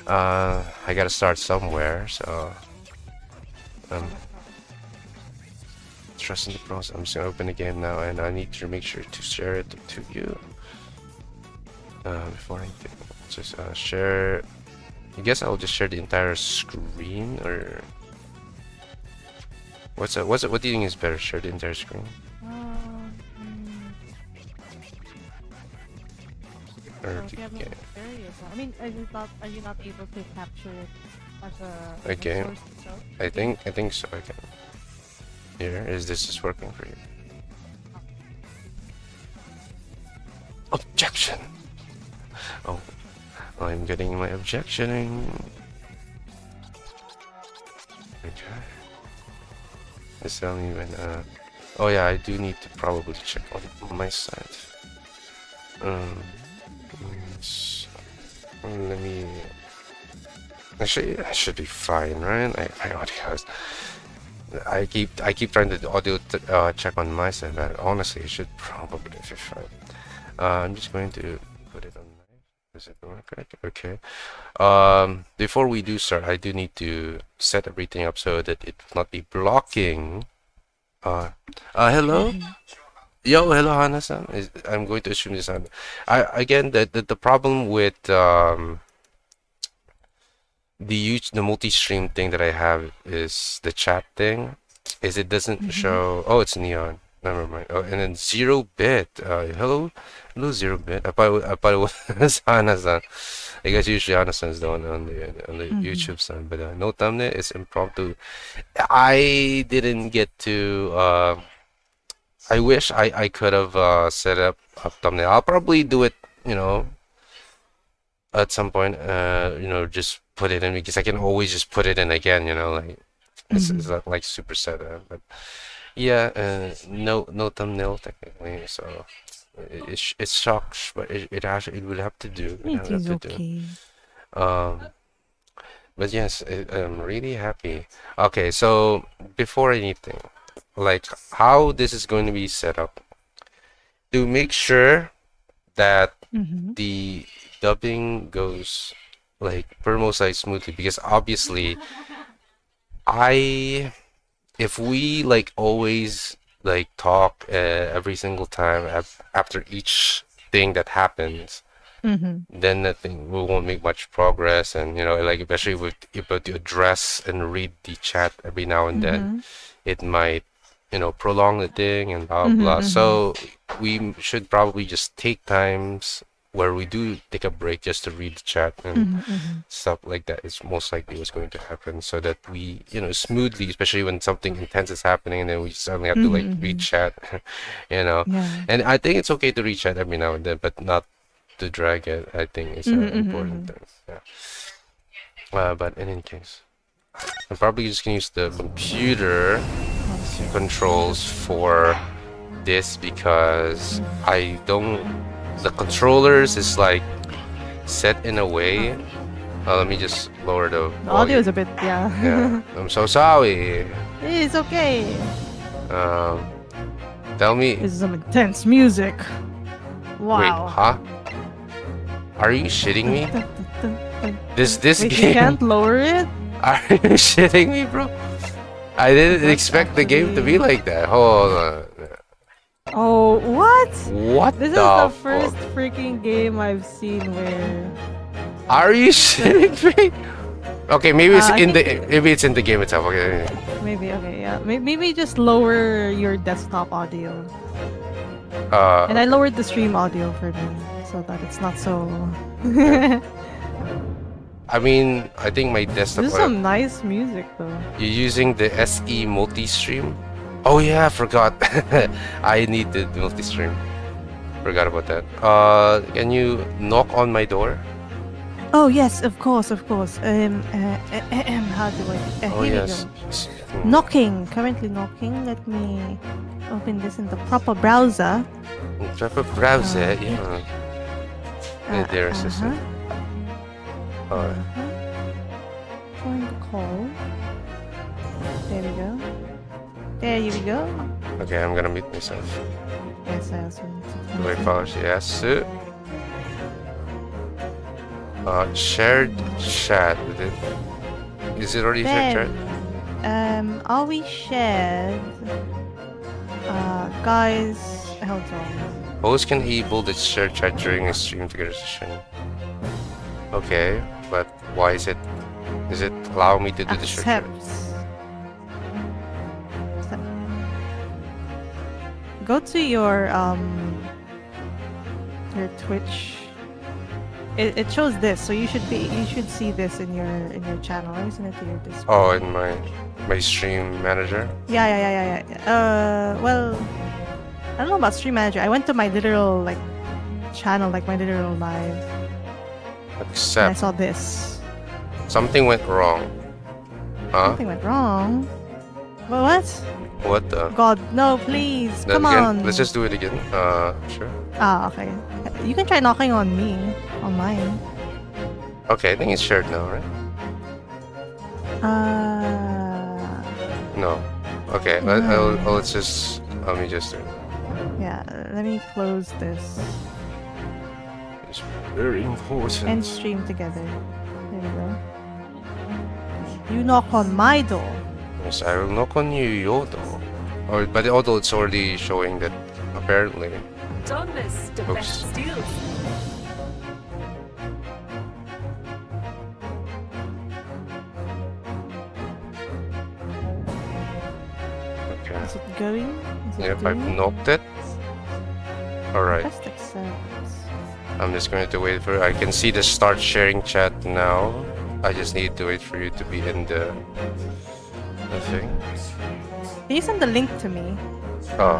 I gotta start somewhere, so um, trust in the process. I'm just gonna open the game now, and I need to make sure to share it to you before anything. Just share. I guess I'll just share the entire screen, or what's it? What do you think is better? Share the entire screen, or So if you have okay? I mean, are you not able to capture it as a Okay, source itself? I think so. Okay. Here is this is working for you? Objection. Oh, I'm getting my objectioning. Okay. Just tell me when. Oh yeah, I do need to probably check on my side. Yes. Let me. Actually, I should be fine, right? My audio has. I keep trying to audio check on my side, but honestly, it should probably be fine. I'm just going to put it on. Does it work right? Okay. Before we do start, I do need to set everything up so that it will not be blocking. Hello? Yo, hello, Hana-san. I'm going to assume this. Again, the problem with the multi-stream thing that I have is the chat thing. Is it doesn't show. Oh, it's neon. Never mind. Oh, and then 0-bit. Hello, 0-bit. I thought it was Hana-san. I guess usually Hana-san is the one on the YouTube side, but no thumbnail. It's impromptu. I didn't get to. I wish I could have set up a thumbnail. I'll probably do it. At some point. Just put it in because I can always just put it in again. Like it's not like super set up, but. Yeah, no thumbnail technically, so it sucks, but it will have to do. It is okay. But yes, I'm really happy. Okay, so before anything, like how this is going to be set up to make sure that the dubbing goes like per smoothly, because obviously if we like always like talk every single time after each thing that happens, then I think we won't make much progress. And like especially with able to address and read the chat every now and then, it might prolong the thing and blah blah. So we should probably just take times where we do take a break just to read the chat and stuff like that is most likely what's going to happen, so that we smoothly, especially when something intense is happening and then we suddenly have to like read chat. Yeah. And I think it's okay to read chat every now and then, but not to drag it. I think it's an important thing. Yeah. But in any case, I'm probably just gonna use the computer controls for this because the controllers is like set in a way. Let me just lower the volume. Audio is a bit, Yeah, I'm so sorry. It's okay. Tell me. This is some intense music. Wow. Wait, huh? Are you shitting me? This Wait, game? you can't lower it? Are you shitting me, bro? I didn't expect the game to be like that. Hold on. Oh, what? What This is the first freaking game I've seen where. Are you shitting me? Okay, maybe it's maybe it's in the game itself. Okay. Maybe, okay, yeah. Maybe just lower your desktop audio. And I lowered the stream audio for me so that it's not so. I mean, I think my desktop. This is some nice music though. You're using the SE multi-stream? Oh yeah, I forgot. I need the multi-stream. Forgot about that. Can you knock on my door? Oh yes, of course. How do I? Oh Here yes. we go. Knocking. Currently knocking. Let me open this in the proper browser. Proper browser, yeah. There, assistant. Join the call. There we go. There you go. Okay, I'm gonna mute myself. Yes, I also need to. Wait, follows, yes. Shared chat. Is it already shared chat? Are we shared? Guys, hold on. Host can enable the shared chat during a stream together session. Okay, but why is it? Does it allow me to do the shared chat? Go to your Twitch. It shows this, so you should see this in your channel. Let me send it to your Discord. Oh, in my stream manager. Yeah. Well, I don't know about stream manager. I went to my literal channel, my literal live. Except and I saw this. Something went wrong. Huh? Something went wrong. What? What the? God, no, please. Come again, on. Let's just do it again. Sure. Okay. You can try knocking on me. On mine. Okay, I think it's shared now, right? No. Okay, let's just... Let me just do it. Yeah, let me close this. It's very important. And stream together. There we go. You knock on my door. Yes, I will knock on your door. Oh, but although it's already showing that, apparently. Don't miss the best deals. Okay. Is it going? Yep, I've knocked it. Alright. Just accept. I'm just going to wait for... I can see the start sharing chat now. I just need to wait for you to be in the thing. Can you send the link to me? Oh.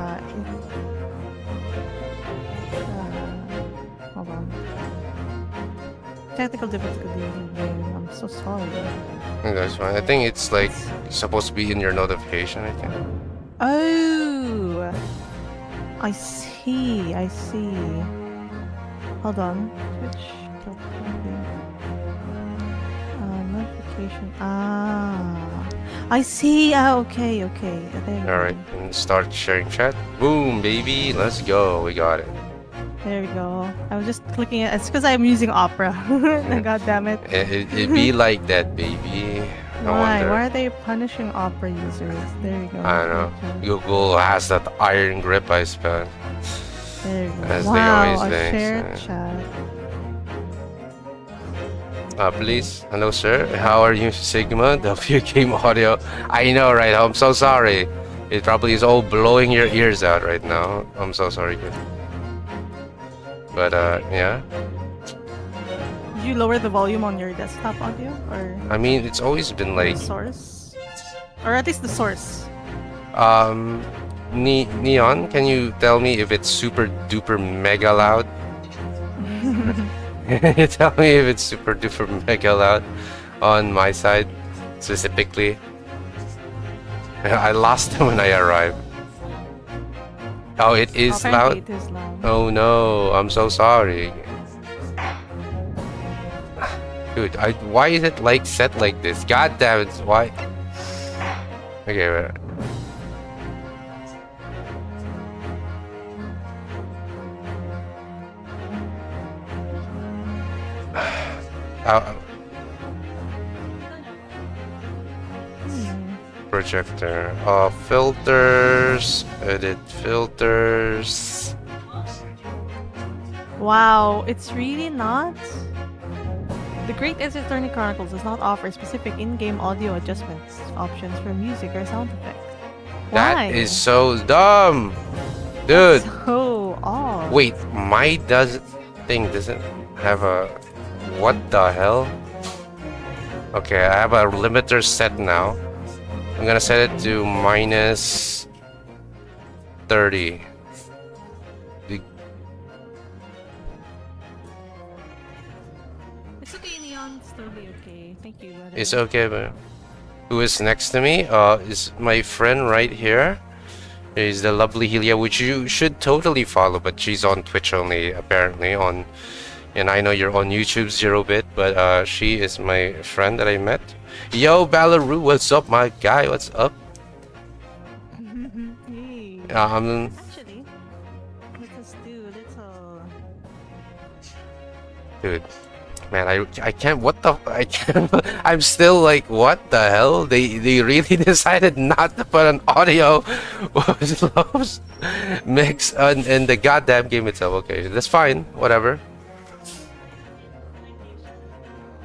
Hold on. Technical difficulty. I'm so sorry. That's fine. I think it's supposed to be in your notification, I think. Oh! I see. Hold on. Twitch. Notification. I see. Okay. Alright, and start sharing chat. Boom, baby. Let's go. We got it. There we go. I was just clicking it. It's because I'm using Opera. God damn it. It'd be like that, baby. Why? Why are they punishing Opera users? There you go. I don't know. Google has that iron grip, I suppose. There you go. As wow, they always a say. shared chat. Please. Hello, sir. How are you, Sigma? The view game audio. I know, right? I'm so sorry. It probably is all blowing your ears out right now. I'm so sorry, kid. But, yeah. Did you lower the volume on your desktop audio? Or I mean, it's always been like... the source? Or at least the source. Neon, can you tell me if it's super duper mega loud? Can you tell me if it's super duper mega loud on my side specifically? I lost it when I arrived. Oh, it is loud? It is loud. Oh no, I'm so sorry. Dude, why is it set like this? God damn it, why? Okay, wait. Projector. Filters. Edit filters. Wow, it's really not? The Great Ace Attorney Chronicles does not offer specific in-game audio adjustments options for music or sound effects. Why? That is so dumb! Dude! That's so off. Wait, my thing doesn't have a... What the hell? Okay, I have a limiter set now. I'm gonna set it to minus 30. It's okay, Neon. It's totally okay. Thank you. Brother. It's okay, but... Who is next to me? Is my friend right here. Is the lovely Helia, which you should totally follow, but she's on Twitch only, apparently, and I know you're on YouTube 0-bit, but she is my friend that I met. Yo, Ballaroo, what's up, my guy? What's up? Hey. Actually, let us do a little... Dude, Man, I can't. What the? I can't. I'm still like, what the hell? They really decided not to put an audio mix in the goddamn game itself. Okay, that's fine. Whatever.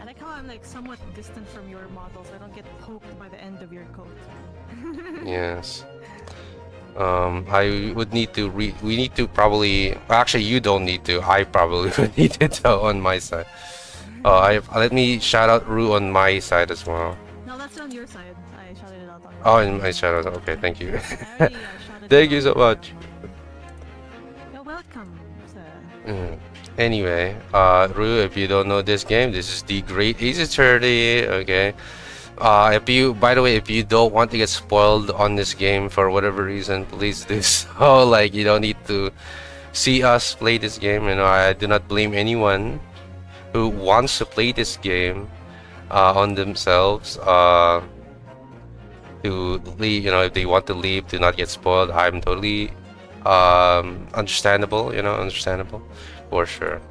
I like how I'm like somewhat distant from your model, so I don't get poked by the end of your coat. Yes. I would need to we need to probably. Actually, you don't need to. I probably would need it on my side. Let me shout out Ru on my side as well. No, that's on your side. I shouted it out on your Oh, side. in my shout out. Okay, thank you. I already shouted Thank it you so out. much. You're welcome, sir. Anyway, Ru, if you don't know this game, this is the Great Ace Attorney. Okay. If you, by the way, if you don't want to get spoiled on this game for whatever reason, please do so. Like, you don't need to see us play this game. You know, I do not blame anyone who wants to play this game on themselves. To leave, you know, if they want to leave, to not get spoiled. I'm totally understandable. You know, understandable for sure.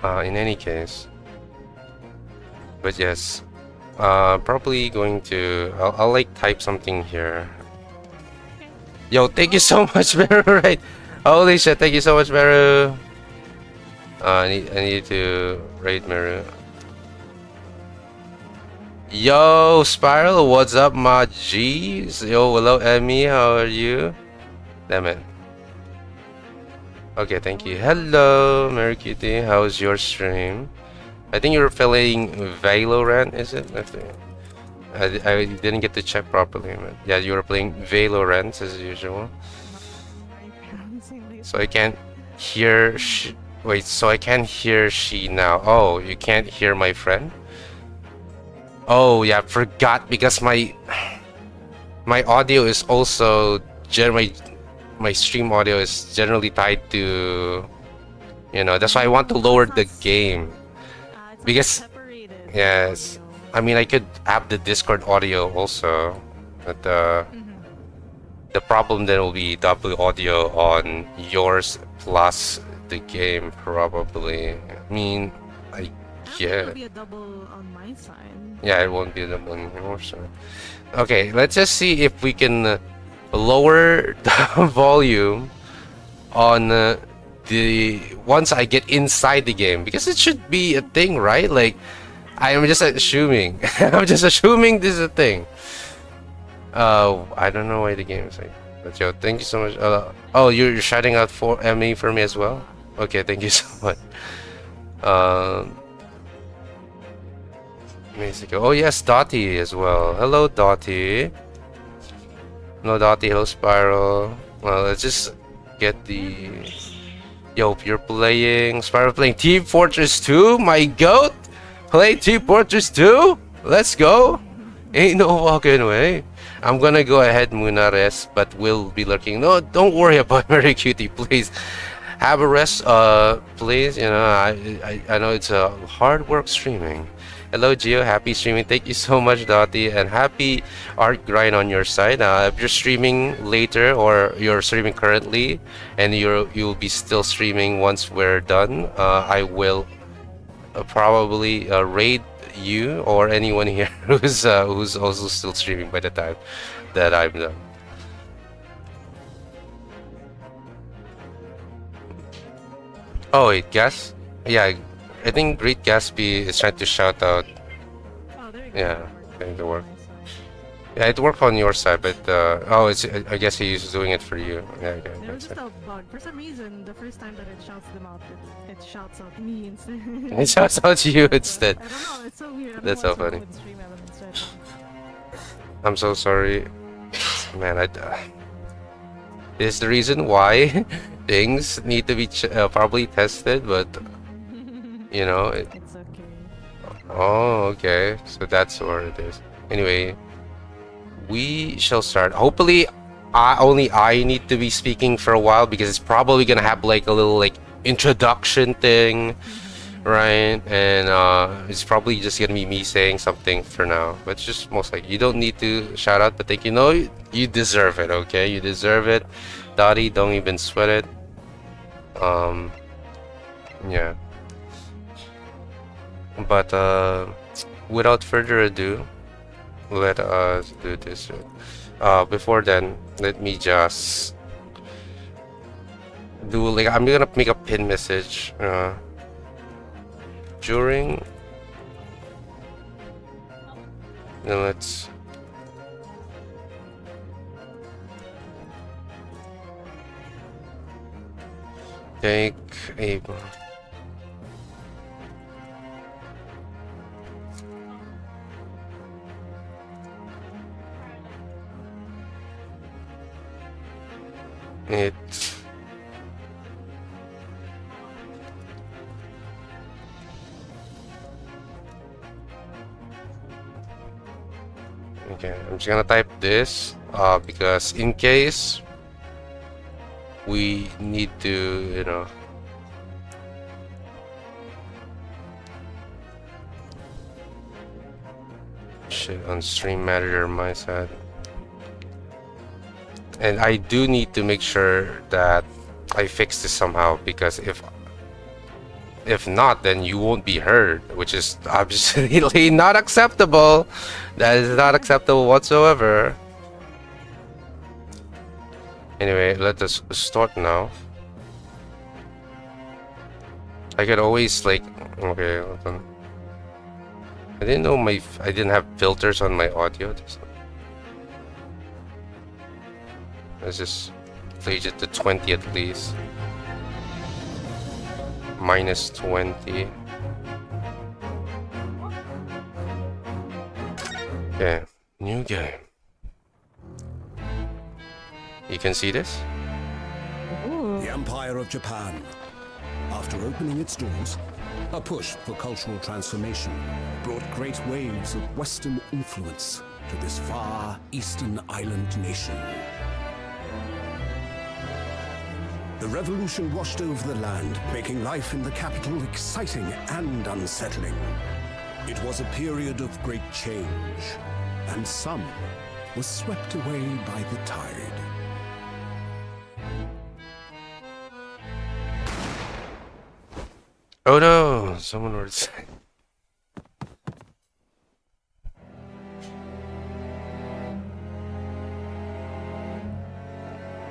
In any case, but yes. Probably going to. I'll like type something here. Yo, thank you so much, Meru. Right? Holy shit! Thank you so much, Meru. I need to raid Meru. Yo, Spiral, what's up, my G's? Yo, hello, Emmy. How are you? Damn it. Okay, thank you. Hello, Mary Kitty. How's your stream? I think you're playing Valorant, is it? I didn't get to check properly, man. Yeah, you were playing Valorant as usual. So I can't hear wait, so I can't hear she now. Oh, you can't hear my friend? Oh, yeah, I forgot because my audio is also my stream audio is generally tied to, you know, that's why I want to lower the game. Because, yes, I mean, I could have the Discord audio also, but the problem then will be double audio on yours plus the game probably. I mean, I It'll be a double on my side. yeah, it won't be a double on your side. Okay, let's just see if we can lower the volume on the once I get inside the game, because it should be a thing, right? Like, I am just assuming. I'm just assuming this is a thing. I don't know why the game is like. But yo, thank you so much. Oh, you're shouting out for Emmy for me as well. Okay, thank you so much. Oh yes, Dottie as well. Hello, Dottie. No, Dottie. Hello, Spiral. Well, let's just get the. Yo, you're playing Spiral, playing Team Fortress 2, my goat. Play Team Fortress 2. Let's go. Ain't no walking way. I'm gonna go ahead, Munares, but we'll be lurking. No, don't worry about Mary Cutie, please. Have a rest, please. You know, I know it's a hard work streaming. Hello, Geo. Happy streaming. Thank you so much, Dottie, and happy art grind on your side. If you're streaming later or you're streaming currently, and you'll be still streaming once we're done, I will probably raid you or anyone here who's also still streaming by the time that I'm done. Oh wait, Gas? Yeah, I think Great Gatsby is trying to shout out. Oh, there you go. Yeah, going to work. Yeah, it worked on your side, but oh, it's I guess he's doing it for you. Yeah, okay. There was just a bug. For some reason, the first time that it shouts them out, it shouts out me instead. It shouts out you instead. I don't know, it's so weird. That's so funny. I'm so sorry, man. This is the reason why things need to be probably tested, but you know. It's okay. Oh, okay. So that's where it is. Anyway, we shall start. Hopefully, only I need to be speaking for a while because it's probably gonna have like a little like introduction thing, right? And it's probably just gonna be me saying something for now. But it's just most likely you don't need to shout out, but think you know you deserve it. Okay, you deserve it. Dottie, don't even sweat it. Yeah. But without further ado, let us do this. Before then, let me just do like I'm gonna make a pin message during. Now let's take a. It okay, I'm just gonna type this because in case we need to, you know, shit on stream manager on my side. And I do need to make sure that I fix this somehow, because if not, then you won't be heard, which is absolutely not acceptable. That is not acceptable whatsoever. Anyway, let us start now. I could always like, okay, hold on. I didn't know I didn't have filters on my audio. Let's just change it to 20 at least. Minus 20. Okay, new game. You can see this? Ooh. The Empire of Japan. After opening its doors, a push for cultural transformation brought great waves of Western influence to this far eastern island nation. The revolution washed over the land, making life in the capital exciting and unsettling. It was a period of great change, and some was swept away by the tide. Oh no! Someone were saying.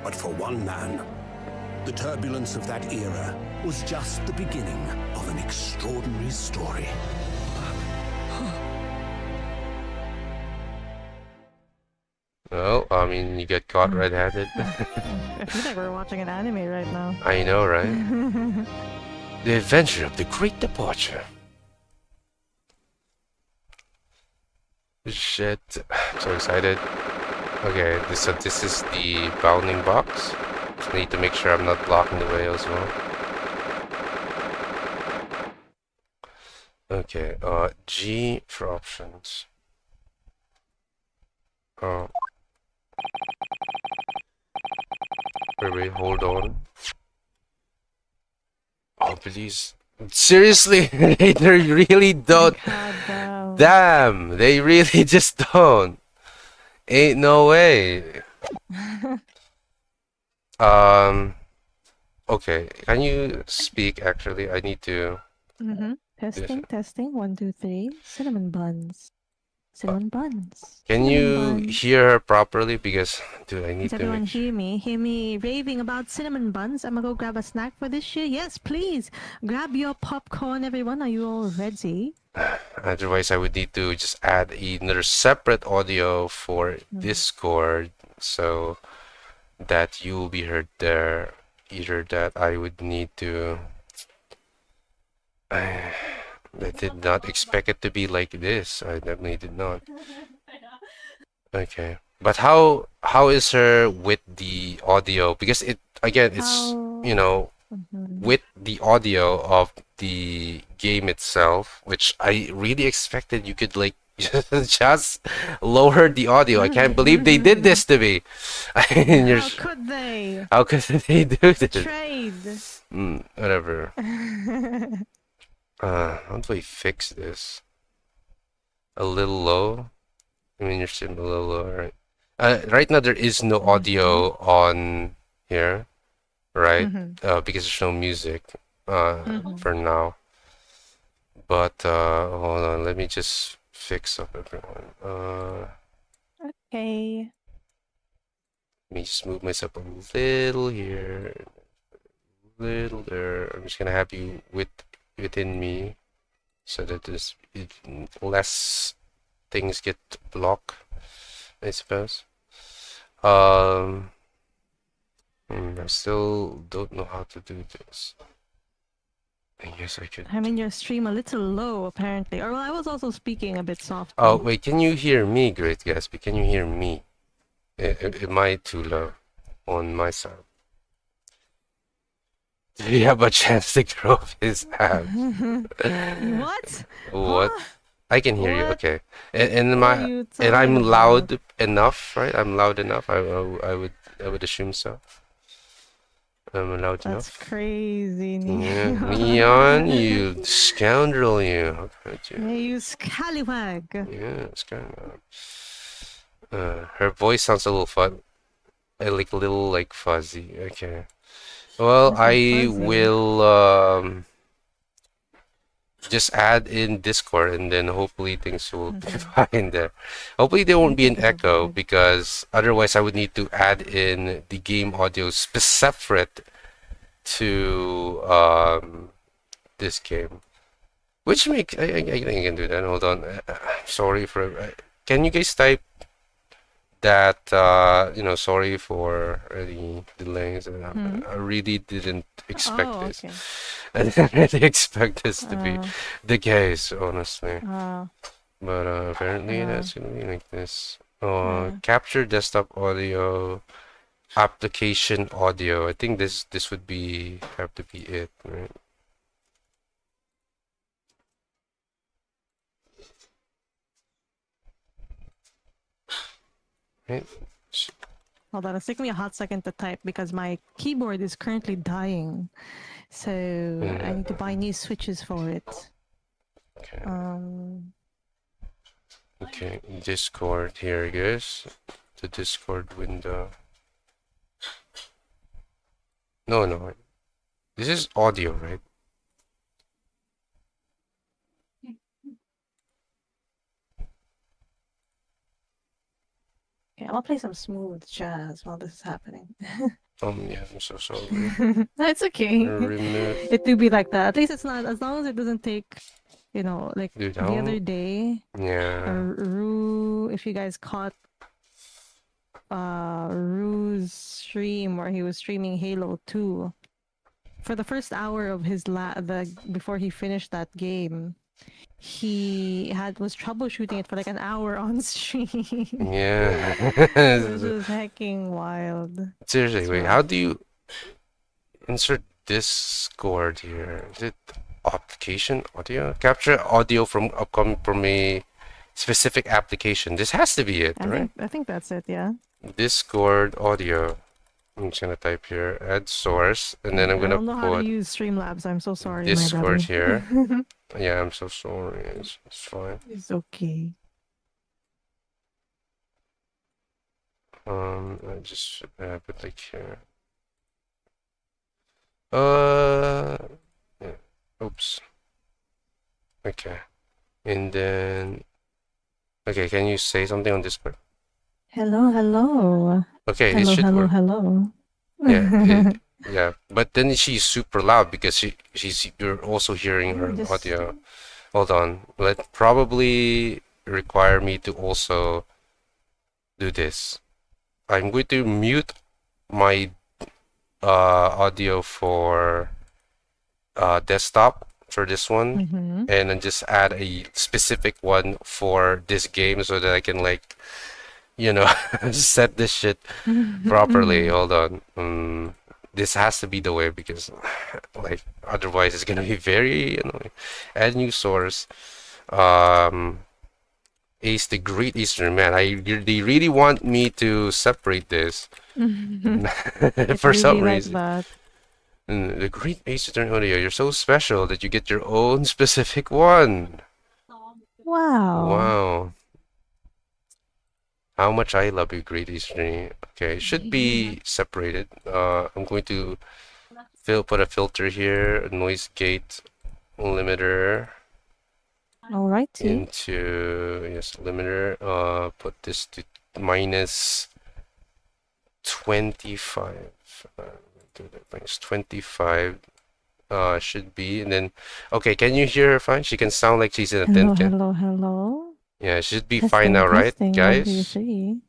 But for one man, the turbulence of that era was just the beginning of an extraordinary story. Well, I mean, you get caught red-handed. I feel like we're watching an anime right now. I know, right? The Adventure of the Great Departure. Shit, I'm so excited. Okay, so this is the bounding box. Just need to make sure I'm not blocking the way as well. Okay, G for options. Oh. Wait, hold on. Oh, please. Seriously? They really don't. God, wow. Damn, they really just don't. Ain't no way. Okay, can you speak actually? I need to. Testing. 1, 2, 3. Cinnamon buns. Cinnamon buns. Can Cinnamon you buns. hear her properly? Because, dude, I need Does to everyone make sure. hear me? Hear me raving about cinnamon buns? I'm gonna go grab a snack for this shit. Yes, please. Grab your popcorn, everyone. Are you all ready? Otherwise, I would need to just add another separate audio for Discord so that you will be heard there. Either that I would need to. I did not expect it to be like this. I definitely did not. Okay. But how is her with the audio? Because it again it's you know with the audio of the game itself, which I really expected you could like just lower the audio. I can't believe they did this to me. And How could they? how could they do this? Trade. Whatever. How do I fix this? A little low? I mean, you're sitting a little low, right? Right now there is no audio on here, right? Because there's no music for now. But hold on, let me just fix up everyone. Okay. Let me just move myself a little here, little there. I'm just gonna have you within me so that less things get blocked, I suppose. Um, I still don't know how to do this. I guess I could. I mean, your stream a little low, apparently. Or, well, I was also speaking a bit softly. Oh, wait, can you hear me, Great Gatsby? Can you hear me? Am I too low on my side? Do you have a chance to grow his abs? What? What? Huh? I can hear you. What? Okay. And What are you and I'm talking loud about? enough, right? I'm loud enough. I would assume so. I'm loud That's enough. crazy, Yeah, Neon. Neon, you scoundrel, you. How could you? Yeah, you scallywag. Yeah, it's kind of. Her voice sounds a little fun, like a little like fuzzy. Okay. Well, Little I fuzzy. will just add in Discord, and then hopefully things will be fine there. Hopefully there won't be an echo, because otherwise I would need to add in the game audio separate to this game. Which I think I can do that. Hold on. Sorry for. Can you guys type that? Sorry for the delays. I really didn't expect this. Okay. I didn't really expect this to be the case, honestly. But apparently that's gonna be like this. Capture desktop audio, application audio. I think this would have to be it, right? Right. Hold on, it's taking me a hot second to type because my keyboard is currently dying. So I need to buy new switches for it. Okay. Okay, Discord, here it goes. The Discord window. No. This is audio, right? Okay, I'll play some smooth jazz while this is happening. Yeah, I'm so sorry. It's okay. Remove. It will be like that. At least it's not, as long as it doesn't take, like Dude, the other day. Yeah. Rue, if you guys caught Rue's stream where he was streaming Halo 2. For the first hour of his before he finished that game, he was troubleshooting it for like an hour on stream. Yeah. This was hecking wild. Seriously, wait, how do you insert Discord here? Is it application audio? Capture audio from a specific application. This has to be it, right? I think that's it, yeah. Discord audio. I'm just gonna type here, add source, and then I'm gonna I don't know how to put use Streamlabs. I'm so sorry, Discord my brother. here. Yeah, I'm so sorry. It's fine. It's okay. I just put like here. Yeah. Oops. Okay. And then, okay, can you say something on Discord? Hello. Okay, it should work. Hello. Yeah, yeah. But then she's super loud because you're also hearing her audio. Hold on. Let probably require me to also do this. I'm going to mute my audio for desktop for this one, and then just add a specific one for this game so that I can set this shit properly. Hold on. This has to be the way, because otherwise it's gonna be very annoying. Add new source. Ace the Great Eastern, man. They really want me to separate this for some reason. The Great Eastern Audio, you're so special that you get your own specific one. Wow. How much I love you, Great Eastern. Okay, it should be separated. I'm going to put a filter here, a noise gate limiter. All righty. into limiter. Put this to minus 25. Do that minus 25. Should be, and then okay. Can you hear her fine? She can sound like she's in a tin Hello, can. hello, hello. Yeah, it should be Testing, fine now, right, testing, 1, 2, guys? 3.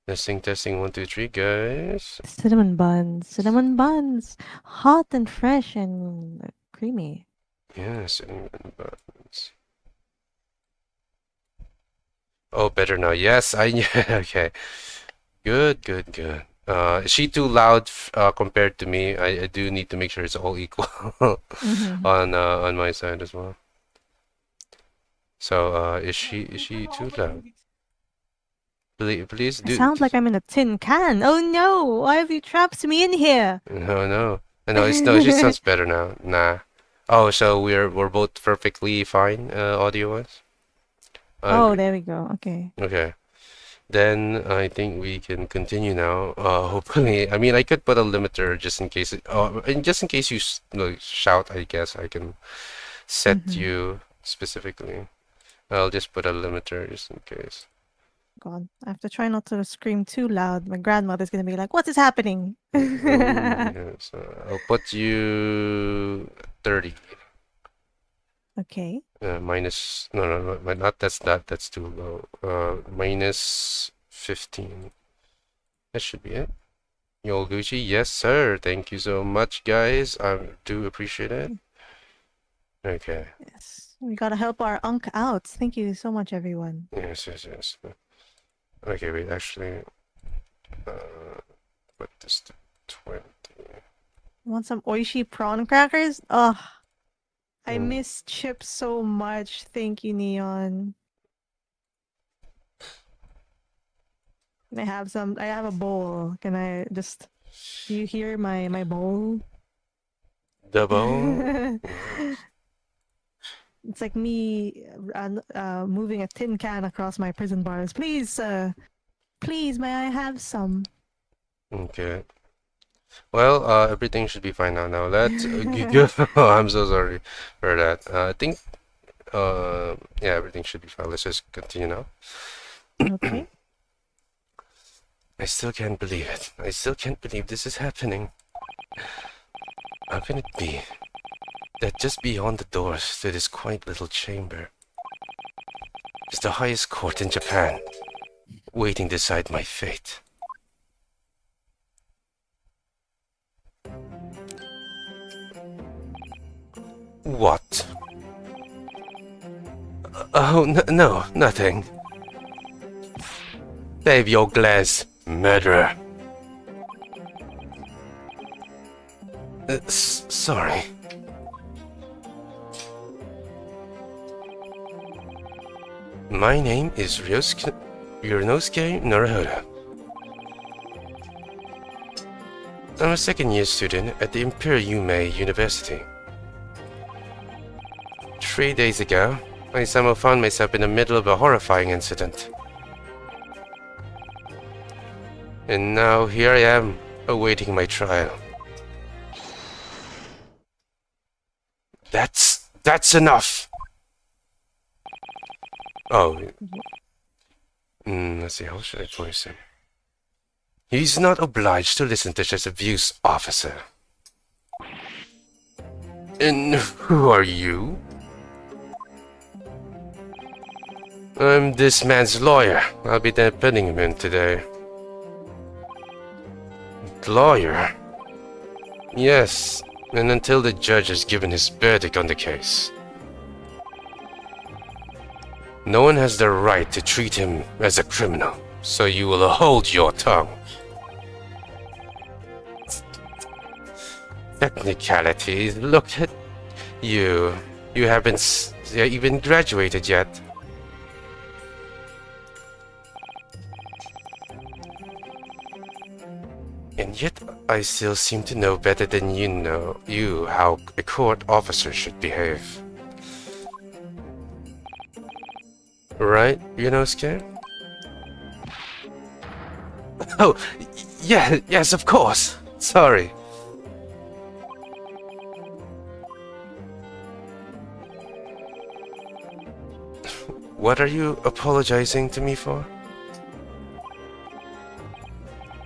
Testing, 1, 2, 3, guys. Cinnamon buns, hot and fresh and creamy. Yeah, cinnamon buns. Oh, better now. Yes, okay. Good. Is she too loud compared to me? I do need to make sure it's all equal on my side as well. So is she too loud? Please do. It sounds like I'm in a tin can. Oh no! Why have you trapped me in here? No. It just sounds better now. Nah. Oh, so we're both perfectly fine audio-wise? Oh, there we go. Okay. Okay. Then I think we can continue now. Hopefully, I mean, I could put a limiter just in case. And just in case you shout, I guess I can set you specifically. I'll just put a limiter just in case. God, I have to try not to scream too loud. My grandmother's gonna be like, "What is happening?" Yeah, so I'll put you 30. Okay. Minus no, not that's too low. Minus 15. That should be it. Yo Gucci, yes sir. Thank you so much, guys. I do appreciate it. Okay. Yes, we gotta help our Unk out. Thank you so much, everyone. Yes. Okay, wait. Actually, put this to 20. Want some oishi prawn crackers? Ugh. I miss chips so much. Thank you, Neon. Can I have some? I have a bowl. Can I just... Do you hear my bowl? The bowl? It's like me moving a tin can across my prison bars. Please, please, may I have some? Okay. Well, everything should be fine now. Let's I'm so sorry for that. I think, yeah, everything should be fine. Let's just continue now. Okay. I still can't believe it. I still can't believe this is happening. How can it be that just beyond the doors to this quaint little chamber is the highest court in Japan, waiting to decide my fate? What? Oh, no, nothing. Save your glass, murderer. Sorry. My name is Ryunosuke Naruhodo. I'm a second-year student at the Imperial Yume University. 3 days ago, I somehow found myself in the middle of a horrifying incident. And now here I am, awaiting my trial. That's enough! Oh. Let's see, how should I voice him? He's not obliged to listen to such abuse, officer. And who are you? I'm this man's lawyer. I'll be defending him in today. Lawyer? Yes, and until the judge has given his verdict on the case. No one has the right to treat him as a criminal, so you will hold your tongue. Technicalities, look at you. You haven't even graduated yet. And yet, I still seem to know better than you how a court officer should behave. Right, Ryunosuke? Oh, yeah, yes, of course. Sorry. What are you apologizing to me for?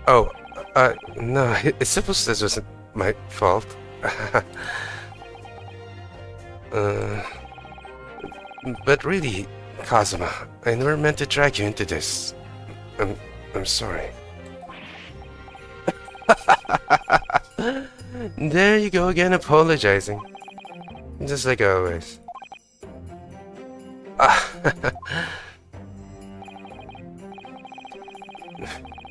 Oh, no, I suppose this wasn't my fault. uh, but really, Kazuma, I never meant to drag you into this. I'm sorry. There you go again, apologizing. Just like always.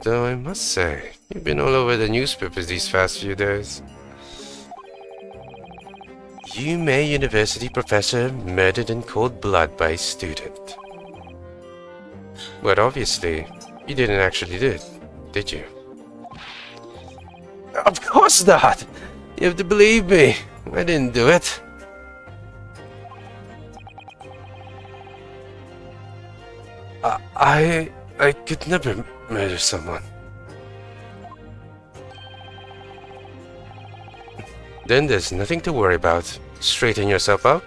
Though I must say, you've been all over the newspapers these past few days. Yume University professor murdered in cold blood by a student. But obviously, you didn't actually do it, did you? Of course not! You have to believe me. I didn't do it. I could never murder someone. Then there's nothing to worry about. Straighten yourself up.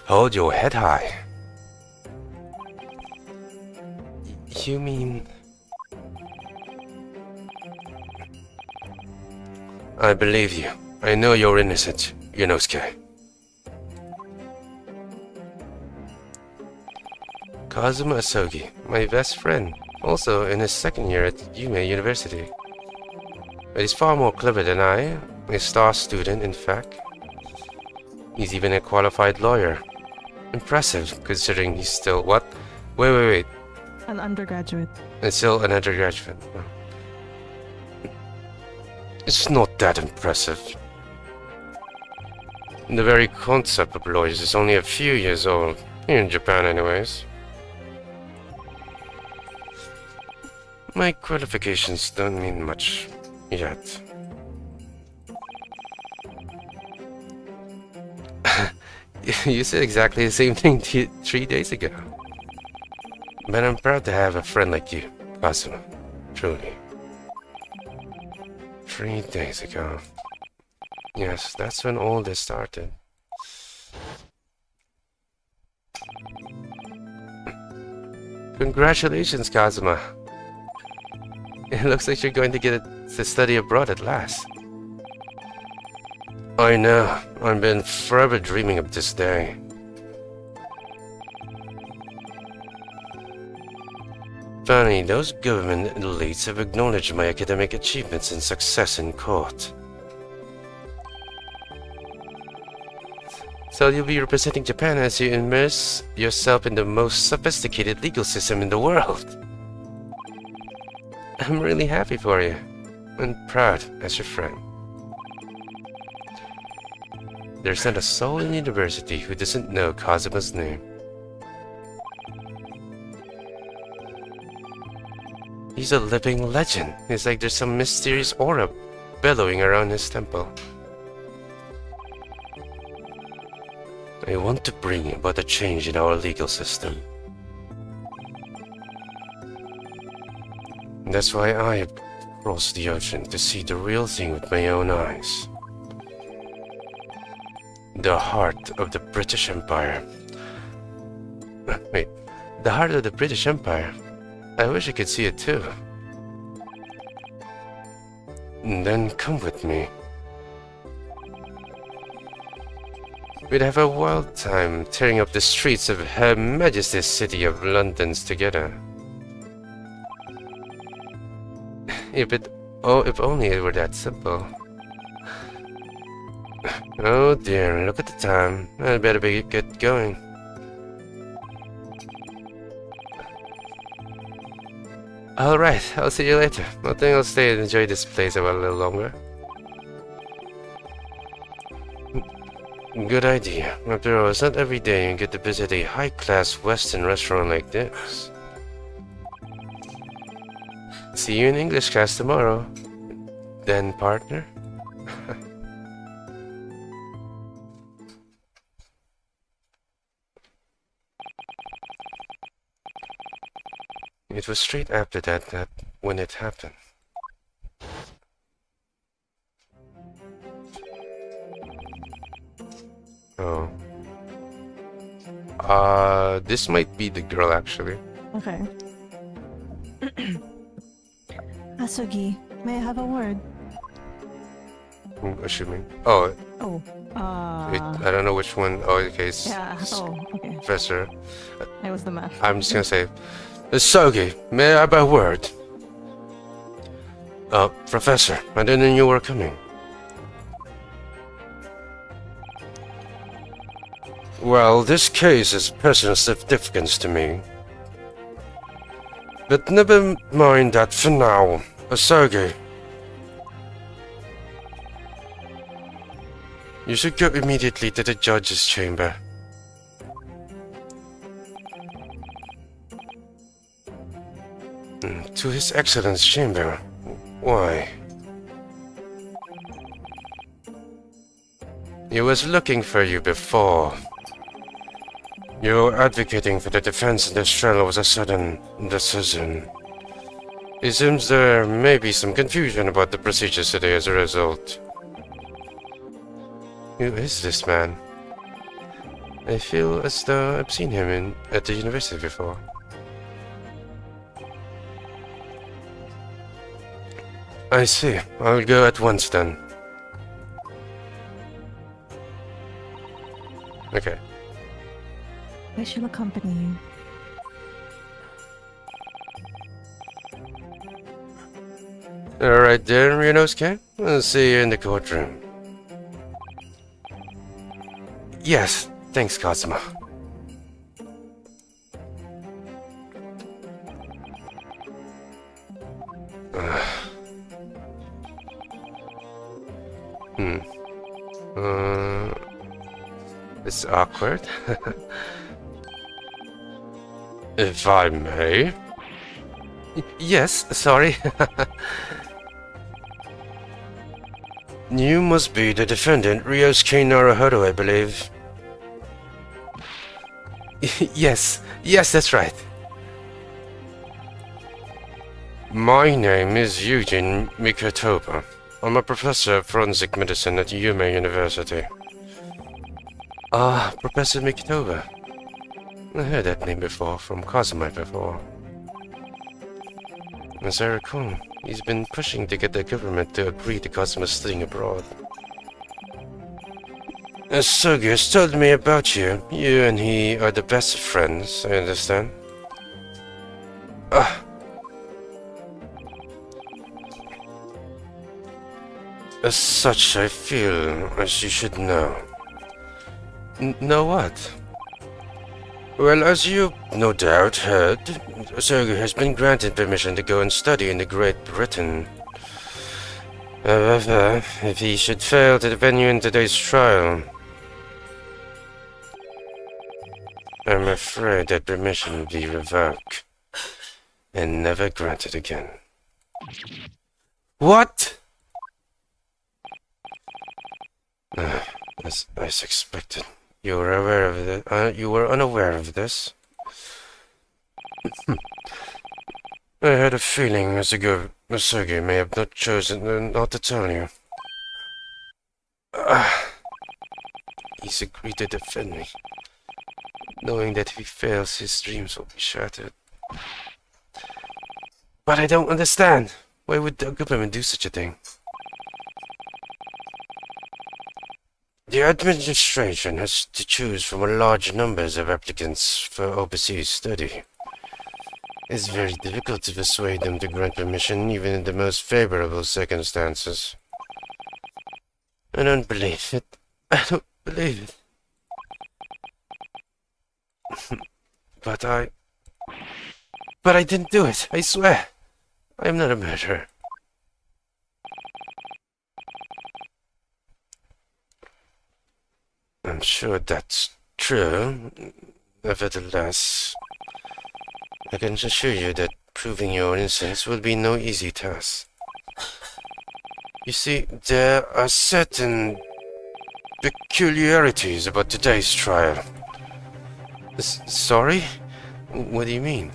Hold your head high. You mean... I believe you. I know you're innocent, Yonosuke. Kazuma Asogi, my best friend, also in his second year at Yume University. But he's far more clever than I, a star student in fact. He's even a qualified lawyer. Impressive, considering he's still what? Wait. An undergraduate. It's still an undergraduate. It's not that impressive. The very concept of lawyers is only a few years old, here in Japan anyways. My qualifications don't mean much yet. You said exactly the same thing 3 days ago. But I'm proud to have a friend like you, Kazuma. Truly. 3 days ago. Yes, that's when all this started. Congratulations, Kazuma. It looks like you're going to get to study abroad at last. I know. I've been forever dreaming of this day. Finally, those government elites have acknowledged my academic achievements and success in court. So you'll be representing Japan as you immerse yourself in the most sophisticated legal system in the world. I'm really happy for you, and proud as your friend. There's not a soul in university who doesn't know Kazuma's name. He's a living legend. It's like there's some mysterious aura bellowing around his temple. I want to bring about a change in our legal system. That's why I crossed the ocean to see the real thing with my own eyes. The heart of the British Empire. Wait, the heart of the British Empire? I wish I could see it too. Then come with me. We'd have a wild time tearing up the streets of Her Majesty's City of London's together. If only it were that simple. Oh dear, look at the time. I'd better get going. Alright, I'll see you later. I think I'll stay and enjoy this place a little longer. Good idea. After all, it's not every day you get to visit a high-class Western restaurant like this. See you in English class tomorrow. Then, partner? It was straight after that when it happened. Oh. This might be the girl actually. Okay. Asugi, may I have a word? I'm assuming. Oh, Oh, wait, I don't know which one. Oh, okay. yeah. Oh, okay. Professor. I was the math. I'm just gonna say, Sogi, may I have a word? Professor, I didn't know you were coming. Well, this case is personal significance to me. But never mind that for now. Sogi, you should go immediately to the judge's chamber. To His Excellence's chamber. Why? He was looking for you before. Your advocating for the defense of this trial was a sudden decision. It seems there may be some confusion about the procedures today as a result. Who is this man? I feel as though I've seen him at the university before. I see. I'll go at once then. Okay. I shall accompany you. Alright then, Ryunosuke. I'll see you in the courtroom. Yes, thanks, Kazuma. It's awkward. If I may. Yes, sorry. You must be the defendant, Ryosuke Naruhodo, I believe. Yes, that's right. My name is Eugene Mikotoba. I'm a professor of forensic medicine at Yume University. Professor Mikotoba. I heard that name before, from Kazuma before. As I recall, he's been pushing to get the government to agree to Kazuma's studying abroad. As Sogi has told me about you, you and he are the best of friends, I understand. As such, I feel as you should know. Know what? Well, as you no doubt heard, Sogi has been granted permission to go and study in the Great Britain. However, if he should fail to venue in today's trial, I'm afraid that permission will be revoked and never granted again. What? As expected. You were aware of it. You were unaware of this. I had a feeling as ago Masugi may have not chosen not to tell you. He's agreed to defend me, knowing that if he fails, his dreams will be shattered. But I don't understand. Why would the government do such a thing? The administration has to choose from a large numbers of applicants for overseas study. It's very difficult to persuade them to grant permission even in the most favorable circumstances. I don't believe it. I don't believe it. But I didn't do it, I swear. I am not a murderer. I'm sure that's true. Nevertheless, I can assure you that proving your innocence will be no easy task. You see, there are certain peculiarities about today's trial. Sorry? What do you mean?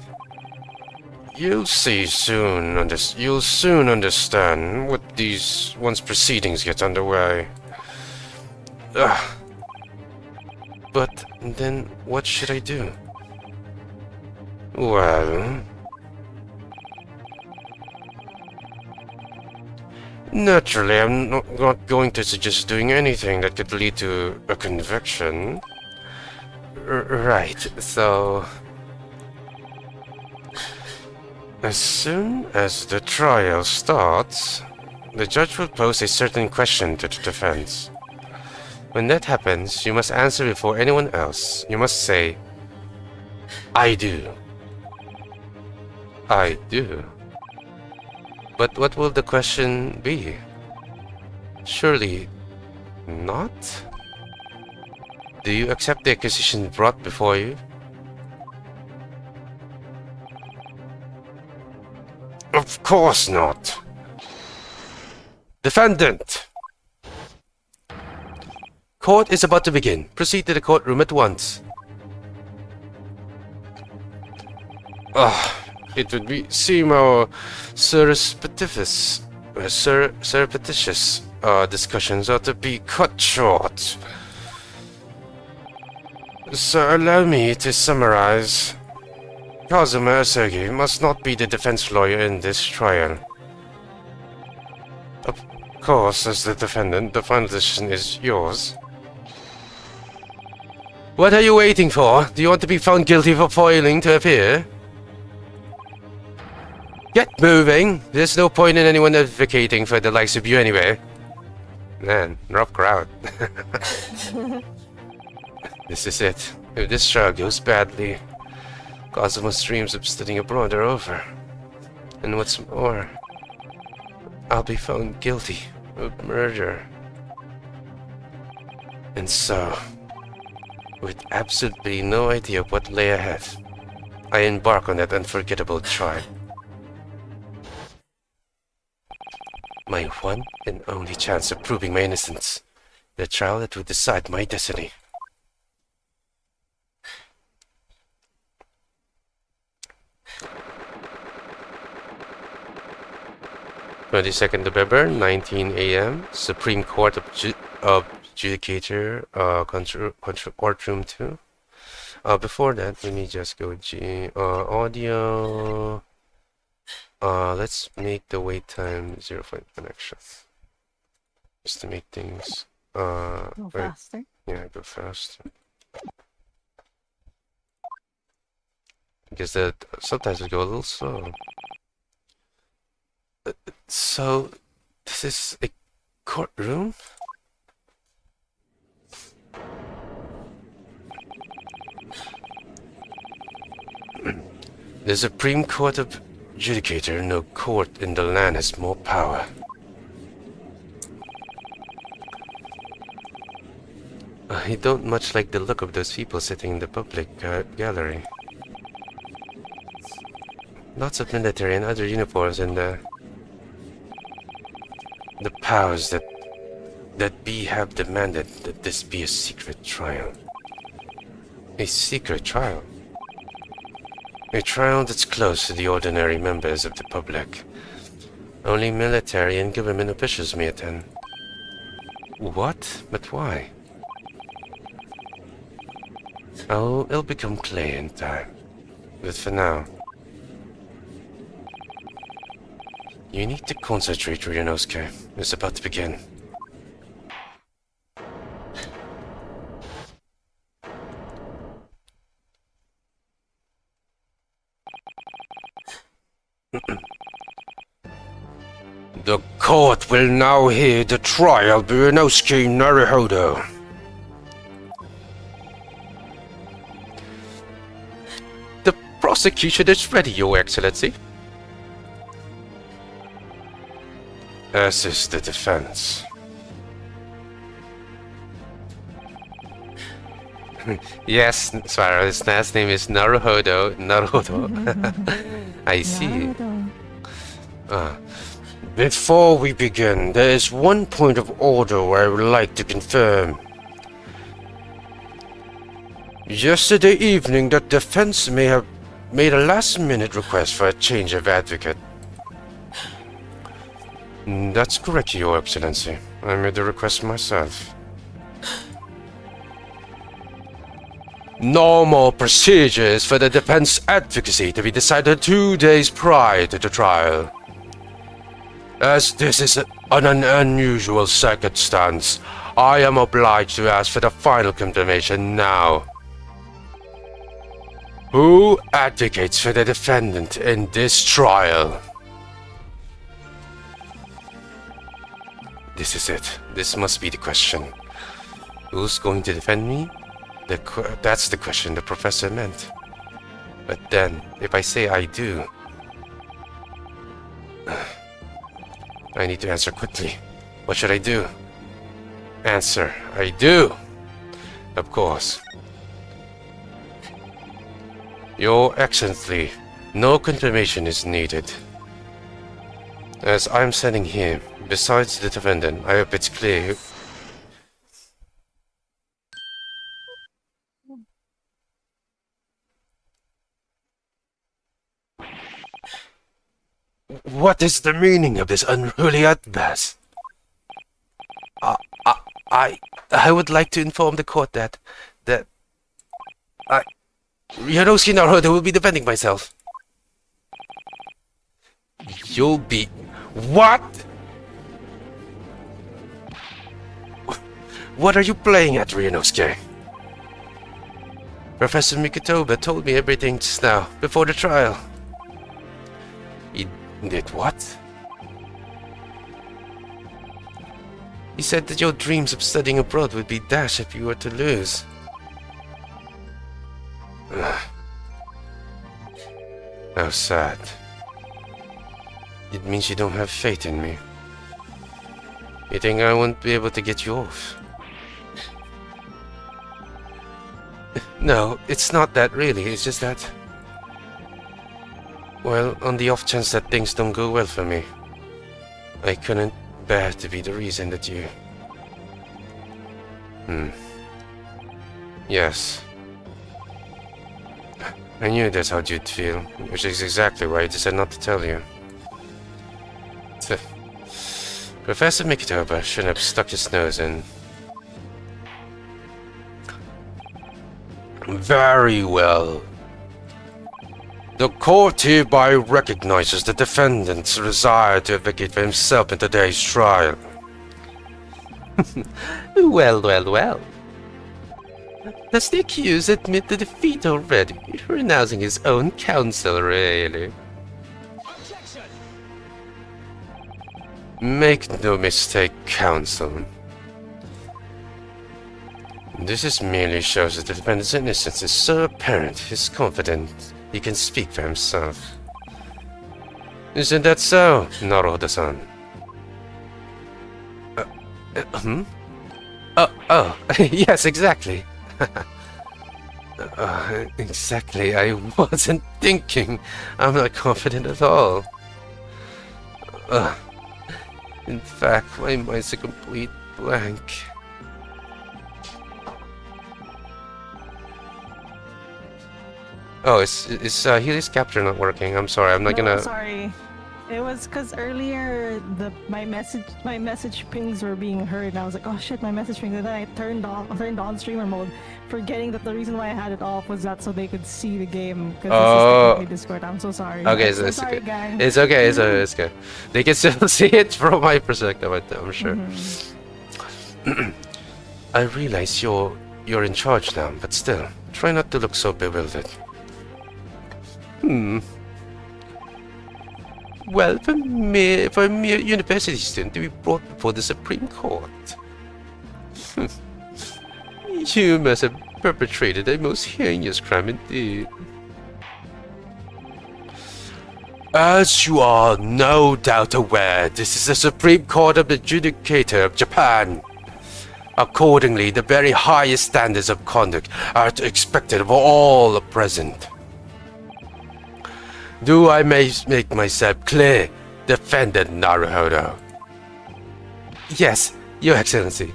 You'll soon understand what these once proceedings get underway. But Then what should I do? Well... Naturally, I'm not going to suggest doing anything that could lead to a conviction. Right, so... As soon as the trial starts, the judge will pose a certain question to the defense. When that happens, you must answer before anyone else. You must say, I do. I do. But what will the question be? Surely not? Do you accept the accusation brought before you? Of course not. Defendant! Court is about to begin. Proceed to the courtroom at once. It would seem our surreptitious discussions ought to be cut short. So allow me to summarize. Kazuma Asagi must not be the defense lawyer in this trial. Of course, as the defendant, the final decision is yours. What are you waiting for? Do you want to be found guilty for failing to appear? Get moving! There's no point in anyone advocating for the likes of you anyway. Man, rough crowd. This is it. If this trial goes badly, Kazuma's dreams of studying abroad are over. And what's more, I'll be found guilty of murder. And so, with absolutely no idea of what lay ahead, I embark on that unforgettable trial. My one and only chance of proving my innocence. The trial that would decide my destiny. (22nd November, 19 a.m. Supreme Court of Adjudicator, Courtroom 2. Before that, let me just go audio. Let's make the wait time 0.1 extra. Just to make things Go faster. Yeah, go faster. Because the sometimes it go a little slow. So, this is a courtroom? The Supreme Court of Adjudicator, no court in the land has more power. I don't much like the look of those people sitting in the public gallery. Lots of military and other uniforms and the powers that be have demanded that this be a secret trial. A secret trial? A trial that's close to the ordinary members of the public. Only military and government officials may attend. What? But why? Oh, it'll become clear in time. But for now, you need to concentrate, Ryunosuke. It's about to begin. The court will now hear the trial of Ryunosuke Naruhodo. The prosecution is ready, Your Excellency. As is the defense. Yes, Sparrow, his last name is Naruhodo. I see. Before we begin, there is one point of order where I would like to confirm. Yesterday evening, the defense may have made a last-minute request for a change of advocate. That's correct, Your Excellency. I made the request myself. Normal procedures for the defense advocacy to be decided 2 days prior to the trial. As this is an unusual circumstance, I am obliged to ask for the final confirmation now. Who advocates for the defendant in this trial? This is it. This must be the question. Who's going to defend me? That's the question the professor meant. But then, if I say I do, I need to answer quickly. What should I do? Answer, I do. Of course. Your Excellency, no confirmation is needed. As I'm standing here, besides the defendant, I hope it's clear. What is the meaning of this unruly outburst? I would like to inform the court that Hiroshi Naruhodo will be defending myself. You'll be... What? What are you playing at, Ryunosuke? Professor Mikutoba told me everything just now, before the trial. He did what? He said that your dreams of studying abroad would be dashed if you were to lose. How sad. It means you don't have faith in me. You think I won't be able to get you off? No, it's not that really, it's just that... Well, on the off chance that things don't go well for me, I couldn't bear to be the reason that you... Yes. I knew that's how you'd feel, which is exactly why I decided not to tell you. Professor Mikutoba shouldn't have stuck his nose in. Very well. The court hereby recognizes the defendant's desire to advocate for himself in today's trial. Well. Does the accused admit the defeat already, renouncing his own counsel, really? Objection! Make no mistake, counsel. This merely shows that the defendant's innocence is so apparent, he's confident he can speak for himself. Isn't that so, Naruhodo-san? Yes, exactly. Exactly, I wasn't thinking. I'm not confident at all. In fact, my mind's a complete blank. Oh, is Healy's capture not working? I'm sorry, I'm not gonna... Sorry. It was because earlier my message pings were being heard and I was like, oh shit, my message pings, and then I turned on streamer mode, forgetting that the reason why I had it off was that so they could see the game, because it's Discord. I'm so sorry. Okay, I'm so it's sorry, okay. guys. It's okay, it's good. They can still see it from my perspective, I'm sure. I realize you're in charge now, but still, try not to look so bewildered. Well, for a mere university student to be brought before the Supreme Court. You must have perpetrated a most heinous crime indeed. As you are no doubt aware, this is the Supreme Court of the Judicator of Japan. Accordingly, the very highest standards of conduct are expected of all present. Do I make myself clear, Defendant Naruhodo? Yes, Your Excellency.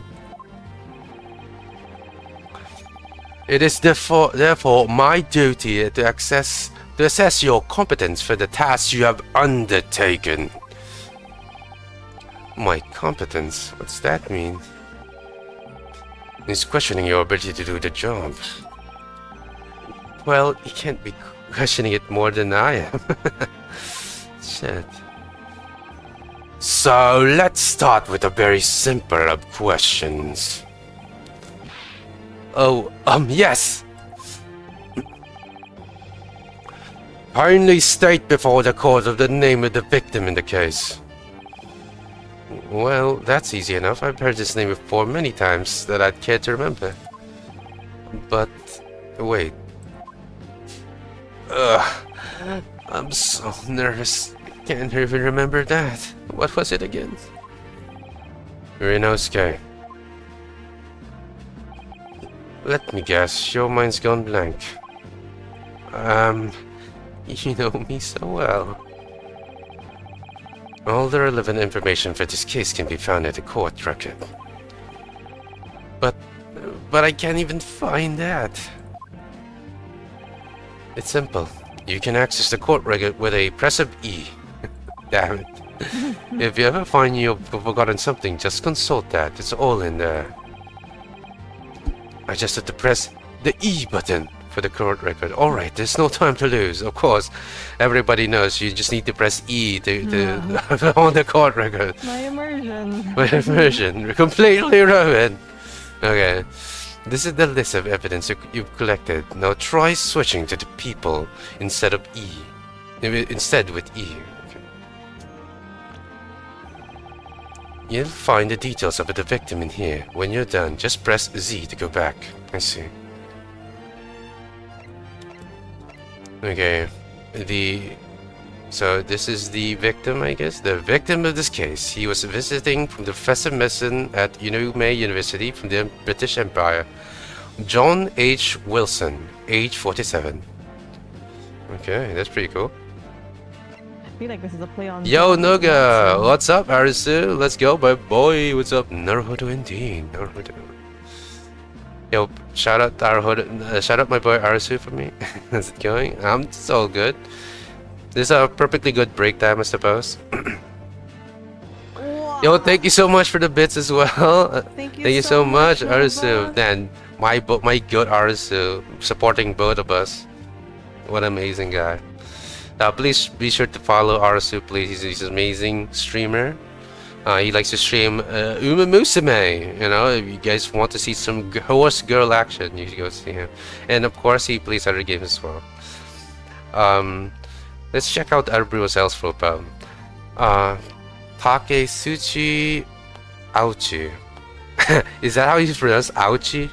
It is therefore my duty to assess your competence for the task you have undertaken. My competence? What's that mean? He's questioning your ability to do the job. Well, you can't be questioning it more than I am. Shit. So, let's start with a very simple of questions. Oh, yes! Kindly state before the court of the name of the victim in the case. Well, that's easy enough. I've heard this name before many times that I'd care to remember. But, wait. Ugh, I'm so nervous. I can't even remember that. What was it again? Rinosuke. Let me guess, your mind's gone blank. You know me so well. All the relevant information for this case can be found at the court record. But I can't even find that. It's simple. You can access the court record with a press of E. Damn it. If you ever find you've forgotten something, just consult that. It's all in there. I just have to press the E button for the court record. Alright, there's no time to lose. Of course, everybody knows you just need to press E to on the court record. My immersion. My immersion. Completely ruined. Okay. This is the list of evidence you've collected. Now try switching to the people instead of E. Instead with E. Okay. You'll find the details of the victim in here. When you're done, just press Z to go back. I see. Okay. So this is the victim, I guess. The victim of this case. He was visiting from the Professor of Medicine at Ume University from the British Empire. John H. Wilson, age 47. Okay, that's pretty cool. I feel like this is a play on. Yo, Noga! What's up, Arisu? Let's go, my boy. What's up? Naruhodo indeed. Naruhodo. Yo, shout out Naruhodo. Shout out my boy Arisu for me. How's it going? It's all good. This is a perfectly good break time, I suppose. Yo, thank you so much for the bits as well. Thank you so much, Arisu. Nova. Man, my good Arisu supporting both of us. What an amazing guy. Please be sure to follow Arisu, please. He's an amazing streamer. He likes to stream Uma Musume. You know, if you guys want to see some horse girl action, you should go see him. And of course, he plays other games as well. Let's check out Arbru's else profile. Takesuchi Auchi. Is that how you pronounce Auchi?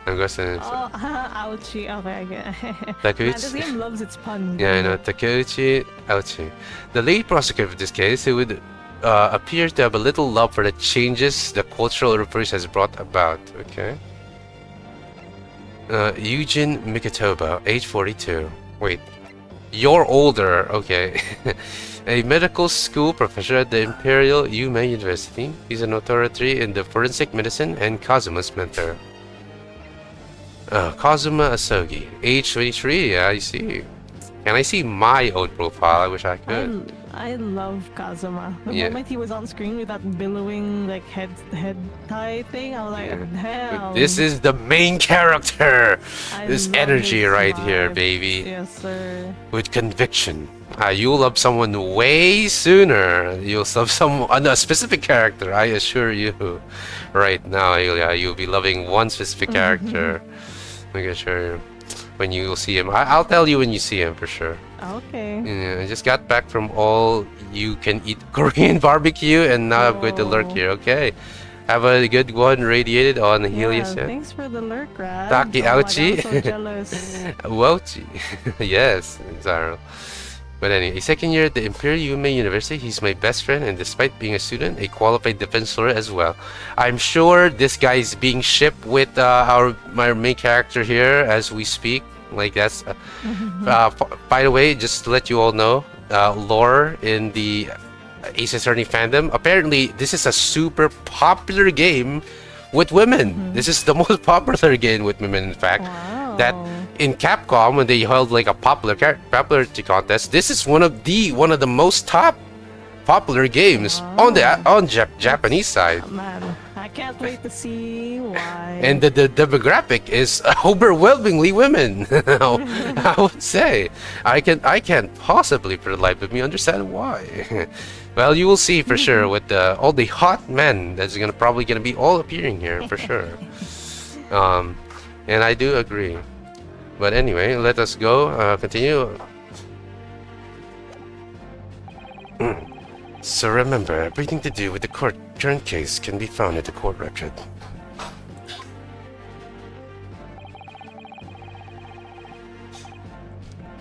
I'm guessing. Oh, ouchie. Okay, I get it. Takeuchi. Man, this game loves its puns. Yeah, I know. Takeuchi Auchi. The lead prosecutor of this case, who would appear to have a little love for the changes the cultural reverse has brought about. Okay. Eugene Mikitoba, age 42. Wait. You're older. Okay. A medical school professor at the Imperial Yume University. He's an authority in the forensic medicine and Kazuma's mentor. Kazuma Asogi, age 23. Yeah, I see. Can I see my own profile? I wish I could. I love Kazuma. The Yeah. moment he was on screen with that billowing like head tie thing, I was like, damn. This is the main character. I This love energy his right here, vibes. baby. Yes, sir. With conviction. You'll love someone way sooner. You'll love a specific character, I assure you. Right now, you'll be loving one specific character. I can assure you. When you see him. I'll tell you when you see him for sure. Okay. Yeah, I just got back from all you can eat Korean barbecue and now I'm going to lurk here. Okay. Have a good one radiated on Helios. Yeah, thanks for the lurk, Rad. Taki Oh my God, ouchi. I'm so jealous. Wochi. Yes, Zaro. But anyway, second year at the Imperial Yume University, he's my best friend, and despite being a student, a qualified defense lawyer as well. I'm sure this guy is being shipped with my main character here as we speak. Like that's. By the way, just to let you all know, lore in the Ace Attorney fandom. Apparently, this is a super popular game with women. This is the most popular game with women, in fact. Wow. That in Capcom, when they held like a popularity contest, this is one of the most top popular games on the Japanese side. Man, I can't wait to see why. And the demographic is overwhelmingly women. I would say. I can't possibly for the life of me understand why. Well, you will see for sure with all the hot men that's probably gonna be all appearing here for sure. And I do agree. But anyway, let us go. Continue. So remember, everything to do with the current case can be found in the court record.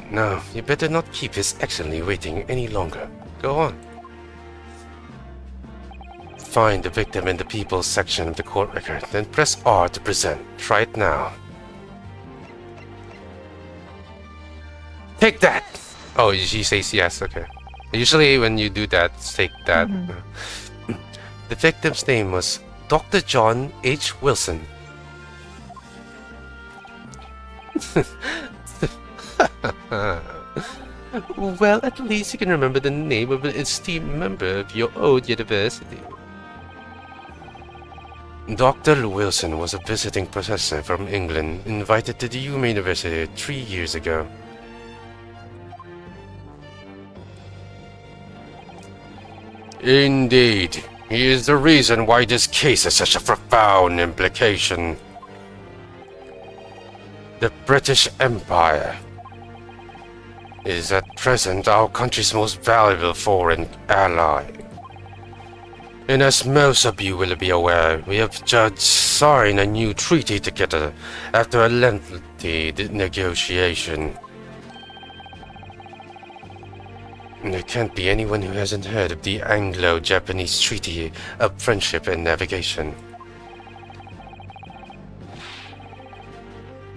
Now, you better not keep His Excellency waiting any longer. Go on. Find the victim in the People's section of the court record, then press R to present. Try it now. Take that! Oh, she says yes, okay. Usually when you do that, take that. The victim's name was Dr. John H. Wilson. Well, at least you can remember the name of an esteemed member of your old university. Dr. Wilson was a visiting professor from England, invited to the University 3 years ago. Indeed, he is the reason why this case has such a profound implication. The British Empire is at present our country's most valuable foreign ally. And as most of you will be aware, we have just signed a new treaty together after a lengthy negotiation. There can't be anyone who hasn't heard of the Anglo-Japanese Treaty of Friendship and Navigation.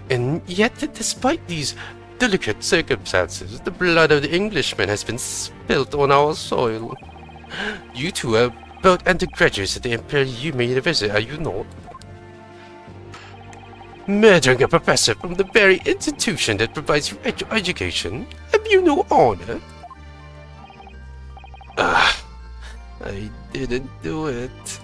And yet, despite these delicate circumstances, the blood of the Englishman has been spilt on our soil. You two are both undergraduates at the Imperial University, are you not? Murdering a professor from the very institution that provides you education? Have you no honor? I didn't do it.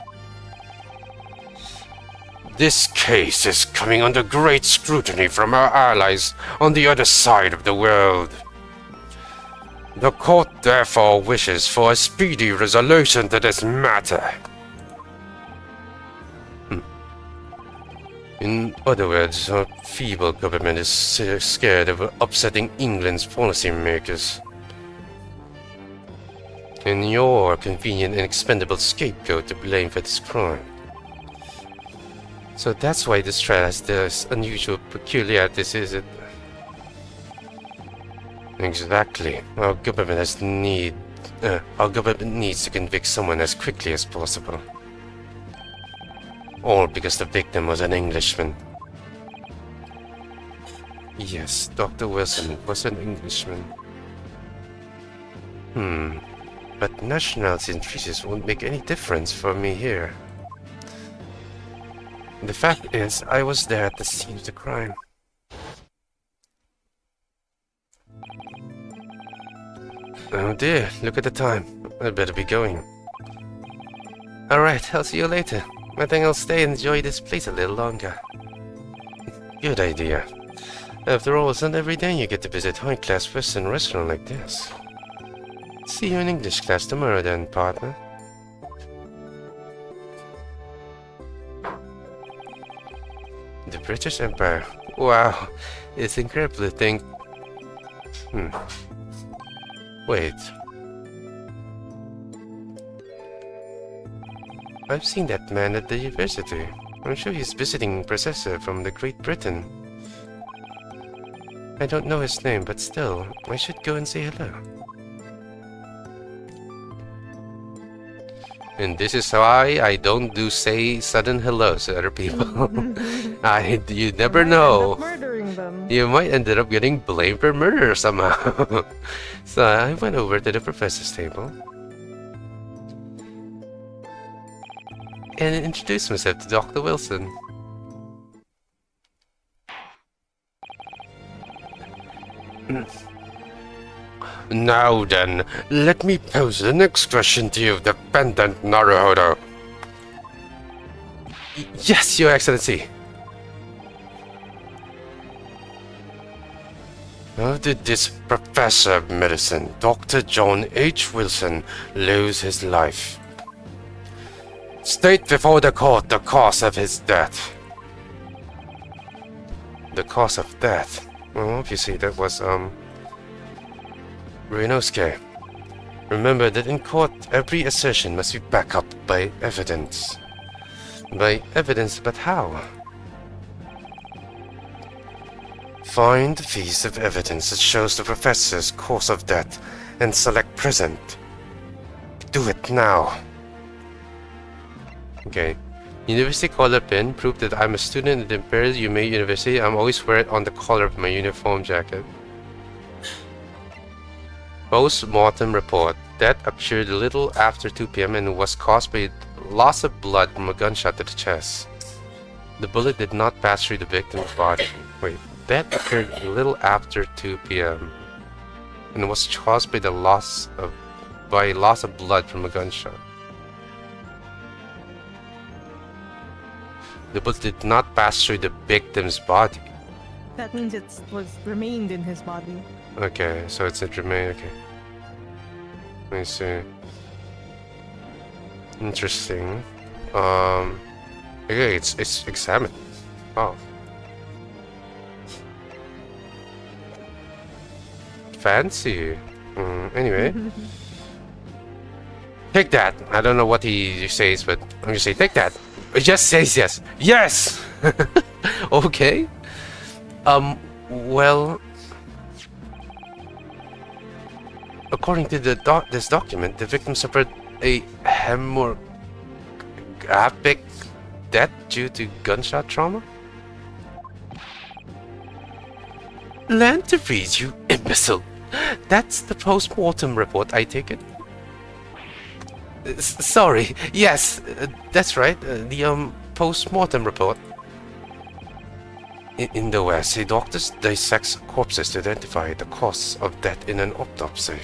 This case is coming under great scrutiny from our allies on the other side of the world. The court therefore wishes for a speedy resolution to this matter. In other words, our feeble government is scared of upsetting England's policymakers. And you're a convenient and expendable scapegoat to blame for this crime. So that's why this trial has this unusual peculiarities, is it? Exactly. Our government needs to convict someone as quickly as possible. All because the victim was an Englishman. Yes, Dr. Wilson was an Englishman. But nationality and treaties won't make any difference for me here. The fact is, I was there at the scene of the crime. Oh dear, look at the time. I'd better be going. Alright, I'll see you later. I think I'll stay and enjoy this place a little longer. Good idea. After all, it's not every day you get to visit a high-class Western restaurant like this. See you in English class tomorrow then, partner. The British Empire. Wow, it's incredible to think... Wait. I've seen that man at the university. I'm sure he's visiting professor from the Great Britain. I don't know his name, but still, I should go and say hello. And this is why I don't say sudden hellos to other people. You never know. Murdering them. You might end up getting blamed for murder somehow. So I went over to the professor's table and introduced myself to Dr. Wilson. Now then, let me pose the next question to you, defendant Naruhodo. Yes, Your Excellency. How did this professor of medicine, Dr. John H. Wilson, lose his life? State before the court the cause of his death. The cause of death? Well, obviously that was, Ryunosuke. Remember that in court, every assertion must be backed up by evidence. By evidence, but how? Find the piece of evidence that shows the professor's cause of death and select present. Do it now. Okay. University collar pin. Proof that I'm a student at the Imperial Yume University. I'm always wear it on the collar of my uniform jacket. Post-mortem report. Death occurred a little after 2 p.m. and was caused by loss of blood from a gunshot to the chest. The bullet did not pass through the victim's body. Wait. Death occurred a little after 2 p.m. and was caused by loss of blood from a gunshot. The bullet did not pass through the victim's body. That means it was remained in his body. Okay, so it's a remain. Okay, let me see. Interesting. Okay, it's examined. Oh. Fancy. Anyway. Take that. I don't know what he says, but I'm gonna say take that. It just says yes. Yes! Okay. Well... According to this document, the victim suffered a hemorrhagic death due to gunshot trauma? Learn to read, you imbecile! That's the post-mortem report, I take it? Sorry, yes, that's right, the post-mortem report. In the West, a doctor dissects corpses to identify the cause of death in an autopsy.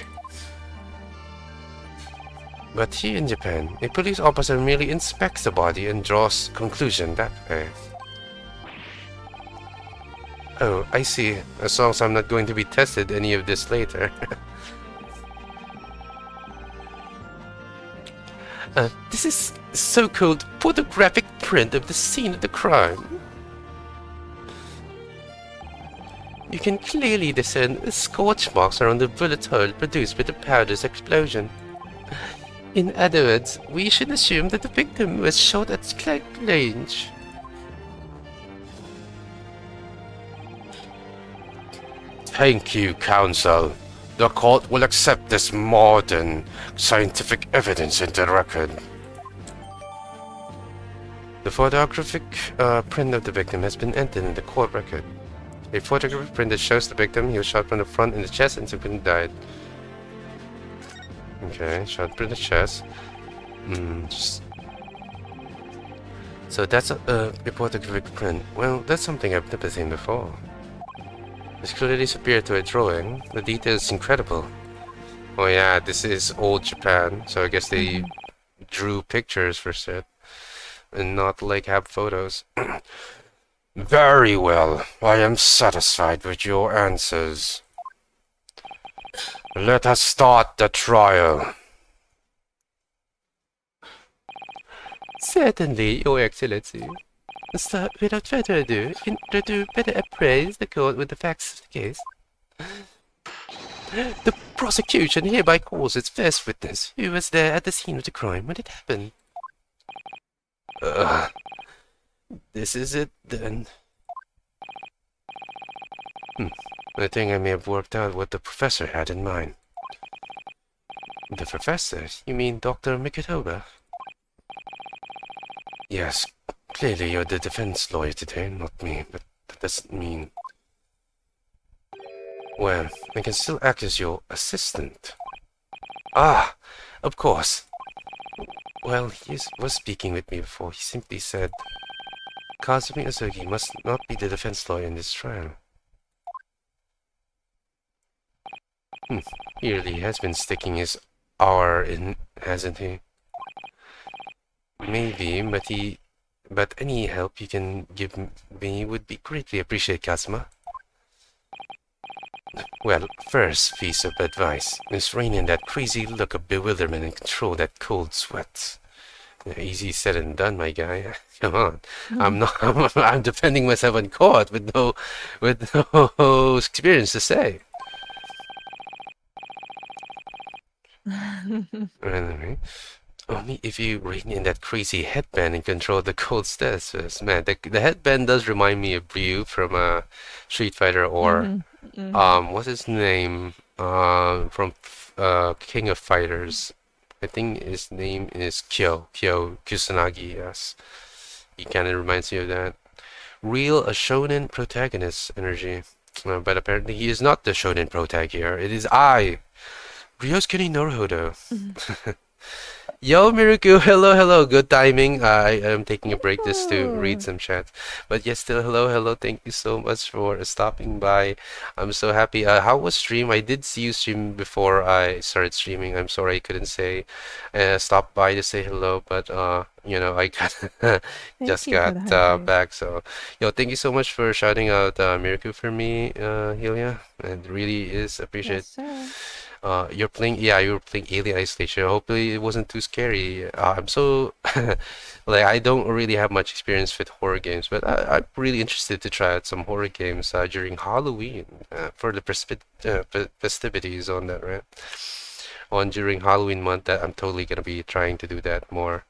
But here in Japan, a police officer merely inspects the body and draws conclusion that way. Oh, I see. As long as I'm not going to be tested any of this later. This is so-called photographic print of the scene of the crime. You can clearly discern the scorch marks around the bullet hole produced by the powder's explosion. In other words, we should assume that the victim was shot at close range. Thank you, Counsel. The court will accept this modern scientific evidence into the record. The photographic print of the victim has been entered in the court record. A photographic print that shows the victim. He was shot from the front in the chest and subsequently died. Okay, shot from the chest. So that's a photographic print. Well, that's something I've never seen before. It's clearly superior to a drawing. The detail is incredible. Oh yeah, this is old Japan, so I guess they drew pictures for it, and not like have photos. Very well. I am satisfied with your answers. Let us start the trial. Certainly, Your Excellency. So, without further ado, to better appraise the court with the facts of the case. The prosecution hereby calls its first witness, who was there at the scene of the crime when it happened. This is it, then. I think I may have worked out what the professor had in mind. The professor? You mean Dr. Vtuber? Yes, clearly you're the defense lawyer today, not me, but that doesn't mean... Well, I can still act as your assistant. Ah, of course. Well, he was speaking with me before. He simply said, Kazumi Azuki must not be the defense lawyer in this trial. He really has been sticking his R in, hasn't he? Maybe, but but any help you can give me would be greatly appreciated, Kazuma. Well, first piece of advice is rein in that crazy look of bewilderment and control that cold sweat. Easy said and done, my guy. Come on, I'm not. I'm defending myself on court with no experience to say. Anyway, only if you rein in that crazy headband and control the cold status. Man, the headband does remind me of Ryu from Street Fighter or what's his name? From King of Fighters. I think his name is Kyo Kusanagi. Yes, he kind of reminds me of that. Real a shonen protagonist energy. But apparently he is not the shonen protag here. It is I, Ryosuke Naruhodo. Yo, Miruku, hello. Good timing. I am taking a break just to read some chats. But yes, still hello. Thank you so much for stopping by. I'm so happy. How was stream? I did see you stream before I started streaming. I'm sorry I couldn't say stop by to say hello, but I just got back. So, thank you so much for shouting out Miruku for me, Helia. It really is appreciated. Yes, You were playing Alien Isolation. Hopefully it wasn't too scary. I'm so like I don't really have much experience with horror games, but I'm really interested to try out some horror games during Halloween for the festivities on that, right? On during Halloween month, that I'm totally gonna be trying to do that more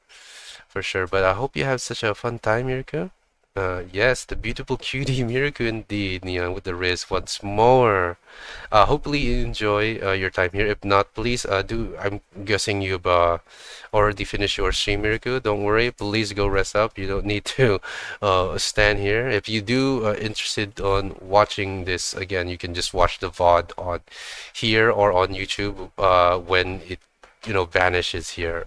for sure. But I hope you have such a fun time, Mirko. Yes, the beautiful cutie Miruku indeed, Neon with the wrist once more. Hopefully you enjoy your time here. If not, please do. I'm guessing you've already finished your stream, Miruku. Don't worry, please go rest up. You don't need to stand here. If you do interested on watching this again, you can just watch the VOD on here or on YouTube when it vanishes here.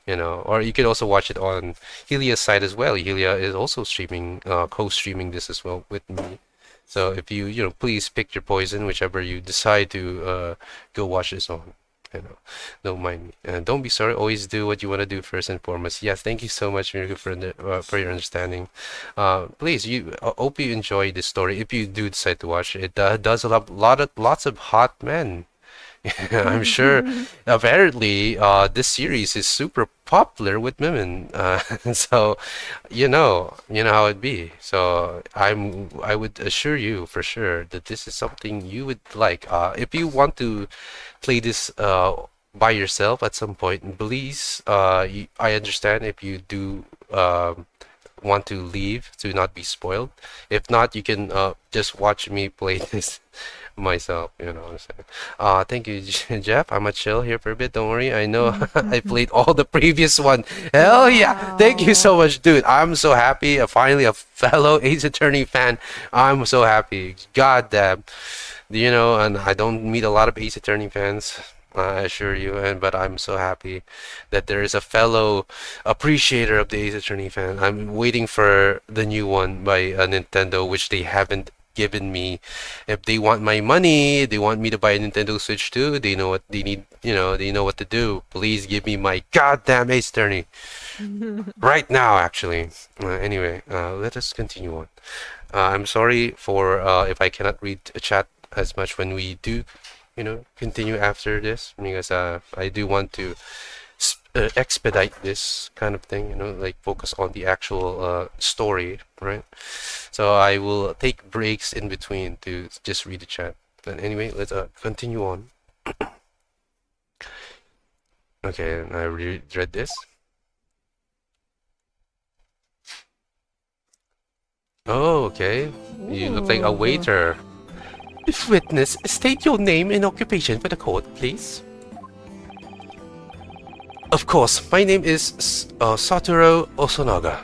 Or you can also watch it on Helia's side as well. Helia is also streaming, co-streaming this as well with me. So if you please pick your poison, whichever you decide to go watch this on. Don't mind me. Don't be sorry. Always do what you want to do first and foremost. Yes, thank you so much, Mirko, for your understanding. Please, hope you enjoy this story. If you do decide to watch it, it does lots of hot men. I'm sure. Apparently, this series is super popular with women. So, you know how it be. So, I would assure you for sure that this is something you would like. If you want to play this by yourself at some point, please. I understand if you do want to leave to not be spoiled. If not, you can just watch me play this myself, what I'm saying. Thank you, Jeff. I'm gonna chill here for a bit. Don't worry. I know I played all the previous one. Hell yeah! Thank you so much, dude. I'm so happy. Finally, a fellow Ace Attorney fan. I'm so happy. God damn. And I don't meet a lot of Ace Attorney fans. I assure you, but I'm so happy that there is a fellow appreciator of the Ace Attorney fan. I'm waiting for the new one by Nintendo, which they haven't given me. If they want my money, they want me to buy a Nintendo Switch too, they know what they need, they know what to do. Please give me my goddamn Ace Attorney. Right now, actually. Anyway, let us continue on. I'm sorry for if I cannot read a chat as much when we do continue after this, because I do want to expedite this kind of thing, like focus on the actual story, right? So I will take breaks in between to just read the chat. But anyway, let's continue on. Okay, I read this. Oh, okay. You look like a waiter. Witness, state your name and occupation for the court, please. Of course, my name is Satoru Osonaga.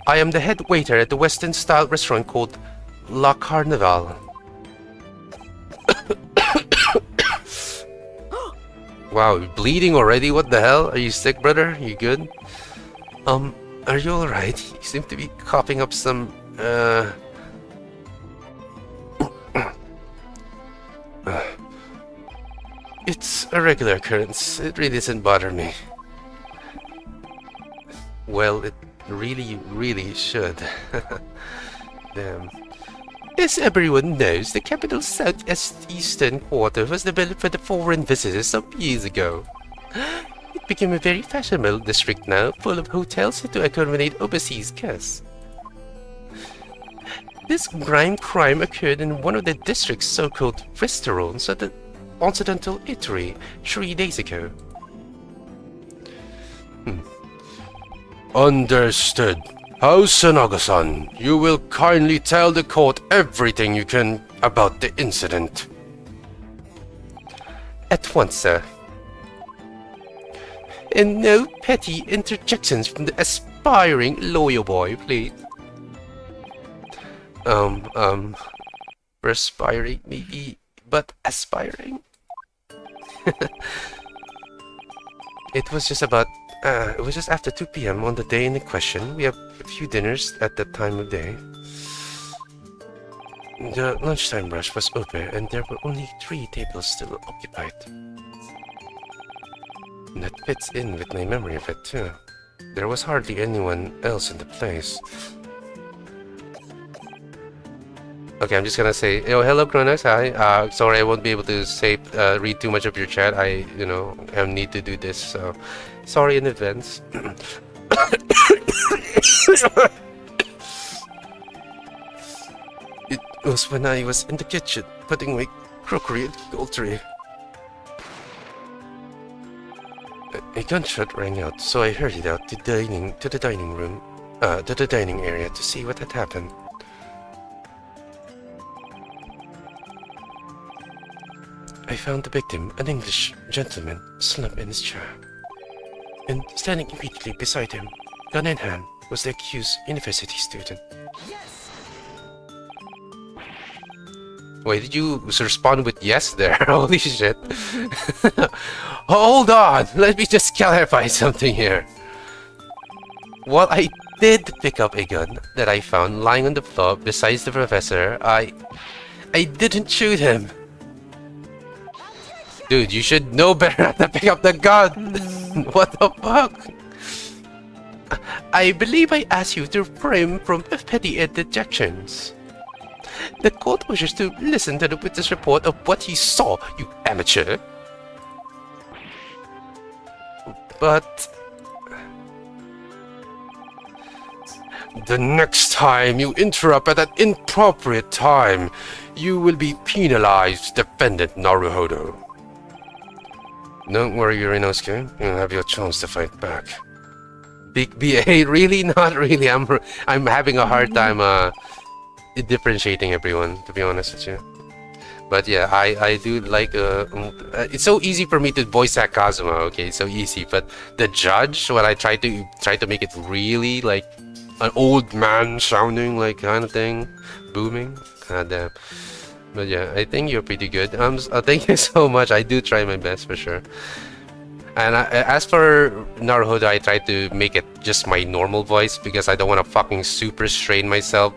I am the head waiter at the Western-style restaurant called La Carnival. Wow, you're bleeding already? What the hell? Are you sick, brother? You good? Are you alright? You seem to be coughing up some, It's a regular occurrence. It really doesn't bother me. Well, it really should. Damn. As everyone knows, the capital's southeastern quarter was developed for the foreign visitors some years ago. It became a very fashionable district now, full of hotels to accommodate overseas guests. This crime occurred in one of the district's so-called restaurants at the Occidental Eatery 3 days ago. Understood. House-Naga-san, you will kindly tell the court everything you can about the incident. At once, sir. And no petty interjections from the aspiring lawyer boy, please. Perspiring maybe, but aspiring? It was just after 2 p.m. on the day in question. We have a few dinners at that time of day. The lunchtime rush was over and there were only 3 tables still occupied. And that fits in with my memory of it too. There was hardly anyone else in the place. Okay, I'm just gonna say, oh, hello Kronos, hi. Sorry I won't be able to read too much of your chat. I need to do this, so sorry in advance. It was when I was in the kitchen putting my crockery in the gold tray. A gunshot rang out, so I hurried out to the dining area to see what had happened. I found the victim, an English gentleman, slumped in his chair. And standing immediately beside him, gun in hand, was the accused university student. Yes. Wait, did you respond with yes there? Holy shit. Hold on, let me just clarify something here. While I did pick up a gun that I found lying on the floor besides the professor, I didn't shoot him. Dude, you should know better not to pick up the gun! What the fuck? I believe I asked you to refrain from petty interjections. The court wishes to listen to the witness report of what he saw, you amateur. But the next time you interrupt at an inappropriate time, you will be penalized, Defendant Naruhodo. Don't worry, Urinosuke. You'll have your chance to fight back. Big BA, really? Not really. I'm having a hard time differentiating everyone, to be honest with you. But yeah, I do like it's so easy for me to voice act Kazuma. Okay, so easy. But the judge, when I try to make it really like an old man sounding like kind of thing, booming. God damn. But yeah, I think you're pretty good. Thank you so much. I do try my best for sure. And as for Naruhodo, I try to make it just my normal voice because I don't want to fucking super strain myself.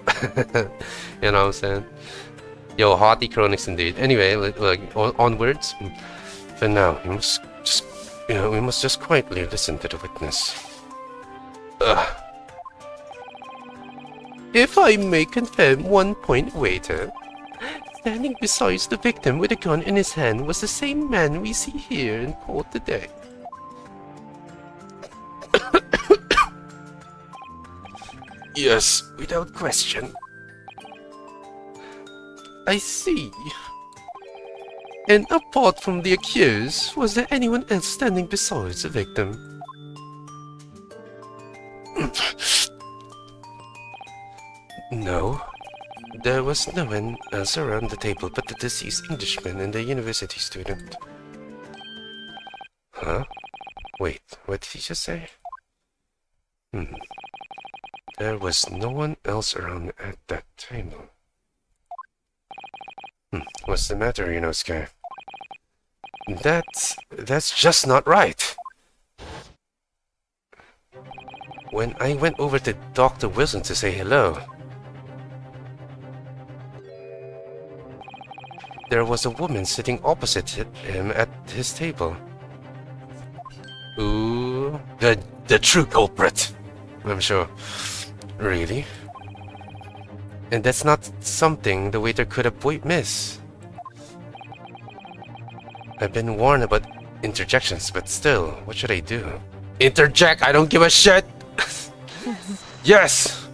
You know what I'm saying? Yo, hottie chronics indeed. Anyway, onwards. For now, we must just quietly listen to the witness. If I may confirm one point, waiter. Standing beside the victim with a gun in his hand was the same man we see here in court today. Yes, without question. I see. And apart from the accused, was there anyone else standing beside the victim? No. There was no one else around the table but the deceased Englishman and the university student. Huh? Wait, what did he just say? There was no one else around at that table. What's the matter, Inosuke? That's just not right. When I went over to Dr. Wilson to say hello, there was a woman sitting opposite him at his table. Ooh, the true culprit. I'm sure. Really? And that's not something the waiter could avoid, miss. I've been warned about interjections, but still, what should I do? Interject! I don't give a shit! Yes!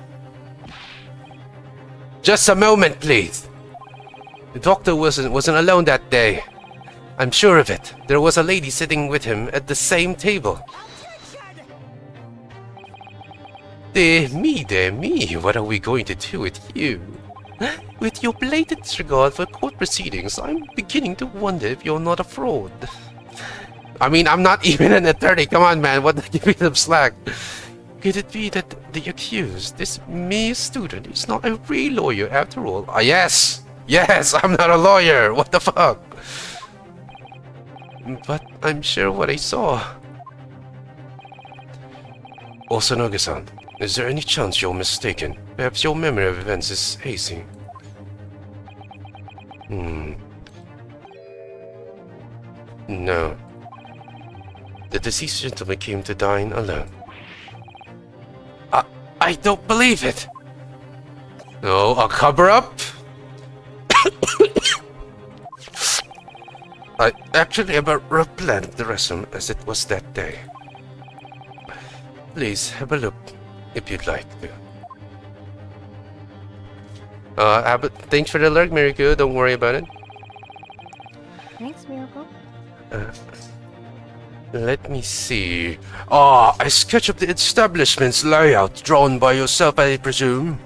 Just a moment, please! The doctor wasn't alone that day. I'm sure of it. There was a lady sitting with him at the same table. Dear me, what are we going to do with you? With your blatant disregard for court proceedings, I'm beginning to wonder if you're not a fraud. I mean, I'm not even an attorney. Come on, man. What? Give me some slack. Could it be that the accused, this mere student, is not a real lawyer after all? Yes! Yes, I'm not a lawyer! What the fuck? But I'm sure what I saw. Osanoge-san, is there any chance you're mistaken? Perhaps your memory of events is hazy. No. The deceased gentleman came to dine alone. I don't believe it! No, a cover-up? I actually have a rough plan of the restaurant as it was that day. Please have a look if you'd like to. Thanks for the alert, Miracle. Don't worry about it. Thanks, Miracle. Let me see. A sketch of the establishment's layout drawn by yourself, I presume?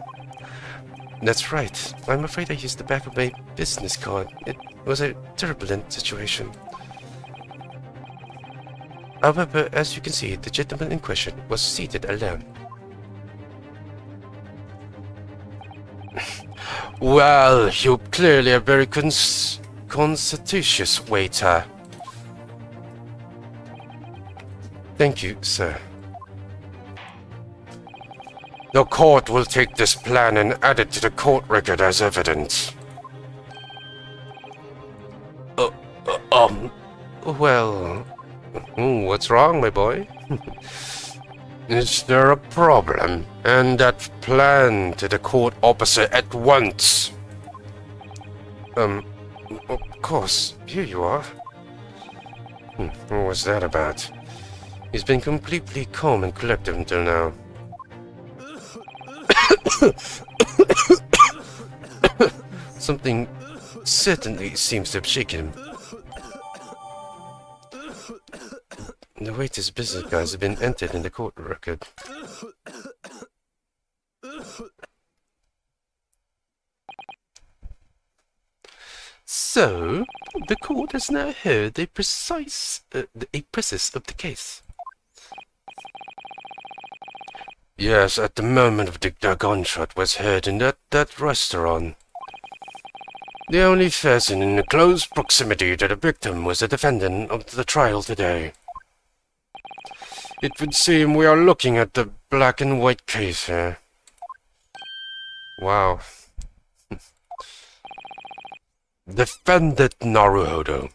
That's right. I'm afraid I used the back of my business card. It was a turbulent situation. However, as you can see, the gentleman in question was seated alone. Well, you're clearly a very constitutious waiter. Thank you, sir. The court will take this plan and add it to the court record as evidence. Well... what's wrong, my boy? Is there a problem? And that plan to the court officer at once. Of course. Here you are. What was that about? He's been completely calm and collected until now. Something certainly seems to have shaken him. The waiter's business cards have been entered in the court record. So, the court has now heard a process of the case. Yes, at the moment of the gunshot was heard in that restaurant. The only person in close proximity to the victim was the defendant of the trial today. It would seem we are looking at the black and white case here. Wow. Defendant Naruhodo.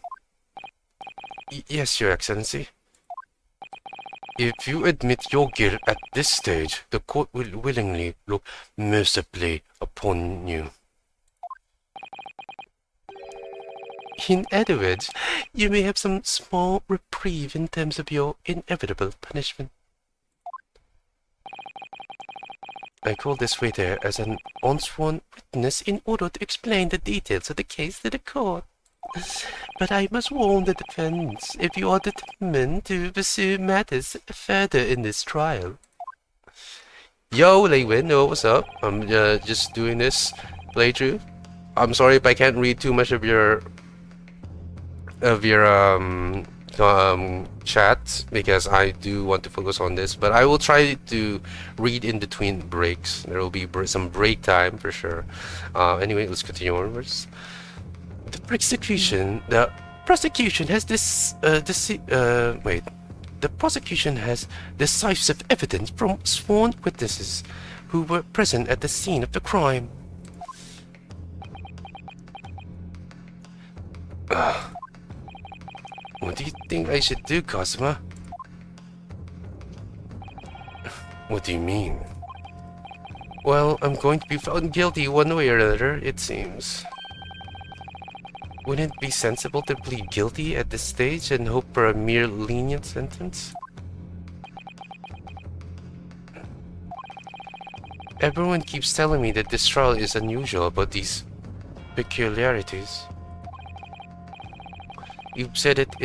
Yes, Your Excellency. If you admit your guilt at this stage, the court will willingly look mercifully upon you. In other words, you may have some small reprieve in terms of your inevitable punishment. I call this waiter as an unsworn witness in order to explain the details of the case to the court. But I must warn the defense if you are determined to pursue matters further in this trial. Yo, Leywin, what's up? I'm just doing this playthrough. I'm sorry if I can't read too much of your chat because I do want to focus on this, but I will try to read in between breaks. There will be some break time for sure. Anyway, let's continue onwards. The prosecution has decisive evidence from sworn witnesses who were present at the scene of the crime. What do you think I should do, Cosma? What do you mean? Well, I'm going to be found guilty one way or another, it seems. Wouldn't it be sensible to plead guilty at this stage and hope for a mere lenient sentence? Everyone keeps telling me that this trial is unusual about these peculiarities. You said it.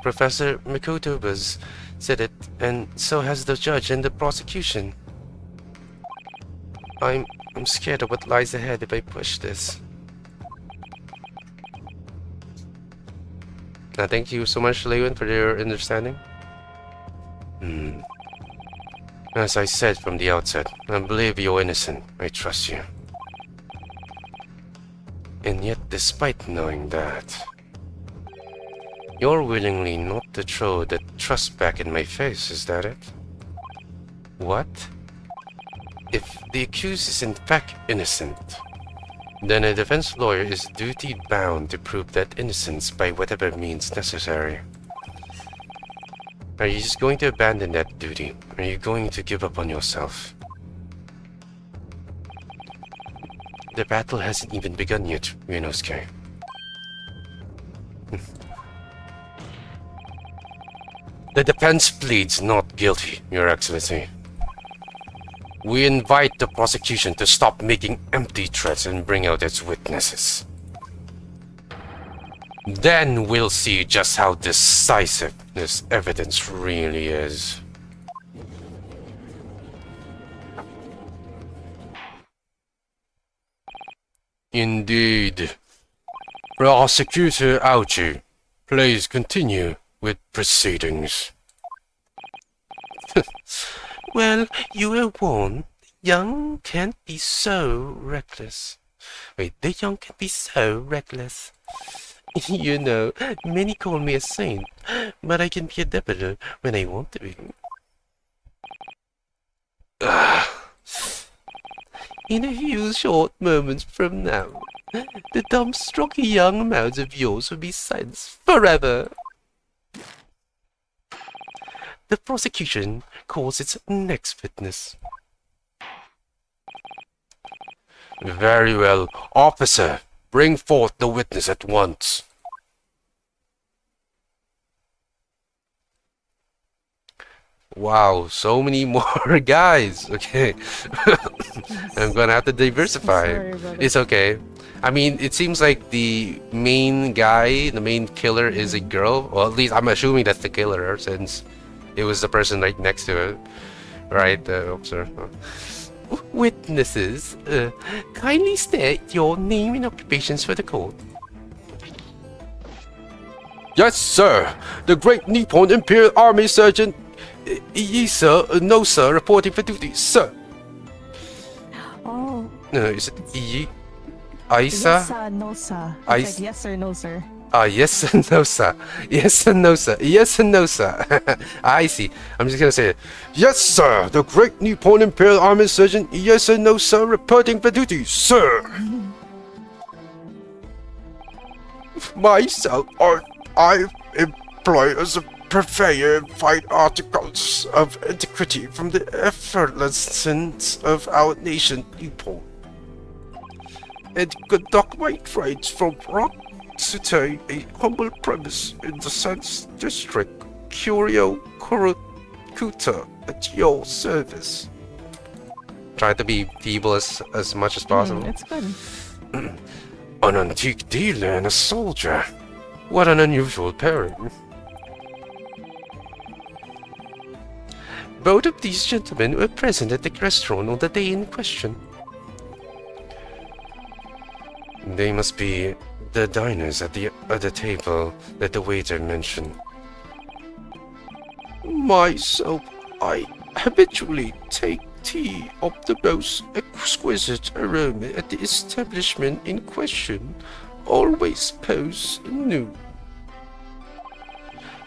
Professor Mikotoba's said it, and so has the judge and the prosecution. I'm scared of what lies ahead if I push this. Thank you so much, Lewin, for your understanding. As I said from the outset, I believe you're innocent. I trust you. And yet, despite knowing that, you're willingly not to throw the trust back in my face, is that it? What? If the accused is in fact innocent, then a defense lawyer is duty-bound to prove that innocence by whatever means necessary. Are you just going to abandon that duty? Are you going to give up on yourself? The battle hasn't even begun yet, Ryunosuke. The defense pleads not guilty, Your Excellency. We invite the prosecution to stop making empty threats and bring out its witnesses. Then we'll see just how decisive this evidence really is. Indeed. Prosecutor Auchi, please continue with proceedings. Well, you were warned. The young can't be so reckless. The young can be so reckless. You know, many call me a saint, but I can be a devil when I want to be. In a few short moments from now, the dumb, stocky young mouths of yours will be silenced forever. The prosecution calls its next witness. Very well. Officer, bring forth the witness at once. Wow, so many more guys. Okay. I'm gonna have to diversify. Sorry, It's okay. I mean, it seems like the main guy, the main killer is a girl. Well, at least I'm assuming that's the killer since it was the person right next to it. Right, officer. Witnesses, kindly state your name and occupations for the court. Yes, sir. The Great Nippon Imperial Army Surgeon Iisa Nosa reporting for duty, sir. Oh. Is it Aisa? Yes, no, sir. I- It's like yes or no, sir. Yes and no, sir. Yes and no, sir. Yes and no, sir. I see. I'm just gonna say it. Yes, sir. The Great Nippon Imperial Army Surgeon Yes and no, sir. Reporting for duty, sir. Myself, I employ as a purveyor and find articles of antiquity from the effervescence of our nation, Nippon, and conduct my trades from rock to a humble premise in the Sense District, Curio Kurukuta, at your service. Try to be feeble as much as possible. It's good. An antique dealer and a soldier. What an unusual pairing. Both of these gentlemen were present at the restaurant on the day in question. They must be the diners at the other table that the waiter mentioned. Myself, I habitually take tea of the most exquisite aroma at the establishment in question, always posed new,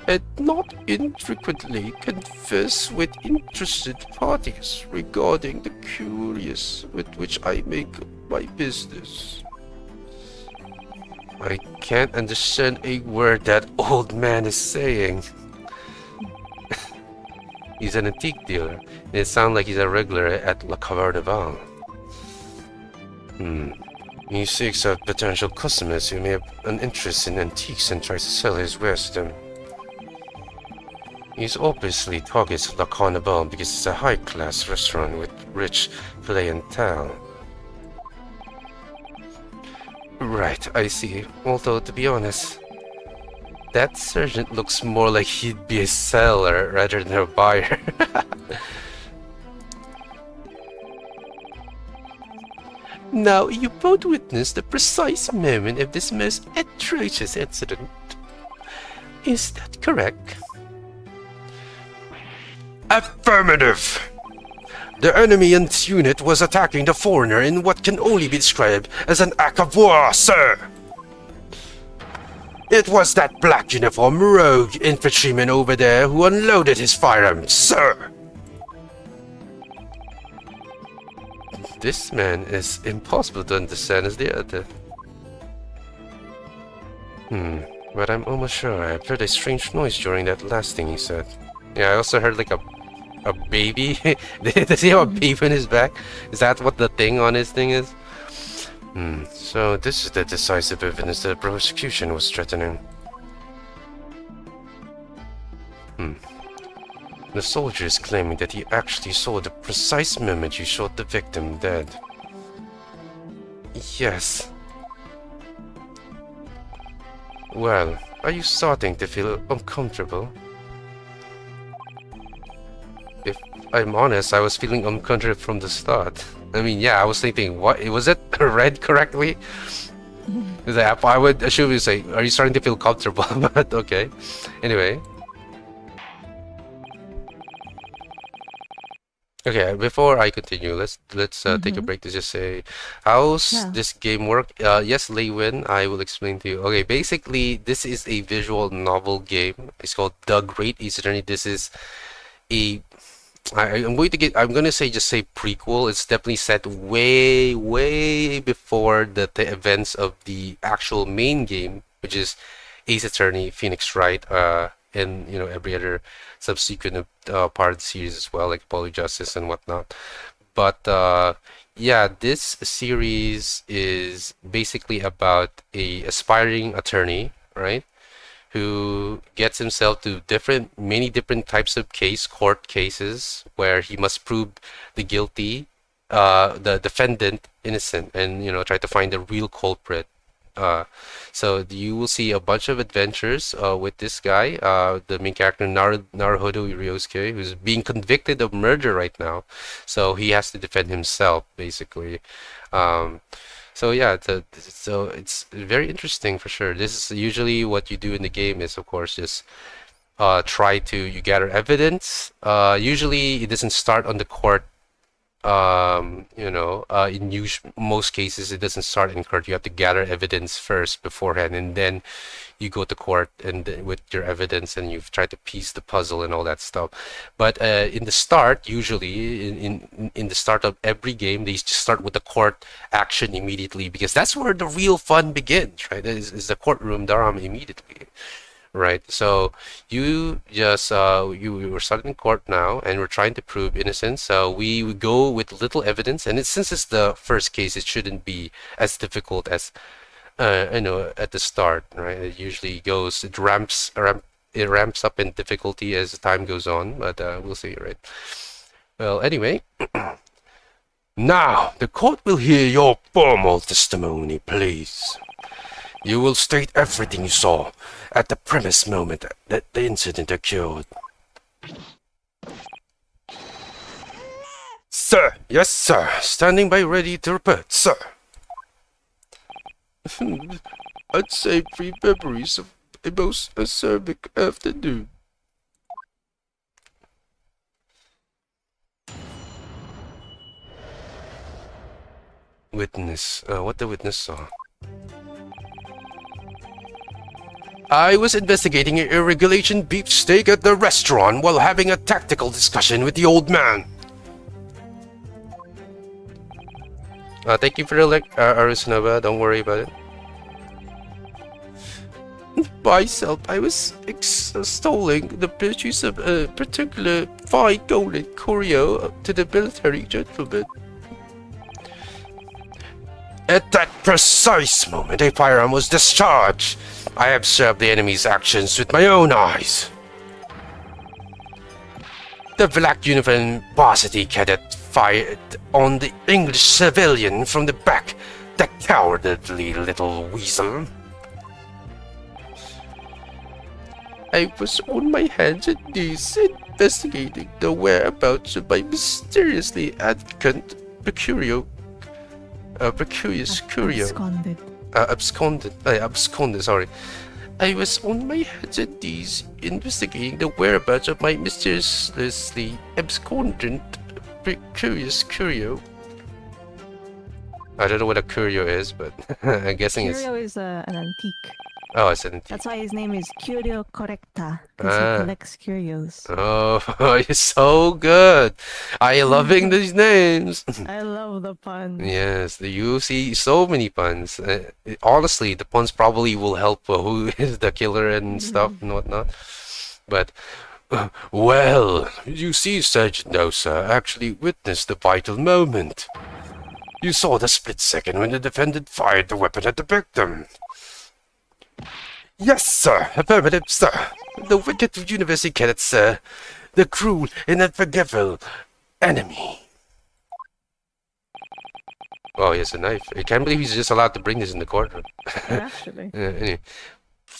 and not infrequently converse with interested parties regarding the curious with which I make my business. I can't understand a word that old man is saying. He's an antique dealer. It sounds like he's a regular at La Carnival. He seeks out potential customers who may have an interest in antiques and tries to sell his wares to them. He's obviously targets La Carnival because it's a high-class restaurant with rich clientele. Right, I see. Although, to be honest, that sergeant looks more like he'd be a seller rather than a buyer. Now, you both witnessed the precise moment of this most atrocious incident. Is that correct? Affirmative! The enemy unit was attacking the foreigner in what can only be described as an act of war, sir! It was that black uniform rogue infantryman over there who unloaded his firearms, sir! This man is impossible to understand as the other. But I'm almost sure I heard a strange noise during that last thing he said. Yeah, I also heard like a baby. Does he have a baby in his back? Is that what the thing on his thing is? So this is the decisive evidence that prosecution was threatening. The soldier is claiming that he actually saw the precise moment you shot the victim dead. Yes. Well, are you starting to feel uncomfortable? If I'm honest, I was feeling uncomfortable from the start. I mean, yeah, I was thinking, what was it read correctly? I would assume you say, are you starting to feel comfortable? But okay. Anyway. Okay, before I continue, let's take a break to just say, how's this game work? Yes, Leywin, I will explain to you. Okay, basically, this is a visual novel game. It's called The Great Ace Attorney. This is a I'm gonna say prequel. It's definitely set way before the events of the actual main game, which is Ace Attorney, Phoenix Wright, and every other subsequent part of the series as well, like Poly Justice and whatnot. But yeah, this series is basically about a aspiring attorney, right? Who gets himself to many different types of court cases where he must prove the guilty, the defendant innocent, and try to find the real culprit. So you will see a bunch of adventures with this guy, the main character Naruhodo Ryosuke, who's being convicted of murder right now. So he has to defend himself, basically. So yeah, so it's very interesting for sure. This is usually what you do in the game is, of course, just you gather evidence. Usually it doesn't start on the court. In most cases it doesn't start in court. You have to gather evidence first beforehand, and then you go to court and with your evidence, and you try to piece the puzzle and all that stuff. But in the start, usually in the start of every game, they just start with the court action immediately, because that's where the real fun begins, right? Is the courtroom drama immediately. Right, so you just you were starting in court now, and we're trying to prove innocence. So we would go with little evidence, and since it's the first case, it shouldn't be as difficult as at the start, right? It usually it ramps up in difficulty as time goes on, but we'll see, right? Well, anyway, now the court will hear your formal testimony, please. You will state everything you saw at the premise moment that the incident occurred. Sir! Yes, sir! Standing by ready to report, sir! I'd say 3 memories of a most acerbic afternoon. Witness. What the witness saw. I was investigating an irregulation beefsteak at the restaurant while having a tactical discussion with the old man. Thank you for the Arusunova, don't worry about it. myself, I was extolling the virtues of a particular fine golden curio to the military gentleman. At that precise moment, a firearm was discharged. I observed the enemy's actions with my own eyes. The black uniformed varsity cadet fired on the English civilian from the back. The cowardly little weasel. I was on my hands and knees investigating the whereabouts of my mysteriously absent precarious curio. Absconded, sorry. I was on my hands and knees investigating the whereabouts of my mysteriously absconded precarious curio. I don't know what a curio is, but I'm guessing Curio is an antique. Oh, it's an antique. That's why his name is Curio Correcta, because he collects curios. Oh, you're so good. I loving these names. I love the pun. Yes, you see so many puns. Honestly, the puns probably will help who is the killer and stuff and whatnot. But, well, you see, Sergeant Osa actually witnessed the vital moment. You saw the split second when the defendant fired the weapon at the victim. Yes, sir. Affirmative, sir. The wicked university cadet, sir. The cruel and unforgivable enemy. Oh, he has a knife. I can't believe he's just allowed to bring this in the courtroom. Actually. Anyway.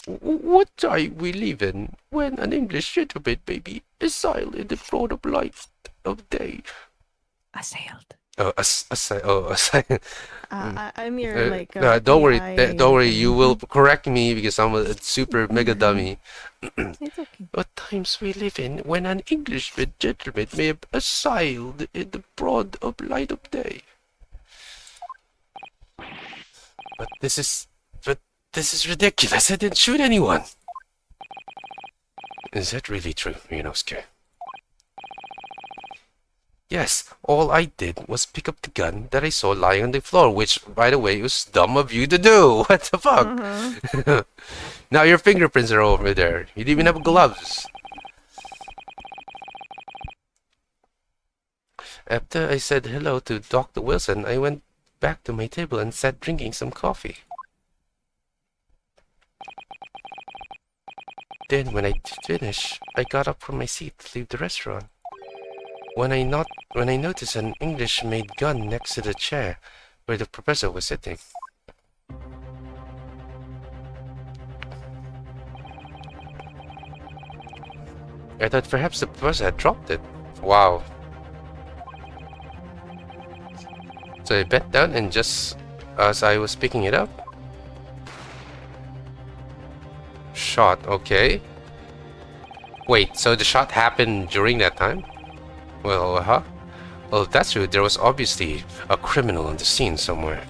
What time we live in when an English gentleman may be assailed in the broad of light of day? Assailed. Oh, assailed. I'm your like. Don't worry, AI don't worry. You will correct me because I'm a super mega dummy. It's okay. What times we live in when an Englishman gentleman may have assailed in the broad of light of day? But this is ridiculous. I didn't shoot anyone. Is that really true, Ryunosuke? Yes, all I did was pick up the gun that I saw lying on the floor, which, by the way, was dumb of you to do. What the fuck? Now your fingerprints are over there. You didn't even have gloves. After I said hello to Dr. Wilson, I went back to my table and sat drinking some coffee. Then, when I finished, I got up from my seat to leave the restaurant. When I noticed an English-made gun next to the chair where the professor was sitting. I thought perhaps the professor had dropped it. Wow. So I bent down and just as I was picking it up, shot, okay. Wait, so the shot happened during that time? Well, Well, if that's true, there was obviously a criminal on the scene somewhere.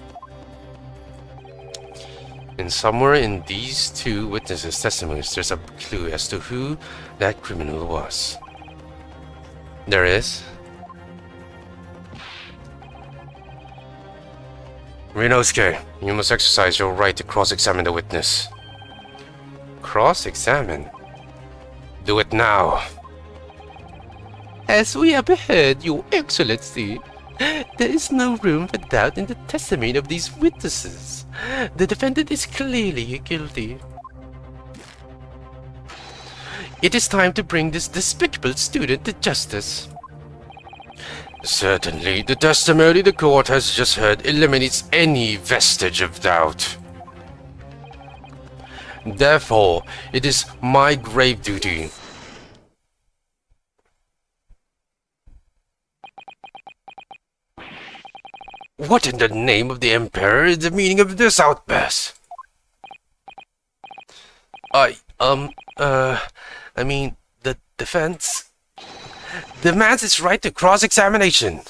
And somewhere in these two witnesses' testimonies, there's a clue as to who that criminal was. There is. Ryunosuke, you must exercise your right to cross-examine the witness. Cross-examine? Do it now. As we have heard, Your Excellency, there is no room for doubt in the testimony of these witnesses. The defendant is clearly guilty. It is time to bring this despicable student to justice. Certainly, the testimony the court has just heard eliminates any vestige of doubt. Therefore, it is my grave duty. What in the name of the Emperor is the meaning of this outburst? I mean, the defense demands its right to cross-examination.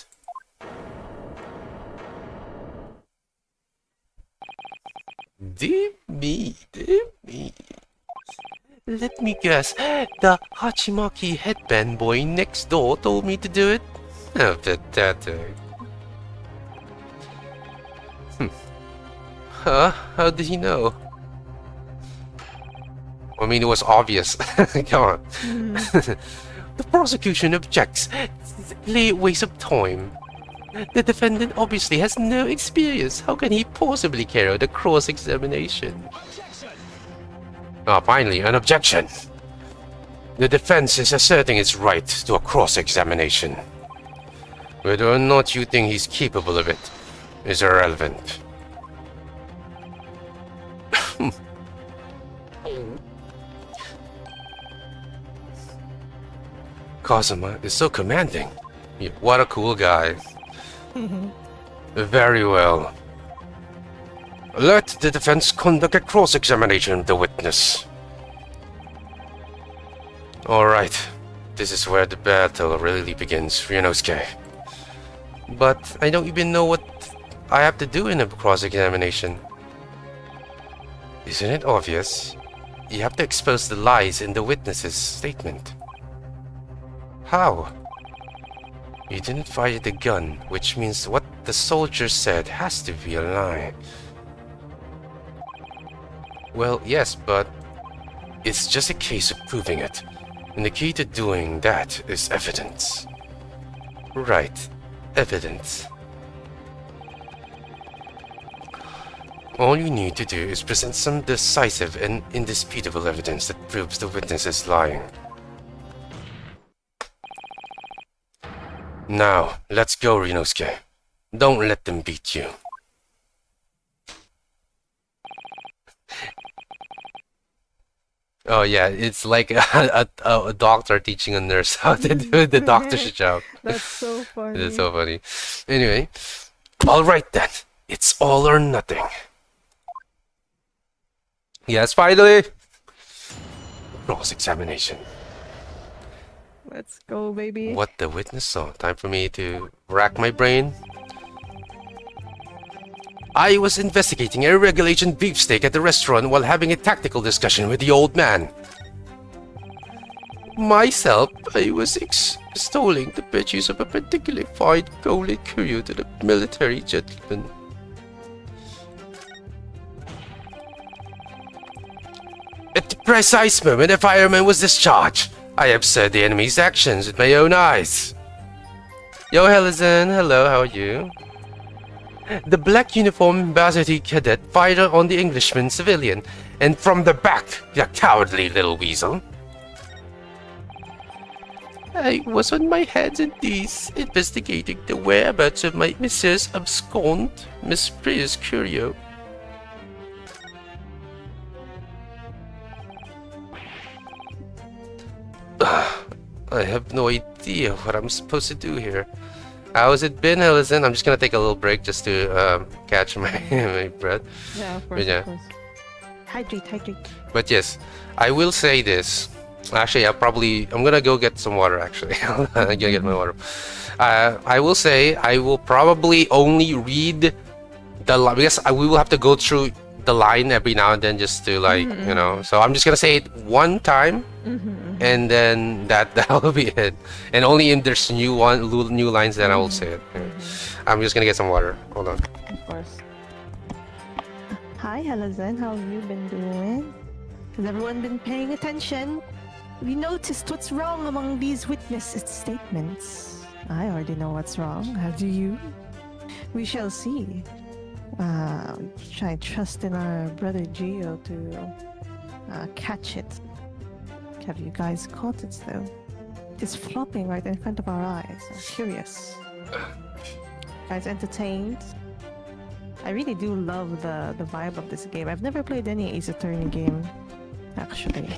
Dear me. Let me guess, the Hachimaki headband boy next door told me to do it? How pathetic. Huh? How did he know? mean, it was obvious. Come on. The prosecution objects. Simply a waste of time. The defendant obviously has no experience. How can he possibly carry out a cross-examination? Ah, finally, an objection. The defense is asserting its right to a cross-examination. Whether or not you think he's capable of it is irrelevant. Kazuma is so commanding. Yeah, what a cool guy. Very well. Let the defense conduct a cross-examination of the witness. Alright, this is where the battle really begins, Ryunosuke. But I don't even know what I have to do in a cross-examination. Isn't it obvious? You have to expose the lies in the witness's statement. How? You didn't fire the gun, which means what the soldier said has to be a lie. Well, yes, but it's just a case of proving it. And the key to doing that is evidence. Right, evidence. All you need to do is present some decisive and indisputable evidence that proves the witness is lying. Now, let's go, Ryunosuke. Don't let them beat you. Oh yeah, it's like a doctor teaching a nurse how to do the doctor's job. That's so funny. It's so funny. Anyway, alright then. It's all or nothing. Yes, finally! Cross-examination. Let's go, baby. What the witness saw. Time for me to rack my brain. I was investigating a regulation beefsteak at the restaurant while having a tactical discussion with the old man. Myself, I was extolling the virtues of a particularly fine golden curio to the military gentleman. At the precise moment the fireman was discharged, I observed the enemy's actions with my own eyes. Yo, Helizon, hello, how are you? The black uniformed varsity cadet fired on the Englishman civilian, and from the back, the cowardly little weasel. I was on my hands and knees investigating the whereabouts of my Mrs. abscond, Miss Prius Curio. I have no idea what I'm supposed to do here. How has it been, Helizon? I'm just gonna take a little break just to catch my, my breath. Yeah, of course, But yeah. of course. Hydrate, hydrate. But yes, I will say this. Actually, I'm gonna go get some water, actually. I'm gonna get my water. I will say, I will probably only read the line, because we will have to go through the line every now and then just to like, you know. So I'm just gonna say it one time, and then that will be it. And only if there's new lines, then I will say it. Yeah. I'm just gonna get some water. Hold on. Of course. Hi, Helizon. How have you been doing? Has everyone been paying attention? We noticed what's wrong among these witnesses' statements. I already know what's wrong. How do you? We shall see. Try trust in our brother Geo to catch it. Have you guys caught it though? It's flopping right in front of our eyes. I'm curious. Guys entertained? I really do love the vibe of this game. I've never played any Ace Attorney game, actually.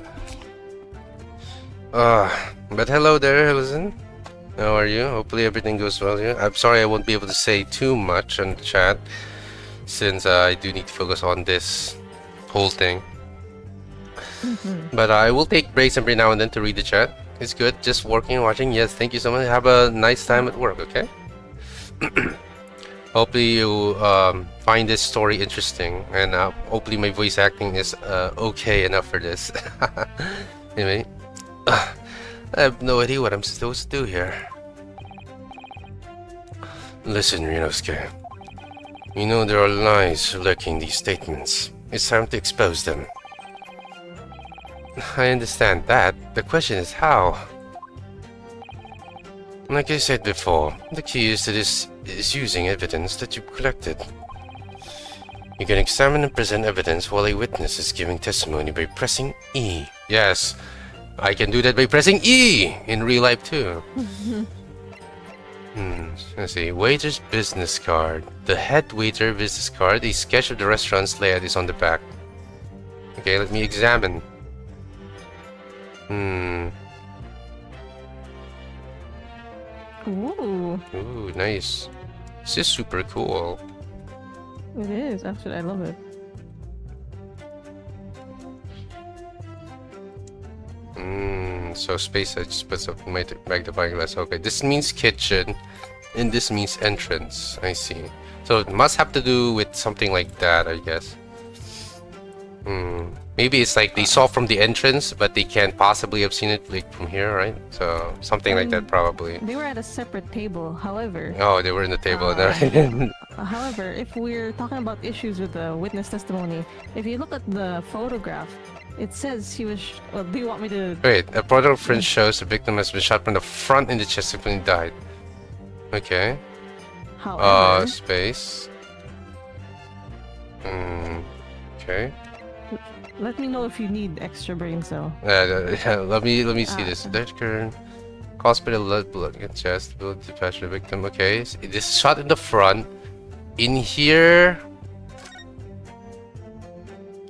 But hello there, Helizon. How are you? Hopefully everything goes well here. I'm sorry I won't be able to say too much on the chat, since I do need to focus on this whole thing. But I will take breaks every now and then to read the chat. It's good. Just working and watching. Yes, thank you so much. Have a nice time at work, okay? Hopefully you find this story interesting, and hopefully my voice acting is okay enough for this. Anyway, I have no idea what I'm supposed to do here. Listen, Ryunosuke. You know there are lies lurking in these statements. It's time to expose them. I understand that. The question is how. Like I said before, the key is to this is using evidence that you've collected. You can examine and present evidence while a witness is giving testimony by pressing E. Yes, I can do that by pressing E in real life too. Let's see. Waiter's business card. The head waiter business card. A sketch of the restaurant's layout is on the back. Okay, let me examine. Ooh, Ooh, nice. This is super cool. it is. Actually, I love it. So space, I just put something my magnifying glass. Okay, this means kitchen, and this means entrance. I see. So it must have to do with something like that, I guess. Maybe it's like they saw from the entrance, but they can't possibly have seen it like from here, right? So something like that, probably. They were at a separate table. However, Oh, they were in the table. however, if we're talking about issues with the witness testimony, if you look at the photograph, it says he was. Well, do you want me to? Wait, a photo print shows the victim has been shot from the front in the chest when he died. Okay. However, Space. Okay. let me know if you need extra brain cell. Let me see this. That current caused by the blood in chest will detach the victim. Okay, so this is shot in the front. In here.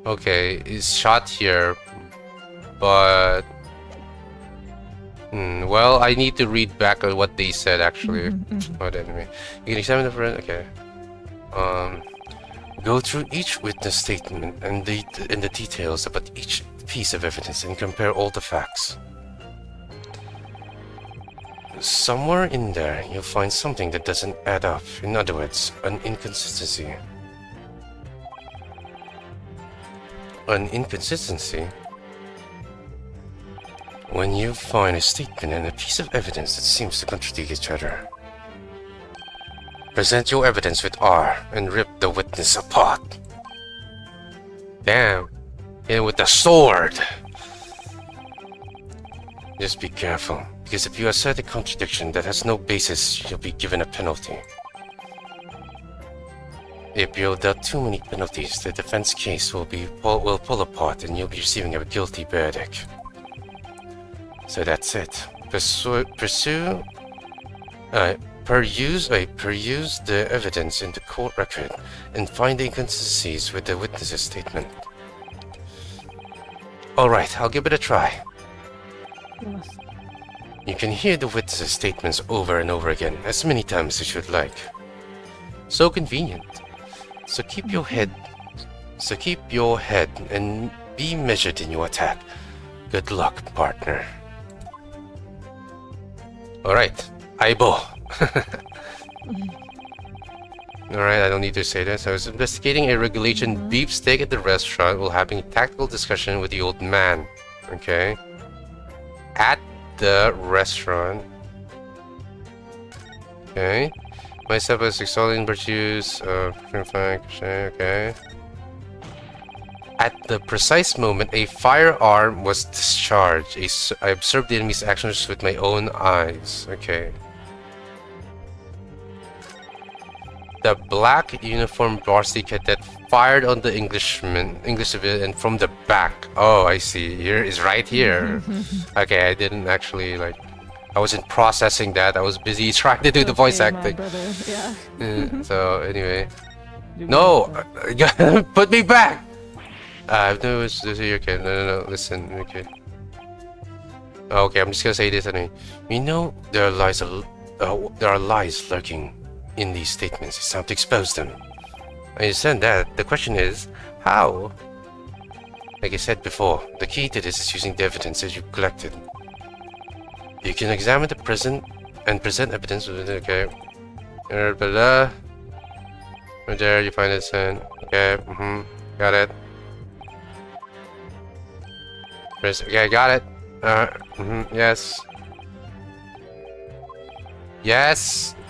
Okay, it's shot here, but well, I need to read back on what they said actually. What enemy? You can examine the front. Okay. Go through each witness statement and the details about each piece of evidence and compare all the facts. Somewhere in there, you'll find something that doesn't add up. In other words, an inconsistency. An inconsistency? When you find a statement and a piece of evidence that seems to contradict each other. Present your evidence with R and rip the witness apart. Damn. And with the sword. Just be careful, because if you assert a contradiction that has no basis, you'll be given a penalty. If you doubt too many penalties, the defense case will pull apart and you'll be receiving a guilty verdict. So that's it. Peruse the evidence in the court record and find the inconsistencies with the witness's statement. Alright, I'll give it a try. Yes. You can hear the witness's statements over and over again, as many times as you'd like. So convenient. So keep your head and be measured in your attack. Good luck, partner. Alright, Aibo. Alright, I don't need to say this. I was investigating a regulation beef steak at the restaurant while having a tactical discussion with the old man. Okay. At the restaurant. Okay. Myself as exalting virtues of okay. At the precise moment a firearm was discharged. I observed the enemy's actions with my own eyes. Okay. The black uniformed varsity cadet fired on the English civilian from the back. Oh, I see. Here is right here. Okay, I didn't actually like. I wasn't processing that. I was busy trying to do the voice acting. Yeah. So anyway, no, put me back. No, it's okay. No. Listen, okay. Okay, I'm just gonna say this anyway. We know there are lies lurking in these statements. It's time to expose them. I understand that. The question is, how? Like I said before, the key to this is using the evidence that you've collected. You can examine the present and present evidence with it, okay. Right there you find it, okay, got it. Okay, got it. Yes.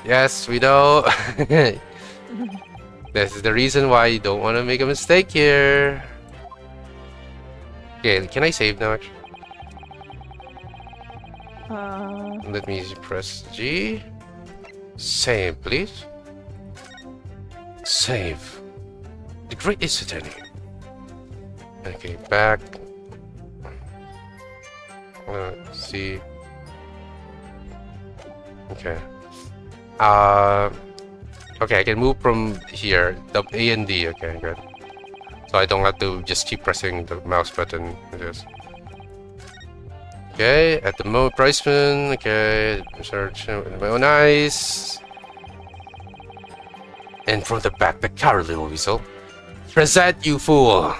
Yes, we know. This is the reason why you don't want to make a mistake here. Okay, can I save now? Actually? Let me press G. Save, please. Save. The Great City. Okay, back. Let's see. Okay. Okay, I can move from here. The A and D. Okay, good. So I don't have to just keep pressing the mouse button. Okay, at the mode priceman. Okay, search. Oh, nice. And from the back, the coward little weasel. Present, you fool!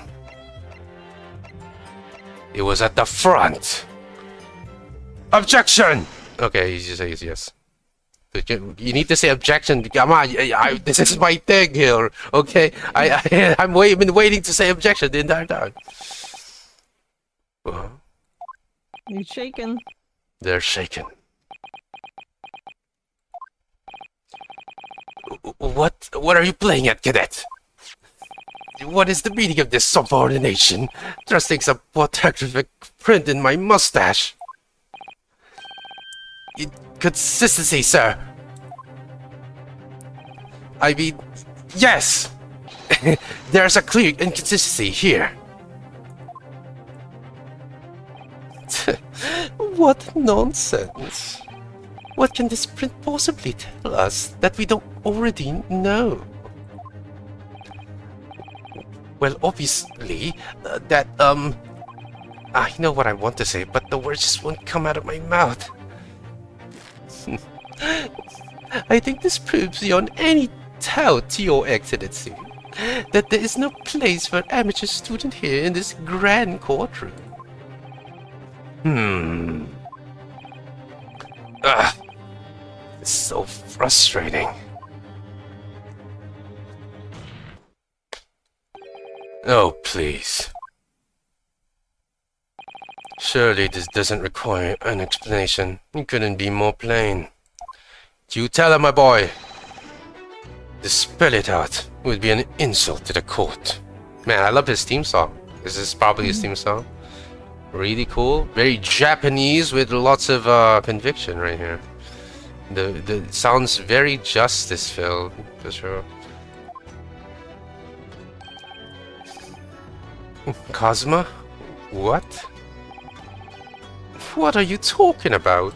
It was at the front. Objection! Okay, he just says yes. You need to say objection. Come on, this is my thing here. Okay, I'm been waiting to say objection the entire time. He's shaken. They're shaken. What are you playing at, cadet? What is the meaning of this subordination? Trusting some photographic print in my mustache. Consistency, sir. I mean, yes! There's a clear inconsistency here. What nonsense. What can this print possibly tell us that we don't already know? Well, obviously, I know what I want to say, but the words just won't come out of my mouth. I think this proves beyond any doubt to your excellency that there is no place for amateur student here in this grand courtroom. It's so frustrating. Oh, please. Surely this doesn't require an explanation. It couldn't be more plain. You tell her, my boy. To spell it out would be an insult to the court. Man, I love his theme song. This is probably his theme song. Really cool. Very Japanese with lots of conviction right here. The sounds very justice filled for sure. Kazuma? What? What are you talking about?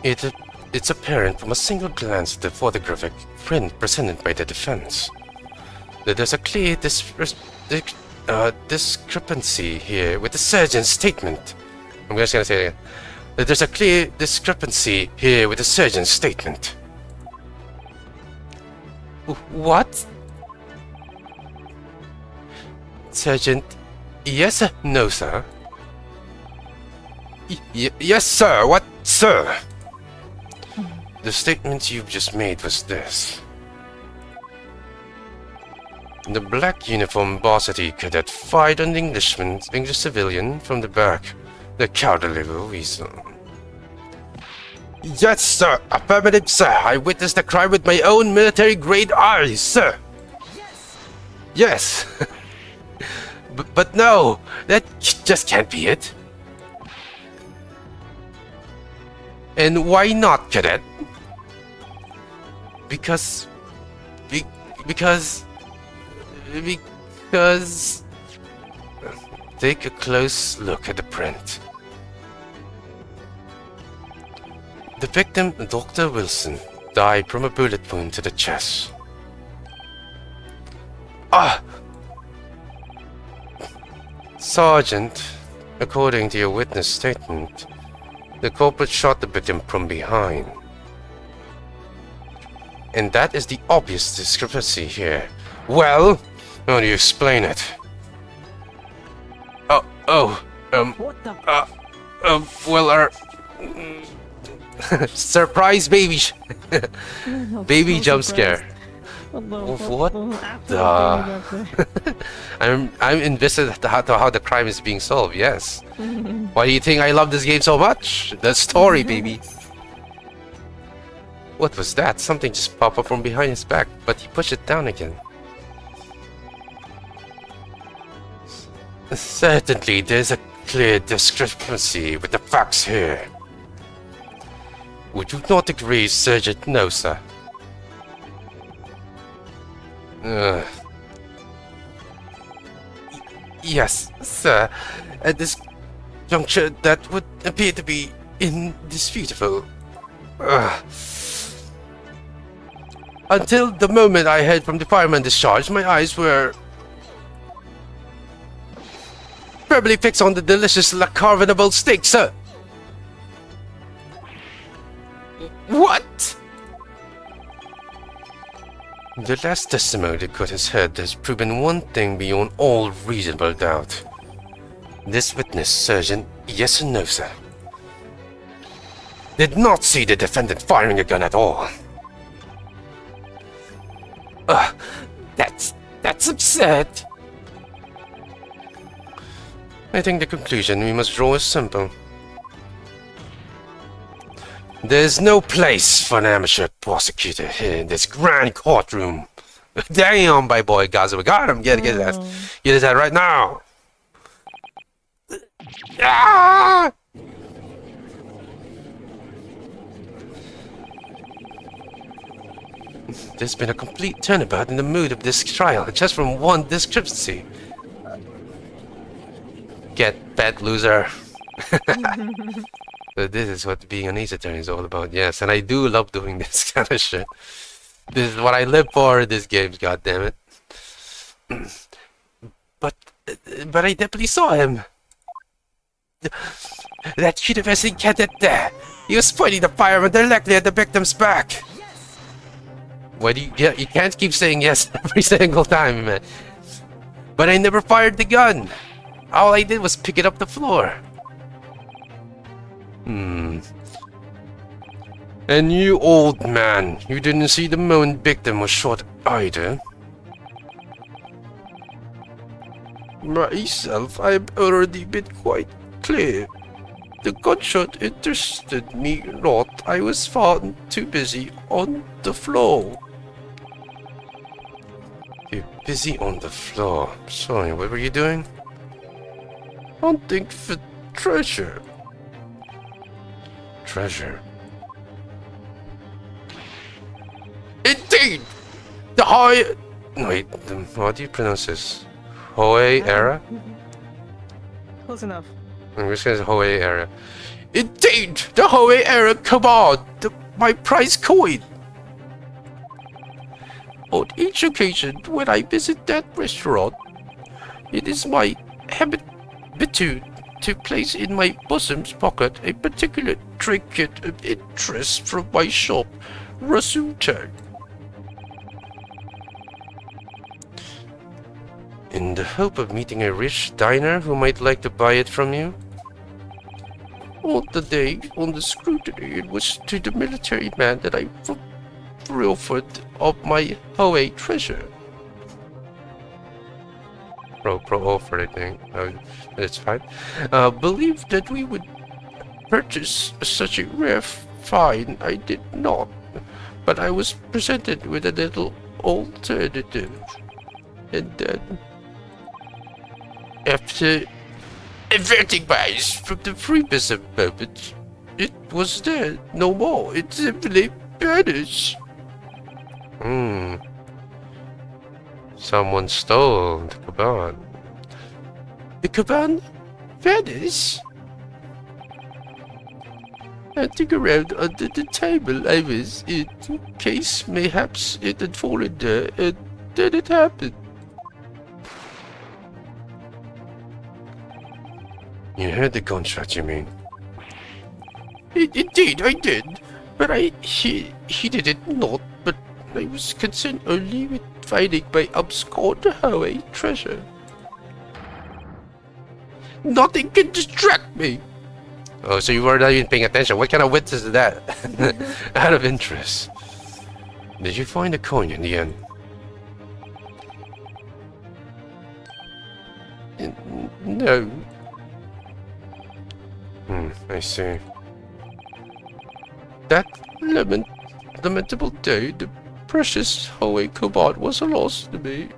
It's apparent from a single glance at the photographic print presented by the defense that there's a clear discrepancy here with the surgeon's statement. I'm just gonna say it again. That there's a clear discrepancy here with the surgeon's statement. What? Sergeant, yes sir? No, sir. Yes, sir. What, sir? The statement you've just made was this. The black uniform varsity cadet fired an English civilian from the back. The cowardly little weasel. Yes, sir. Affirmative, sir. I witnessed the crime with my own military-grade eyes, sir. Yes. But no, that just can't be it. And why not, cadet? Because take a close look at the print. The victim, Dr. Wilson, died from a bullet wound to the chest. Sergeant, according to your witness statement, the culprit shot the victim from behind. And that is the obvious discrepancy here. Well, how do you explain it? What the? Well, surprise baby, baby jump scare. What the? I'm invested at how the crime is being solved. Yes. Why do you think I love this game so much? The story, baby. What was that? Something just popped up from behind his back, but he pushed it down again. Certainly, there's a clear discrepancy with the facts here. Would you not agree, Sergeant Nosa? Yes, sir. At this juncture, that would appear to be indisputable. Until the moment I heard from the fireman discharge, my eyes were firmly fixed on the delicious La Carnival steak, sir. What? The last testimony the court has heard has proven one thing beyond all reasonable doubt. This witness, Sergeant, yes or no, sir, did not see the defendant firing a gun at all. That's absurd. I think the conclusion we must draw is simple. There's no place for an amateur prosecutor here in this grand courtroom. Damn, my boy Gaza, we got him. Get his head right now. Ah! There's been a complete turnabout in the mood of this trial, just from one discrepancy. Get bad, loser. So this is what being an ace attorney is all about, yes, and I do love doing this kind of shit. This is what I live for in this game, goddammit. But I definitely saw him. That university cadet there. He was pointing the fireman directly at the victim's back. Why do you can't keep saying yes every single time, man. But I never fired the gun. All I did was pick it up the floor. And you, old man, you didn't see the moment victim was shot either? Myself, I've already been quite clear. The gunshot interested me not. I was far too busy on the floor. Too busy on the floor. Sorry, what were you doing? Hunting for treasure. Treasure. Indeed! The high... Wait, how do you pronounce this? Hoei era? Close enough. I'm just gonna say Hoei era. Indeed! The Hoei era, come on! My prize coin! On each occasion when I visit that restaurant, it is my habit to place in my bosom's pocket a particular trinket of interest from my shop, Rasuta. In the hope of meeting a rich diner who might like to buy it from you? On the day on the scrutiny, it was to the military man that I proffered of my Hoei treasure. Offered, I think. It's fine. Believed that we would purchase such a rare find. I did not, but I was presented with a little alternative, and then, after averting my eyes from the previous moment, it was there no more. It simply vanished. Someone stole the caban. The caban vanished. Hunting around under the table I was in case mayhaps it had fallen there, and then it happened. You heard the gunshot, you mean? Indeed, I did. But he did it not, but I was concerned only with finding my abscond Hoei treasure. Nothing can distract me. Oh, so you were not even paying attention. What kind of witness is that? Out of interest. Did you find the coin in the end? No. I see. That lamentable day, the precious Hoei cobalt was a loss to me.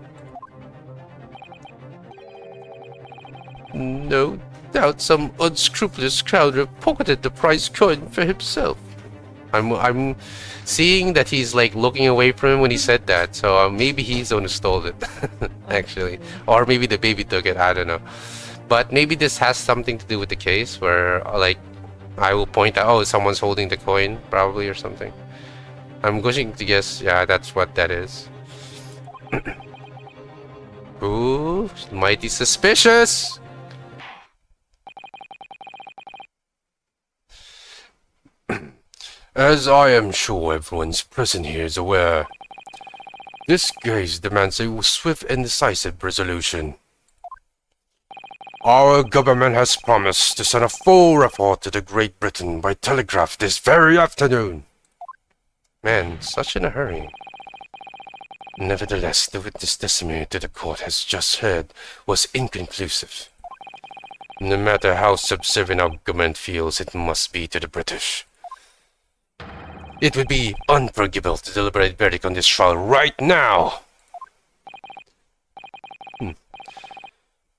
No doubt some unscrupulous crowd pocketed the prize coin for himself. I'm seeing that he's like looking away from him when he said that, so maybe he's the one who stole it, actually, or maybe the baby took it. I don't know, but maybe this has something to do with the case where like I will point out, oh, someone's holding the coin, probably, or something. I'm going to guess, yeah, that's what that is. Ooh, mighty suspicious. As I am sure everyone's present here is aware, this case demands a swift and decisive resolution. Our government has promised to send a full report to the Great Britain by telegraph this very afternoon. Man, such in a hurry. Nevertheless, the witness testimony that the court has just heard was inconclusive. No matter how subservient our government feels it must be to the British, it would be unforgivable to deliberate verdict on this trial right now.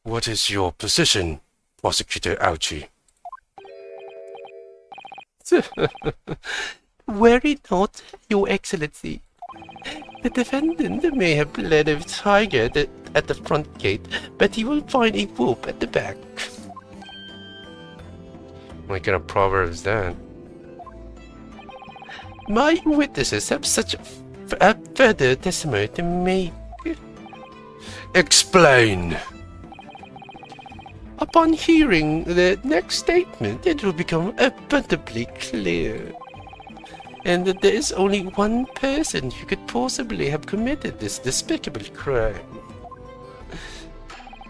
What is your position, Prosecutor Auchi? Worry not, Your Excellency. The defendant may have led a tiger at the front gate, but he will find a wolf at the back. What kind of proverb is that? My witnesses have such a further testimony to make. Explain! Upon hearing the next statement, it will become abundantly clear. And that there is only one person who could possibly have committed this despicable crime.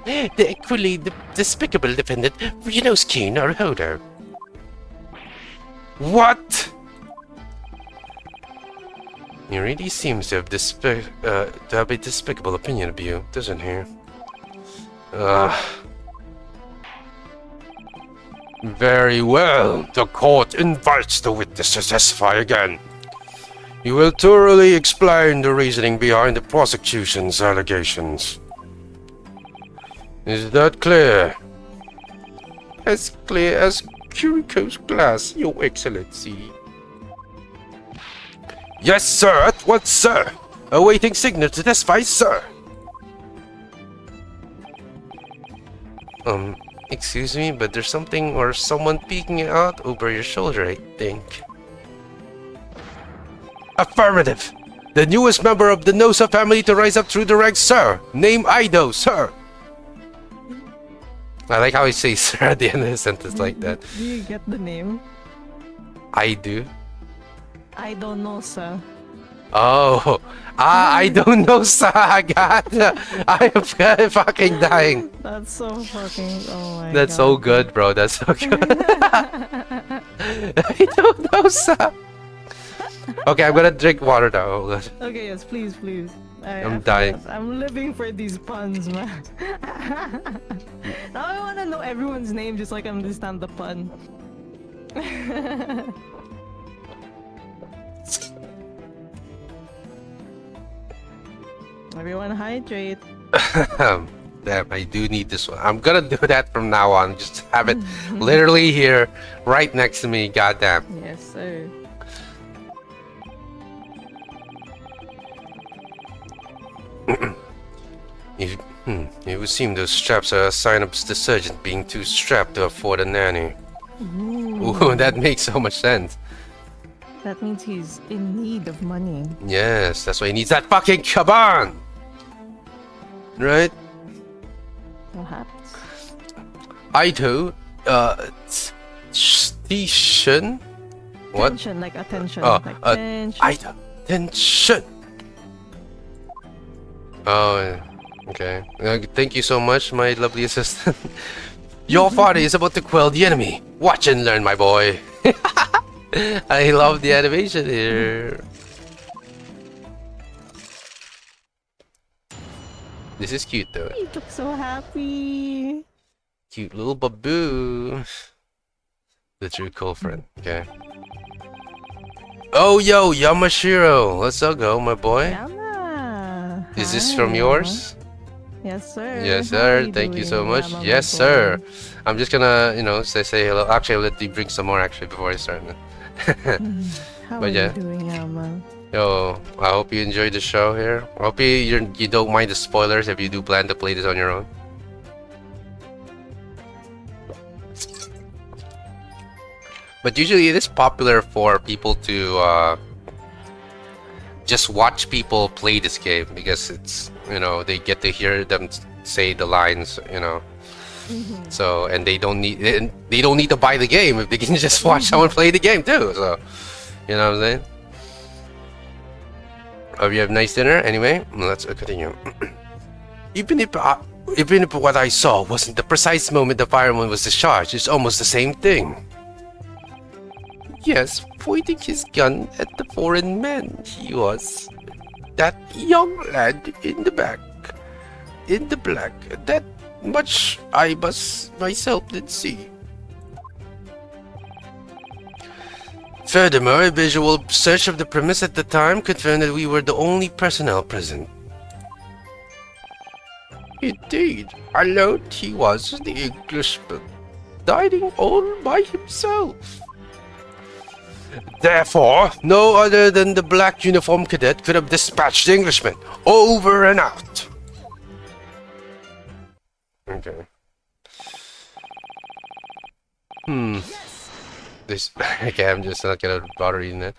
The equally despicable defendant, Rinosuke Naruhodo. What? He really seems to have a despicable opinion of you, doesn't he? Very well. The court invites the witness to testify again. You will thoroughly explain the reasoning behind the prosecution's allegations. Is that clear? As clear as Kuriko's glass, Your Excellency. Yes, sir. At once, sir. Awaiting signal to testify, sir. Excuse me, but there's something or someone peeking out over your shoulder, I think. Affirmative! The newest member of the Nosa family to rise up through the ranks, sir! Name Ido, sir! I like how he says sir at the end of the sentence like that. Do you get the name? I do. I don't know, sir. Oh, I don't know, Saga. I am fucking dying. That's so fucking. Oh my god. That's so good, bro. That's so good. I don't know, Sa. Okay, I'm gonna drink water now. Oh, God. Okay, yes, please, please. I'm dying. I'm living for these puns, man. Now I wanna know everyone's name just so I can understand the pun. Everyone hydrate. Damn, I do need this one. I'm gonna do that from now on. Just have it literally here, right next to me. Goddamn. Yes, sir. It would seem those straps are a sign of the surgeon being too strapped to afford a nanny. Ooh, that makes so much sense. That means he's in need of money. Yes, that's why he needs that fucking kaban! Right? Perhaps. Aito, station? What? Tension, like attention. Oh, like tension. Aito, tension! Oh, okay. Thank you so much, my lovely assistant. Your father is about to quell the enemy. Watch and learn, my boy. I love the animation here. This is cute though. You look so happy. Cute little baboo. The true girlfriend. Okay. Oh, yo, Yamashiro. Let's all go, my boy. Yama. Is this Hi. from yours? Yes, sir. Yes, How are sir. you Thank you doing, so much. Yama, my Yes, sir. boy? I'm just gonna, say hello. Actually, I'll let you drink some more actually before I start. How are But you yeah, doing, Yama? yo, I hope you enjoyed the show here. I hope you don't mind the spoilers if you do plan to play this on your own. But usually it is popular for people to just watch people play this game because it's, they get to hear them say the lines. So, and they don't need to buy the game if they can just watch someone play the game too. So, you know what I'm saying? Hope you have a nice dinner. Anyway, let's continue. even if what I saw wasn't the precise moment the fireman was discharged, it's almost the same thing. Yes, pointing his gun at the foreign man, he was. That young lad in the back, in the black, that much I myself did see. Furthermore, a visual search of the premise at the time confirmed that we were the only personnel present. Indeed, alone he was, the Englishman, dining all by himself. Therefore, no other than the black uniform cadet could have dispatched the Englishman. Over and out. Okay. This okay, I'm just not gonna bother reading that.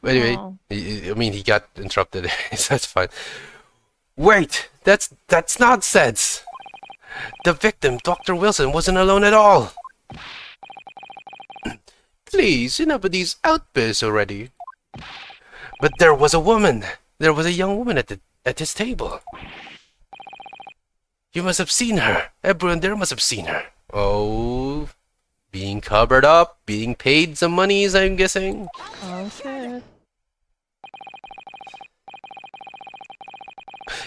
But anyway, Oh. he got interrupted. So that's fine. Wait, that's nonsense. The victim, Dr. Wilson, wasn't alone at all. Please, enough of these outbursts already. But there was a woman. There was a young woman at his table. You must have seen her. Everyone there must have seen her. Oh, being covered up, being paid some monies, I'm guessing. Oh, shit.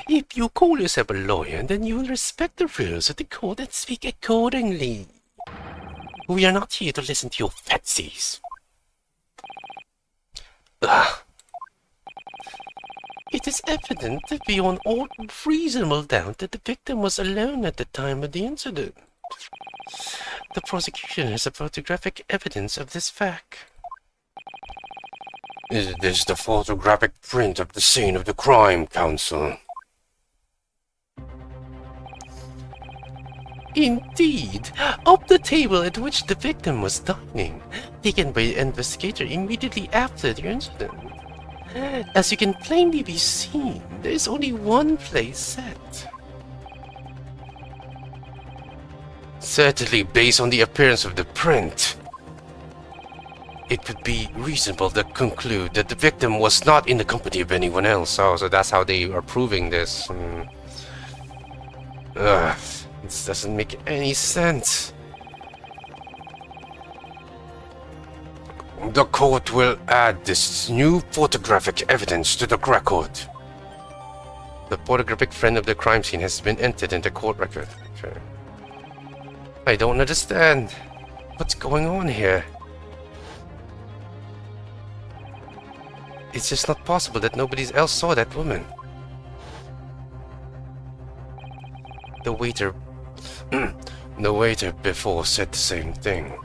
If you call yourself a lawyer, then you will respect the rules of the court and speak accordingly. We are not here to listen to your fancies. Ugh. It is evident beyond all reasonable doubt that the victim was alone at the time of the incident. The prosecution has a photographic evidence of this fact. Is this the photographic print of the scene of the crime, Counsel? Indeed, up the table at which the victim was dining, taken by the investigator immediately after the incident. As you can plainly be seen, there is only one place set. Certainly, based on the appearance of the print, it would be reasonable to conclude that the victim was not in the company of anyone else. Oh, so that's how they are proving this. This doesn't make any sense. The court will add this new photographic evidence to the record. The photographic frame of the crime scene has been entered in the court record. Okay. I don't understand. What's going on here? It's just not possible that nobody else saw that woman. The waiter before said the same thing.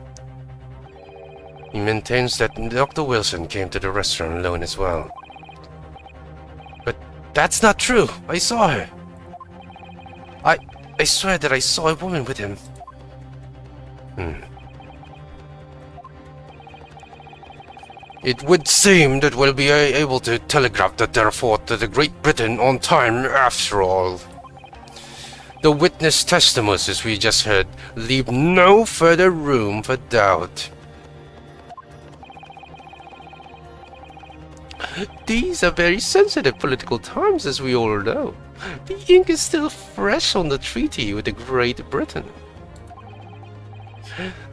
He maintains that Dr. Wilson came to the restaurant alone as well. But that's not true. I saw her. I swear that I saw a woman with him. It would seem that we'll be able to telegraph the report to the Great Britain on time after all. The witness testimonies we just heard leave no further room for doubt. These are very sensitive political times, as we all know. The ink is still fresh on the treaty with the Great Britain.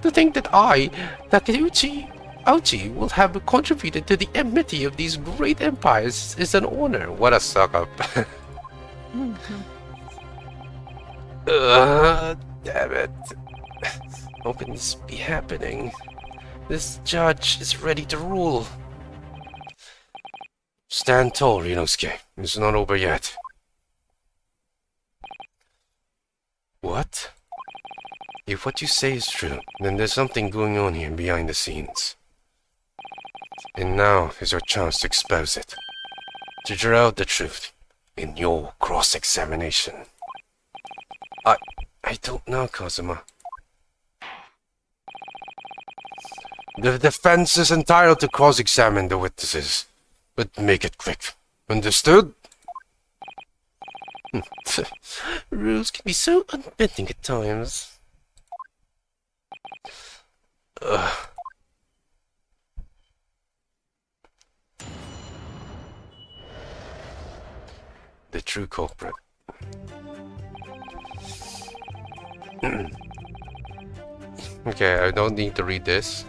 To think that I, Takeuchi Auchi, will have contributed to the enmity of these great empires is an honor. What a suck-up. Damn it. Hoping this be happening. This judge is ready to rule. Stand tall, Ryunosuke. It's not over yet. What? If what you say is true, then there's something going on here behind the scenes. And now is your chance to expose it. To draw out the truth in your cross-examination. I don't know, Kazuma. The defense is entitled to cross-examine the witnesses, but make it quick. Understood? Rules can be so unbending at times. The true culprit. Okay, I don't need to read this.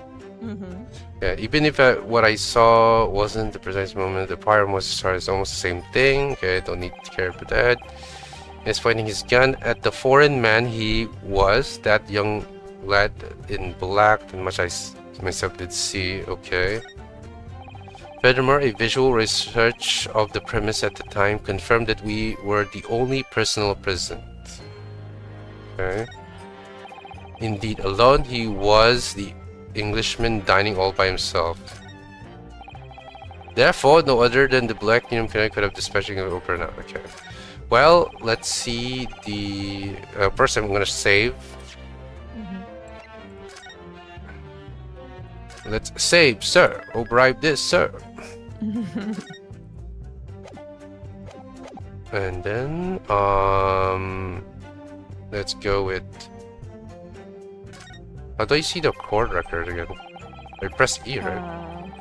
Yeah, even if what I saw wasn't the precise moment the fire was started, it's almost the same thing. Okay, I don't need to care about that. He's pointing his gun at the foreign man he was, that young lad in black, and much I myself did see. Okay. Furthermore, a visual research of the premise at the time confirmed that we were the only personnel present. Okay. Indeed, alone he was the Englishman dining all by himself. Therefore, no other than the Black Union could have dispatched him over now. Okay. Well, let's see the... first I'm gonna save. Let's save, sir. Oh, bribe this, sir. And then, let's go with... How do I see the chord record again? I press E, right?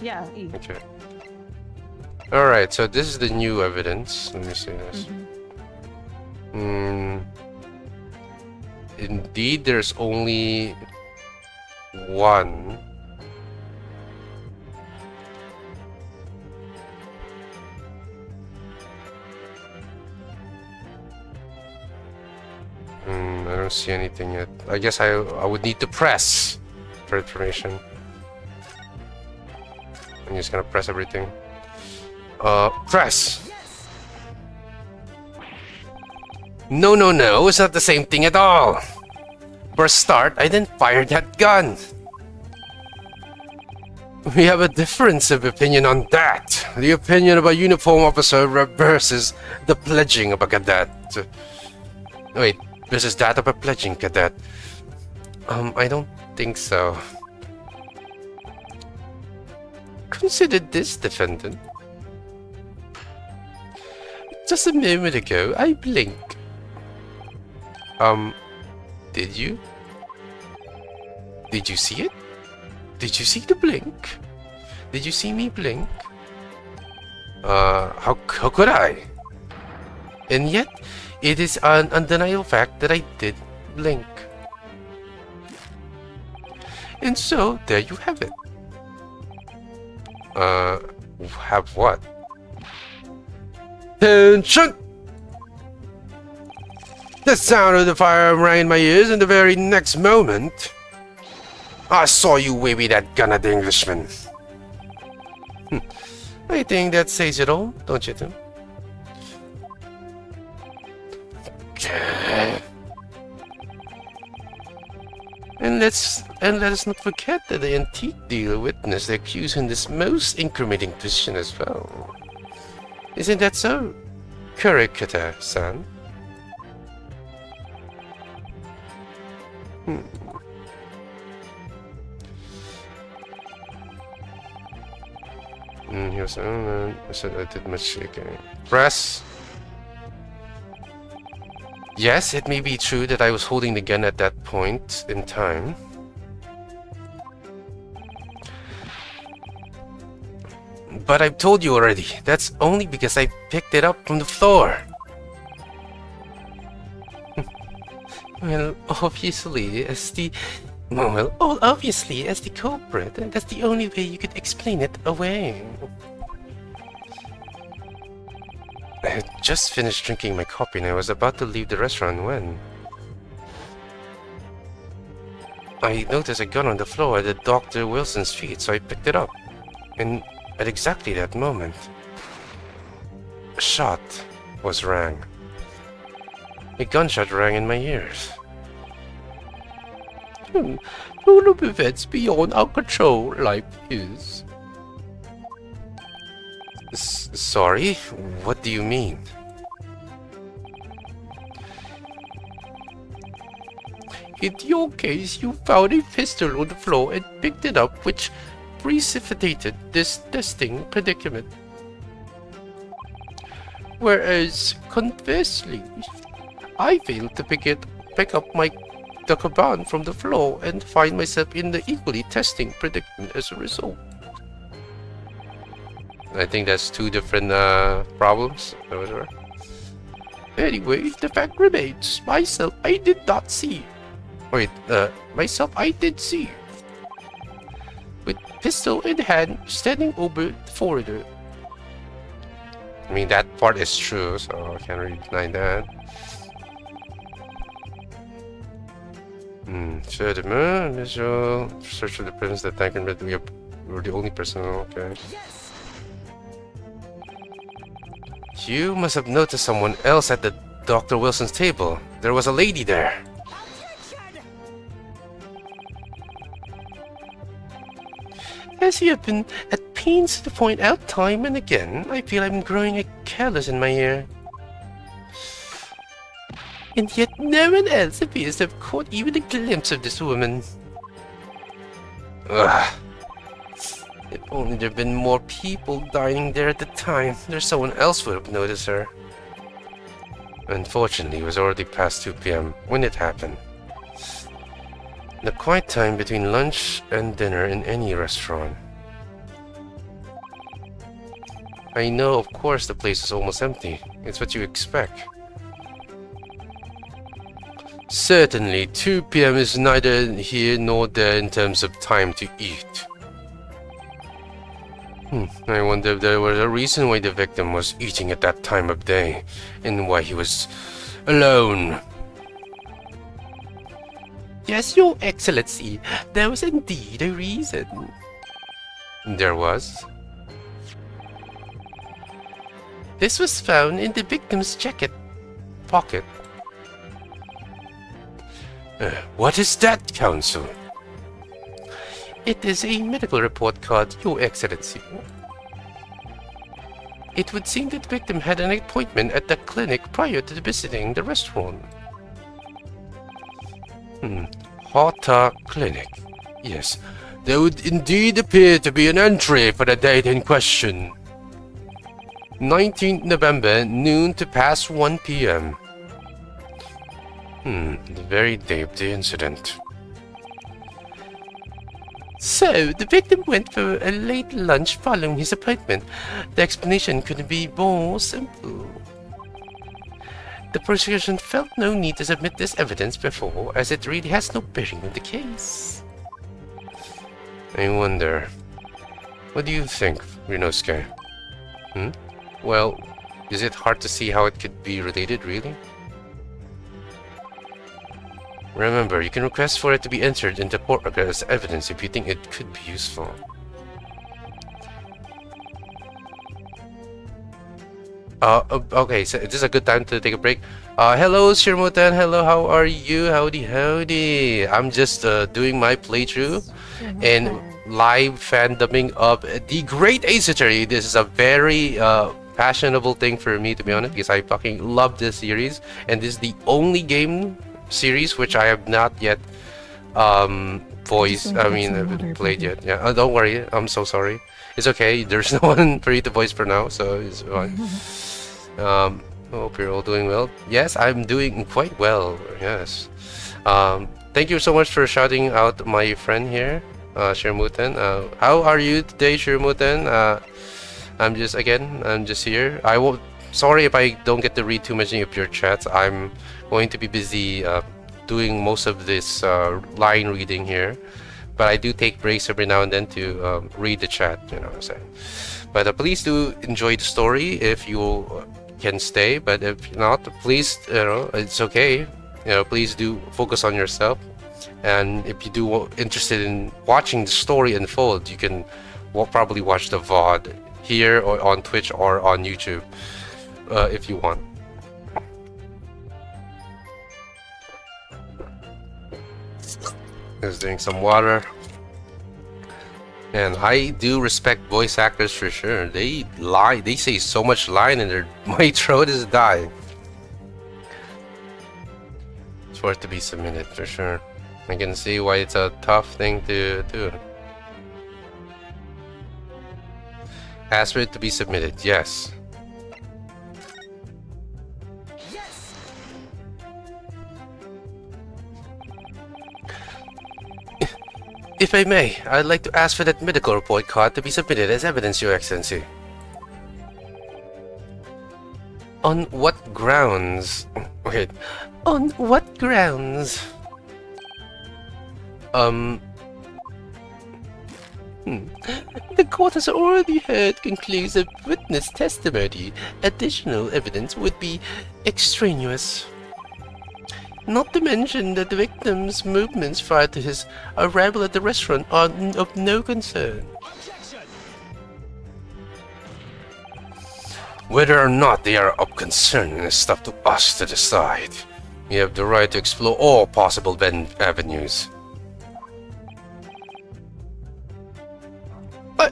Yeah, E. Okay. Alright, so this is the new evidence. Let me see this. Indeed, there's only one. I don't see anything yet. I guess I would need to press for information. I'm just gonna press everything. Press! No, it's not the same thing at all! For a start, I didn't fire that gun! We have a difference of opinion on that. The opinion of a uniform officer versus the pledging of a cadet. Wait, versus that of a pledging cadet. I don't think so. Consider this, defendant. Just a moment ago, I blinked. Did you? Did you see it? Did you see the blink? Did you see me blink? How could I? And yet, it is an undeniable fact that I did blink. And so, there you have it. Have what? Attention! The sound of the firearm rang in my ears, and the very next moment, I saw you waving that gun at the Englishman. I think that says it all, don't you think? And let us not forget that the antique dealer witnessed the accused in this most incriminating position as well. Isn't that so, Kurikata-san? He was, I said I did much shaking. Press. Yes, it may be true that I was holding the gun at that point in time. But I've told you already, that's only because I picked it up from the floor. Well, obviously, as the culprit, that's the only way you could explain it away. I had just finished drinking my coffee and I was about to leave the restaurant when I noticed a gun on the floor at Dr. Wilson's feet, so I picked it up. And at exactly that moment, a shot was rang. A gunshot rang in my ears. Rule of events beyond our control, life is. Sorry? What do you mean? In your case, you found a pistol on the floor and picked it up, which precipitated this testing predicament. Whereas, conversely, I failed to pick up the kaban from the floor and find myself in the equally testing predicament as a result. I think that's two different problems. Anyway, the fact remains, myself I did not see. Wait, myself I did see. With pistol in hand, standing over the foreigner. I mean, that part is true, so I can't really deny that. So the moon visual search for the presence that tank and we were the only person. Okay. You must have noticed someone else at the Dr. Wilson's table. There was a lady there. As you have been at pains to point out time and again, I feel I'm growing careless in my ear. And yet no one else appears to have caught even a glimpse of this woman. Ugh. If only there had been more people dining there at the time, there's someone else would have noticed her. Unfortunately, it was already past 2 p.m. when it happened. The quiet time between lunch and dinner in any restaurant. I know, of course, the place is almost empty. It's what you expect. Certainly, 2 p.m. is neither here nor there in terms of time to eat. I wonder if there was a reason why the victim was eating at that time of day, and why he was alone. Yes, Your Excellency, there was indeed a reason. There was? This was found in the victim's jacket pocket. What is that, Counsel? It is a medical report card, Your Excellency. It would seem that the victim had an appointment at the clinic prior to visiting the restaurant. Hota Clinic. Yes, there would indeed appear to be an entry for the date in question. 19th November, noon to past 1 p.m. The very day of the incident. So, the victim went for a late lunch following his appointment. The explanation couldn't be more simple. The prosecution felt no need to submit this evidence before, as it really has no bearing on the case. I wonder... What do you think, Ryunosuke? Well, is it hard to see how it could be related, really? Remember, you can request for it to be entered into court record as evidence if you think it could be useful. Okay, so this is a good time to take a break. Hello, Shirmutan. Hello, how are you? Howdy, howdy. I'm just doing my playthrough and live fandoming of the Great Ace Attorney. This is a very fashionable thing for me, to be honest, because I fucking love this series, and this is the only game series which I have not yet played yet. Yeah, don't worry, I'm so sorry. It's okay, there's no one for you to voice for now, so it's fine. Hope you're all doing well. Yes, I'm doing quite well, yes. Thank you so much for shouting out my friend here, Shirmuten. How are you today, Shirmuten? I'm just here. Sorry if I don't get to read too many of your chats. I'm going to be busy doing most of this line reading here, but I do take breaks every now and then to read the chat, you know what I'm saying. But please do enjoy the story if you can stay, but if not, please, it's okay. Please do focus on yourself, and if you do interested in watching the story unfold, you can probably watch the VOD here or on Twitch or on YouTube if you want. Just drink some water. And I do respect voice actors for sure. They lie. They say so much line and my throat is dying. It's worth to be submitted for sure. I can see why it's a tough thing to do. Ask for it to be submitted, yes. If I may, I'd like to ask for that medical report card to be submitted as evidence, Your Excellency. On what grounds? Wait. On what grounds? The court has already heard conclusive witness testimony. Additional evidence would be extraneous. Not to mention that the victim's movements prior to his arrival at the restaurant are of no concern. Whether or not they are of concern is up to us to decide. We have the right to explore all possible avenues.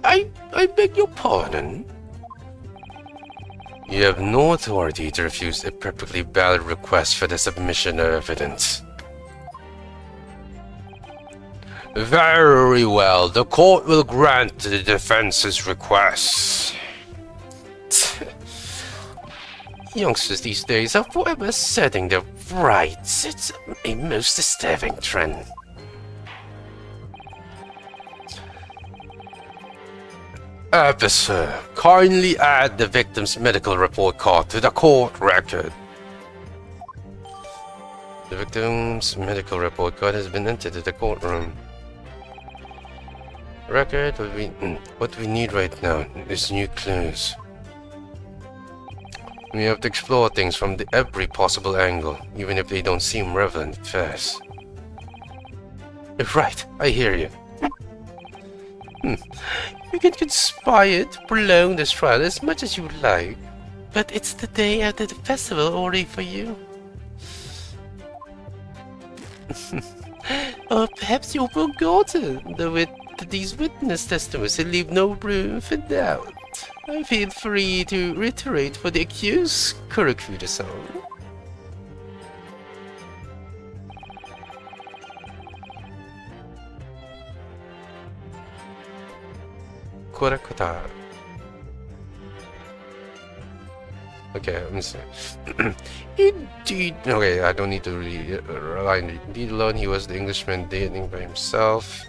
I beg your pardon? You have no authority to refuse a perfectly valid request for the submission of evidence. Very well, the court will grant the defense's request. Youngsters these days are forever asserting their rights. It's a most disturbing trend. Officer, kindly add the victim's medical report card to the court record. The victim's medical report card has been entered to the courtroom. Record, what we need right now is new clues. We have to explore things from every possible angle, even if they don't seem relevant at first. Right, I hear you. You can conspire to prolong this trial as much as you like, but it's the day after the festival already for you. Or perhaps you've forgotten that these witness testimonies leave no room for doubt. I feel free to reiterate for the accused, Kurokuda-san. Kurokuda. Okay, let me see. Indeed. Okay, I don't need to rely on Indeed alone. He was the Englishman dating by himself.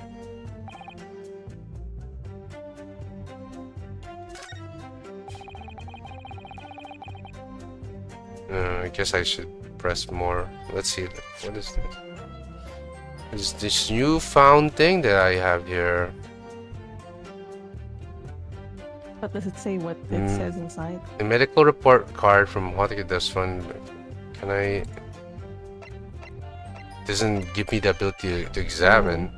I guess I should press more. Let's see. What is this? It's this newfound thing that I have here. What does it say? What it says inside? A medical report card from this one. Can I? Doesn't give me the ability to examine.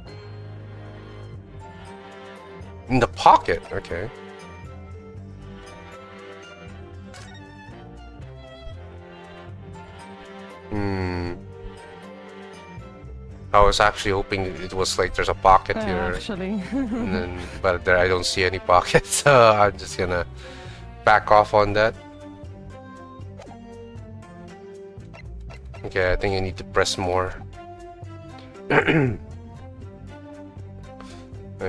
In the pocket. Okay. I was actually hoping it was like there's a pocket here. Actually. And then, but there I don't see any pockets, so I'm just gonna back off on that. Okay, I think I need to press more. I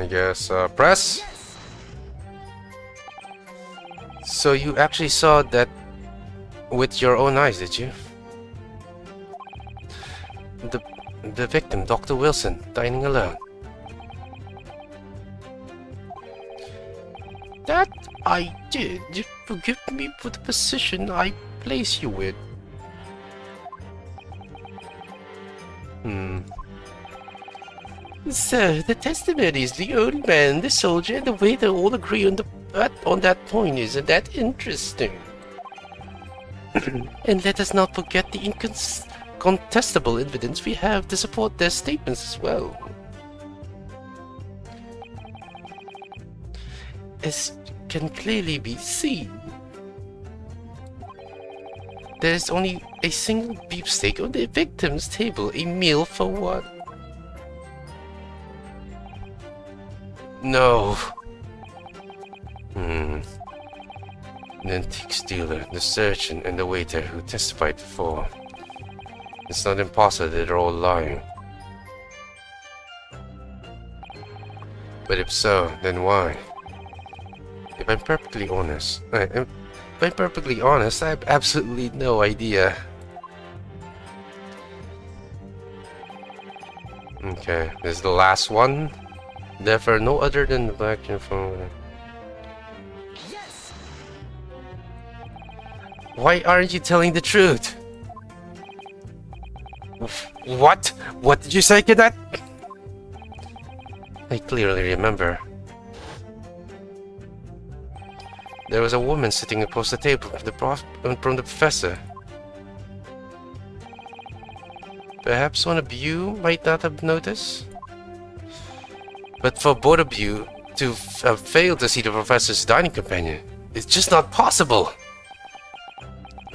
guess press. So you actually saw that with your own eyes, did you? The victim, Dr. Wilson, dining alone. That I did. Forgive me for the position I place you with. So, the testimonies, the old man, the soldier, and the waiter all agree on that point. Isn't that interesting? And let us not forget the incontestable evidence we have to support their statements as well. As can clearly be seen, there is only a single beefsteak on the victim's table, a meal for one. No. The antiques dealer, the surgeon, and the waiter who testified before. It's not impossible that they're all lying. But if so, then why? If I'm perfectly honest, I have absolutely no idea. Okay, this is the last one. Therefore, no other than the black uniform. Yes. Why aren't you telling the truth? What? What did you say, cadet? I clearly remember. There was a woman sitting across the table from the professor. Perhaps one of you might not have noticed? But for both of you to have failed to see the professor's dining companion, it's just not possible!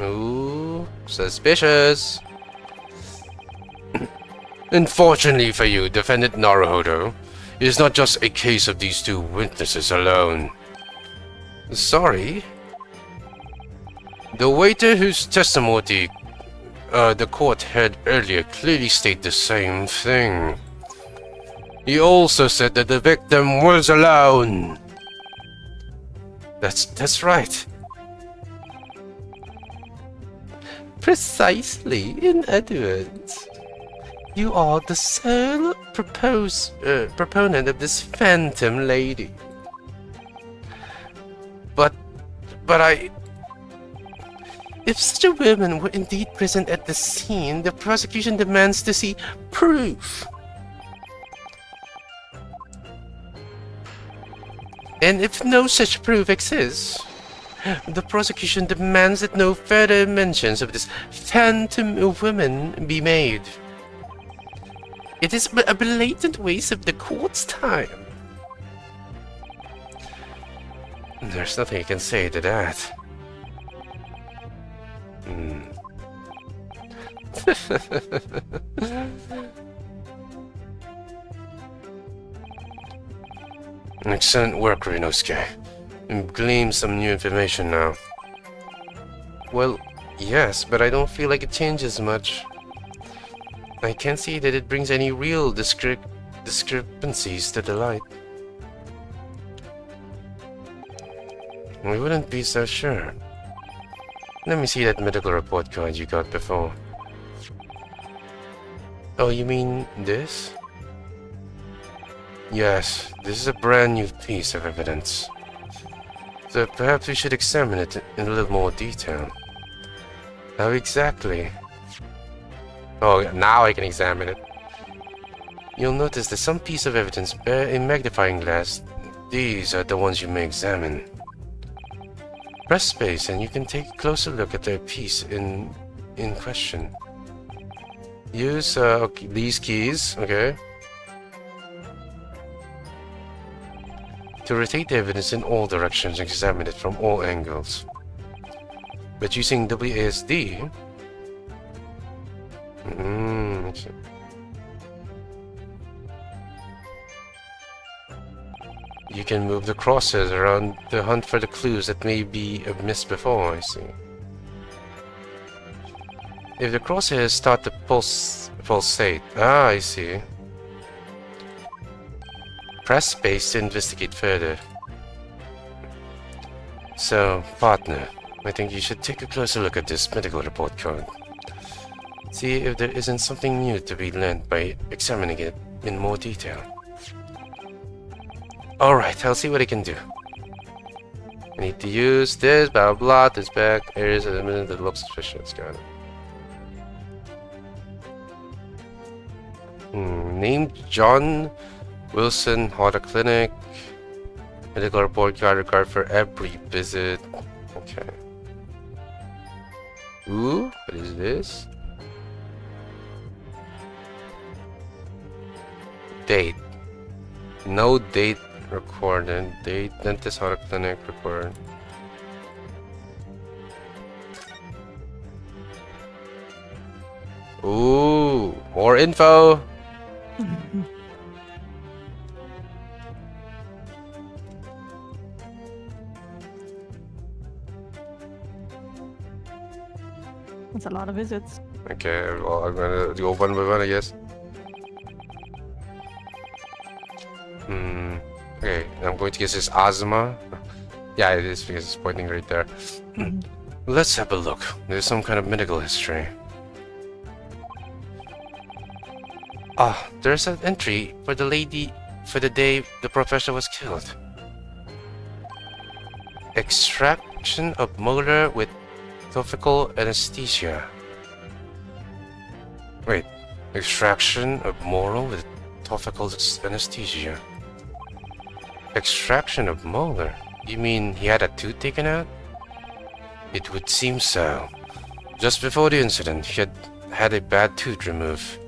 Ooh, suspicious. Unfortunately for you, Defendant Naruhodo, it is not just a case of these two witnesses alone. Sorry? The waiter whose testimony the court heard earlier clearly stated the same thing. He also said that the victim was alone. That's right. Precisely. In other words, you are the sole proponent of this phantom lady. But if such a woman were indeed present at the scene, the prosecution demands to see proof. And if no such proof exists, the prosecution demands that no further mentions of this phantom woman be made. It is a blatant waste of the court's time. There's nothing I can say to that. Excellent work, Rinosuke. You've gleaned some new information now. Well, yes, but I don't feel like it changes much. I can't see that it brings any real discrepancies to the light. We wouldn't be so sure. Let me see that medical report card you got before. Oh, you mean this? Yes, this is a brand new piece of evidence. So perhaps we should examine it in a little more detail. How exactly? Oh, now I can examine it. You'll notice that some piece of evidence bear a magnifying glass. These are the ones you may examine. Press space and you can take a closer look at the piece in question. Use these keys, okay, to rotate the evidence in all directions and examine it from all angles. But using WASD, you can move the crosshairs around to hunt for the clues that may be missed before, I see. If the crosshairs start to pulsate, I see. Press space to investigate further. So, partner, I think you should take a closer look at this medical report card. See if there isn't something new to be learned by examining it in more detail. Alright, I'll see what I can do. I need to use this, blah blah, this back, areas of the minute that looks suspicious, got it. Named John Wilson, Horta Clinic. Medical report card required for every visit. Okay. Ooh, what is this? Date. No date recorded. Date, dentist, Horta Clinic recorded. Ooh, more info. That's a lot of visits. Okay, well, I'm gonna go one by one, I guess. Okay, I'm going to guess it's asthma. Yeah, it is because it's pointing right there. Let's have a look. There's some kind of medical history. Ah, there's an entry for the lady for the day the professor was killed. Extraction of molar with topical anesthesia. Wait, extraction of molar with topical anesthesia. Extraction of molar? You mean he had a tooth taken out? It would seem so. Just before the incident, he had had a bad tooth removed.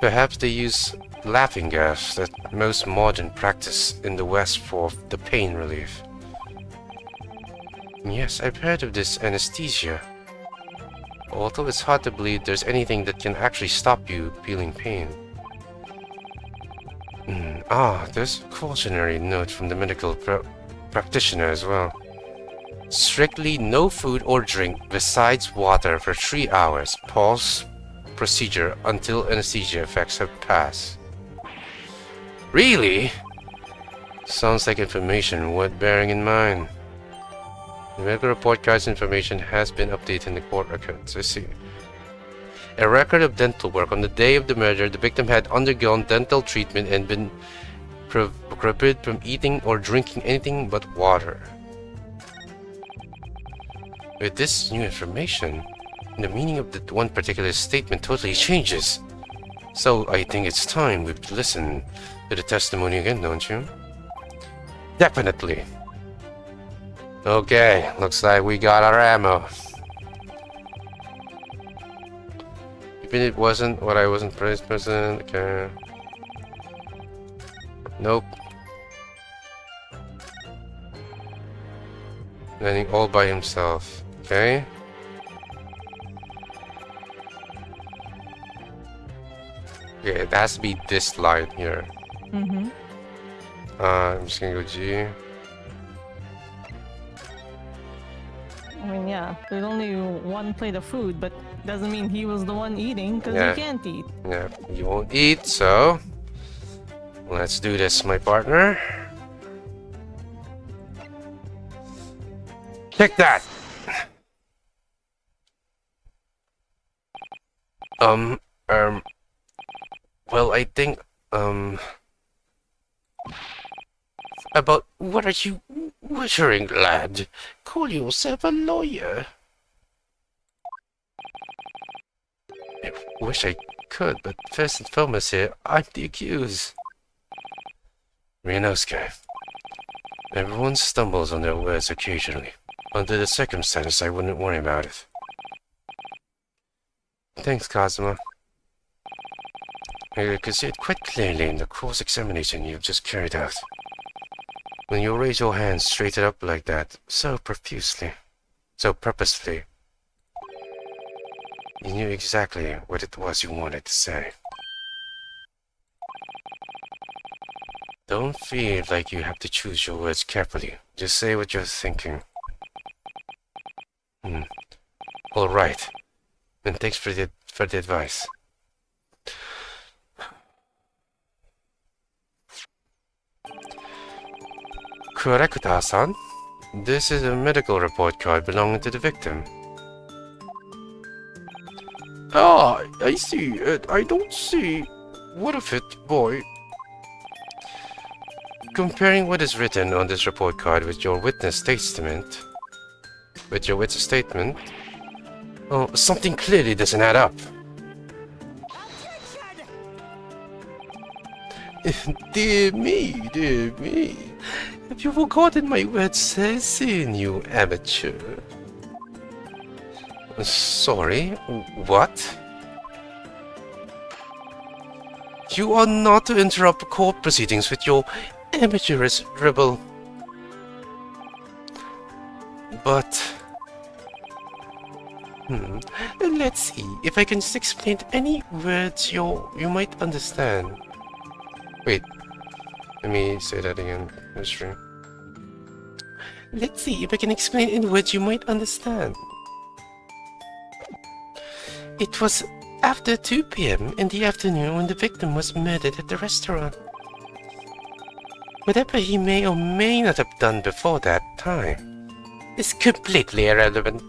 Perhaps they use laughing gas, that most modern practice in the West for the pain relief. Yes, I've heard of this anesthesia. Although it's hard to believe there's anything that can actually stop you feeling pain. There's a cautionary note from the medical practitioner as well. Strictly no food or drink besides water for 3 hours. Pause procedure until anesthesia effects have passed. Really? Sounds like information worth bearing in mind. The medical report card's information has been updated in the court records. I see. A record of dental work. On the day of the murder, the victim had undergone dental treatment and been prohibited from eating or drinking anything but water. With this new information, the meaning of that one particular statement totally changes. So I think it's time we listen to the testimony again, don't you? Definitely. Okay, looks like we got our ammo. Even it wasn't what I wasn't present. Okay. Nope. Landing all by himself. Okay. Okay, it has to be this line here. I'm just gonna go G. I mean, yeah, there's only one plate of food, but doesn't mean he was the one eating, because Yeah. he can't eat. Yeah, you won't eat, so let's do this, my partner. Check that. Well, I think, about what are you whittering, lad? Call yourself a lawyer. I wish I could, but first and foremost here, I'm the accused. Ryunosuke. Everyone stumbles on their words occasionally. Under the circumstances, I wouldn't worry about it. Thanks, Kazuma. I could see it quite clearly in the cross-examination you've just carried out. When you raise your hands straighten up like that, so profusely, so purposefully, you knew exactly what it was you wanted to say. Don't feel like you have to choose your words carefully. Just say what you're thinking. All right. Then thanks for the advice. Correct-san. This is a medical report card belonging to the victim. Ah, I see it. I don't see. What of it, boy? Comparing what is written on this report card with your witness statement, oh, something clearly doesn't add up. Dear me, dear me. Have you forgotten my words, Cecil, you amateur? Sorry, what? You are not to interrupt court proceedings with your amateurish rebel. But... let's see if I can just explain any words you might understand. Wait, let me say that again. History. Let's see if I can explain in words you might understand. It was after 2 p.m. in the afternoon when the victim was murdered at the restaurant. Whatever he may or may not have done before that time is completely irrelevant.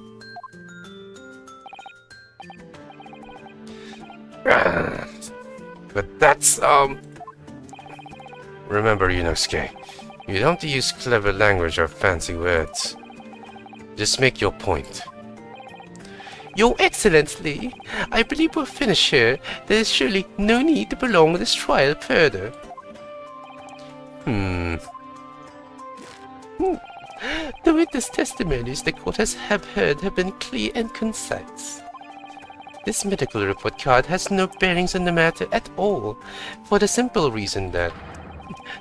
But that's, Remember, Yunosuke, you don't have to use clever language or fancy words. Just make your point. Your Excellency, I believe we're finished here. There is surely no need to prolong this trial further. The witness testimonies the court has heard have been clear and concise. This medical report card has no bearings on the matter at all, for the simple reason that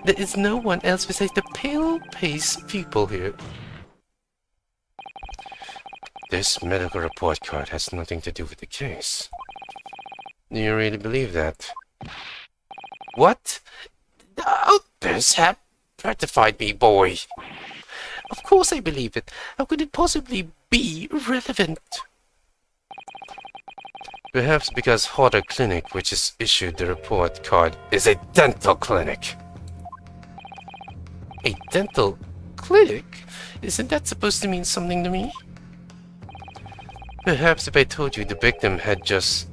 there is no one else besides the pale-faced people here. This medical report card has nothing to do with the case. Do you really believe that? What? This have certified me, boy. Of course I believe it. How could it possibly be relevant? Perhaps because Hodder Clinic, which has issued the report card, is a dental clinic. A dental clinic? Isn't that supposed to mean something to me? Perhaps if I told you the victim had just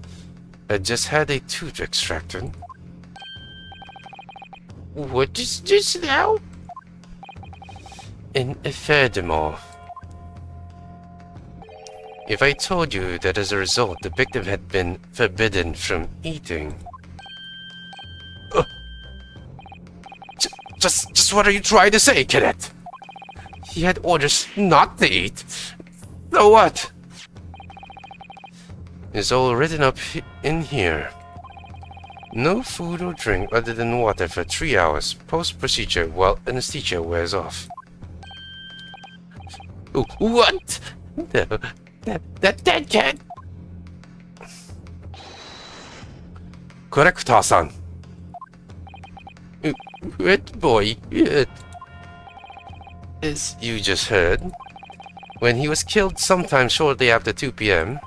had a tooth extracted. What is this now? And furthermore, if I told you that as a result the victim had been forbidden from eating. Just what are you trying to say, cadet? He had orders not to eat. So what? It's all written up in here. No food or drink other than water for 3 hours post-procedure while anesthesia wears off. What? No, that can't. Correct, Tasan. Good boy, good. As you just heard, when he was killed sometime shortly after 2 p.m.,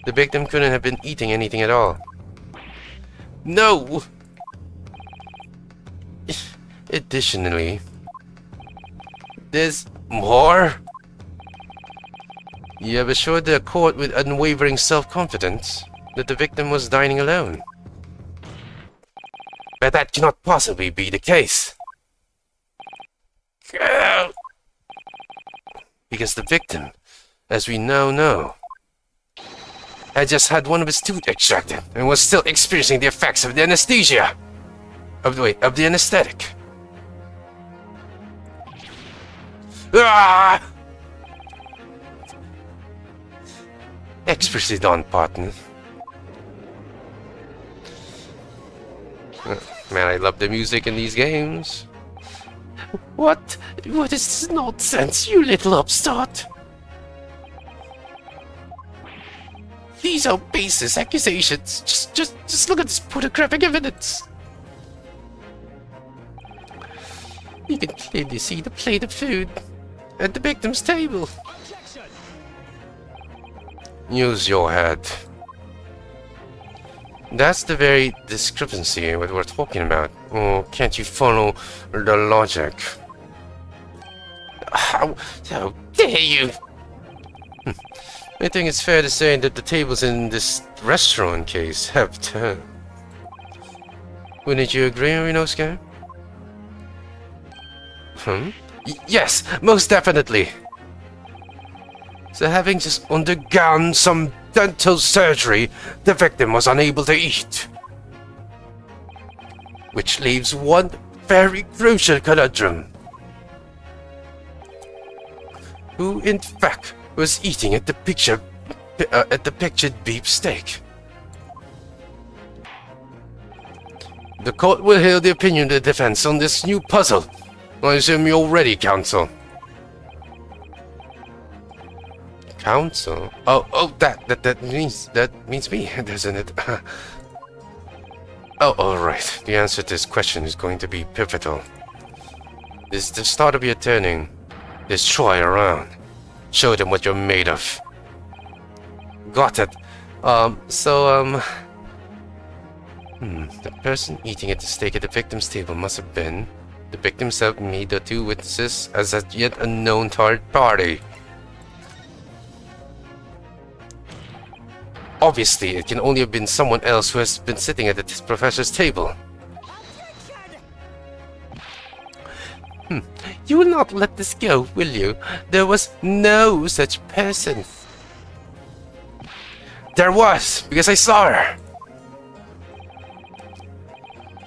the victim couldn't have been eating anything at all. No! Additionally, there's more. You have assured the court with unwavering self-confidence that the victim was dining alone. But that cannot possibly be the case. Because the victim, as we now know, had just had one of his tooth extracted and was still experiencing the effects of the anesthesia. Of the anesthetic. Ah! Expertly done, partner. Man, I love the music in these games. What is this nonsense, you little upstart? These are baseless accusations. Just look at this photographic evidence. You can clearly see the plate of food at the victim's table. Use your head. That's the very discrepancy what we're talking about. Oh, can't you follow the logic? How dare you? I think it's fair to say that the tables in this restaurant case have turned. Wouldn't you agree, Rinosuke? Yes, most definitely. So having just undergone some dental surgery, the victim was unable to eat. Which leaves one very crucial conundrum. Who in fact was eating at the pictured beef steak? The court will hear the opinion of the defense on this new puzzle. I assume you're ready, counsel. Counsel? Oh, that means me, doesn't it? Oh, alright. The answer to this question is going to be pivotal. This is the start of your turning. Let's try around. Show them what you're made of. Got it. The person eating at the steak at the victim's table must have been the victim himself, me, the two witnesses, as a yet unknown third party. Obviously, it can only have been someone else who has been sitting at the professor's table. You will not let this go, will you? There was no such person. There was, because I saw her.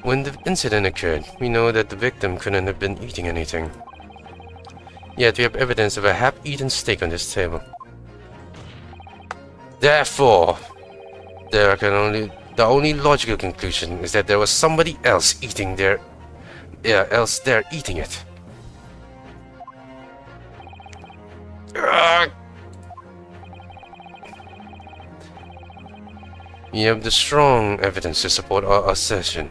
When the incident occurred, we know that the victim couldn't have been eating anything. Yet we have evidence of a half-eaten steak on this table. Therefore, the only logical conclusion is that there was somebody else eating there, eating it. We have the strong evidence to support our assertion.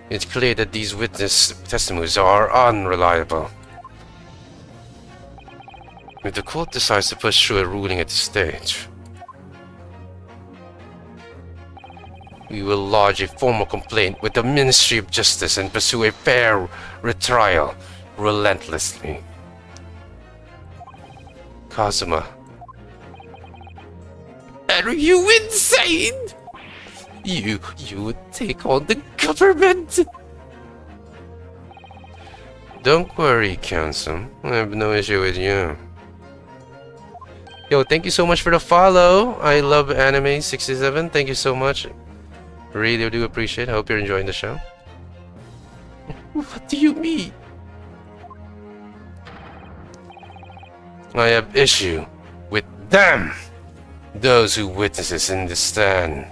It's clear that these witness testimonies are unreliable. If the court decides to push through a ruling at this stage, we will lodge a formal complaint with the Ministry of Justice and pursue a fair retrial relentlessly. Kazuma. Are you insane? You would take on the government? Don't worry, Counsel. I have no issue with you. Yo, thank you so much for the follow. I love anime 67. Thank you so much. Really do appreciate it. I hope you're enjoying the show. What do you mean? I have issue with them. Those who witnesses in the stand.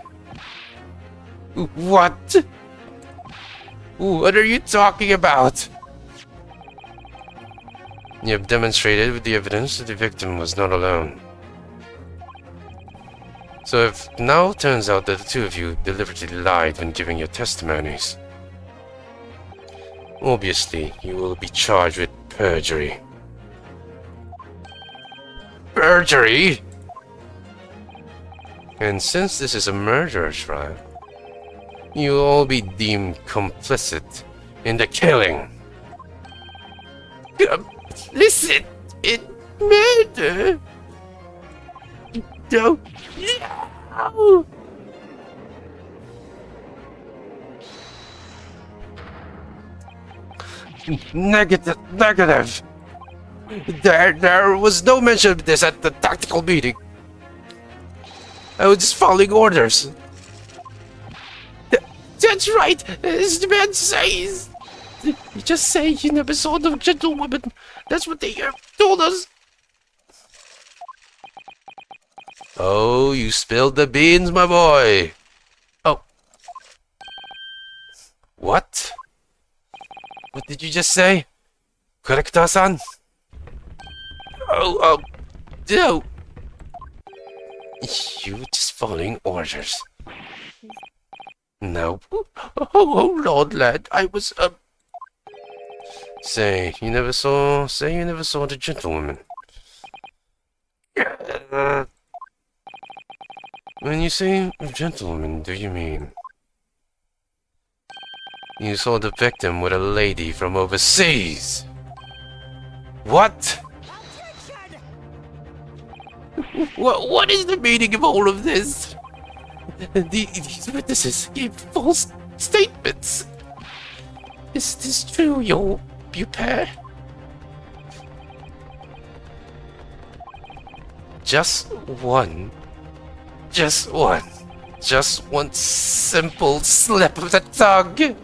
What? What are you talking about? You have demonstrated with the evidence that the victim was not alone. So if now turns out that the two of you deliberately lied when giving your testimonies, obviously you will be charged with perjury. Perjury? And since this is a murder trial, you will all be deemed complicit in the killing. Complicit in murder? No. No. Negative. There was no mention of this at the tactical meeting. I was just following orders. That's right, as the man says. You just say you never saw the gentlewoman. That's what they told us. Oh, you spilled the beans, my boy. Oh. What? What did you just say? Correcta-san? Oh, no. You were just following orders. No. Oh, Lord, lad. I was, Say you never saw the gentlewoman. When you say gentlewoman, do you mean you saw the victim with a lady from overseas? What? What is the meaning of all of this? These witnesses gave false statements. Is this true, your pair? Just one simple slip of the tongue.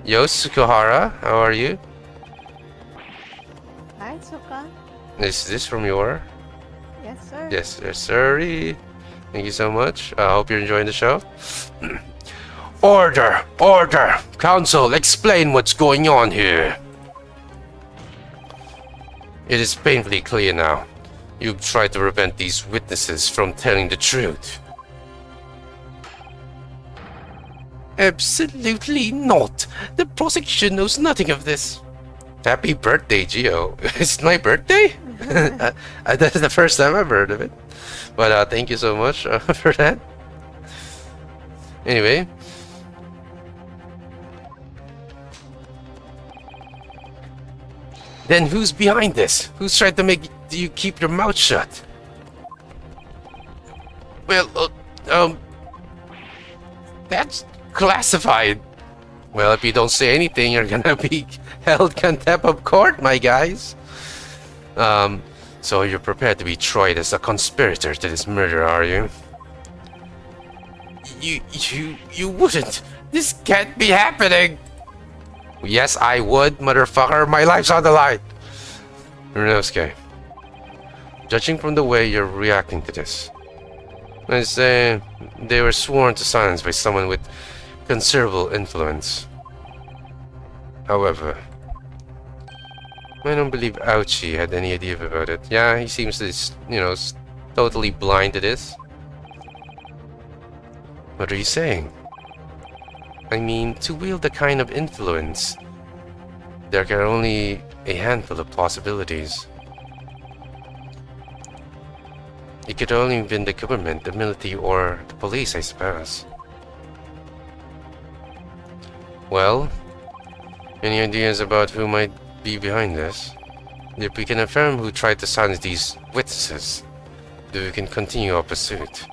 Yo, Sukuhara, how are you? Hi, Suka. Is this from your? Yes, sir. Yes, sir. Thank you so much. I hope you're enjoying the show. Order! Council, explain what's going on here. It is painfully clear now. You've tried to prevent these witnesses from telling the truth. Absolutely not. The prosecution knows nothing of this. Happy birthday, Gio. It's my birthday? That's the first time I've heard of it. But thank you so much for that. Anyway. Then who's behind this? Who's trying to make you keep your mouth shut? Well, that's classified. Well, if you don't say anything, you're gonna be held contempt of court, my guys. So you're prepared to be tried as a conspirator to this murder, are you? You wouldn't. This can't be happening. Yes, I would, motherfucker. My life's on the line. Runosuke, judging from the way you're reacting to this, I say they were sworn to silence by someone with considerable influence. However, I don't believe Ouchie had any idea about it. Yeah, he seems to, totally blind to this. What are you saying? I mean, to wield the kind of influence, there are only a handful of possibilities. It could only have been the government, the military, or the police, I suppose. Well, any ideas about who might be behind this? If we can affirm who tried to silence these witnesses, then we can continue our pursuit.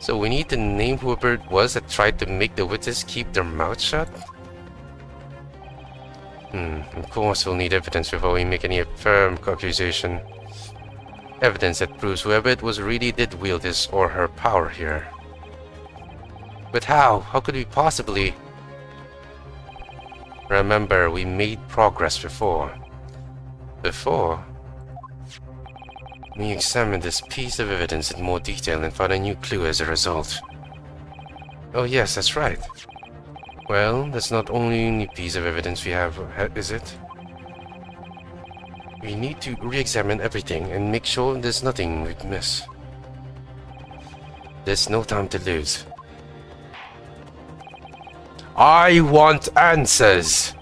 So we need to name whoever it was that tried to make the witnesses keep their mouth shut? Of course we'll need evidence before we make any firm accusation. Evidence that proves whoever it was really did wield his or her power here. But how? How could we possibly? Remember, we made progress before. We examined this piece of evidence in more detail and found a new clue as a result. Oh yes, that's right. Well, that's not only the piece of evidence we have, is it? We need to re-examine everything and make sure there's nothing we'd miss. There's no time to lose. I want answers!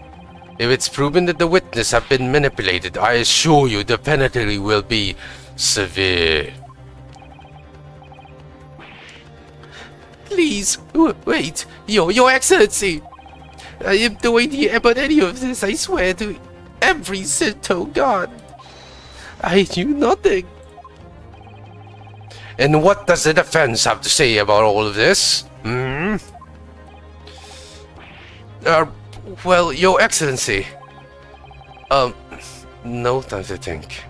If it's proven that the witnesses have been manipulated, I assure you the penalty will be severe. Please, wait, Your Excellency! I am doing here about any of this, I swear to every Shinto god. I knew nothing. And what does the defense have to say about all of this? Well, Your Excellency. No time to think.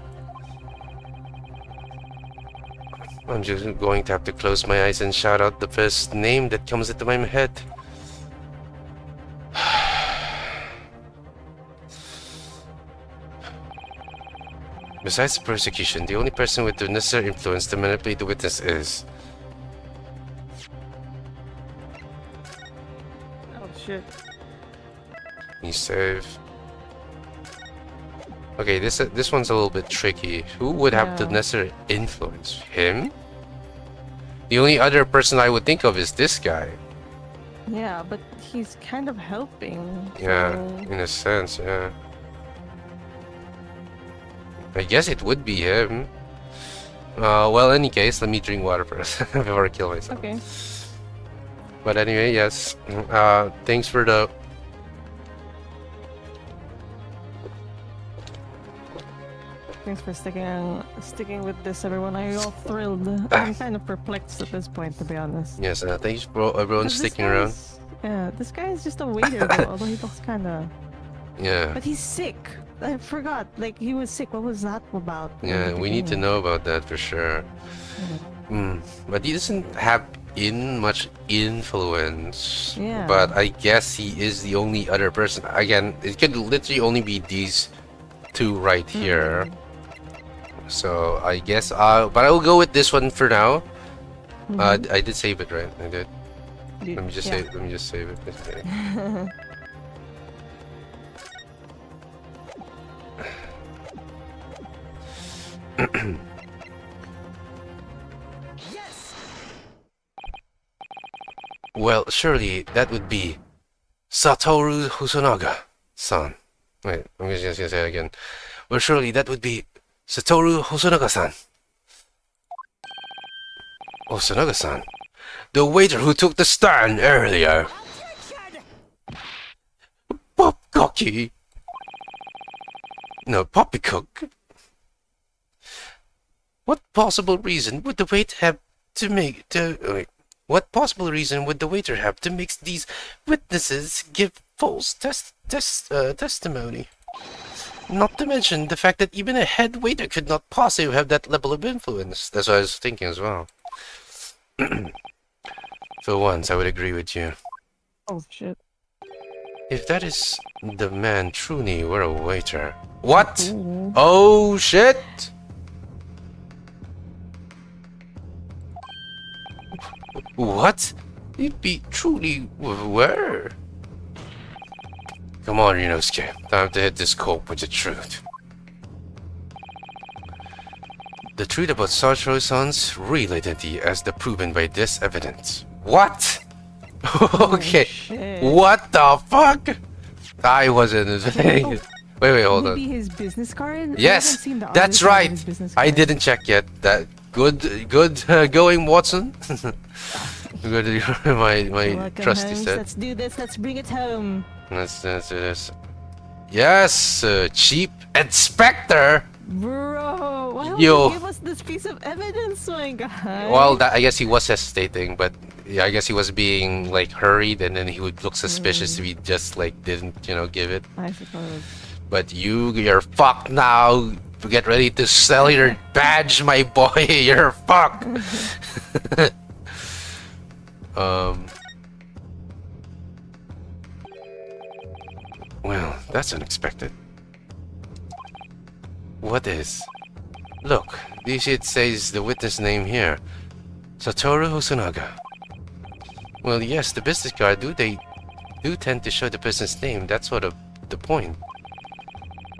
I'm just going to have to close my eyes and shout out the first name that comes into my head. Besides persecution, the only person with the necessary influence to manipulate the witness is... Oh shit. You save. Okay, this one's a little bit tricky. Who would have the necessary influence? Him? The only other person I would think of is this guy. Yeah, but he's kind of helping. Yeah, so... in a sense, yeah. I guess it would be him. Well, in any case, let me drink water first before I kill myself. Okay. But anyway, yes. Thanks for the... Thanks for sticking with this, everyone. Are you all thrilled? I'm kind of perplexed at this point, to be honest. Yes, thanks for everyone sticking around. Yeah, this guy is just a waiter, though, although he looks kind of... Yeah. But he's sick. I forgot. Like, he was sick. What was that about? Yeah, we need to know about that for sure. But he doesn't have much influence. Yeah. But I guess he is the only other person. Again, it could literally only be these two right here. So I guess, but I will go with this one for now. I did save it, right? I did. Let me just save. Let me just save it. Well, surely that would be Satoru Hosonaga-san. Wait, I'm just gonna say it again. Well, surely that would be Satoru Hosonaga-san. Hosonaga-san. The waiter who took the stand earlier. Popcocky. No, poppycock. What possible reason would the waiter have to make what possible reason would the waiter have to make these witnesses give false testimony? Not to mention the fact that even a head waiter could not possibly have that level of influence. That's what I was thinking as well. For once, I would agree with you. Oh shit. If that is the man truly were a waiter. What? Ooh. Oh shit! What? It be truly were? Come on, Ryunosuke. Time to hit this cope with the truth. The truth about Satoru-san's real identity as the proven by this evidence. What? Okay. shit. What the fuck? I wasn't saying. Wait, hold Maybe on. his business card? I Yes, haven't seen the other that's side of right. his business I card. didn't check yet. That good going, Watson. Good, my Welcome, trusty Holmes. set. Let's do this. Let's bring it home. Let's do this. Yes, Chief Inspector. Bro, why would Yo. you give us this piece of evidence, my guy? Well, that, I guess he was hesitating, but yeah, I guess he was being like hurried, and then he would look suspicious if he just like didn't, give it. I suppose. But you're fucked now. Get ready to sell your badge, my boy. You're fucked. Well, that's unexpected. What is? Look, this shit says the witness name here. Satoru Hosonaga. Well, yes, the business card they do tend to show the person's name. That's sort of the point.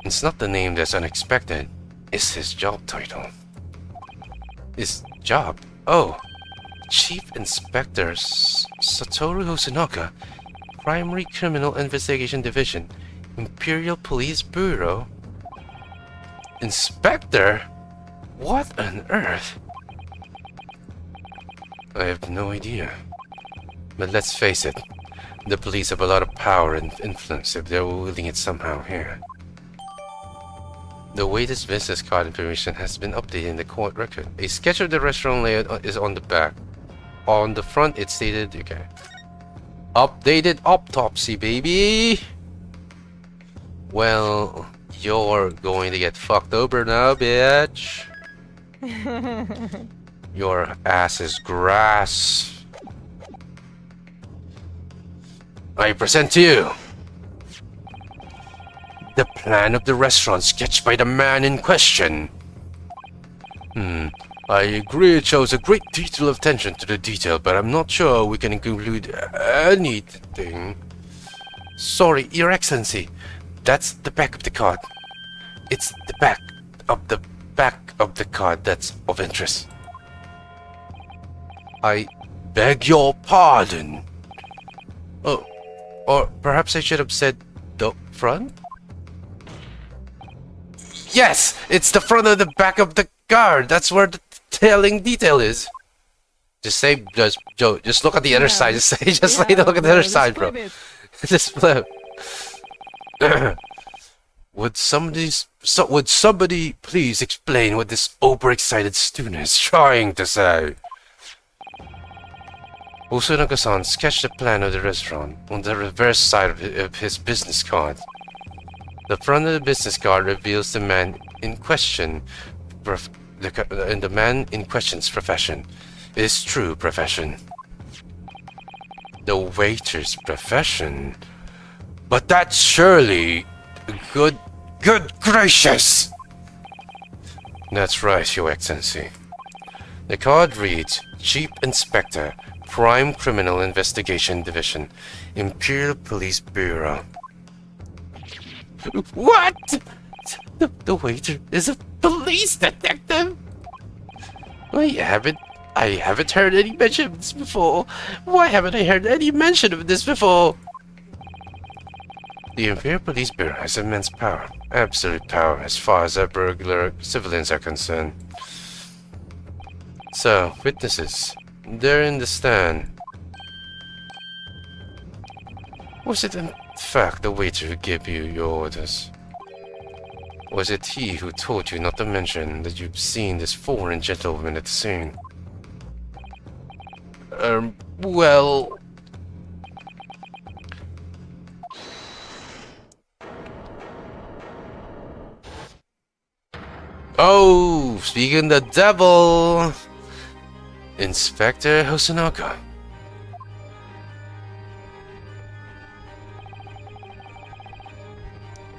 It's not the name that's unexpected. It's his job title. His job? Oh. Chief Inspector Satoru Hosonaga, Primary Criminal Investigation Division, Imperial Police Bureau. Inspector? What on earth? I have no idea. But let's face it, the police have a lot of power and influence if they're wielding it somehow here. The waiter's business card information has been updated in the court record. A sketch of the restaurant layout is on the back. On the front, it's stated, okay. Updated autopsy, baby! Well, you're going to get fucked over now, bitch. Your ass is grass. I present to you the plan of the restaurant sketched by the man in question. I agree it shows a great deal of attention to the detail, but I'm not sure we can include anything. Sorry, Your Excellency. That's the back of the card. It's the back of the card that's of interest. I beg your pardon. Oh, or perhaps I should have said the front? Yes, it's the front of the back of the card. That's where the telling detail is. Just look at the other side. Just look at the other side, bro. Just flip. Would somebody please explain what this overexcited student is trying to say? Hosonaga-san sketched the plan of the restaurant on the reverse side of his business card. The front of the business card reveals the man in question, the man in question's profession. His true profession. The waiter's profession. But that's surely good gracious! That's right, Your Excellency. The card reads, Chief Inspector, Prime Criminal Investigation Division, Imperial Police Bureau. What? The waiter is a police detective? I haven't heard any mention of this before. Why haven't I heard any mention of this before? The Imperial Police Bureau has immense power. Absolute power as far as our regular civilians are concerned. So, witnesses. They're in the stand. Was it in fact the waiter who gave you your orders? Was it he who told you not to mention that you've seen this foreign gentleman at the scene? Well... Oh, speaking the devil! Inspector Hosonoka.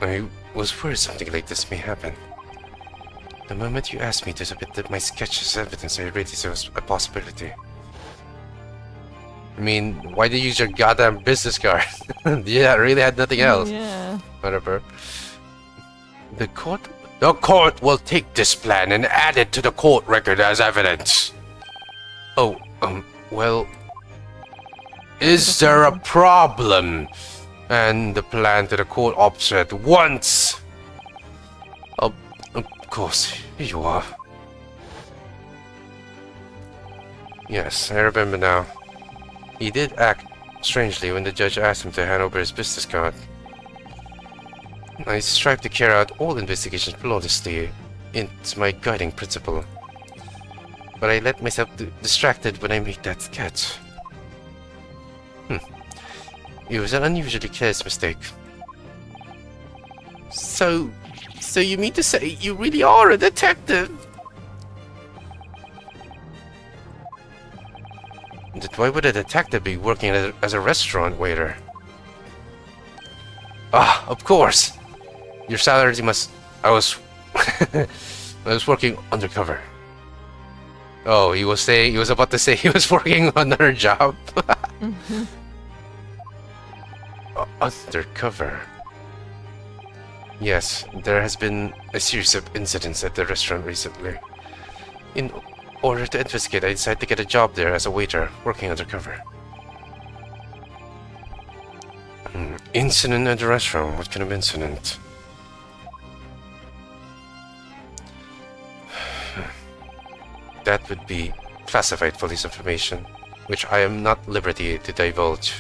I was worried something like this may happen. The moment you asked me to submit my sketch as evidence, I already saw a possibility. I mean, why did you use your goddamn business card? Yeah, I really had nothing else. Yeah. Whatever. The court will take this plan and add it to the court record as evidence. Oh, well... Is there a problem? And the plan to the court officer at once. Of course, here you are. Yes, I remember now. He did act strangely when the judge asked him to hand over his business card. I strive to carry out all investigations flawlessly. It's my guiding principle. But I let myself distracted when I made that sketch. It was an unusually careless mistake. So you mean to say you really are a detective? Then why would a detective be working as a restaurant waiter? Ah, of course! Your salary must... I was working undercover. Oh, he was about to say he was working on another job. Undercover. Yes, there has been a series of incidents at the restaurant recently. In order to investigate, I decided to get a job there as a waiter, working undercover. Incident at the restaurant? What kind of incident? That would be classified police information, which I am not at liberty to divulge.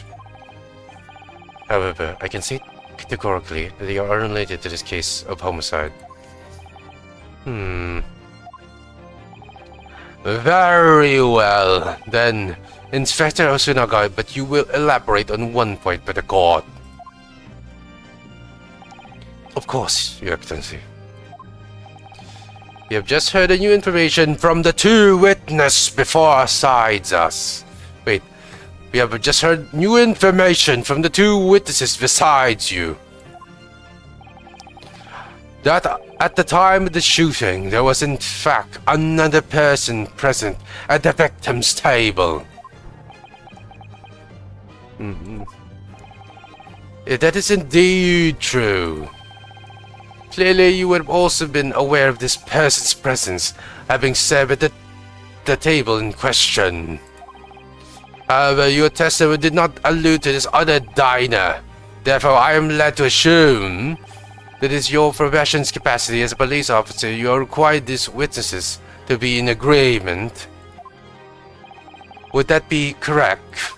However, I can say categorically that they are unrelated to this case of homicide. Very well, then, Inspector Osunaga, but you will elaborate on one point by the court. Of course, Your Excellency. We have just heard the new information from the two witnesses besides us. Wait, we have just heard new information from the two witnesses besides you. That at the time of the shooting, there was in fact another person present at the victim's table. That is indeed true. Clearly, you would have also been aware of this person's presence, having sat at the table in question. However, your testimony did not allude to this other diner. Therefore, I am led to assume that is your profession's capacity as a police officer, you required these witnesses to be in agreement. Would that be correct?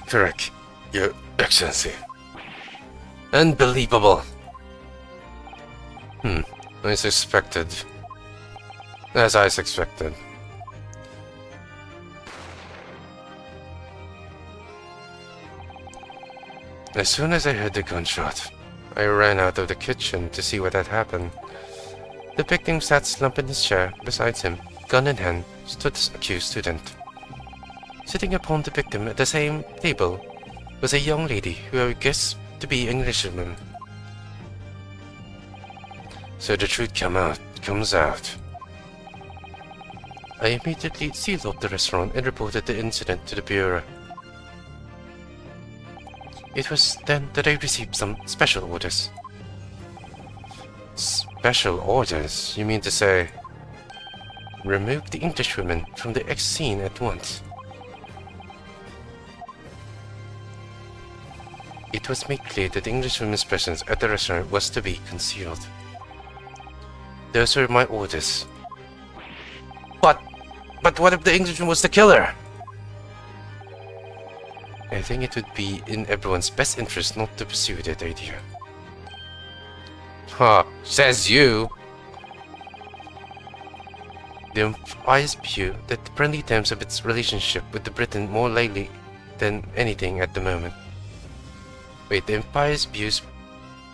Correct, Your Excellency. Unbelievable. As expected. As I expected. As soon as I heard the gunshot, I ran out of the kitchen to see what had happened. The victim sat slumped in his chair. Beside him, gun in hand, stood the accused student. Sitting upon the victim at the same table was a young lady who I guessed to be an Englishwoman. So the truth comes out. I immediately sealed up the restaurant and reported the incident to the bureau. It was then that I received some special orders. Special orders? You mean to say... remove the Englishwoman from the X scene at once. It was made clear that the Englishwoman's presence at the restaurant was to be concealed. Those were my orders. But what if the Englishman was the killer? I think it would be in everyone's best interest not to pursue that idea. Huh, says you. The implies view that the friendly terms of its relationship with the Briton more likely than anything at the moment. Wait, the impious views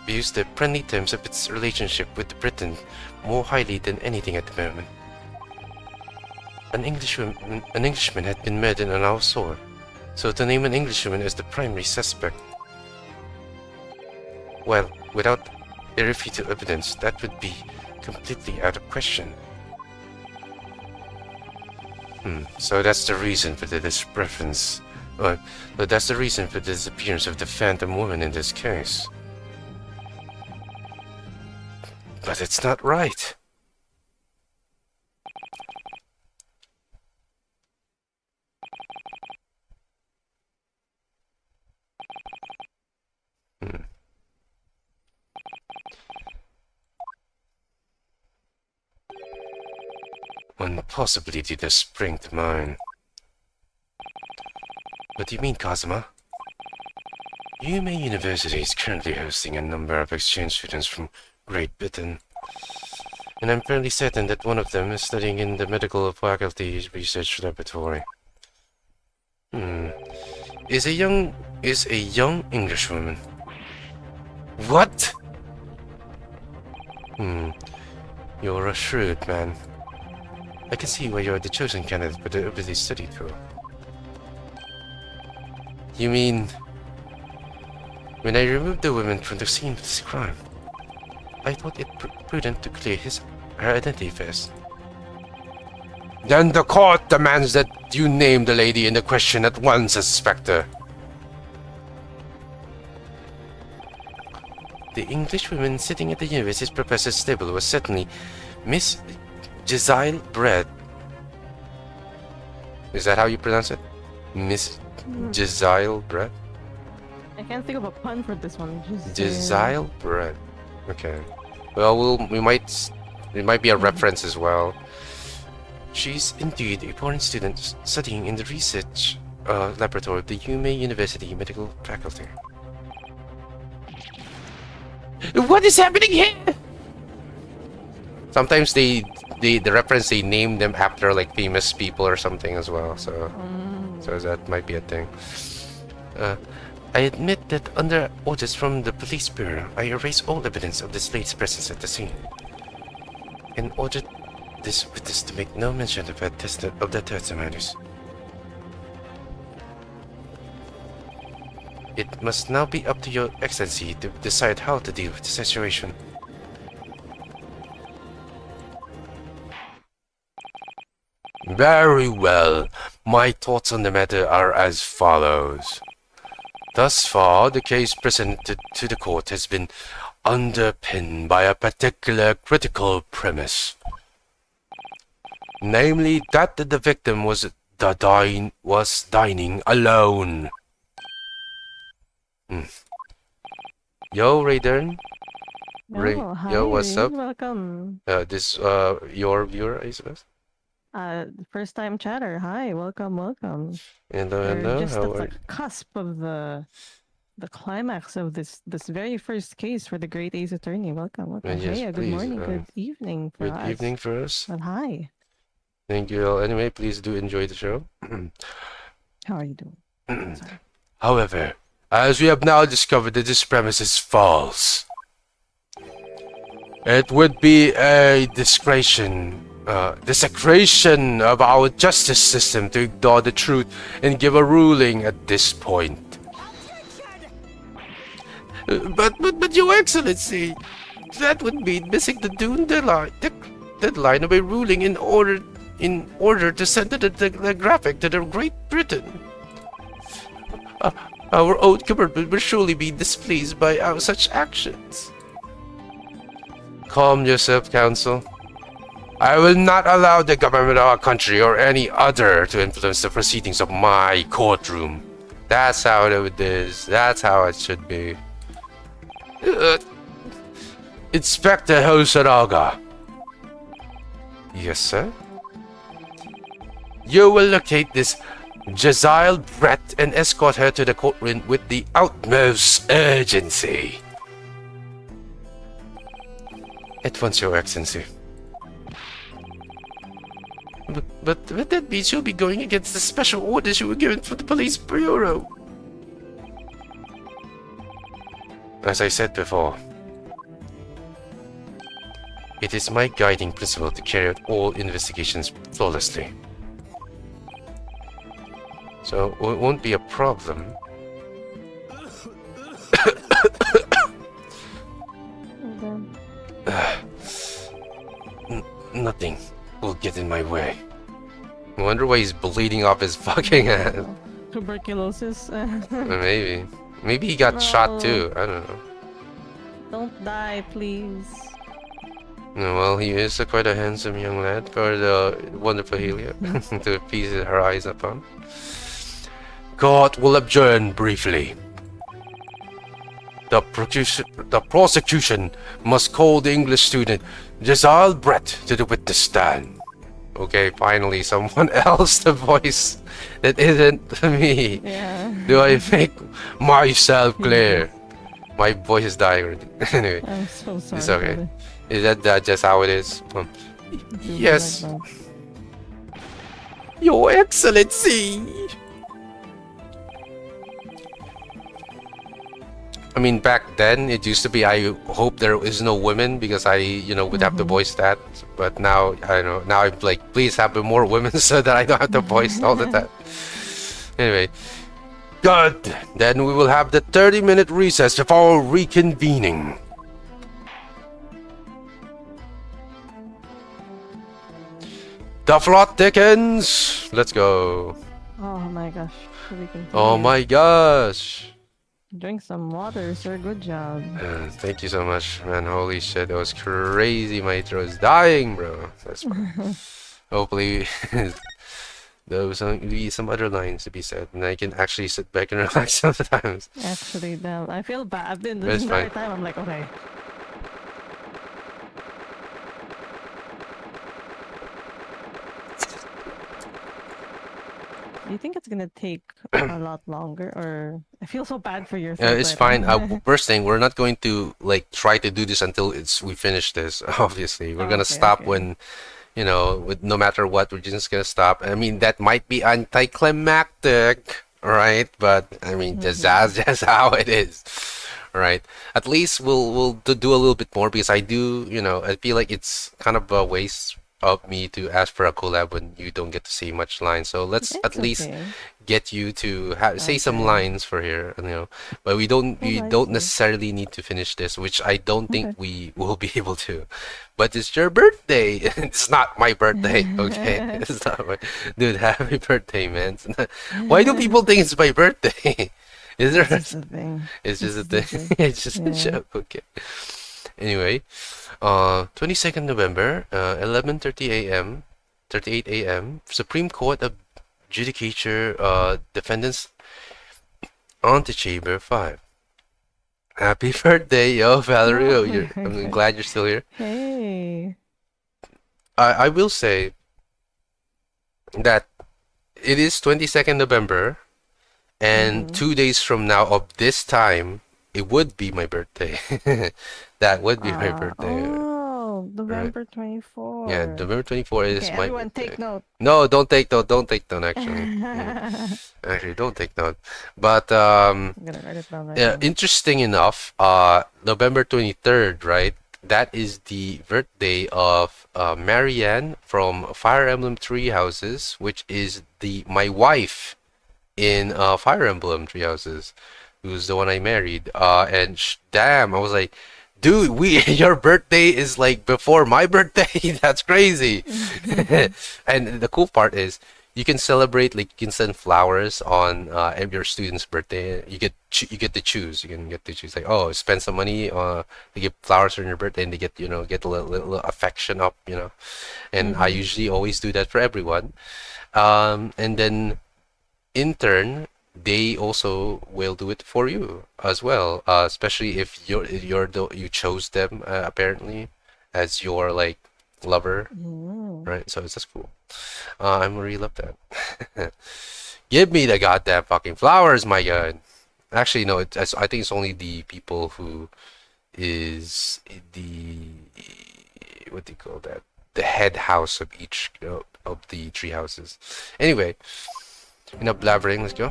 the friendly terms of its relationship with the Briton more highly than anything at the moment. An Englishman had been murdered on our shore, so to name an Englishwoman as the primary suspect, well, without irrefutable evidence, that would be completely out of question. So that's the reason for the discrepancy. But that's the reason for the disappearance of the Phantom Woman in this case. But it's not right. One possibility does spring to mind. What do you mean, Kazuma? Yume University is currently hosting a number of exchange students from Great Britain, and I'm fairly certain that one of them is studying in the medical faculty research laboratory. Is a young Englishwoman. What? You're a shrewd man. I can see why you're the chosen candidate for the overseas study tour. You mean, when I removed the woman from the scene of this crime, I thought it prudent to clear her identity first. Then the court demands that you name the lady in the question at once, Inspector. The Englishwoman sitting at the university's professor's table was certainly Miss Giselle Brett. Is that how you pronounce it? Miss Giselle Brett? I can't think of a pun for this one. Giselle Brett. Okay. Well, it might be a reference as well. She's indeed a foreign student studying in the research laboratory of the Yume University Medical Faculty. What is happening here? Sometimes the reference, they name them after like famous people or something as well, so that might be a thing. I admit that under orders from the police bureau, I erased all evidence of this lady's presence at the scene, and ordered this witness to make no mention of the testimonies. It must now be up to your excellency to decide how to deal with the situation. Very well. My thoughts on the matter are as follows. Thus far, the case presented to the court has been underpinned by a particular critical premise. Namely, that the victim was dining alone. Yo, Raiden. Yo, what's up? Welcome. This your viewer, I suppose. First time chatter. Hi, welcome. Hello, We're just how at are the cusp of the climax of this very first case for the Great Ace Attorney. Welcome. Yes, Hey, good please, morning, good evening for us. Good evening for us. Well, hi. Thank you all. Anyway, please do enjoy the show. How are you doing? Sorry. However, as we have now discovered that this premise is false, it would be a desecration of our justice system to ignore the truth and give a ruling at this point. But Your Excellency, that would mean missing the deadline of a ruling in order to send the graphic to the Great Britain. Our own government will surely be displeased by our such actions. Calm yourself, Counsel. I will not allow the government of our country or any other to influence the proceedings of my courtroom. That's how it is. That's how it should be. Inspector Hosaraga. Yes, sir? You will locate this Jezile Brett and escort her to the courtroom with the utmost urgency. At once, Your Excellency. But that means you'll be going against the special orders you were given from the police bureau. As I said before, it is my guiding principle to carry out all investigations flawlessly. So it won't be a problem. Nothing will get in my way. I wonder why he's bleeding off his fucking hand. Tuberculosis. Maybe. Maybe he got shot too. I don't know. Don't die, please. No, well, he is quite a handsome young lad for the wonderful Helia to feast her eyes upon. Court will adjourn briefly. The prosecution must call the English student Jezile Brett to the witness stand. Okay, finally, someone else the voice that isn't me. Yeah. Do I make myself clear? My voice is dying already. Anyway, I'm so sorry. it's okay. Is that just how it is? Yes. Like Your Excellency! I mean, back then, it used to be, I hope there is no women because I, would have to voice that. But now, I don't know, now I'm like, please have more women so that I don't have to voice all the time. Anyway. Good! Then we will have the 30-minute recess before reconvening. The plot thickens! Let's go. Oh my gosh. Should we continue? Oh my gosh! Drink some water, sir. Good job. Thank you so much, man. Holy shit, that was crazy. My throat is dying, bro. That's fine. Hopefully, there will be some other lines to be said, and I can actually sit back and relax sometimes. Actually, damn. I feel bad. This It's entire fine. time, I'm like, okay. Do you think it's gonna take a lot longer, or I feel so bad for your throat It's right fine. now. First thing, we're not going to try to do this until we finish this. Obviously, we're gonna Okay, stop okay. when, with no matter what, we're just gonna stop. I mean, that might be anticlimactic, right? But I mean, that's just how it is, right? At least we'll do a little bit more because I do, I feel like it's kind of a waste of me to ask for a collab when you don't get to see much lines. So let's at It's least okay. get you to say some Okay. lines for here, but we don't I see. necessarily need to finish this, which I don't think Okay. we will be able to. But it's your birthday. It's not my birthday, okay? It's not my dude. Happy birthday, man. Why do people think it's my birthday? Is there? That's the thing. It's just a It's the thing. thing. It's just a Yeah. joke. Okay. Anyway, 22nd November, 11:30 a.m., 38 a.m. Supreme Court of Judicature, defendants antechamber 5. Happy birthday, yo, Valerio. Oh, I'm glad you're still here. Hey. I will say that it is 22nd November, and 2 days from now of this time, it would be my birthday. That would be my birthday. Oh, November 24. Yeah, November 24 is Okay, my everyone birthday. take note. No, don't take note. Don't take note, actually. Actually, don't take note. But, I'm gonna write it down right now. interesting enough, November 23rd, right? That is the birthday of Marianne from Fire Emblem Three Houses, which is my wife in Fire Emblem Three Houses, who's the one I married. And damn, I was like, dude, your birthday is like before my birthday. That's crazy. And the cool part is, you can celebrate, like you can send flowers on your student's birthday. You get to choose. You can get to choose like, oh, spend some money to give flowers on your birthday, and they get get a little affection up, And I usually always do that for everyone. And then in turn, they also will do it for you as well. Especially if you chose them apparently as your like lover, right? So it's just cool. I really love that. Give me the goddamn fucking flowers, my god. Actually, no. I think it's only the people who is the what do you call that? The head house of each of the tree houses. Anyway, enough blabbering. Let's go.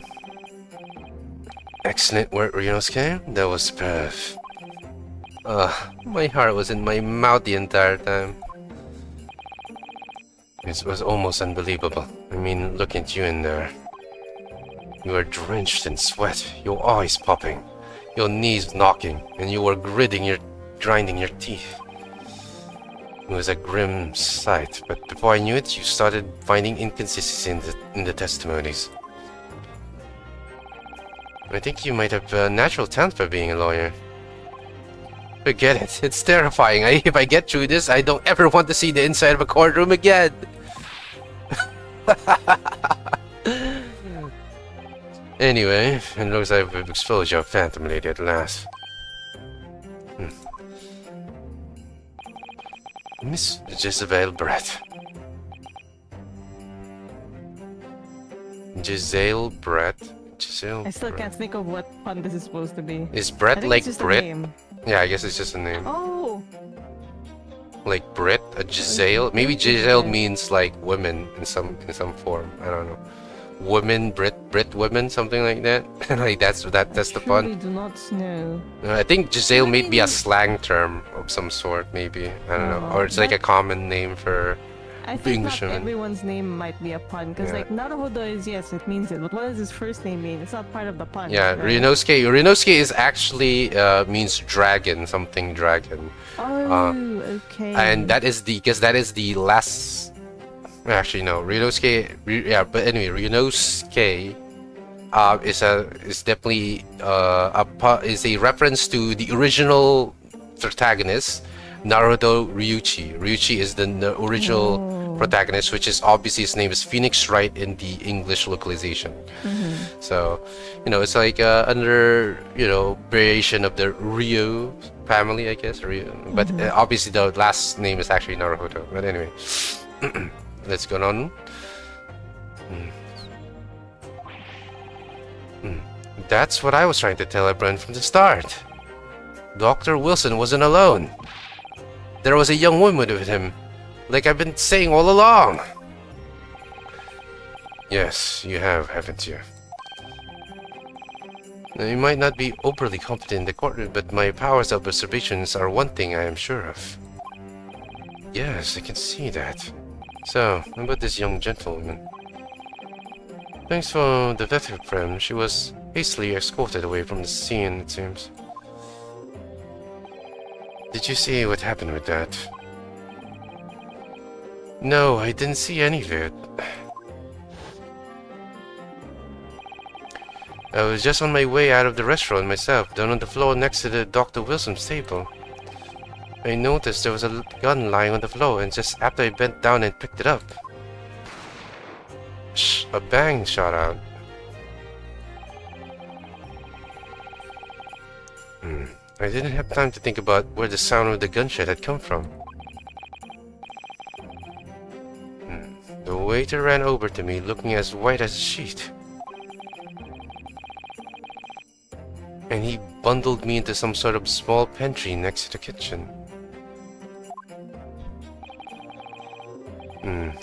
Excellent work, Ryunosuke. That was perfect. My heart was in my mouth the entire time. It was almost unbelievable. I mean, look at you in there. You were drenched in sweat, your eyes popping, your knees knocking, and you were grinding your teeth. It was a grim sight, but before I knew it, you started finding inconsistencies in the testimonies. I think you might have a natural talent for being a lawyer. Forget it. It's terrifying. If I get through this, I don't ever want to see the inside of a courtroom again. Anyway, it looks like we've exposed your phantom lady at last. Miss Jezebel Brett. Giselle Brett. Giselle. I still Brett. can't think of what pun this is supposed to be. Is I Brett think like it's just a Brit? name. Yeah, I guess it's just a name. Oh, Like Brit, a Giselle. Maybe Giselle means like women in some form. I don't know. Women, Brit women, something like that. Like that's the truly pun. do not know. I think Giselle may be a mean- slang term of some sort, maybe. I don't know. Oh, Or it's like a that- common name for I think English not women. everyone's name might be a pun, because Yeah. like Naruhodo is, yes, it means it, but what does his first name mean? It's not part of the pun. yeah, right? Ryunosuke. Ryunosuke is actually means dragon, something dragon. Oh, okay. And that is because that is the last. Actually, no, Ryunosuke. Yeah, but anyway, Ryunosuke is definitely is a reference to the original protagonist, Naruto Ryuichi. Ryuichi is the original protagonist, which is obviously his name is Phoenix Wright in the English localization. So, it's like under variation of the Ryu family, I guess. Ryu, but obviously the last name is actually Naruto. But anyway, let's go on. That's what I was trying to tell everyone from the start. Dr. Wilson wasn't alone. There was a young woman with him, like I've been saying all along. Yes, you have, haven't you? Now, you might not be overly competent in the courtroom, but my powers of observations are one thing I am sure of. Yes, I can see that. So, how about this young gentlewoman? Thanks for the Vtuber, she was hastily escorted away from the scene, it seems. Did you see what happened with that? No, I didn't see any of it. I was just on my way out of the restaurant myself, down on the floor next to the Dr. Wilson's table. I noticed there was a gun lying on the floor, and just after I bent down and picked it up, a bang shot out. I didn't have time to think about where the sound of the gunshot had come from. The waiter ran over to me, looking as white as a sheet. And he bundled me into some sort of small pantry next to the kitchen.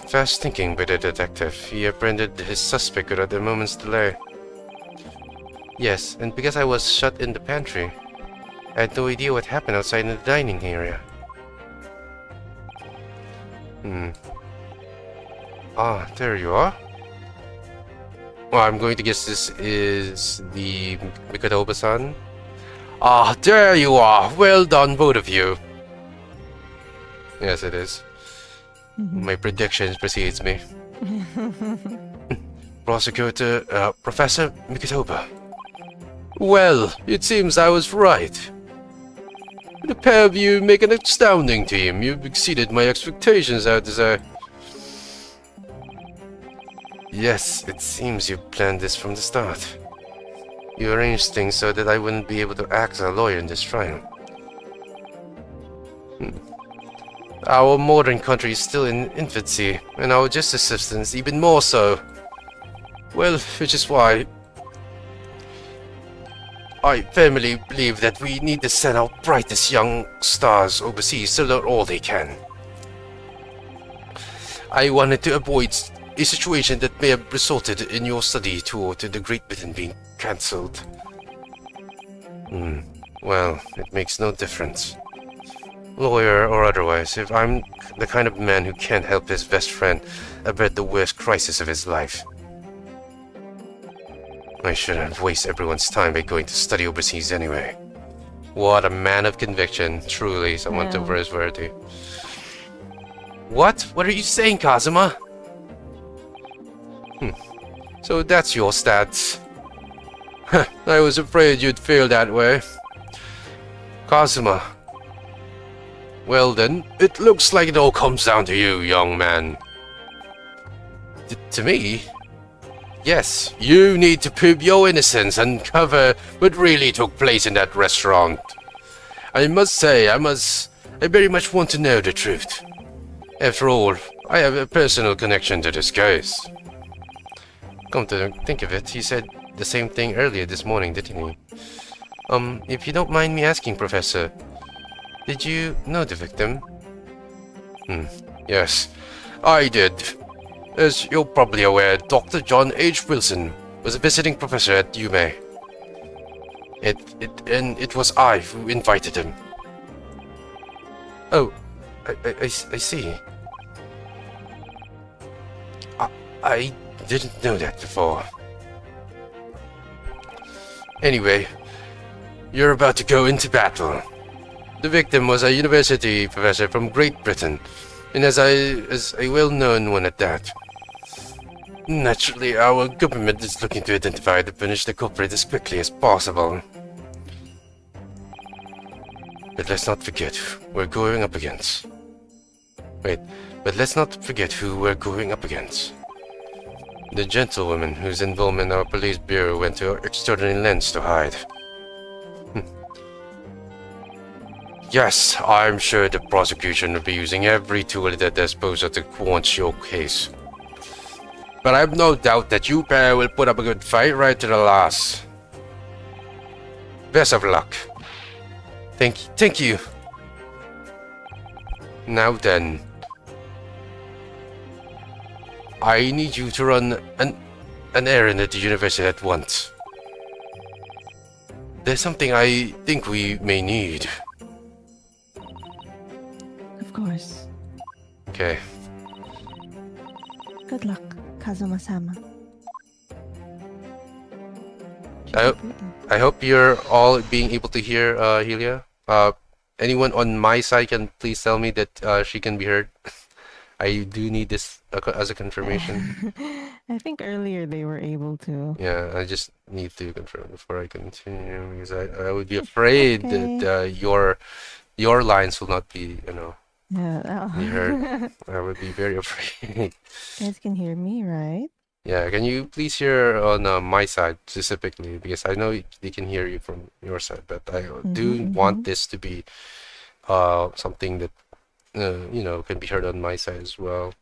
Fast thinking by the detective, he apprehended his suspect without a moment's delay. Yes, and because I was shut in the pantry, I had no idea what happened outside in the dining area. Ah, there you are. Well, I'm going to guess this is the Mikotoba-san. Ah, there you are! Well done, both of you! Yes, it is. My predictions precedes me. Prosecutor, Professor Vtuber. Well, it seems I was right. The pair of you make an astounding team. You've exceeded my expectations, I desire. Yes, it seems you planned this from the start. You arranged things so that I wouldn't be able to act as a lawyer in this trial. Our modern country is still in infancy, and our justice system is even more so. Well, which is why I firmly believe that we need to send our brightest young stars overseas to learn all they can. I wanted to avoid a situation that may have resulted in your study tour to the Great Britain being cancelled. Well, it makes no difference. Lawyer or otherwise, if I'm the kind of man who can't help his best friend avert the worst crisis of his life. I shouldn't waste everyone's time by going to study overseas anyway. What a man of conviction, truly, someone to his worthy. What? What are you saying, Kazuma? So that's your stats. I was afraid you'd feel that way. Kazuma. Well then, it looks like it all comes down to you, young man. To me? Yes, you need to prove your innocence and cover what really took place in that restaurant. I must say, I very much want to know the truth. After all, I have a personal connection to this case. Come to think of it, he said the same thing earlier this morning, didn't he? If you don't mind me asking, Professor, did you know the victim? Yes, I did. As you're probably aware, Dr. John H. Wilson was a visiting professor at UMA. It was I who invited him. Oh, I see. I didn't know that before. Anyway, you're about to go into battle. The victim was a university professor from Great Britain, and as a well-known one at that. Naturally, our government is looking to identify and punish the culprit as quickly as possible. But let's not forget who we're going up against. The gentlewoman whose involvement in our police bureau went to extraordinary lengths to hide. Yes, I'm sure the prosecution will be using every tool at their disposal to quench your case. But I have no doubt that you pair will put up a good fight right to the last. Best of luck. Thank you. Now then, I need you to run an errand at the university at once. There's something I think we may need. Of course. Okay. Good luck, Kazuma-sama. I hope you're all being able to hear Helia. Anyone on my side can please tell me that she can be heard. I do need this as a confirmation. I think earlier they were able to. Yeah, I just need to confirm before I continue because I would be afraid that your lines will not be be heard. I would be very afraid. You guys can hear me, right? Yeah, can you please hear on my side specifically because I know they can hear you from your side, but I do want this to be something that can be heard on my side as well.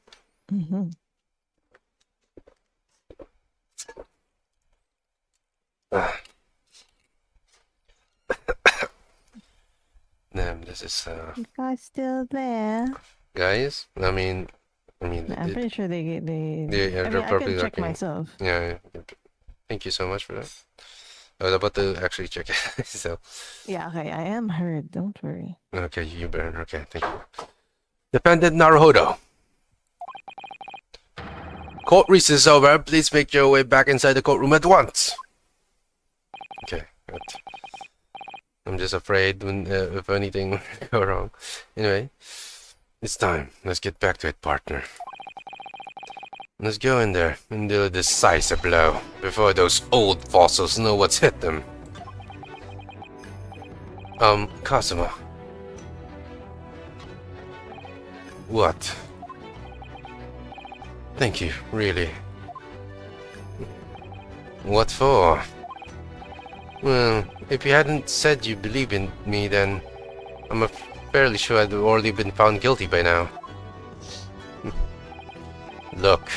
Damn, this is You guys still there? guys. I mean, I'm pretty sure they yeah, I mean, they're I probably can check looking. myself. Yeah. Thank you so much for that. I was about to actually check it. So. Yeah, okay, I am heard. Don't worry. Okay, you better. Okay, thank you. Defendant Naruhodo. Court recess is over. Please make your way back inside the courtroom at once. Okay, good. I'm just afraid when if anything would go wrong. Anyway, it's time. Let's get back to it, partner. Let's go in there and deal a decisive blow before those old fossils know what's hit them. Kazuma. What? Thank you, really. What for? Well, if you hadn't said you believe in me, then I'm fairly sure I'd already been found guilty by now. Look,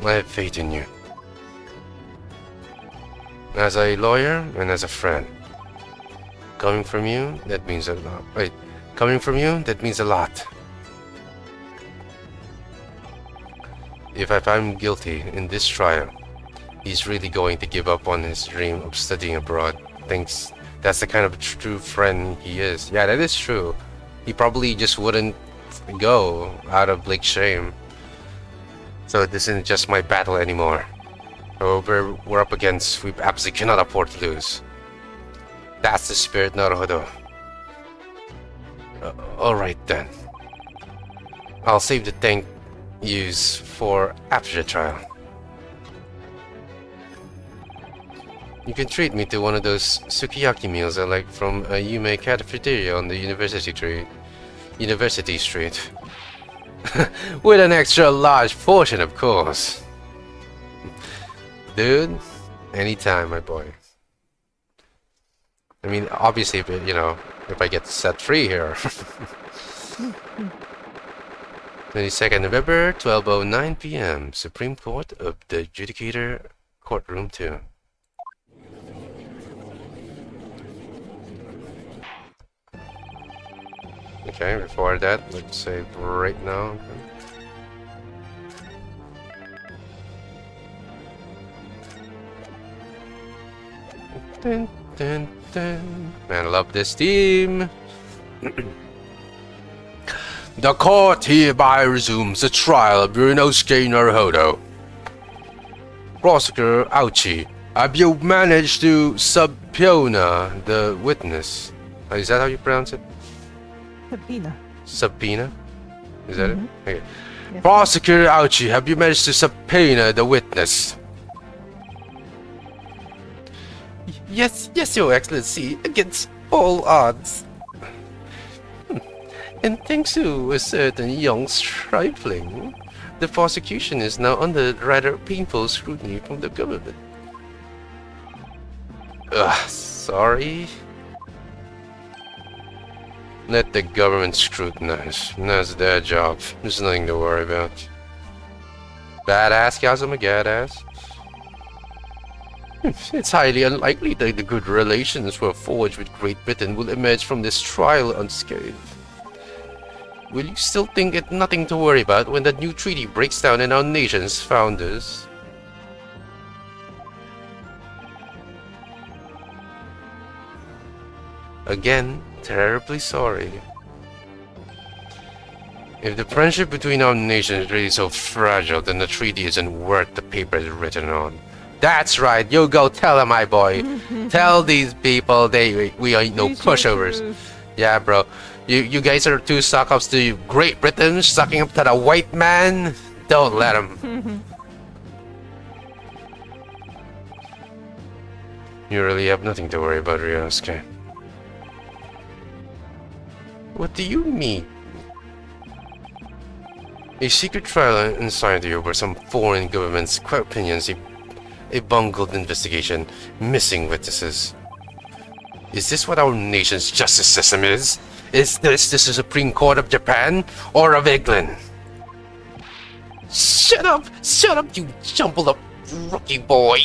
I have faith in you. As a lawyer and as a friend. Coming from you, that means a lot. Wait, coming from you, that means a lot. If I find him guilty in this trial, he's really going to give up on his dream of studying abroad. Thinks that's the kind of true friend he is. Yeah, that is true. He probably just wouldn't go out of like shame. So this isn't just my battle anymore. Whoever we're up against, we absolutely cannot afford to lose. That's the spirit, Naruhodo. Alright then. I'll save the thank yous for after the trial. You can treat me to one of those sukiyaki meals I like from a Yume cafeteria on the University Street. With an extra large portion, of course. Dude, anytime, my boy. I mean, obviously, if it, if I get set free here. 22nd November, 12:09 p.m. Supreme Court of the Judicator, Courtroom 2. Okay, before that, let's save right now. Dun, dun, dun. Man, I love this team. The court hereby resumes the trial of Ryunosuke Naruhodo. Prosecutor Auchi, have you managed to subpoena the witness? Is that how you pronounce it? Sabina. Subpoena? Is that it? Okay. Yes. Prosecutor Auchi, have you managed to subpoena the witness? Yes, Your Excellency, against all odds. And thanks to a certain young stripling, the prosecution is now under rather painful scrutiny from the government. Sorry. Let the government scrutinize. That's their job. There's nothing to worry about. Badass, Kazuma, badass. It's highly unlikely that the good relations we're forged with Great Britain will emerge from this trial unscathed. Will you still think it nothing to worry about when the new treaty breaks down and our nation's founders? Again, terribly sorry. If the friendship between our nations is really so fragile, then the treaty isn't worth the paper it's written on. That's right, you go tell them, my boy. Tell these people we ain't no pushovers. Yeah, bro. You guys are two suck-ups to Great Britain, sucking up to the white man. Don't let them. You really have nothing to worry about, Ryosuke. What do you mean? A secret trial inside you where some foreign government's opinions, a bungled investigation, missing witnesses. Is this what our nation's justice system is? Is this the Supreme Court of Japan or of England? Shut up, you jumbled up rookie boy.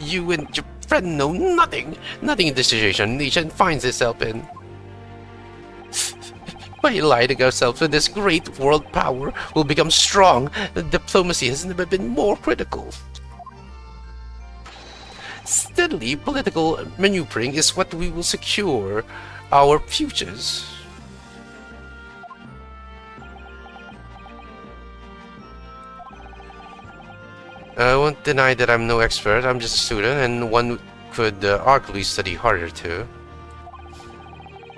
You and your friend know nothing in the situation the nation finds itself in. By aligning ourselves with this great world power, will become strong. Diplomacy has never been more critical. Steadily, political maneuvering is what we will secure our futures. I won't deny that I'm no expert. I'm just a student, and one could arguably study harder too.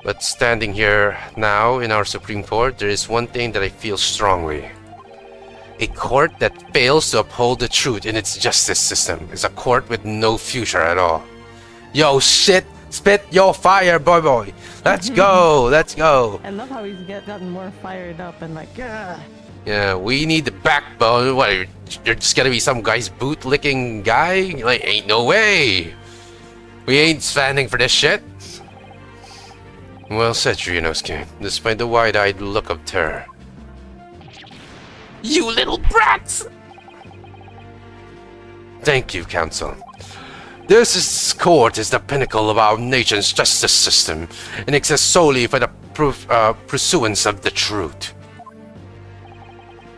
But standing here now in our Supreme Court, there is one thing that I feel strongly. A court that fails to uphold the truth in its justice system is a court with no future at all. Yo, shit! Spit your fire, boy! Let's go! Let's go! I love how he's gotten more fired up and like, yeah. Yeah, we need the backbone. What, you're just gonna be some guy's boot-licking guy? Like, ain't no way! We ain't standing for this shit! Well said, Ryunosuke, despite the wide-eyed look of terror. You little brats! Thank you, Council. This court is the pinnacle of our nation's justice system and exists solely for the pursuance of the truth.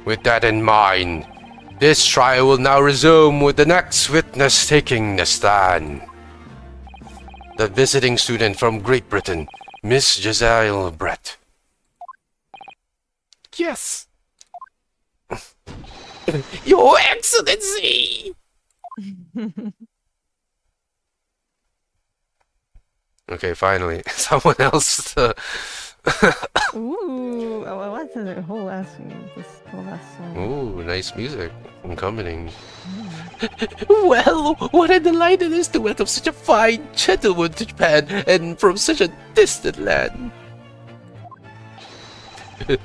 With that in mind, this trial will now resume with the next witness taking the stand. The visiting student from Great Britain, Miss Giselle Brett. Yes! Your Excellency! Okay, finally, someone else. Ooh, what's the whole last song? Ooh, nice music accompanying. Well, what a delight it is to welcome such a fine gentleman to Japan and from such a distant land.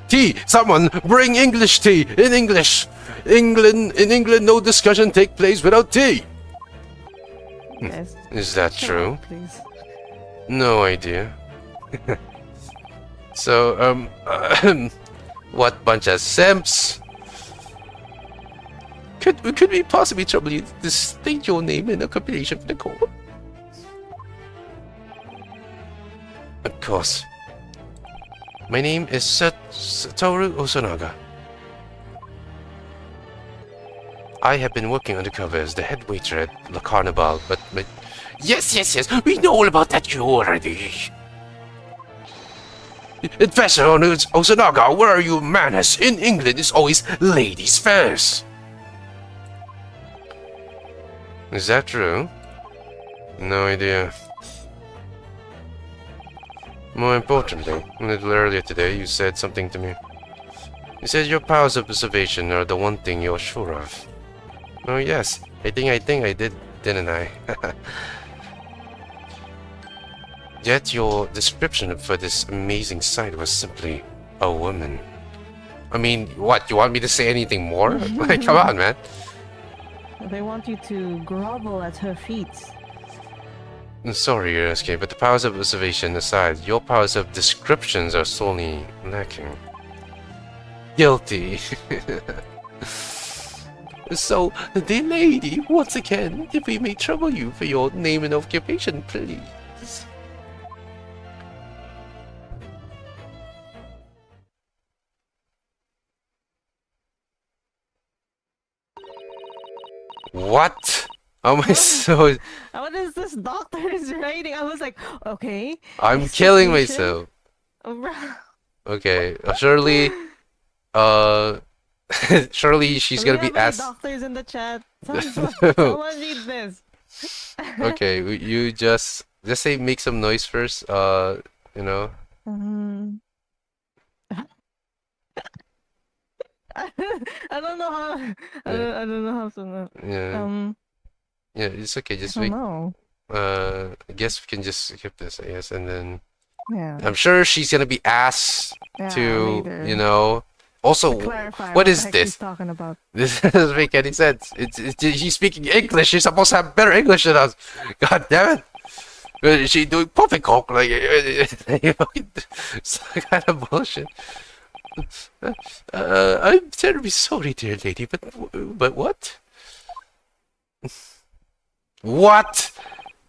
Tea! Someone bring English tea in English! In England, no discussion take place without tea! Yes. Is that Shut true? up, please. No idea. So, what bunch of simps? Could we possibly trouble you to state your name and occupation for the court? Of course. My name is Satoru Osanaga. I have been working undercover as the head waiter at La Carnival, but my... Yes, we know all about that already. Professor Osanaga, where are you manners? In England, it's always ladies first. Is that true? No idea. More importantly, a little earlier today, you said something to me. You said your powers of observation are the one thing you're sure of. Oh yes, I think I did, didn't I? Yet your description for this amazing sight was simply a woman. I mean, what? You want me to say anything more? Like, come on, man. They want you to grovel at her feet. Sorry, Yusuke, but the powers of observation aside, your powers of descriptions are sorely lacking. Guilty. So, the lady, once again, if we may trouble you for your name and occupation, please. What? Oh my so... What is this doctor is writing? I was like, okay. I'm killing myself. Okay, surely... surely she's gonna be asked... doctors in the chat. Someone read this. Okay, you just say make some noise first, you know. I don't know how. I don't know how to. Yeah. Yeah, it's okay. Just wait. I guess we can just skip this. I guess, and then. Yeah. I'm sure she's gonna be asked to, later. you know. Also, what is this? Talking about. This doesn't make any sense. She's speaking English. She's supposed to have better English than us. God damn it! She doing poppycock like some kind of bullshit. I'm terribly sorry, dear lady, but what? What?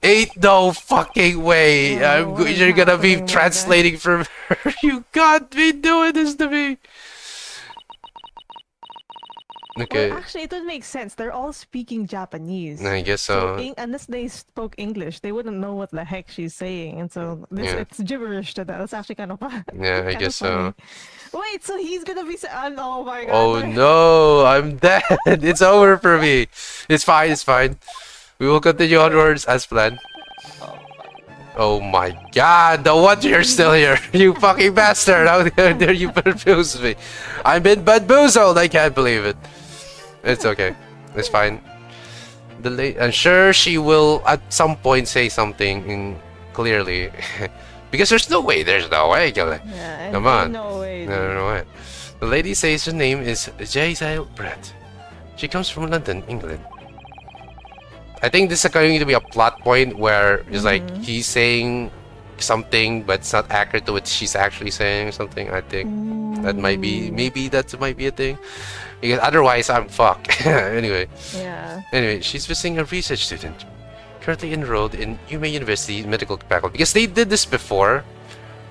Ain't no fucking way. You're gonna be translating from her. You can't be doing this to me. Okay. Well, actually, it would make sense. They're all speaking Japanese. I guess so. Unless they spoke English, they wouldn't know what the heck she's saying, and so it's gibberish to them. That's actually kind of fun. Yeah, I guess so. Wait, so he's gonna be? Oh my god! Oh no, I'm dead. It's over for me. It's fine. It's fine. We will continue onwards as planned. Oh my god, no wonder you're still here. You fucking bastard. How dare you confuse me? I've been bamboozled. I can't believe it. It's okay. It's fine. I'm sure she will at some point say something clearly. Because there's no way. Yeah, Come on. No way. No way. The lady says her name is Jaisal Brett. She comes from London, England. I think this is going to be a plot point where it's like he's saying something but it's not accurate to what she's actually saying or something. I think that might be, maybe that might be a thing. Because otherwise I'm fucked. Anyway. Yeah. Anyway, she's visiting a research student. Currently enrolled in UMA University medical faculty. Because they did this before,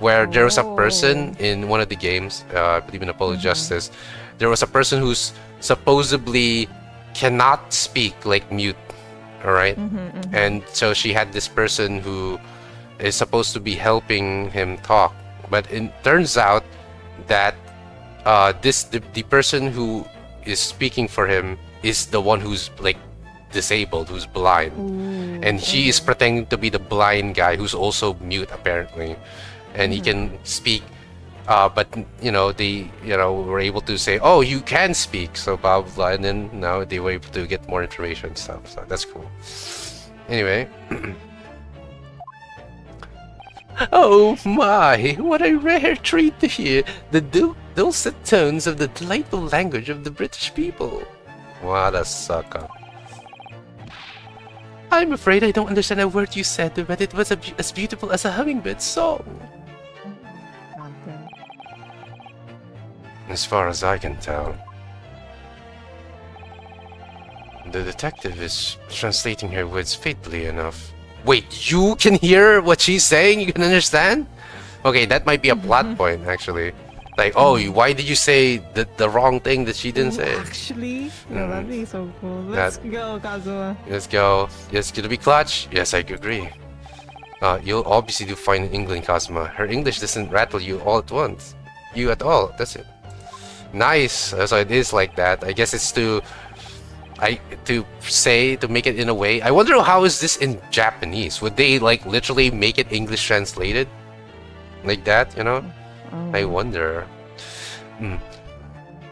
where there was a person in one of the games, I believe in Apollo Justice, there was a person who's supposedly cannot speak, like mute, alright? And so she had this person who is supposed to be helping him talk. But it turns out that the person who is speaking for him is the one who's like disabled, who's blind. And she is pretending to be the blind guy who's also mute apparently. And he can speak, but they were able to say, oh, you can speak, so blah blah blah, and then now they were able to get more information and stuff, so that's cool. Anyway. Oh my, what a rare treat to hear the dulcet tones of the delightful language of the British people. What a sucker. I'm afraid I don't understand a word you said, but it was as beautiful as a hummingbird's song. As far as I can tell. The detective is translating her words faithfully enough. Wait, you can hear what she's saying? You can understand? Okay, that might be a plot point, actually. Like, oh, why did you say the wrong thing that she didn't say? Actually? No, that'd be so cool. Let's go, Kazuma. Let's go. Yes, gonna be clutch? Yes, I agree. You'll obviously do fine in England, Kazuma. Her English doesn't rattle you all at once. You at all, that's it. Nice. So it is like that. I guess it's to make it in a way. I wonder how is this in Japanese? Would they like literally make it English translated? Like that, I wonder.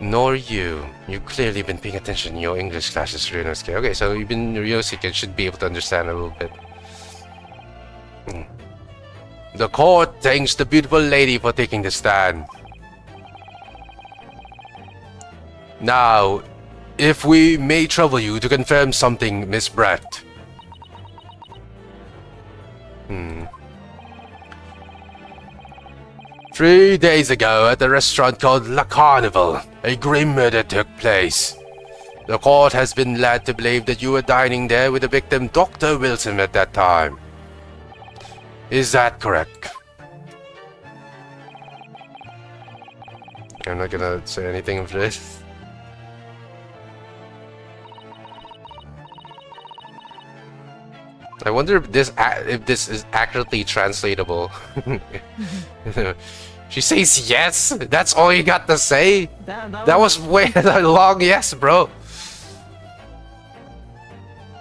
Nor you. You've clearly been paying attention in your English classes, Ryunosuke. Okay, so even Ryunosuke should be able to understand a little bit. The court thanks the beautiful lady for taking the stand. Now, if we may trouble you to confirm something, Miss Brett. 3 days ago, at a restaurant called La Carnival, a grim murder took place. The court has been led to believe that you were dining there with the victim, Dr. Wilson, at that time. Is that correct? I'm not gonna say anything of this. I wonder if this is accurately translatable. She says yes. That's all you got to say. That was way a long yes, bro.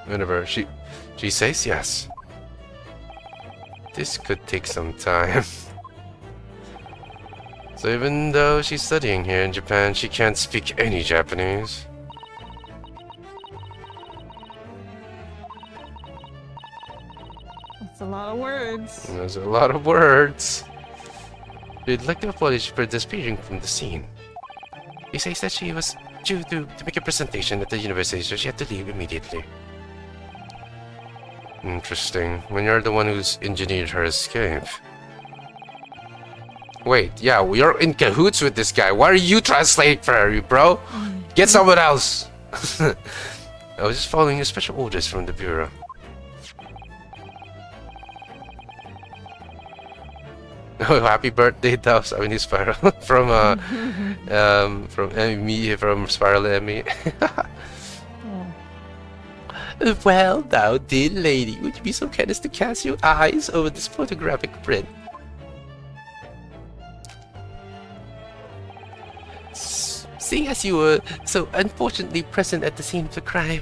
Whenever she says yes. This could take some time. So even though she's studying here in Japan, she can't speak any Japanese. That's a lot of words. There's a lot of words. We'd like to apologize for disappearing from the scene. She says that she was due to make a presentation at the university, so she had to leave immediately. Interesting. When you're the one who's engineered her escape. Wait, yeah, we are in cahoots with this guy. Why are you translating for her, bro? Get someone else! I was just following your special orders from the bureau. Oh, happy birthday, Douse. I mean, Spiral from Emmy, from Spiral Emmy. Well, now, dear lady, would you be so kind as to cast your eyes over this photographic print? Seeing as you were so unfortunately present at the scene of the crime,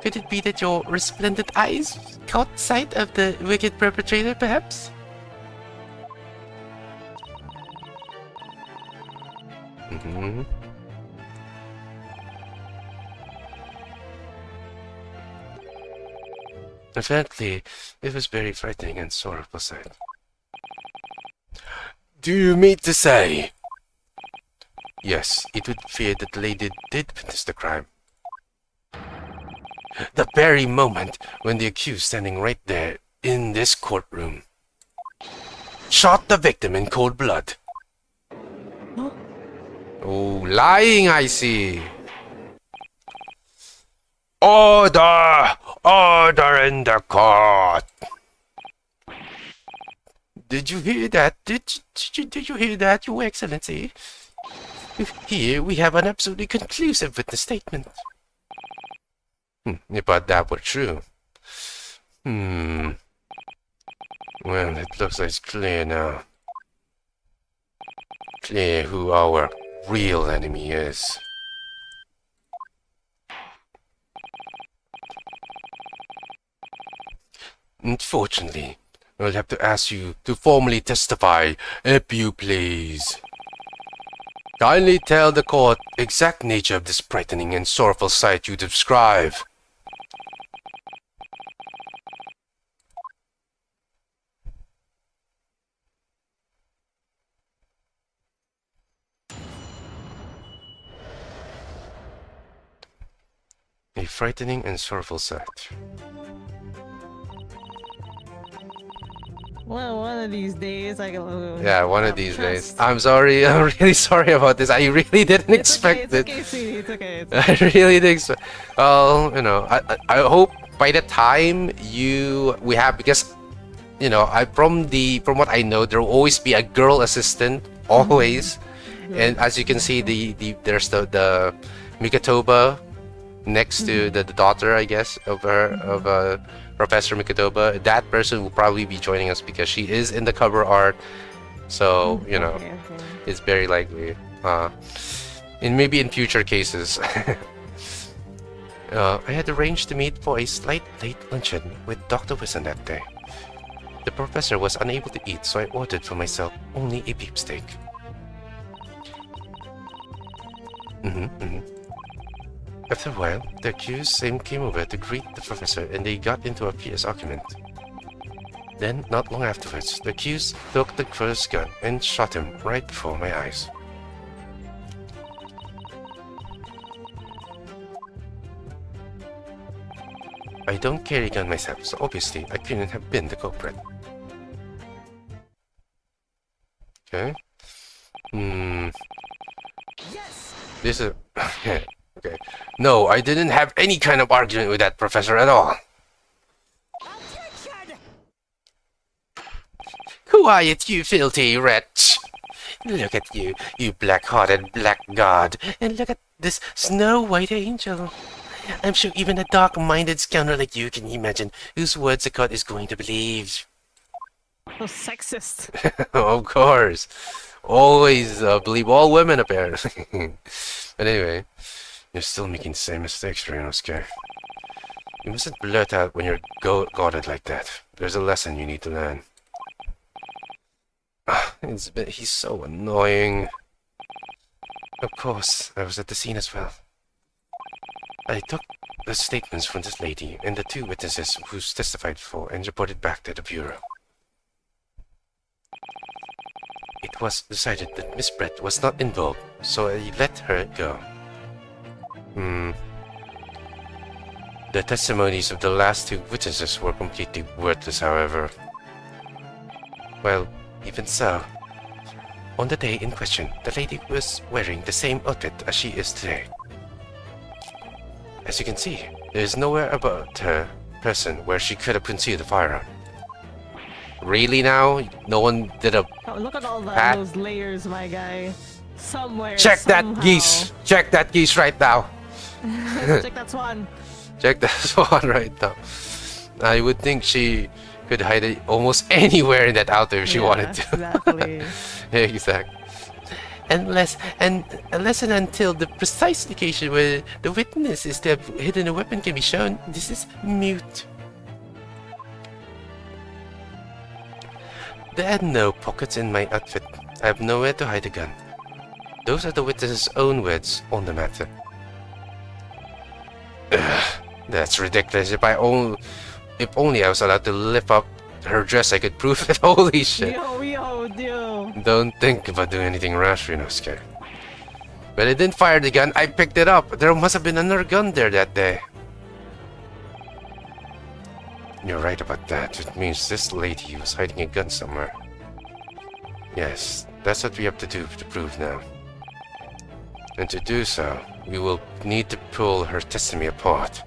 could it be that your resplendent eyes caught sight of the wicked perpetrator, perhaps? Frankly, it was very frightening and sorrowful sight. Do you mean to say? Yes, it would appear that the lady did witness the crime. The very moment when the accused standing right there in this courtroom shot the victim in cold blood. Oh, lying, I see. Order! Order in the court! Did you hear that? Did you hear that, Your Excellency? Here we have an absolutely conclusive witness statement. But that were true. Well, it looks like it's clear now. Clear who our real enemy is. Unfortunately, I'll have to ask you to formally testify, if you please. Kindly tell the court exact nature of this frightening and sorrowful sight you describe. A frightening and sorrowful sight. Well, one of these days I can. Yeah, one of these days. I'm sorry. I'm really sorry about this. I really didn't expect it. It's okay, sweetie. It's okay. I really didn't expect. Well, I hope by the time we have, because from what I know, there will always be a girl assistant always, and as you can see, there's the Mikatoba next to the daughter, I guess, of Professor Mikatoba. That person will probably be joining us because she is in the cover art. So, Okay. it's very likely. Maybe in future cases. I had arranged to meet for a slight late luncheon with Dr. Wilson that day. The professor was unable to eat, so I ordered for myself only a beefsteak. After a while, the accused came over to greet the professor and they got into a fierce argument. Then, not long afterwards, the accused took the first gun and shot him right before my eyes. I don't carry a gun myself, so obviously I couldn't have been the culprit. Okay. This is... Okay. No, I didn't have any kind of argument with that professor at all. Quiet, you filthy wretch! Look at you, you black-hearted blackguard, and look at this snow-white angel. I'm sure even a dark-minded scoundrel like you can imagine whose words the court is going to believe. So sexist. Of course. Always believe all women, apparently. But anyway, you're still making the same mistakes, Ryunosuke. You mustn't blurt out when you're guarded like that. There's a lesson you need to learn. He's so annoying. Of course, I was at the scene as well. I took the statements from this lady and the two witnesses who testified for and reported back to the bureau. It was decided that Miss Brett was not involved, so I let her go. The testimonies of the last two witnesses were completely worthless, however. Well, even so, on the day in question, the lady was wearing the same outfit as she is today. As you can see, there is nowhere about her person where she could have concealed the firearm. Really now? No one did a... Oh, look at all those layers, my guy. Somewhere, Check somehow. that geese! Check that geese right now! Check that swan. Check that swan right now. I would think she could hide it almost anywhere in that outfit if she wanted to. Exactly. Exactly. Unless and until the precise location where the witness is to have hidden a weapon can be shown, this is mute. There are no pockets in my outfit. I have nowhere to hide a gun. Those are the witness's own words on the matter. Ugh, that's ridiculous. If I If only I was allowed to lift up her dress, I could prove it. Holy shit. Yo. Don't think about doing anything rash, Rinosuke. But I didn't fire the gun, I picked it up. There must have been another gun there that day. You're right about that. It means this lady was hiding a gun somewhere. Yes, that's what we have to do to prove now. And to do so, we will need to pull her testimony apart.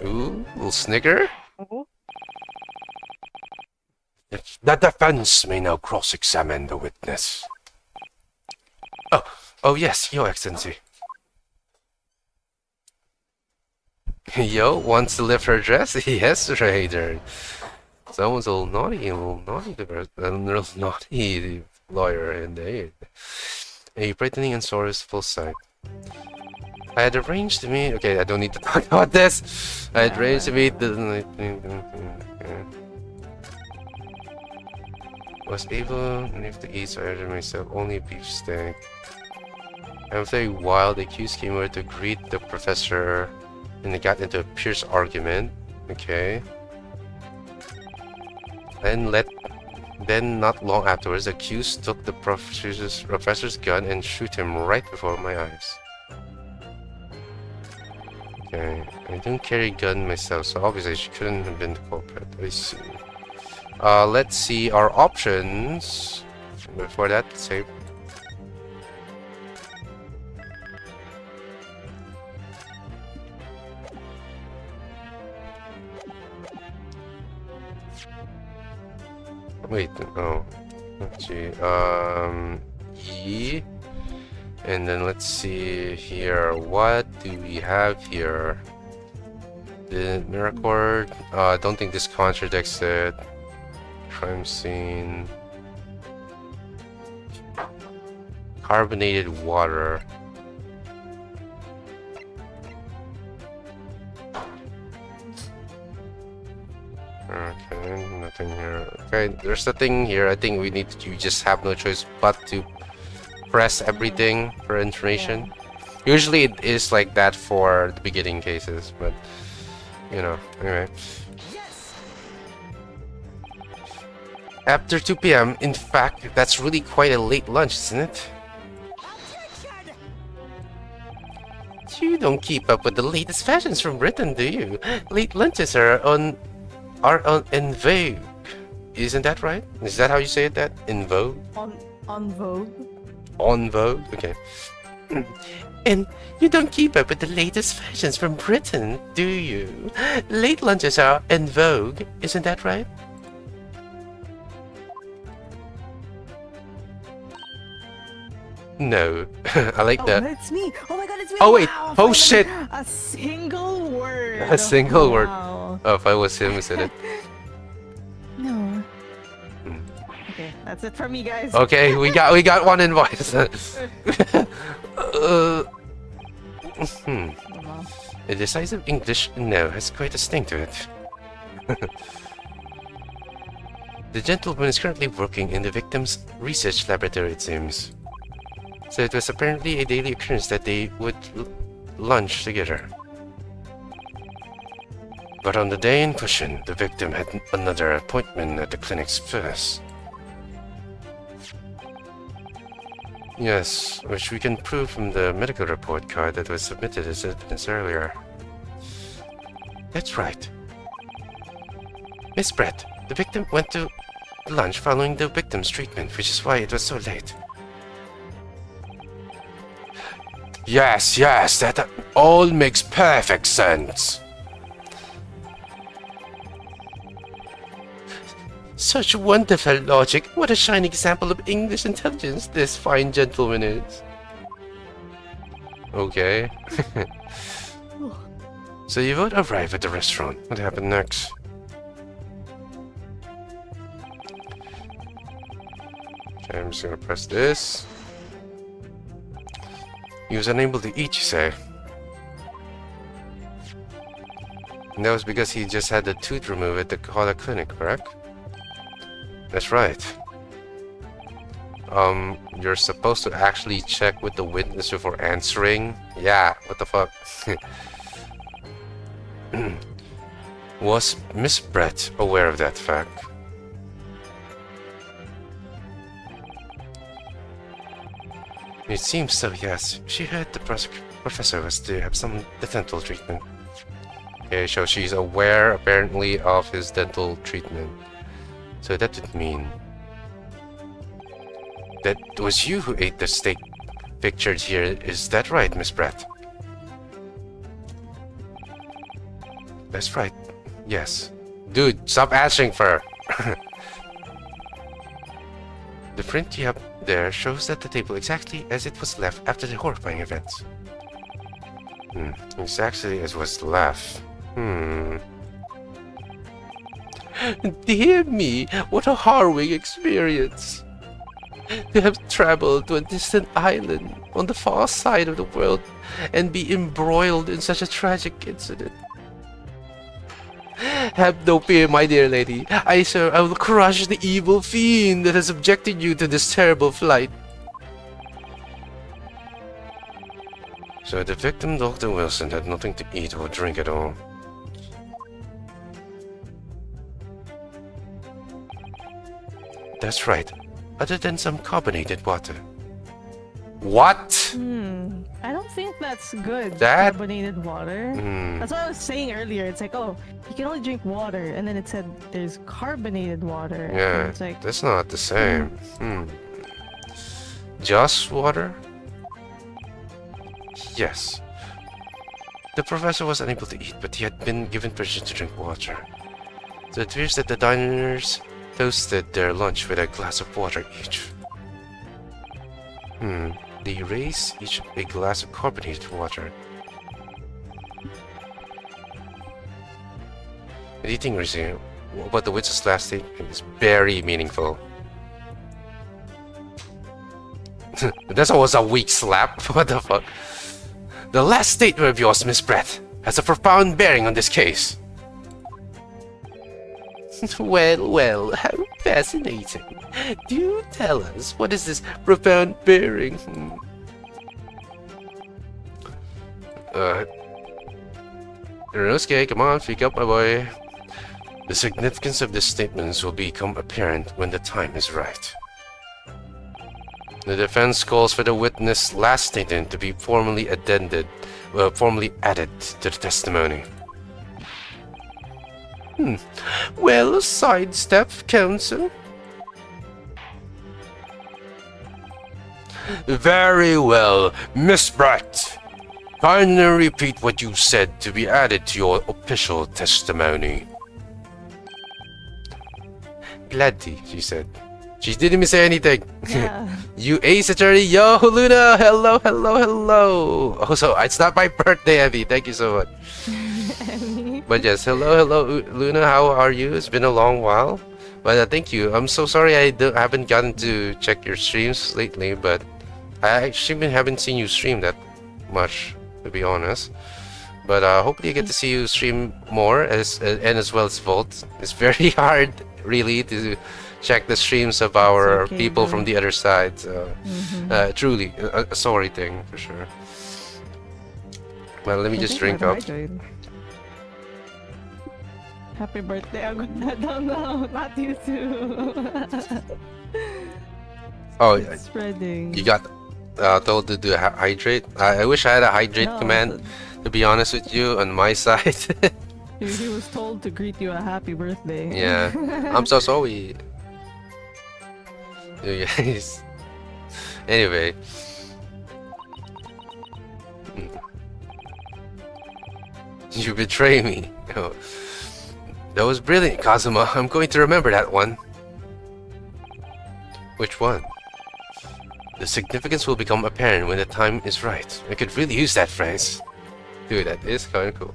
Ooh, little snigger. The defense may now cross-examine the witness. Oh yes, Your Excellency. Yo, wants to lift her dress? Yes, Raider. Someone's a little naughty lawyer indeed. A brightening and sorrowful sight. I had arranged to meet. Okay, I don't need to talk about this. I had arranged to meet the. Was able enough to eat, so I ordered myself only a beef steak. After a while, the accused came over to greet the professor, and they got into a fierce argument. Okay. Then not long afterwards, the accused took the professor's gun and shoot him right before my eyes. Okay, I don't carry a gun myself, so obviously she couldn't have been the culprit. I see. Let's see our options. Before that, save. Wait, oh, let's see. E, and then let's see here. What do we have here? The mirror. Don't think this contradicts it. Crime scene. Carbonated water. Okay, nothing here. Okay, there's nothing here. I think you just have no choice but to press everything for information. Usually it is like that for the beginning cases, but you know, anyway. After 2 p.m., in fact, that's really quite a late lunch, isn't it? You don't keep up with the latest fashions from Britain, do you? Late lunches are in vogue. Isn't that right? Is that how you say it? That in vogue? On Vogue. On vogue? Okay. And you don't keep up with the latest fashions from Britain, do you? Late lunches are in vogue. Isn't that right? No. I like that. It's me. Oh my god, it's me. Oh wait. Wow, Oh finally. shit. A single word. A single word. Wow. Oh, if I was him who said it. No. Okay, that's it for me, guys. Okay, we got one invoice. A decisive English no has quite a sting to it. The gentleman is currently working in the victim's research laboratory, it seems. So it was apparently a daily occurrence that they would lunch together. But on the day in question, the victim had another appointment at the clinic's first. Yes, which we can prove from the medical report card that was submitted as evidence earlier. That's right. Miss Brett, the victim went to lunch following the victim's treatment, which is why it was so late. Yes, that all makes perfect sense. Such wonderful logic. What a shining example of English intelligence this fine gentleman is. Okay. So you would arrive at the restaurant. What happened next? Okay, I'm just gonna press this. He was unable to eat, you say? And that was because he just had the tooth removed at the Kohala clinic, correct? That's right. You're supposed to actually check with the witness before answering? Yeah, what the fuck? Was Miss Brett aware of that fact? It seems so, yes. She heard the professor was to have some dental treatment. Okay, so she's aware, apparently, of his dental treatment. So that would mean that it was you who ate the steak pictured here. Is that right, Miss Brett? That's right. Yes. Dude, stop answering for her. The print you have there shows that the table exactly as it was left after the horrifying events. Exactly as was left. Dear me, what a harrowing experience. To have traveled to a distant island on the far side of the world and be embroiled in such a tragic incident. Have no fear, my dear lady. I will crush the evil fiend that has subjected you to this terrible flight. So the victim, Dr. Wilson, had nothing to eat or drink at all. That's right, other than some carbonated water. What? I don't think that's good. That- Carbonated water. That's what I was saying earlier. It's like, oh, you can only drink water, and then it said there's carbonated water. Yeah, And it's like, that's not the same. Just water? Yes. The professor was unable to eat, but he had been given permission to drink water. So it appears that the diners toasted their lunch with a glass of water each. They raised each a glass of carbonated water. The eating resumed, but the witch's last statement is very meaningful. That was a weak slap. What the fuck? The last statement of yours, Miss Brett, has a profound bearing on this case. Well, how fascinating. Do tell us, what is this profound bearing? Rinosuke, come on, speak up, my boy. The significance of these statements will become apparent when the time is right. The defense calls for the witness' last statement to be formally added to the testimony. Well, sidestep, counsel. Very well, Miss Brett. Kindly repeat what you said to be added to your official testimony. Gladly, she said. She didn't even say anything. yeah. You ace attorney, yo, Luna, hello, hello, hello. Also, it's not my birthday, Evie. Thank you so much. But yes, hello, hello, Luna. How are you? It's been a long while, but thank you. I'm so sorry I haven't gotten to check your streams lately, but I actually haven't seen you stream that much, to be honest. But hopefully I get to see you stream more, as well as Volt. It's very hard, really, to check the streams of our okay, people bro. from the other side. So, truly, a sorry thing for sure. Well, let me just drink up. Happy birthday, Aguna. No, not you too. Oh, Spreading. you got told to do hydrate. I wish I had a hydrate No, command. To be honest with you, on my side. He was told to greet you a happy birthday. Yeah, I'm so sorry. You guys. Anyway. You betray me. Oh. That was brilliant, Kazuma. I'm going to remember that one. Which one? The significance will become apparent when the time is right. I could really use that phrase. Dude, that is kind of cool.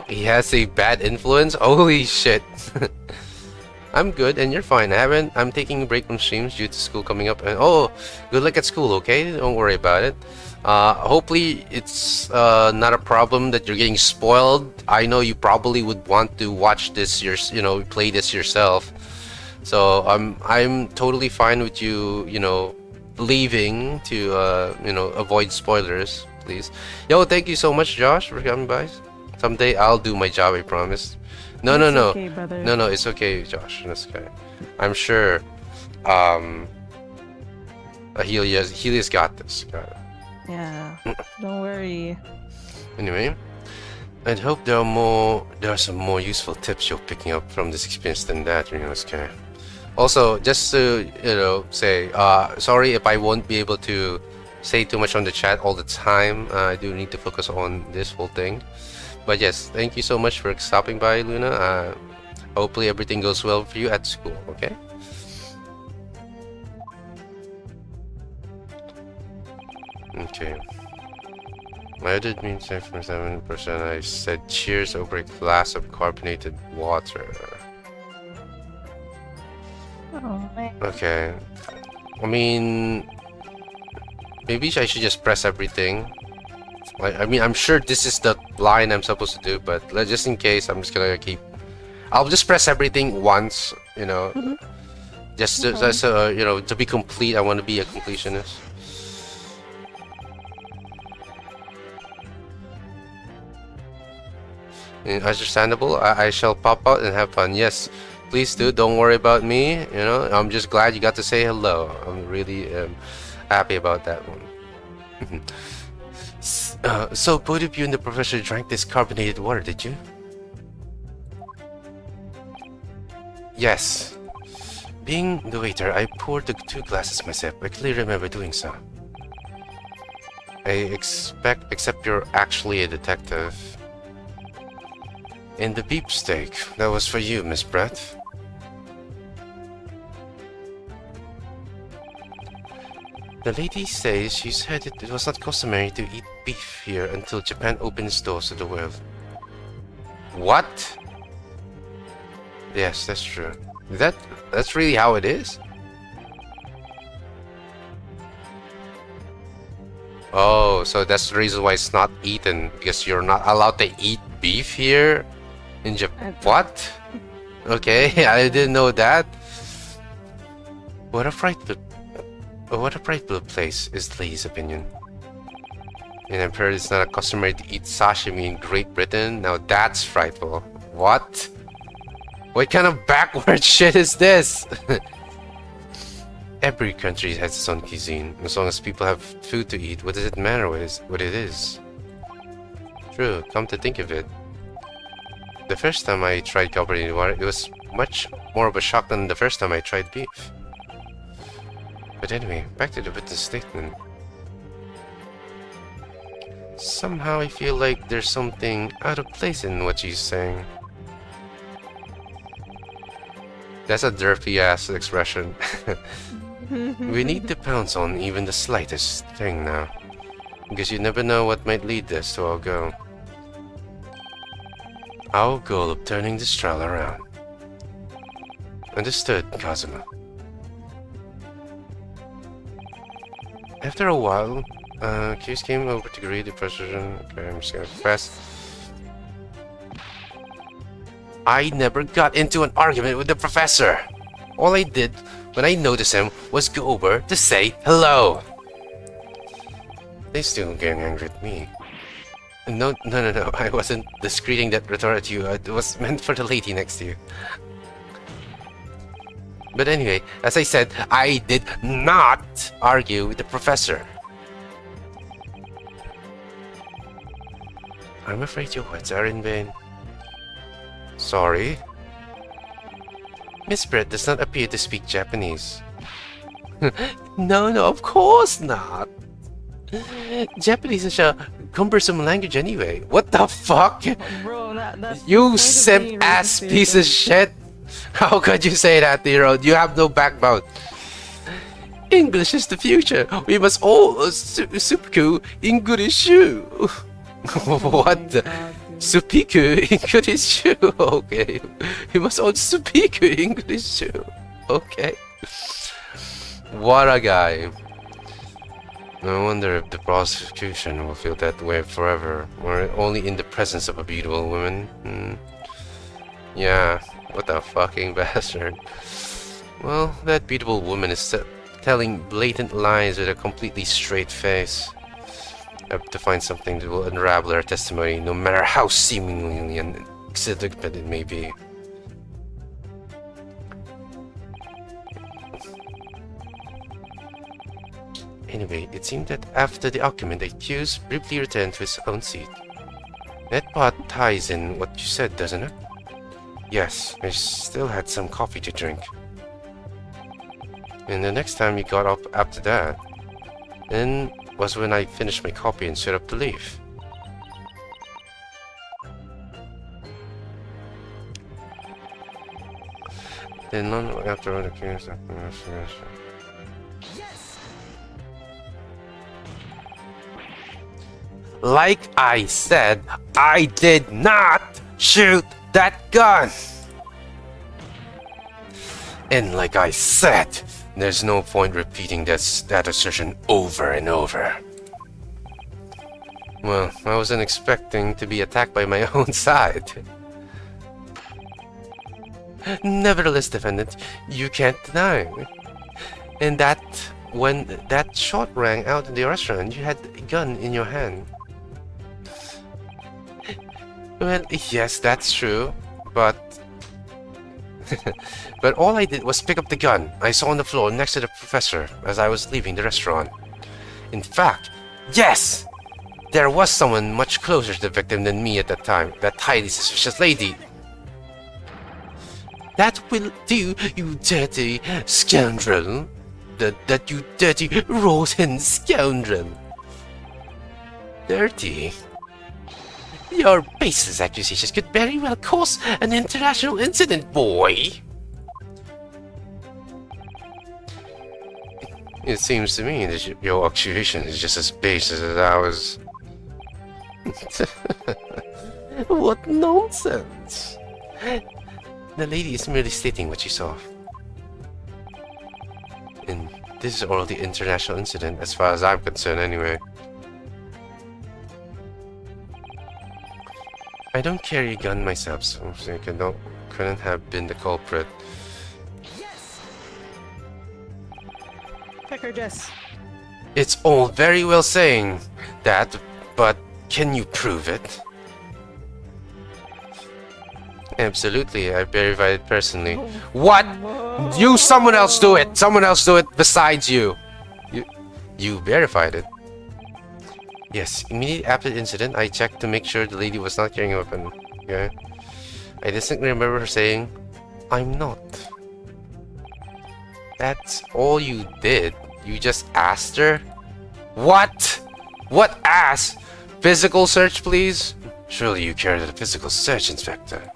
He has a bad influence? Holy shit. I'm good and you're fine. I'm taking a break from streams due to school coming up. And oh, good luck at school, okay? Don't worry about it. Hopefully it's not a problem that you're getting spoiled. I know you probably would want to watch this, play this yourself. So I'm totally fine with you, leaving to avoid spoilers, please. Yo, thank you so much, Josh, for coming by. Someday I'll do my job, I promise. No, It's no, okay, brother. no, it's okay, Josh. That's okay. I'm sure. Helia's got this. Yeah. Don't worry. Anyway, I'd hope there are some more useful tips you're picking up from this experience than that, Ryunosuke. Also, just to say, sorry if I won't be able to say too much on the chat all the time. I do need to focus on this whole thing. But yes, thank you so much for stopping by, Luna. Hopefully everything goes well for you at school, okay? Okay. I did mean 7%. I said cheers over a glass of carbonated water. Oh, man. Okay. I mean, maybe I should just press everything. I mean, I'm sure this is the line I'm supposed to do, but just in case, I'm just gonna keep. I'll just press everything once, just to, to be complete. I want to be a completionist. Understandable. I shall pop out and have fun. Yes, please do. Don't worry about me. I'm just glad you got to say hello. I'm really happy about that one. So both of you and the professor drank this carbonated water, did you? Yes. Being the waiter, I poured the 2 glasses myself. I clearly remember doing so. Except you're actually a detective. And the beef steak, that was for you, Miss Brett. The lady says she said it was not customary to eat beef here until Japan opened its doors to the world. What? Yes, that's true. That's really how it is? Oh, so that's the reason why it's not eaten, because you're not allowed to eat beef here in Japan. What? Okay, I didn't know that. What a frightful place is the lady's opinion. And I've heard it's not customary to eat sashimi in Great Britain. Now that's frightful. What? What kind of backward shit is this? Every country has its own cuisine. As long as people have food to eat, what does it matter what it is? True, come to think of it. The first time I tried carbonated water, it was much more of a shock than the first time I tried beef. But anyway, back to the witness statement. Somehow I feel like there's something out of place in what she's saying. That's a derpy ass expression. We need to pounce on even the slightest thing now. Because you never know what might lead this to our goal. Our goal of turning this trial around. Understood, Kazuma. After a while, Case came over to greet the president. Okay, I'm just gonna press. I never got into an argument with the professor. All I did when I noticed him was go over to say hello. They still getting angry at me. No, I wasn't discreeting that retort at you. It was meant for the lady next to you. But anyway, as I said, I did not argue with the professor. I'm afraid your words are in vain. Sorry. Miss Brett does not appear to speak Japanese. No, of course not. Japanese is a cumbersome language anyway. What the fuck? Bro, that's You simp ass piece of shit. How could you say that, Hero? You have no backbone. English is the future. We must all supiku English. What the? Supiku English. Okay. We must all supiku English. Okay. What a guy. I wonder if the prosecution will feel that way forever, or only in the presence of a beautiful woman. Yeah, what a fucking bastard. Well, that beautiful woman is telling blatant lies with a completely straight face. I have to find something that will unravel her testimony, no matter how seemingly insignificant it may be. Anyway, it seemed that after the argument, the accused briefly returned to his own seat. That part ties in what you said, doesn't it? Yes, I still had some coffee to drink. And the next time you got up after that, then was when I finished my coffee and stood up to leave. Then long after all the case, like I said, I did not shoot that gun! And like I said, there's no point repeating that assertion over and over. Well, I wasn't expecting to be attacked by my own side. Nevertheless, defendant, you can't deny. And that when that shot rang out in the restaurant, you had a gun in your hand. Well, yes, that's true, but... but all I did was pick up the gun I saw on the floor next to the professor as I was leaving the restaurant. In fact, yes! There was someone much closer to the victim than me at that time, that highly suspicious lady. That will do, you dirty scoundrel. That you dirty, rotten scoundrel. Dirty? Your baseless accusations could very well cause an international incident, boy. It seems to me that your accusation is just as baseless as ours. What nonsense! The lady is merely stating what she saw. And this is all the international incident, as far as I'm concerned anyway. I don't carry a gun myself, so I couldn't have been the culprit. Check her dress. It's all very well saying that, but can you prove it? Absolutely, I verified it personally. What? Someone else do it! Someone else do it besides you! You verified it? Yes, immediately after the incident, I checked to make sure the lady was not carrying a weapon. Okay? I distinctly remember her saying, I'm not. That's all you did? You just asked her? What? What ass? Physical search, please? Surely you carried a physical search, Inspector.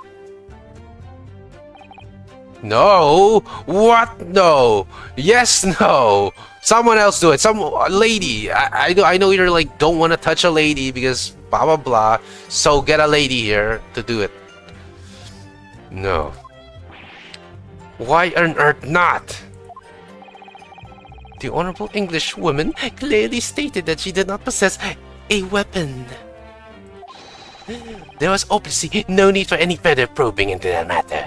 No! What? No! Yes, no! Someone else do it. Some lady. I know you're like, don't want to touch a lady because blah blah blah. So get a lady here to do it. No. Why on earth not? The Honorable English woman clearly stated that she did not possess a weapon. There was obviously no need for any further probing into the matter.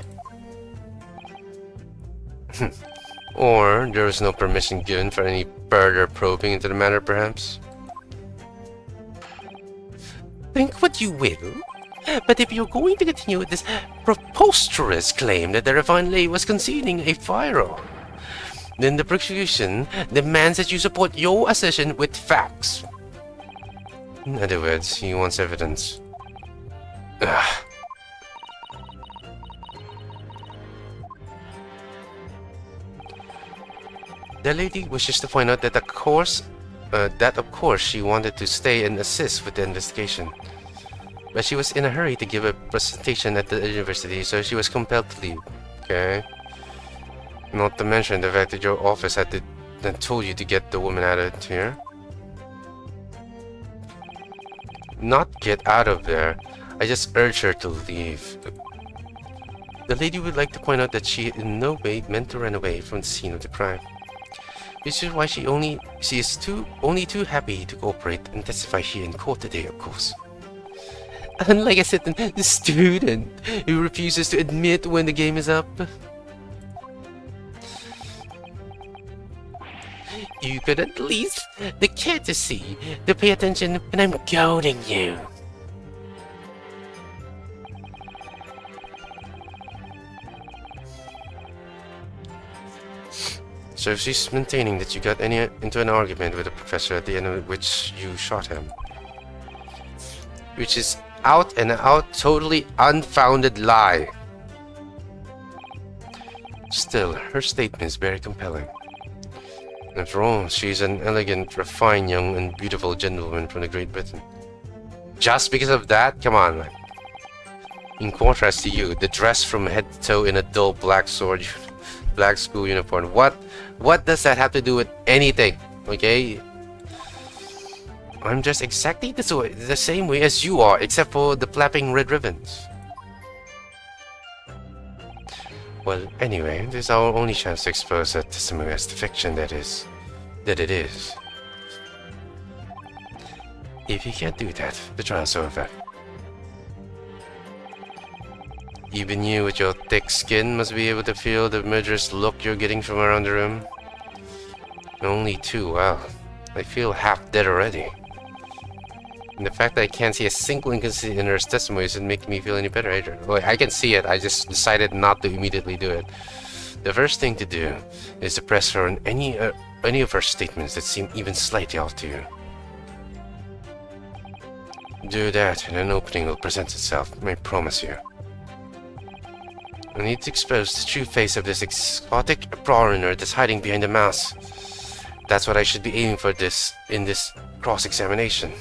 Or there was no permission given for any further probing into the matter, perhaps? Think what you will, but if you're going to continue with this preposterous claim that the refined lady was concealing a firearm, then the prosecution demands that you support your assertion with facts. In other words, he wants evidence. Ugh. The lady wishes to point out that of course she wanted to stay and assist with the investigation. But she was in a hurry to give a presentation at the university, so she was compelled to leave. Okay? Not to mention the fact that your office had told you to get the woman out of here. Not get out of there. I just urged her to leave. The lady would like to point out that she in no way meant to run away from the scene of the crime. This is why she is only too happy to cooperate and testify here in court today, of course. Unlike a certain student who refuses to admit when the game is up. You could at least the courtesy to pay attention when I'm goading you. So if she's maintaining that you got into an argument with the professor at the end of which you shot him, which is out and out totally unfounded lie. Still, her statement is very compelling. After all, she's an elegant, refined, young, and beautiful gentlewoman from the Great Britain. Just because of that? Come on, man. In contrast to you, the dress from head to toe in a dull black black school uniform. What does that have to do with anything? Okay? I'm just exactly the same way as you are, except for the flapping red ribbons. Well, anyway, this is our only chance to expose that testimony as the fiction that it is. If you can't do that, the trial's over. Even you with your thick skin must be able to feel the murderous look you're getting from around the room. Only two, wow. I feel half dead already. And the fact that I can't see a single inconsistency in her testimony doesn't make me feel any better either. Well, I can see it, I just decided not to immediately do it. The first thing to do is to press her on any of her statements that seem even slightly off to you. Do that and an opening will present itself, I promise you. I need to expose the true face of this exotic foreigner that's hiding behind the mask. That's what I should be aiming for in this cross-examination.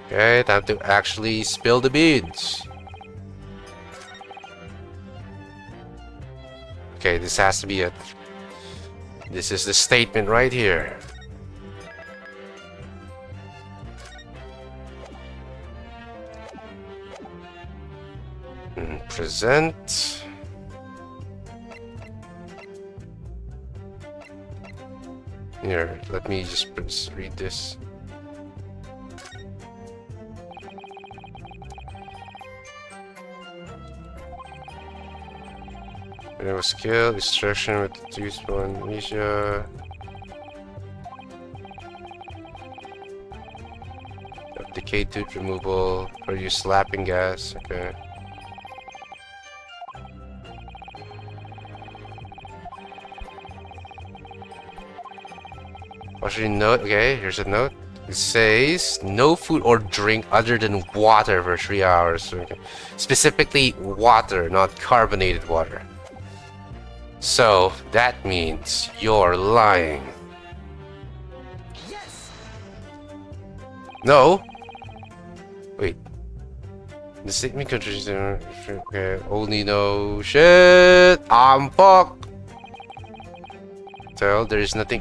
Okay, time to actually spill the beans. Okay, this has to be it. This is the statement right here. Present. Here, let me just read this. There was skill, destruction with the two-spawn amnesia. Decay tooth removal for your slapping gas. Okay. Actually, note. Okay, here's a note. It says no food or drink other than water for 3 hours. Okay. Specifically, water, not carbonated water. So that means you're lying. Yes. No. Wait. The statement contradicts. Okay. Only no shit. I'm fucked. So there is nothing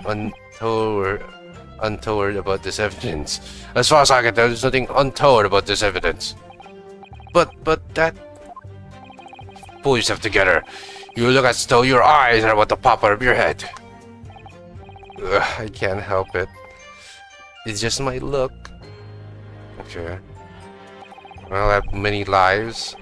untoward about this evidence. As far as I can tell, there's nothing untoward about this evidence. But that. Pull yourself together. You look as though your eyes are about to pop out of your head. Ugh, I can't help it. It's just my look. Okay. Well, I have many lives.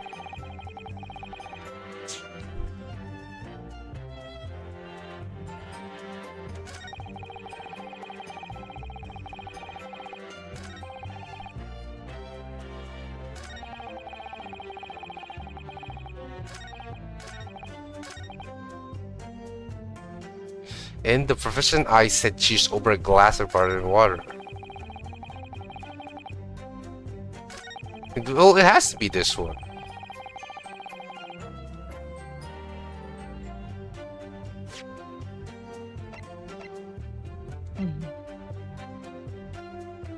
In the profession, I said cheese over a glass of powdered water. Well, it has to be this one.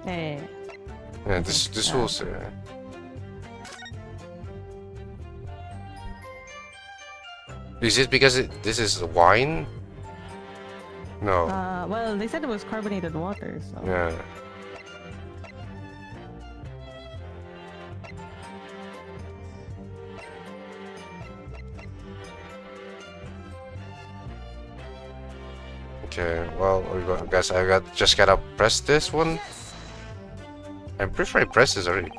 Hey. Yeah, this will say. Is it because this is wine? No. Well, they said it was carbonated water, so. Yeah. Okay, well, I guess I just gotta press this one. I'm pretty sure I pressed this already.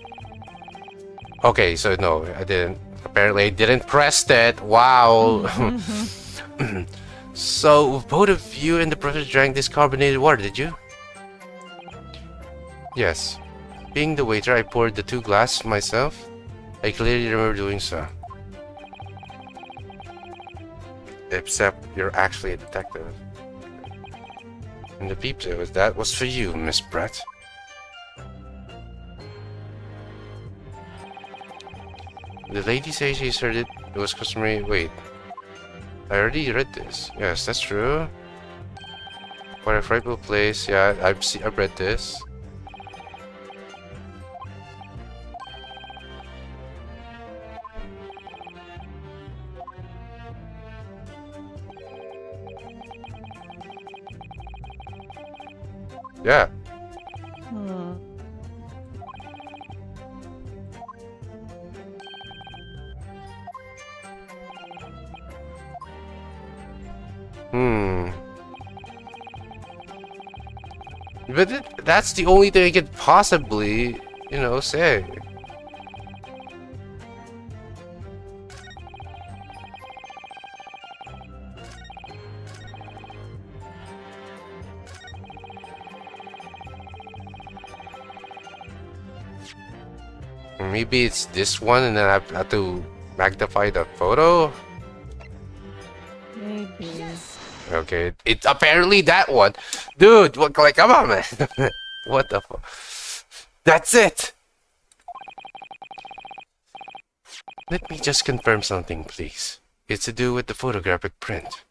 Okay, so no, I didn't. Apparently, I didn't press that. Wow. So, both of you and the professor drank this carbonated water, did you? Yes. Being the waiter, I poured the 2 glasses myself. I clearly remember doing so. Except you're actually a detective. And the peep that was for you, Miss Brett. The lady says she's heard it was customary. Wait. I already read this. Yes, that's true. For a frightful place, yeah, I've read this. Yeah. But that's the only thing I could possibly, you know, say. Maybe it's this one and then I have to magnify the photo? Maybe. Okay, it's apparently that one. Dude, what, like, come on, man. What the fuck? That's it! Let me just confirm something, please. It's to do with the photographic print.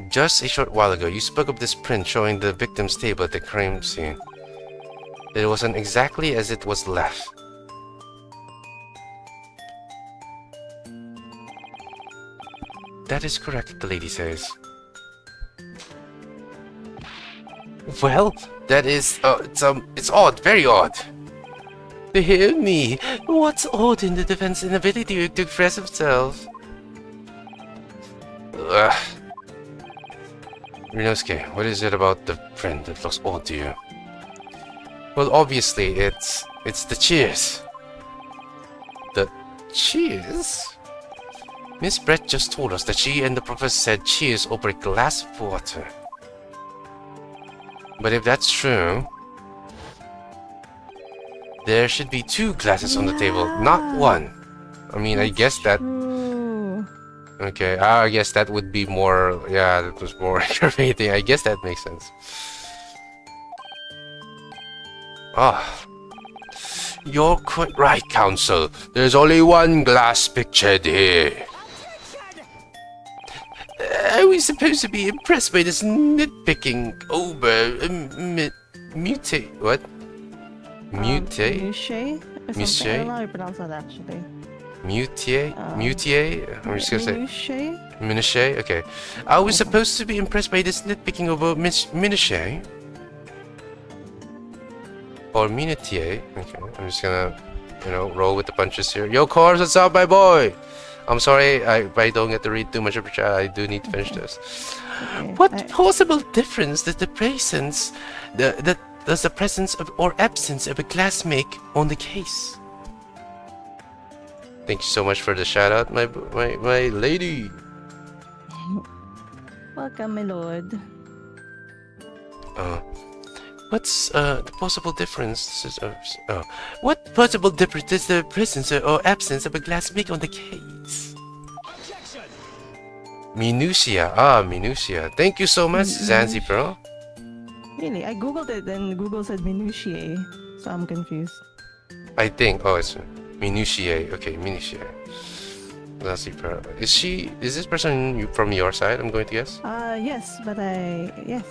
Just a short while ago, you spoke of this print showing the victim's table at the crime scene. It wasn't exactly as it was left. That is correct, the lady says. Well, that is, it's odd, very odd. Hear me, what's odd in the defense's inability to express himself? Rinosuke, what is it about the print that looks odd to you? Well, obviously, it's the cheers. The cheers? Miss Brett just told us that she and the professor said cheers over a glass of water. But if that's true, there should be 2 glasses on the table, not 1. I mean, I guess that... Okay, I guess that would be more... Yeah, that was more aggravating. I guess that makes sense. Ah. You're quite right, Counsel. There's only 1 glass pictured here. I was supposed to be impressed by this nitpicking over mutate. What? Mutate? Minutiae? Or something. I don't know how you pronounce that actually. Mutate? I'm just gonna say. Minutiae? Minutiae? Okay. I was supposed to be impressed by this nitpicking over minutiae. Or minutiae. Okay. I'm just gonna, you know, roll with the punches here. Yo, Cars, what's up, my boy? I'm sorry, I don't get to read too much of your chat. I do need to finish this. Okay. What possible difference does the presence, does the presence of or absence of a glass make on the case? Thank you so much for the shout out, my lady. Welcome, my lord. What's the possible difference? What possible difference does the presence or absence of a glass make on the case? Minutia. Minutia. Thank you so much, Zanzi Pro. Really? I googled it and Google said minutiae, so I'm confused. I think. Oh, it's minutiae. Okay, minutiae. Zanzi Pro. Is this person from your side? I'm going to guess. Yes, but yes.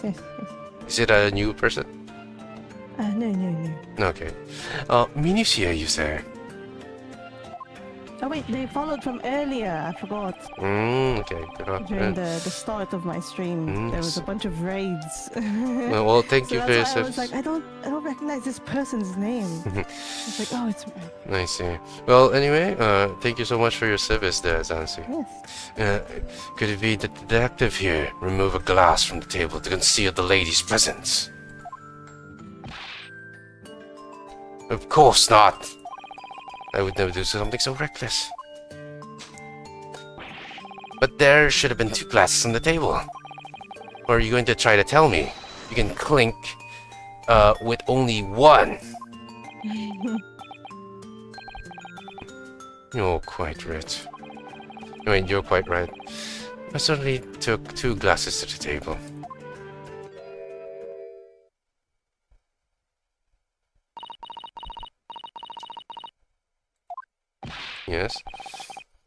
Is it a new person? No. Okay. Minutia, you say? Oh wait, they followed from earlier. I forgot. Okay. During the start of my stream, there was a bunch of raids. Well, thank you for your I was like, I don't recognize this person's name. It's like, oh, it's. I see. Well, anyway, thank you so much for your service there, Zanzi. Yes. Could it be the detective here remove a glass from the table to conceal the lady's presence? Of course not. I would never do something so reckless. But there should have been 2 glasses on the table. Or are you going to try to tell me you can clink with only 1? You're quite right. I mean, you're quite right. I certainly took 2 glasses to the table. Yes?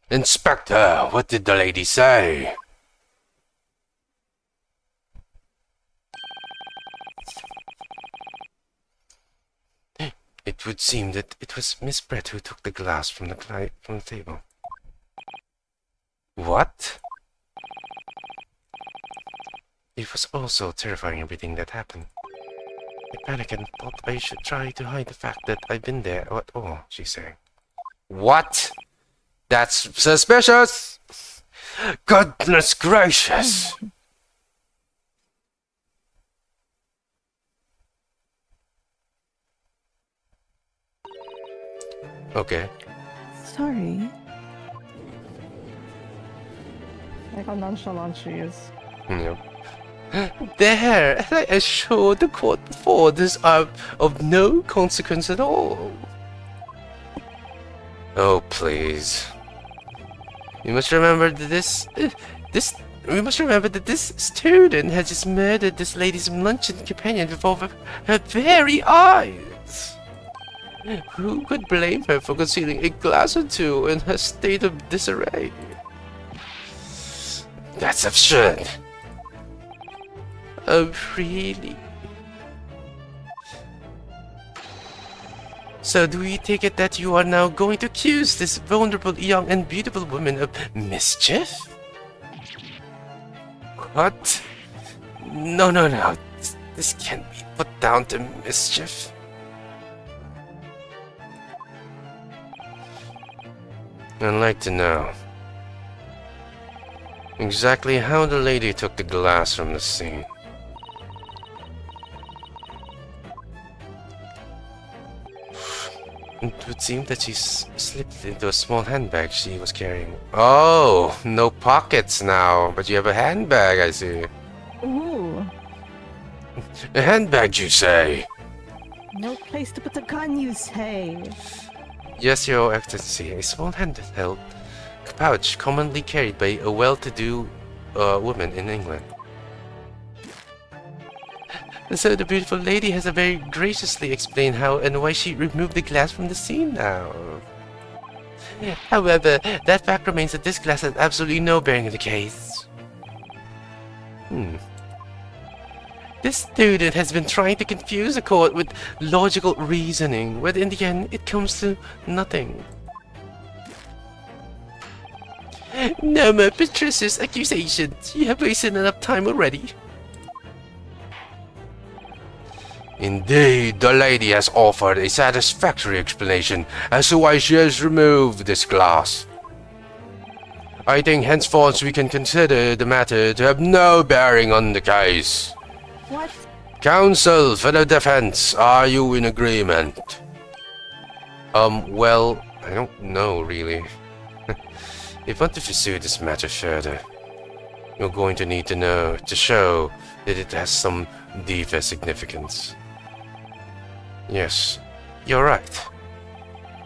Inspector, what did the lady say? It would seem that it was Miss Brett who took the glass from the table. What? It was also terrifying, everything that happened. I panicked and thought I should try to hide the fact that I've been there at all, she's saying. What? That's suspicious! Goodness gracious! Okay. Sorry. Like how nonchalant she is. Yep. There, as I assured the court before, this are of no consequence at all. Oh, please. You must remember that we must remember that this student has just murdered this lady's luncheon companion before her very eyes. Who could blame her for concealing a glass or 2 in her state of disarray? That's absurd. Oh, really? So do we take it that you are now going to accuse this vulnerable, young and beautiful woman of mischief? What? No. This can't be put down to mischief. I'd like to know exactly how the lady took the glass from the scene. It would seem that she slipped into a small handbag she was carrying. Oh, no pockets now, but you have a handbag, I see. Ooh. A handbag, you say? No place to put a gun, you say. Yes, Your Excellency, a small handheld pouch commonly carried by a well-to-do woman in England. And so the beautiful lady has very graciously explained how and why she removed the glass from the scene now. However, that fact remains that this glass has absolutely no bearing in the case. This student has been trying to confuse the court with logical reasoning, but in the end, it comes to nothing. No more Patricia's accusations. You have wasted enough time already. Indeed, the lady has offered a satisfactory explanation as to why she has removed this glass. I think henceforth we can consider the matter to have no bearing on the case. What? Counsel for the defense, are you in agreement? Well, I don't know really. If you want to pursue this matter further, you're going to need to know to show that it has some deeper significance. Yes, you're right.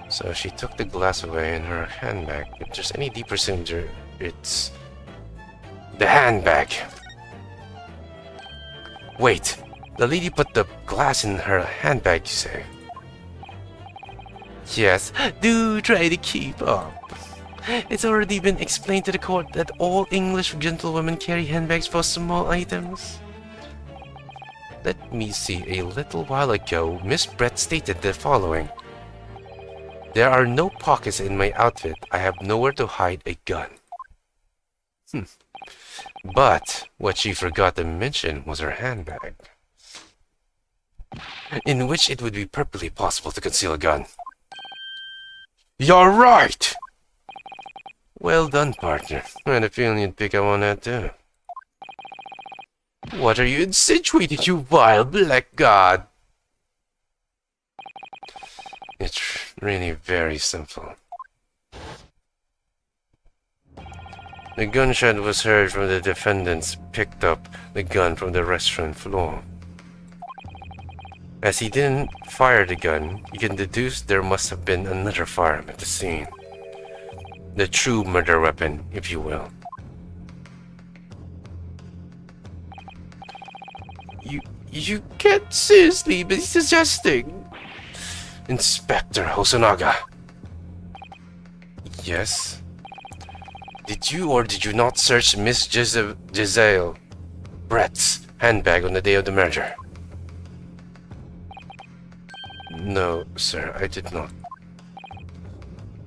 So she took the glass away in her handbag. If there's any deeper signature, it's the handbag. Wait, the lady put the glass in her handbag, you say? Yes, do try to keep up. It's already been explained to the court that all English gentlewomen carry handbags for small items. Let me see, a little while ago, Miss Brett stated the following. There are no pockets in my outfit. I have nowhere to hide a gun. But what she forgot to mention was her handbag, in which it would be perfectly possible to conceal a gun. You're right! Well done, partner. I had a feeling you'd pick up on that too. What are you insinuating, you vile blackguard? It's Really very simple. The gunshot was heard from the defendants picked up the gun from the restaurant floor. As he didn't fire the gun, you can deduce there must have been another firearm at the scene. The true murder weapon, if you will. You can't seriously be suggesting... Inspector Hosonaga. Yes? Did you or did you not search Miss Giselle Brett's handbag on the day of the murder? No, sir, I did not.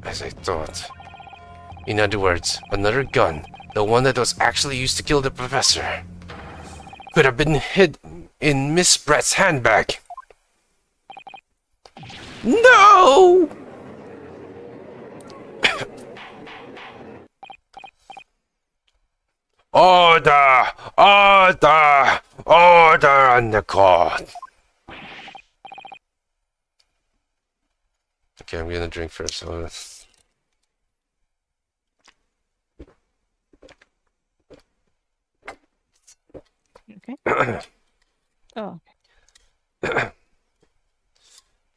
As I thought. In other words, another gun, the one that was actually used to kill the professor, could have been hid in Miss Brett's handbag. No! Order! Order! Order on the court! Okay, I'm gonna drink first. So Okay. Oh.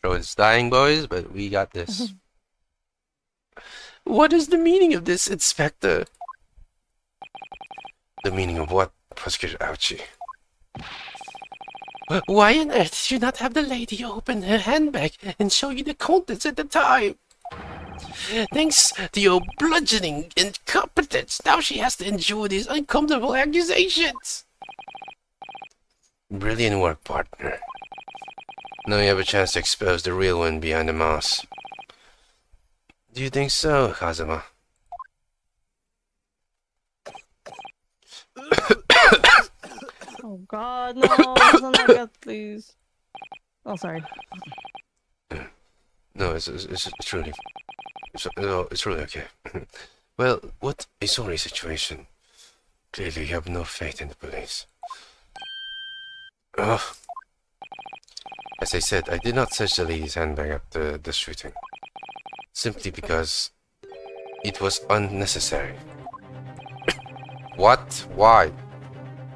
So it's dying, boys, but we got this. What is the meaning of this, Inspector? The meaning of what, Prosecutor Ouchie? Why on earth did you not have the lady open her handbag and show you the contents at the time? Thanks to your bludgeoning incompetence, now she has to endure these uncomfortable accusations. Brilliant work, partner. Now you have a chance to expose the real one behind the mask. Do you think so, Kazuma? Oh God, no! Hosonaga, please. Oh, sorry. No, it's really... it's really okay. Well, what a sorry situation. Clearly you have no faith in the police. Ugh. As I said, I did not search the lady's handbag after the shooting. Simply because it was unnecessary. What? Why?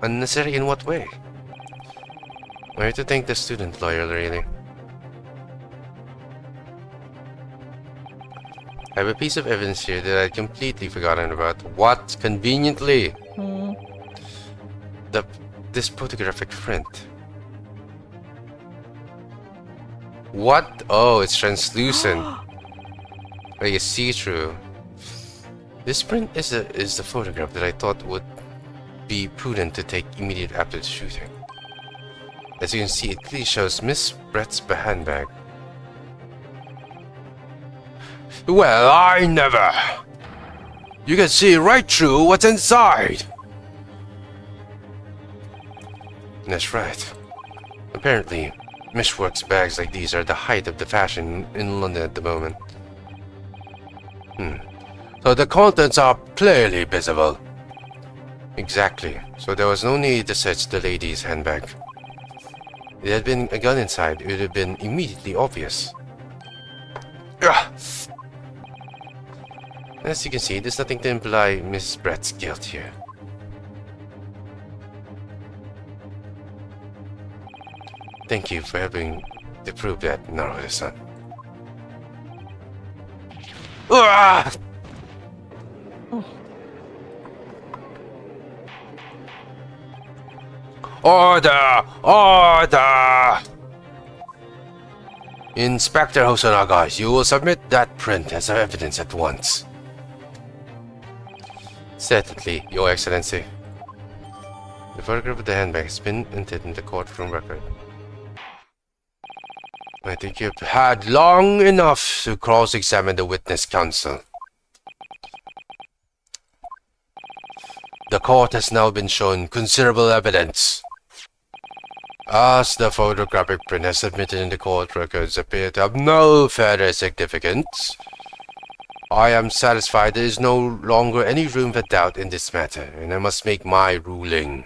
Unnecessary in what way? Why to thank the student lawyer, really? I have a piece of evidence here that I'd completely forgotten about. What? Conveniently? This photographic print. What? Oh, it's translucent. Like a see-through. This print is the photograph that I thought would be prudent to take immediately after the shooting. As you can see, it clearly shows Miss Brett's handbag. Well, I never! You can see right through what's inside! That's right. Apparently, Mishwork's bags like these are the height of the fashion in London at the moment. So the contents are clearly visible. Exactly. So there was no need to search the lady's handbag. If there had been a gun inside, it would have been immediately obvious. Ugh. As you can see, there's nothing to imply Miss Brett's guilt here. Thank you for helping to prove that, Naruto-san. Order! Order! Inspector Hosonaga, you will submit that print as evidence at once. Certainly, Your Excellency. The photograph of the handbag has been entered in the courtroom record. I think you've had long enough to cross-examine the witness counsel. The court has now been shown considerable evidence. As the photographic print has submitted in the court records appear to have no further significance, I am satisfied there is no longer any room for doubt in this matter, and I must make my ruling.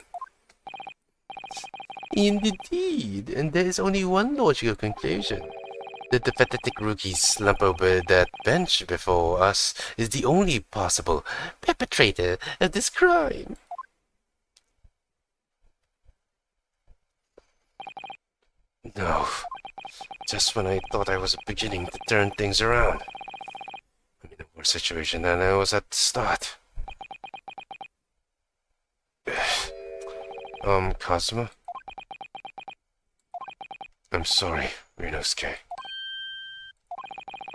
Indeed, and there is only one logical conclusion. Did the pathetic rookie slump over that bench before us is the only possible perpetrator of this crime. No. Just when I thought I was beginning to turn things around. I'm in a worse situation than I was at the start. Kazuma? I'm sorry, Ryunosuke.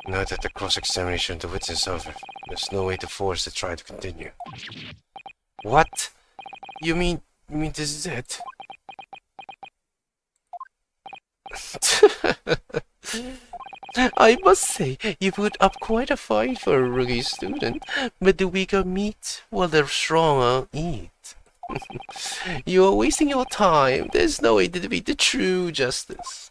Now that the cross-examination of the witness is over, there's no way to force the trial to continue. What? You mean this is it? I must say, you put up quite a fight for a rookie student, but the weaker meet while the stronger eat. You are wasting your time. There's no way to defeat the true justice.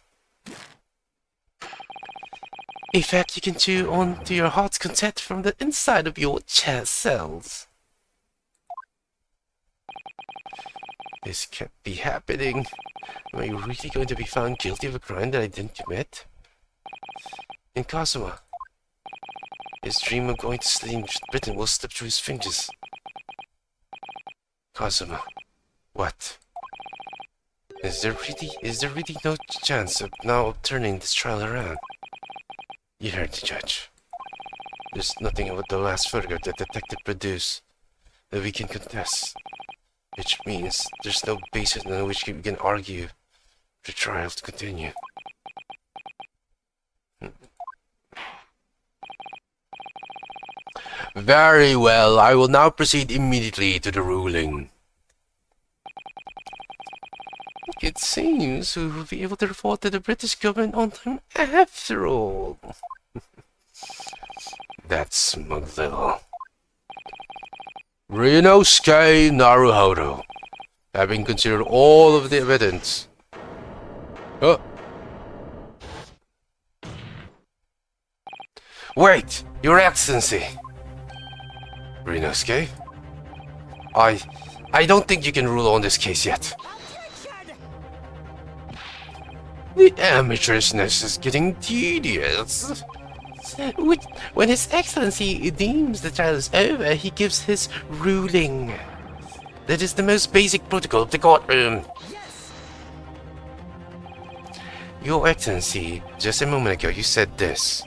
In fact, you can chew on to your heart's content from the inside of your chest cells. This can't be happening. Am I really going to be found guilty of a crime that I didn't commit? And Kazuma, his dream of going to sleep in Britain will slip through his fingers. Kazuma, what? Is there really no chance of now turning this trial around? You heard the judge. There's nothing about the last photograph that the detective produced that we can contest. Which means there's no basis on which we can argue for the trial to continue. Very well, I will now proceed immediately to the ruling. It seems we will be able to report to the British government on time after all. That smug little Ryunosuke Naruhodo, having considered all of the evidence. Oh. Wait, Your Excellency. Ryunosuke? I don't think you can rule on this case yet. The amateurishness is getting tedious. When His Excellency deems the trial is over, he gives his ruling. That is the most basic protocol of the courtroom. Your Excellency, just a moment ago you said this.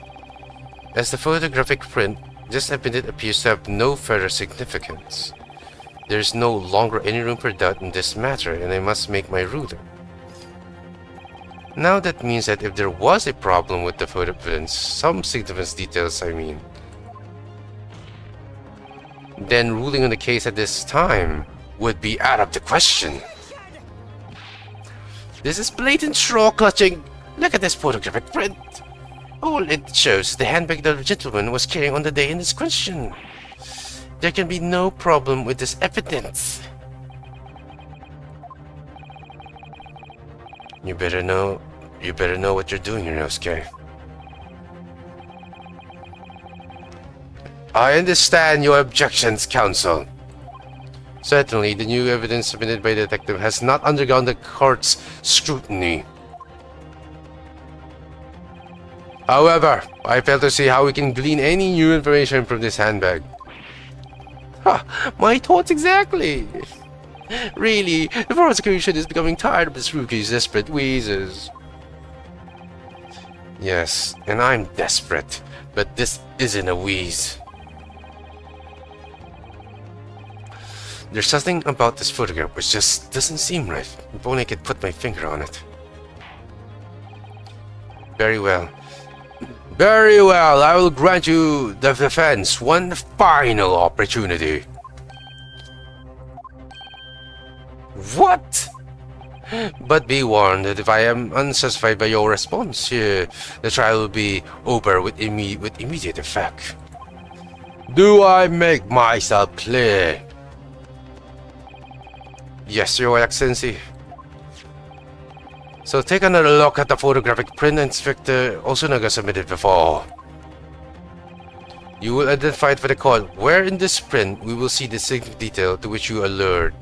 As the photographic print just admitted appears to have no further significance, there is no longer any room for doubt in this matter, and I must make my ruling. Now that means that if there was a problem with the photo prints, some significant details I mean, then ruling on the case at this time would be out of the question. This is blatant straw clutching. Look at this photographic print. All it shows is the handbag that the gentleman was carrying on the day in this question. There can be no problem with this evidence. You better know what you're doing, Ryunosuke. I understand your objections, counsel. Certainly, the new evidence submitted by the detective has not undergone the court's scrutiny. However, I fail to see how we can glean any new information from this handbag. Ha! My thoughts exactly! Really, the prosecution is becoming tired of this rookie's desperate wheezes. Yes, and I'm desperate, but this isn't a wheeze. There's something about this photograph which just doesn't seem right. If only I could put my finger on it. Very well. Very well, I will grant you, the defense, one final opportunity. What? But be warned that if I am unsatisfied by your response here, the trial will be over with immediate effect. Do I make myself clear? Yes, Your Excellency. So take another look at the photographic print Inspector Osunaga submitted before. You will identify it for the court, where in this print we will see the significant detail to which you alluded.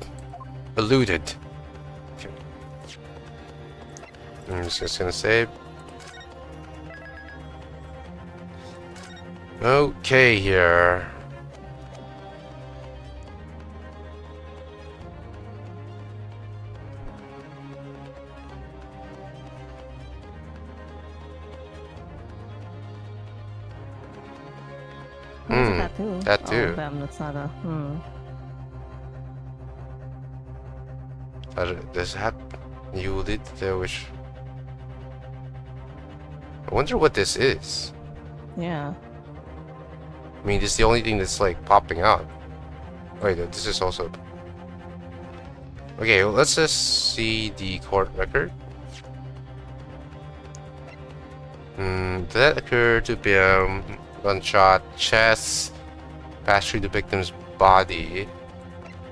Okay. I'm just gonna save. Okay, here. There's a tattoo. That too. Oh, damn, that's not a. Does it have you did there which I wonder what this is. Yeah. I mean, this is the only thing that's like popping out. Wait, this is also okay. Well, let's just see the court record. Did that occur 2 p.m. Gunshot, chest, passed through the victim's body.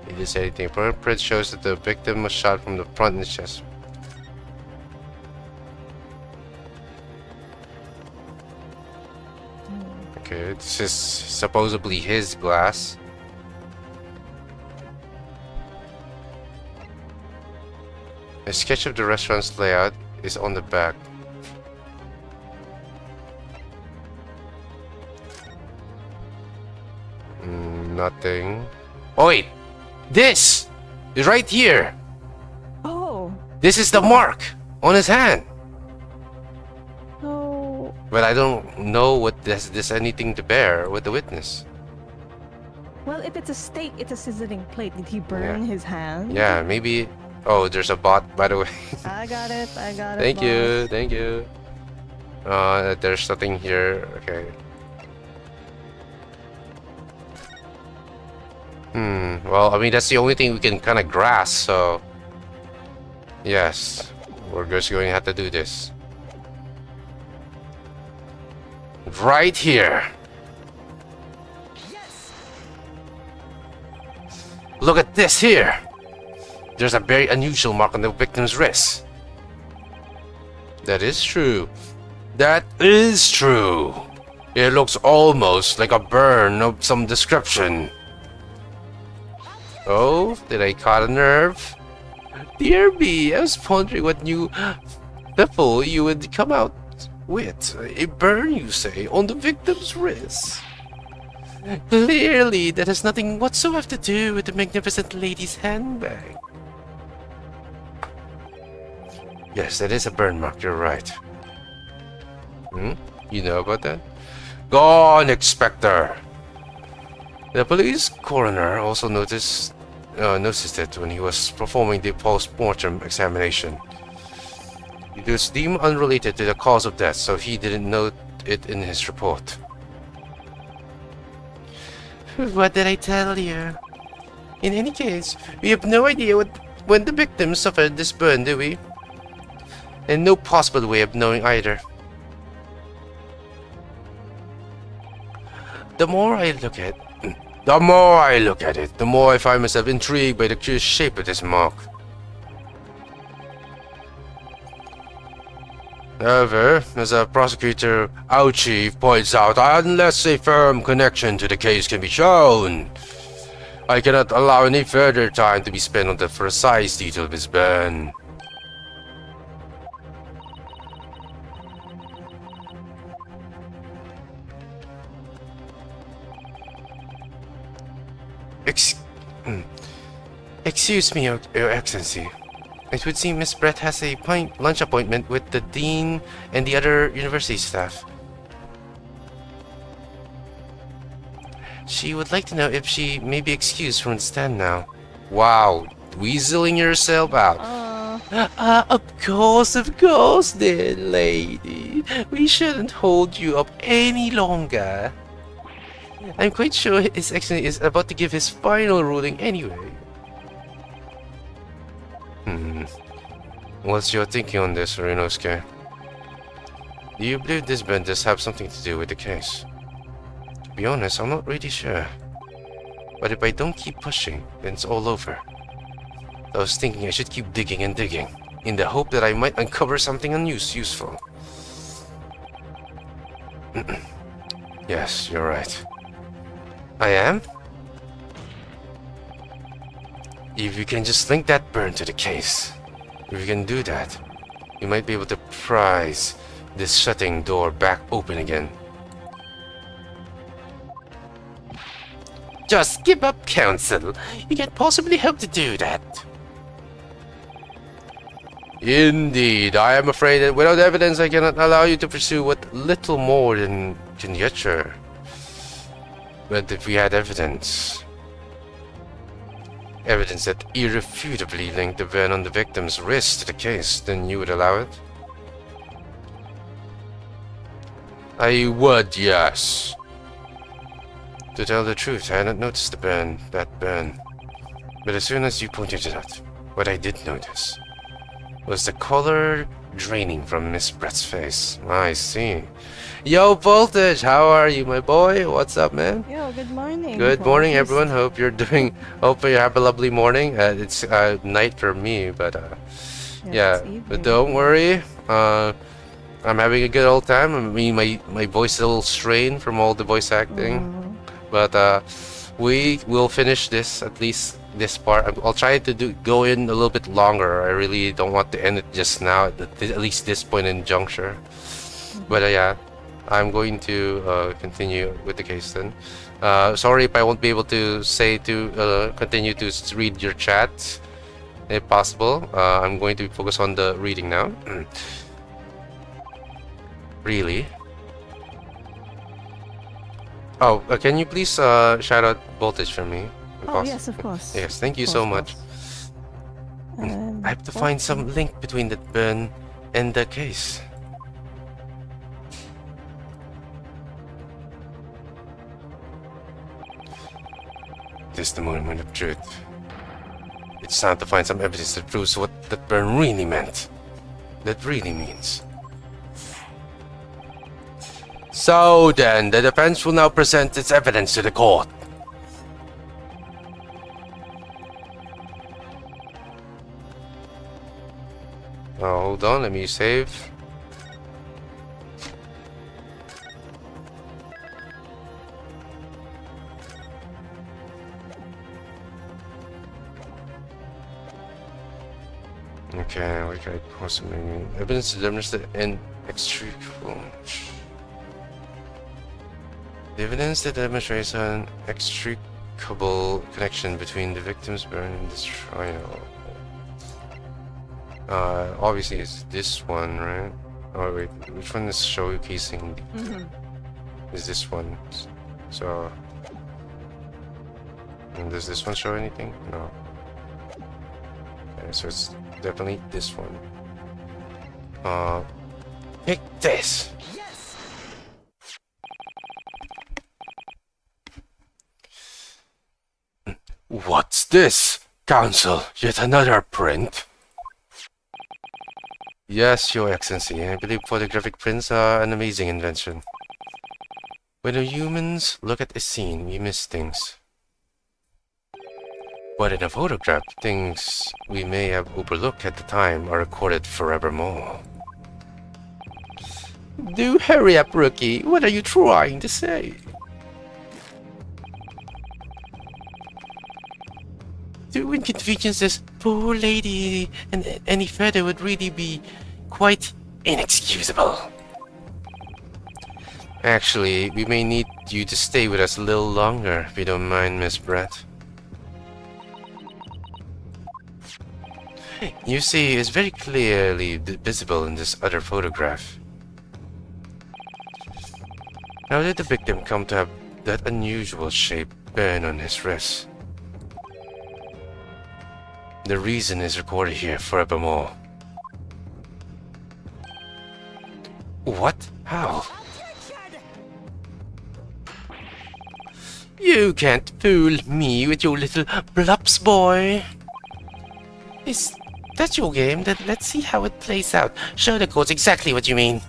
He didn't say anything. Print shows that the victim was shot from the front in the chest. Okay, this is supposedly his glass. A sketch of the restaurant's layout is on the back. Nothing. Oh wait! This is right here! Oh! This is the mark on his hand! No. But I don't know what this anything to bear with the witness. Well, if it's a steak, it's a sizzling plate. Did he burn his hand? Yeah, maybe. Oh, there's a bot, by the way. I got it. I got it. Thank boss. you, thank you. There's nothing here. Okay. Well, I mean, that's the only thing we can kind of grasp, so... Yes, we're just going to have to do this. Right here! Look at this here! There's a very unusual mark on the victim's wrist. That is true. That is true! It looks almost like a burn of some description. Oh, did I caught a nerve? Dear me, I was pondering what new pebble you would come out with. A burn, you say, on the victim's wrist. Clearly, that has nothing whatsoever to do with the magnificent lady's handbag. Yes, that is a burn mark, you're right. You know about that? Gone, Inspector! The police coroner also noticed it when he was performing the post-mortem examination. It was deemed unrelated to the cause of death, so he didn't note it in his report. What did I tell you? In any case, we have no idea when the victim suffered this burn, do we? And no possible way of knowing either. The more I look at it, the more I find myself intrigued by the curious shape of this mark. However, as a prosecutor, our chief points out, unless a firm connection to the case can be shown, I cannot allow any further time to be spent on the precise detail of his burn. Excuse me, Your Excellency. It would seem Miss Brett has a lunch appointment with the Dean and the other university staff. She would like to know if she may be excused from the stand now. Wow, weaseling yourself out. Of course, dear lady. We shouldn't hold you up any longer. I'm quite sure His Excellency is about to give his final ruling anyway. What's your thinking on this, Ryunosuke? Do you believe this burn does have something to do with the case? To be honest, I'm not really sure. But if I don't keep pushing, then it's all over. I was thinking I should keep digging and digging, in the hope that I might uncover something useful. Yes, you're right. I am? If you can just link that burn to the case, if you can do that, you might be able to prise this shutting door back open again. Just give up, Council. You can't possibly hope to do that. Indeed, I am afraid that without evidence I cannot allow you to pursue what little more than conjecture. But if we had evidence that irrefutably linked the burn on the victim's wrist to the case, then you would allow it? I would, yes. To tell the truth, I had not noticed that burn. But as soon as you pointed it out, what I did notice was the color draining from Miss Brett's face. I see. Yo, Voltage, how are you, my boy? What's up, man? Yo, good morning. Good morning, everyone. Hope you have a lovely morning. It's night for me, but yeah. But don't worry. I'm having a good old time. I mean, my voice is a little strained from all the voice acting, but we will finish this, at least this part. I'll try to go in a little bit longer. I really don't want to end it just now, at least this point in juncture. But yeah, I'm going to continue with the case then. Sorry if I won't be able to continue to read your chat, if possible. I'm going to focus on the reading now. Really? Oh, can you please shout out Voltage for me? Oh, yes, of course. Yes, thank you so much. I have to find some link between the burn and the case. This is the moment of truth. It's time to find some evidence that proves what that burn really meant. That really means. So then, the defense will now present its evidence to the court. Oh, hold on, let me save. Okay, we can possibly evidence to demonstrate an extricable. The evidence that demonstrates an extricable connection between the victim's burn and this trial. Obviously it's this one, right? Oh wait, which one is showcasing? Is this one? So, and does this one show anything? No. Okay, so it's definitely this one. Pick this. What's this? Council, yet another print? Yes, Your Excellency. I believe photographic prints are an amazing invention. When we humans look at a scene, we miss things. But in a photograph, things we may have overlooked at the time are recorded forevermore. Do hurry up, rookie. What are you trying to say? To inconvenience this poor lady and any further would really be quite inexcusable. Actually, we may need you to stay with us a little longer, if you don't mind, Miss Brett. You see, it's very clearly visible in this other photograph. How did the victim come to have that unusual shape burn on his wrist? The reason is recorded here forevermore. What? How? You can't fool me with your little blups, boy. Is that your game? Then let's see how it plays out. Show the courts exactly what you mean.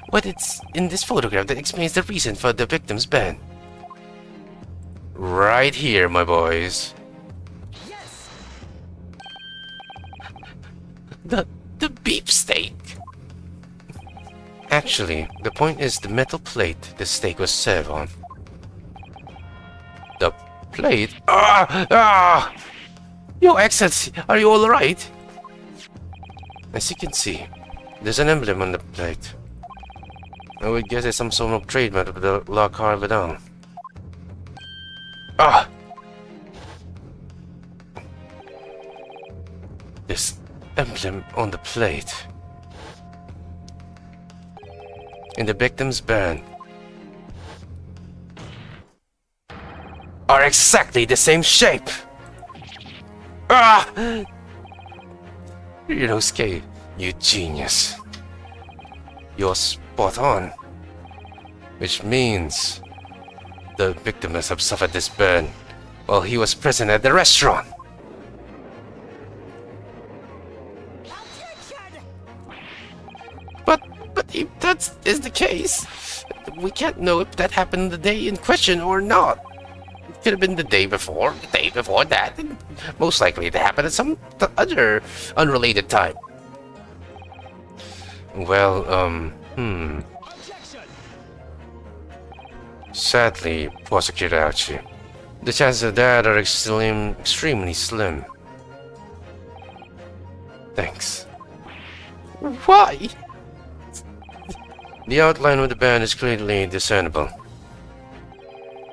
What it's in this photograph that explains the reason for the victim's burn. Right here, my boys. The beefsteak. Actually, the point is the metal plate the steak was served on. The plate? Your Excellency, are you all right? As you can see, there's an emblem on the plate. I would guess it's some sort of trademark of the La Carvedon. Ah! This emblem on the plate. And the victim's burn are exactly the same shape! Ah! Ryunosuke, you genius. You're spot on. Which means the victim must have suffered this burn while he was present at the restaurant. But if that is the case, we can't know if that happened the day in question or not. It could have been the day before that, and most likely it happened at some other unrelated time. Well, Sadly, Prosecutor Aochi, the chances of that are extremely slim. Thanks. Why? The outline of the burn is clearly discernible.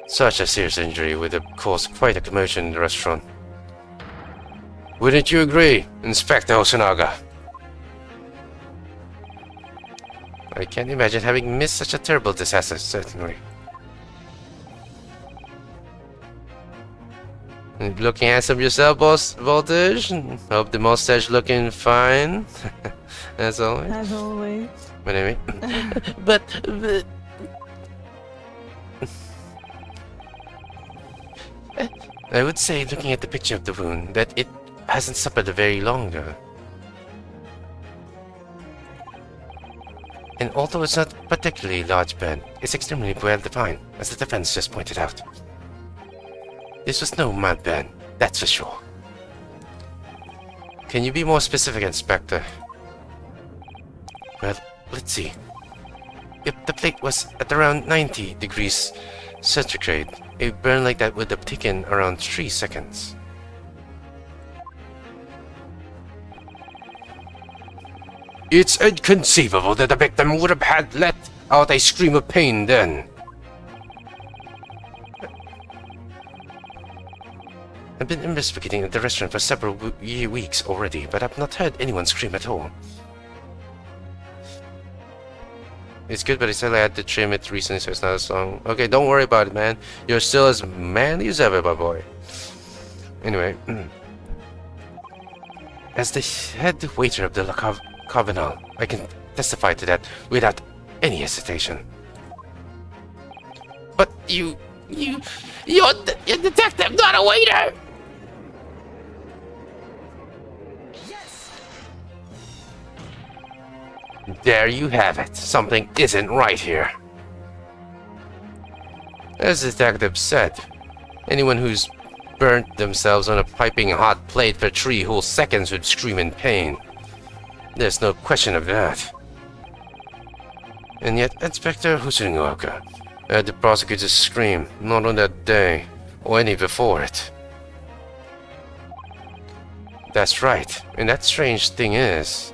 Such a serious injury would have caused quite a commotion in the restaurant. Wouldn't you agree, Inspector Hosonaga? I can't imagine having missed such a terrible disaster, certainly. Looking handsome yourself, boss Voltage. Hope the mustache looking fine. As always. As always. But anyway. but I would say, looking at the picture of the wound, that it hasn't suffered very longer. And although it's not particularly large burn, it's extremely well defined, as the defense just pointed out. This was no mud burn, that's for sure. Can you be more specific, Inspector? Well, let's see. If the plate was at around 90 degrees centigrade, a burn like that would have taken around 3 seconds. It's inconceivable that the victim would have had let out a scream of pain then. I've been investigating at the restaurant for several weeks already, but I've not heard anyone scream at all. It's good, but I still had to trim it recently, so it's not as long. Okay, don't worry about it, man. You're still as manly as ever, my boy. Anyway, as the head waiter of the La Cardinal, I can testify to that without any hesitation. But you're a detective, not a waiter! There you have it. Something isn't right here. As the detective said, anyone who's burnt themselves on a piping hot plate for 3 whole seconds would scream in pain. There's no question of that. And yet, Inspector Hosonaga heard the prosecutor scream, not on that day, or any before it. That's right, and the strange thing is,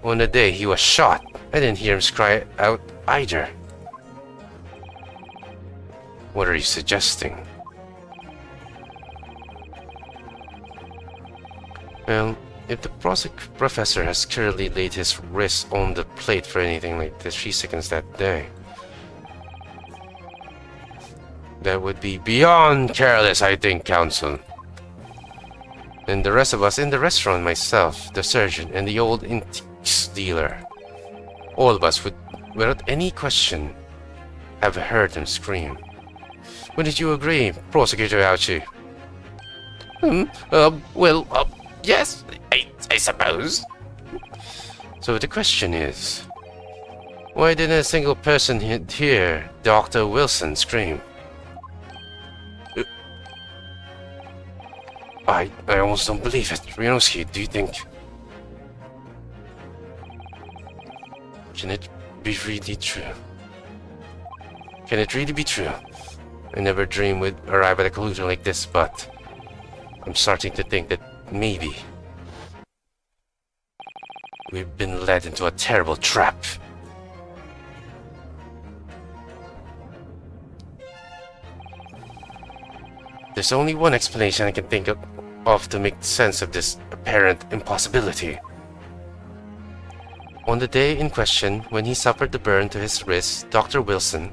on the day he was shot, I didn't hear him cry out either. What are you suggesting? Well, if the professor has clearly laid his wrist on the plate for anything like the 3 seconds that day, that would be beyond careless, I think, Counsel. And the rest of us in the restaurant, myself, the surgeon, and the old antiques dealer, all of us would, without any question, have heard him scream. Wouldn't you agree, Prosecutor Aochi? Yes, I suppose. So the question is, why didn't a single person hear Dr. Wilson scream? I almost don't believe it. Ryunosuke, do you think... Can it be really true? Can it really be true? I never dreamed we'd arrive at a conclusion like this, but... I'm starting to think that maybe... we've been led into a terrible trap. There's only one explanation I can think of to make sense of this apparent impossibility. On the day in question, when he suffered the burn to his wrist, Dr. Wilson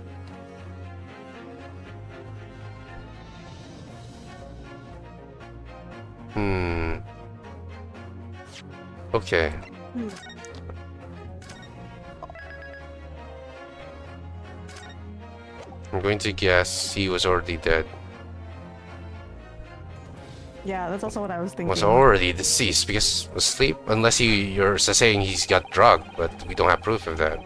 Okay. I'm going to guess he was already dead. Yeah, that's also what I was thinking. Was already deceased because asleep, unless you're saying he's got drugged, but we don't have proof of that.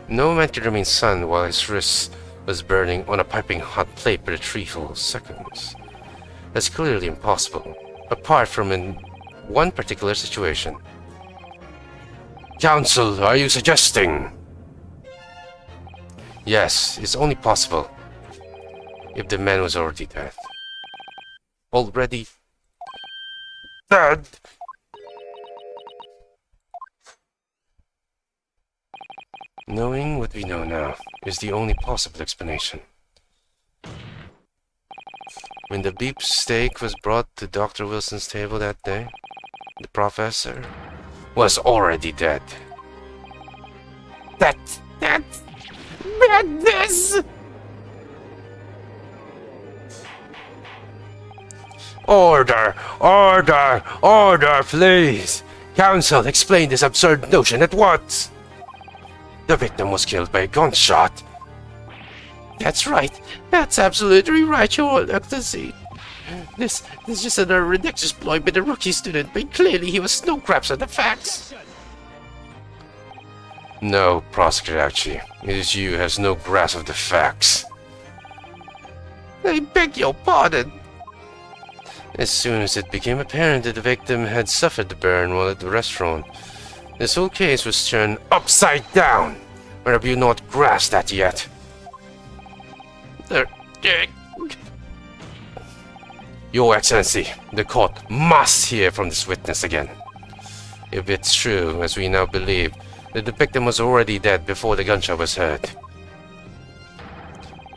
No man could remain stunned while his wrist was burning on a piping hot plate for a treeful of seconds. That's clearly impossible, apart from in one particular situation. Counsel, are you suggesting? Yes, it's only possible if the man was already dead. Already dead? Knowing what we know now is the only possible explanation. When the beef steak was brought to Dr. Wilson's table that day, the professor was already dead. That's madness! Order! Order! Order, please! Counsel, explain this absurd notion at once! The victim was killed by a gunshot. That's right. That's absolutely right, Your Excellency. This is just another ridiculous ploy by the rookie student, but clearly he was no grasp at the facts. No, Prosecutor Archie. It is you who has no grasp of the facts. I beg your pardon. As soon as it became apparent that the victim had suffered the burn while at the restaurant, this whole case was turned upside down. Or have you not grasped that yet? Your Excellency, the court must hear from this witness again. If it's true, as we now believe, that the victim was already dead before the gunshot was heard,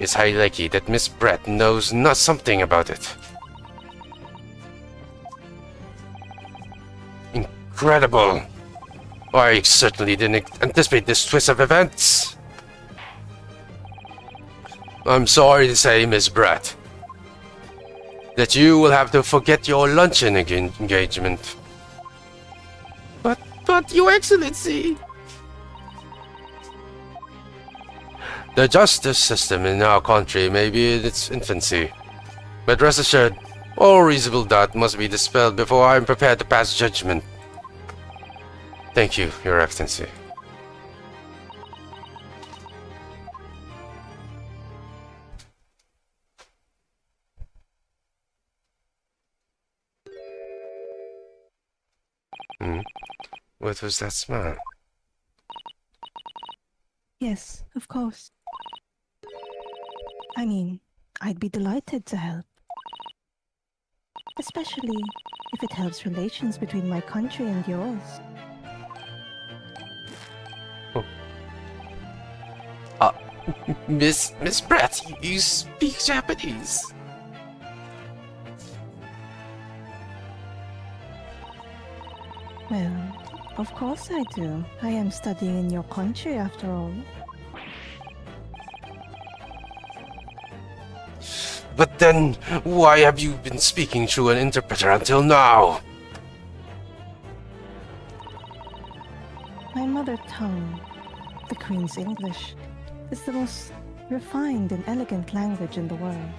it's highly likely that Miss Brett knows not something about it. Incredible! I certainly didn't anticipate this twist of events. I'm sorry to say, Miss Brett, that you will have to forget your luncheon engagement. But, Your Excellency... The justice system in our country may be in its infancy, but rest assured, all reasonable doubt must be dispelled before I am prepared to pass judgment. Thank you, Your Excellency. What was that smile? Yes, of course. I mean, I'd be delighted to help. Especially if it helps relations between my country and yours. Miss Brett, you speak Japanese. Well, of course I do. I am studying in your country after all. But then, why have you been speaking through an interpreter until now? My mother tongue, the Queen's English, is the most refined and elegant language in the world.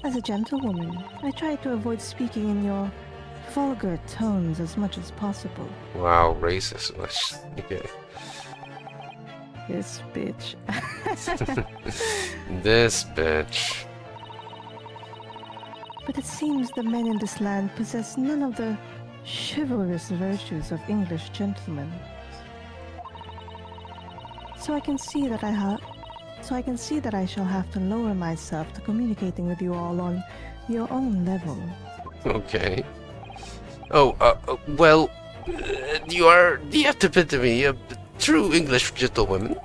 As a gentlewoman, I try to avoid speaking in your vulgar tones as much as possible. Wow, racist. Okay. This bitch. This bitch. But it seems the men in this land possess none of the chivalrous virtues of English gentlemen. So I can see that I shall have to lower myself to communicating with you all on your own level. Okay. Oh, well, you are the epitome of true English gentlewomen.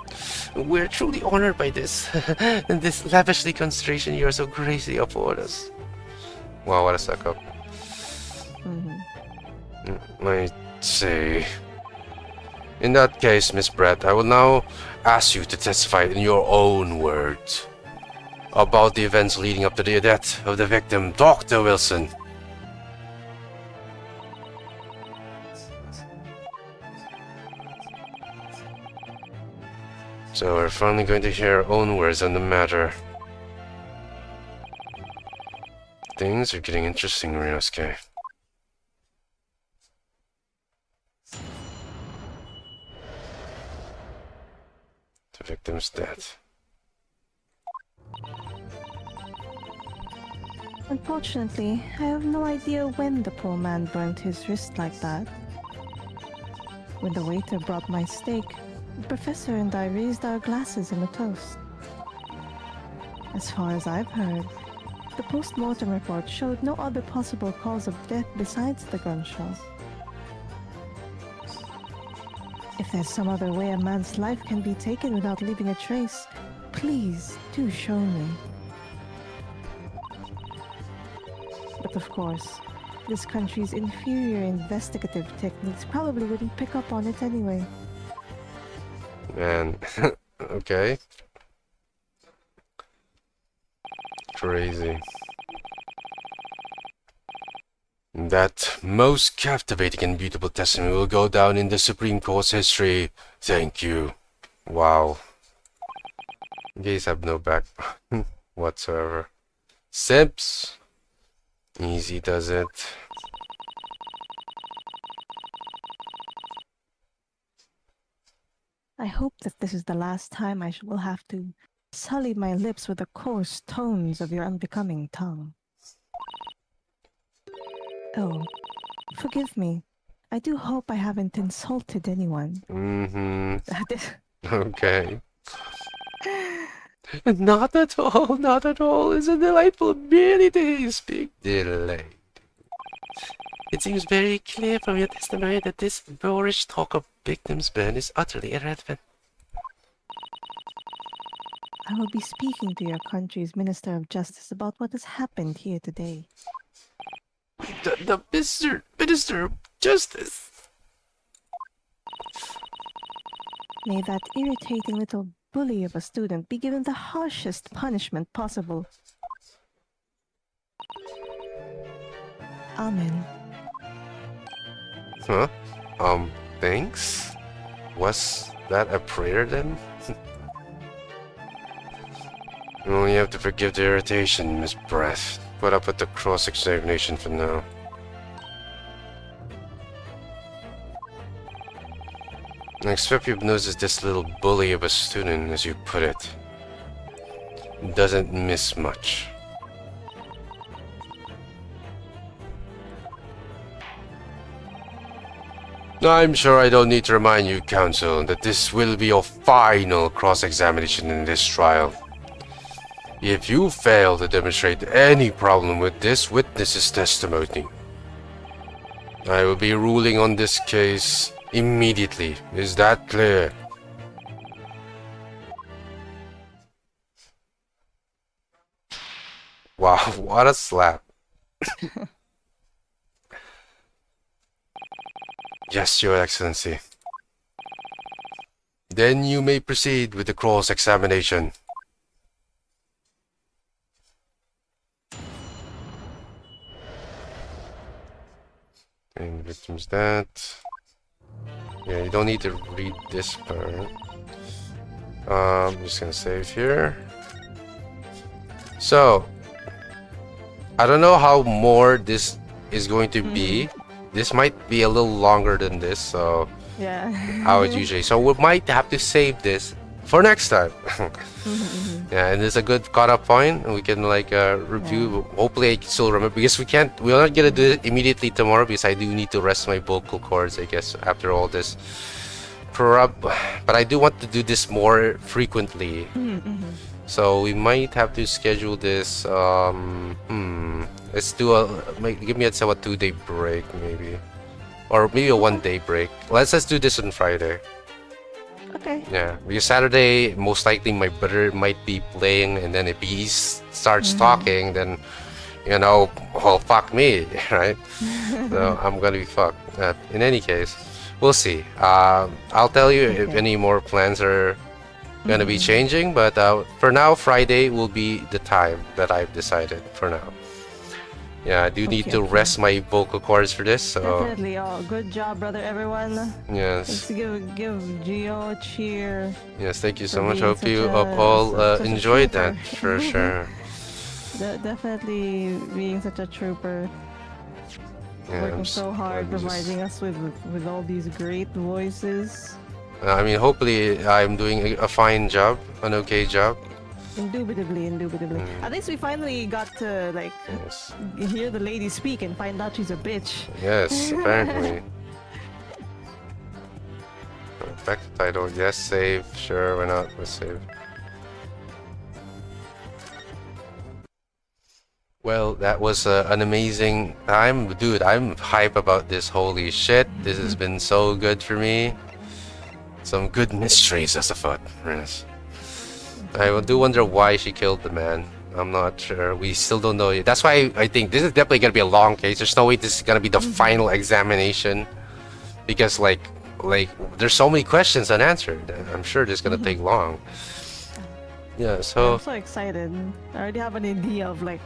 We're truly honored by this, and this lavishly consideration you are so graciously afford us. Wow, what a suck up. Let me see. In that case, Miss Brett, I will now ask you to testify in your own words about the events leading up to the death of the victim, Dr. Wilson. So we're finally going to hear our own words on the matter. Things are getting interesting, Ryusuke. The victim's death. Unfortunately, I have no idea when the poor man burnt his wrist like that. When the waiter brought my steak, the professor and I raised our glasses in a toast. As far as I've heard, the post-mortem report showed no other possible cause of death besides the gunshot. If there's some other way a man's life can be taken without leaving a trace, please do show me. But of course, this country's inferior investigative techniques probably wouldn't pick up on it anyway. Man, okay. Crazy. That most captivating and beautiful testimony will go down in the Supreme Court's history. Thank you. Wow. You guys have no backbone whatsoever. Simps. Easy does it. I hope that this is the last time I will have to sully my lips with the coarse tones of your unbecoming tongue. Oh, forgive me. I do hope I haven't insulted anyone. Okay. Not at all, not at all. It's a delightful ability to speak delayed. It seems very clear from your testimony that this boorish talk of victims burn is utterly irrelevant. I will be speaking to your country's Minister of Justice about what has happened here today. The Minister of Justice. May that irritating little bully of a student be given the harshest punishment possible. Amen. Huh? Thanks? Was that a prayer then? You only have to forgive the irritation, Miss Breath. Put up with the cross-examination for now. I expect you've noticed this little bully of a student, as you put it. Doesn't miss much. I'm sure I don't need to remind you, Counsel, that this will be your final cross-examination in this trial. If you fail to demonstrate any problem with this witness's testimony, I will be ruling on this case immediately. Is that clear? Wow, what a slap. Yes, Your Excellency. Then you may proceed with the cross-examination. And the victim's that. Yeah, you don't need to read this part. I'm just gonna save here. So, I don't know how more this is going to be. This might be a little longer than this, so Yeah. how it usually. So we might have to save this for next time. Yeah, and it's a good cut-off point, and we can like review. Hopefully, I can still remember because we're not gonna do it immediately tomorrow because I do need to rest my vocal cords, I guess, after all this. But I do want to do this more frequently. So we might have to schedule this. Let's do give me a 2-day break maybe, or maybe a 1-day break. Let's just do this on Friday. Okay. Yeah, because Saturday most likely my brother might be playing, and then if he starts talking, then well, fuck me, right? So I'm gonna be fucked. In any case, we'll see. I'll tell you if Okay. any more plans are gonna be changing, but for now, Friday will be the time that I've decided for now. Yeah, I do need Okay, to okay. rest my vocal cords for this, so Definitely. Oh, good job, brother, everyone. Let's yes, give Geo a cheer. yes, thank you For so much. being Hope you such a- all such a enjoyed that trooper. for sure. Definitely being such a trooper. Yeah, Working so hard, I'm just- providing us with all these great voices. I mean, hopefully, I'm doing a fine job, an okay job. Indubitably, indubitably. At least we finally got to like Yes, hear the lady speak and find out she's a bitch. yes, apparently. Back to title. Yes, save. Sure, why not? Let's save. Well, that was an amazing time. Dude, I'm hype about this. Holy shit. This has been so good for me. Some good mysteries as afoot. Yes. I do wonder why she killed the man. I'm not sure. We still don't know. That's why I think this is definitely going to be a long case. There's no way this is going to be the final examination. Because, like, there's so many questions unanswered. I'm sure this is going to take long. Yeah, so... I'm so excited. I already have an idea of like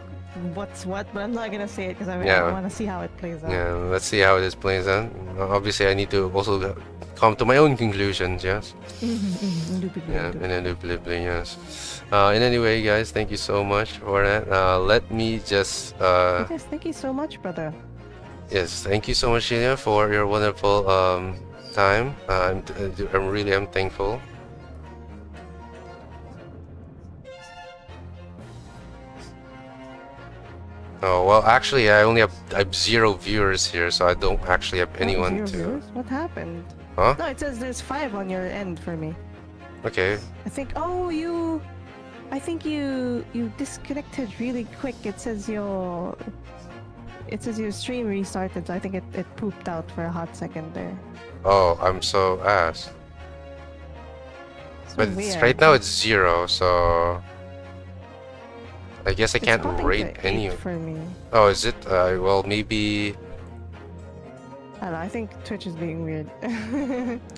what's what, but I'm not gonna say it because I Yeah. want to see how it plays out. Yeah, let's see how this plays out. Obviously, I need to also come to my own conclusions, yes? Indubitably, Yeah, indubitably. and indubitably, yes. In any way, guys, thank you so much for that. Let me just... Yes, thank you so much, brother. yes, thank you so much, Sheila, for your wonderful time. I'm really am thankful. Oh, well, actually, I only have 0 viewers here, so I don't actually have anyone Zero to... viewers? What happened? Huh? No, it says there's 5 on your end for me. Okay. I think. Oh, you. I think you disconnected really quick. It says your. It says your stream restarted, so I think it pooped out for a hot second there. Oh, I'm so ass. So But weird. right now it's 0, so... I guess I It's can't popping rate to any 8 of... for me. Oh, is it? Well, maybe... I don't know. I think Twitch is being weird.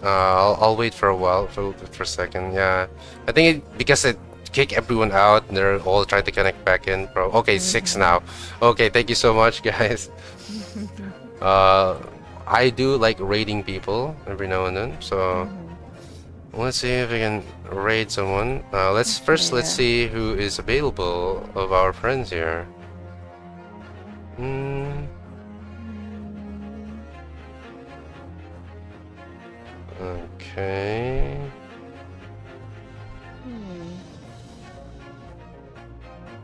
I'll wait for a while, for a second, yeah. I think because it kicked everyone out, and they're all trying to connect back in, bro. Okay, 6 now. Okay, thank you so much, guys. I do like raiding people every now and then, so... Let's see if I can raid someone. Let's see who is available of our friends here. Okay.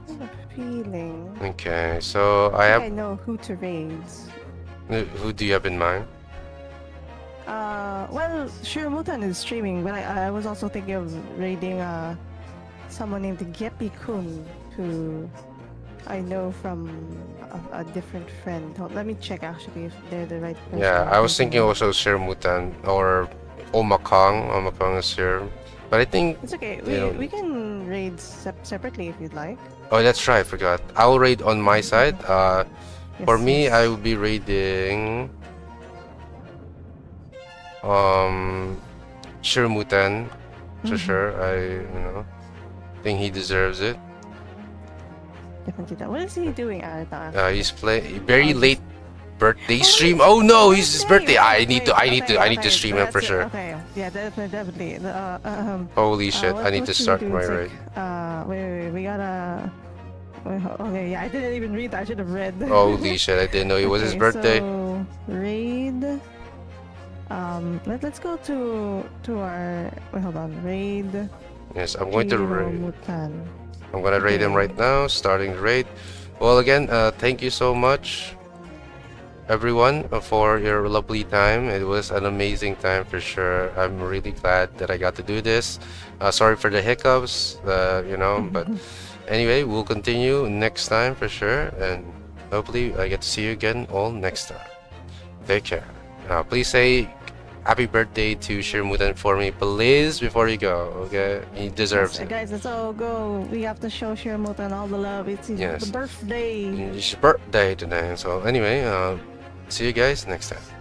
I have a feeling. Okay, so I I have... know who to raid. Who do you have in mind? Well, Shiramutan is streaming, but I was also thinking of raiding someone named Gepi-kun, who I know from a different friend. Let me check actually if they're the right person. Yeah, I was thinking of. also Shirmutan or Omakong. Omakong is here. But I think... It's okay. they don't- We can raid separately if you'd like. Oh, that's right, I forgot. I'll raid on my side. For Yes, me, yes. I will be raiding... Shirmutan. For sure, think he deserves it. Definitely that. What is he doing, Arata? He's playing very late birthday stream. Oh no, he's his birthday. I need to stream him for sure. Okay, yeah, definitely. Holy shit, I need what to should we start do? my It's raid. Wait, we gotta. Okay, yeah, I didn't even read that. I should have read. Holy shit, I didn't know it was his Okay, birthday. So, raid. Let's go to our. Wait, hold on. Raid. Yes, I'm going to raid. Mutan. I'm gonna raid him right now, starting the raid. Well, again, thank you so much, everyone, for your lovely time. It was an amazing time for sure. I'm really glad that I got to do this. Sorry for the hiccups, but anyway, we'll continue next time for sure, and hopefully I get to see you again all next time. Take care. Please say happy birthday to Shirmutan for me, please, before you go. Okay, he deserves it. Guys, let's all go. We have to show Shiramutan all the love. It's his Yes. birthday. It's his birthday today. So anyway, see you guys next time.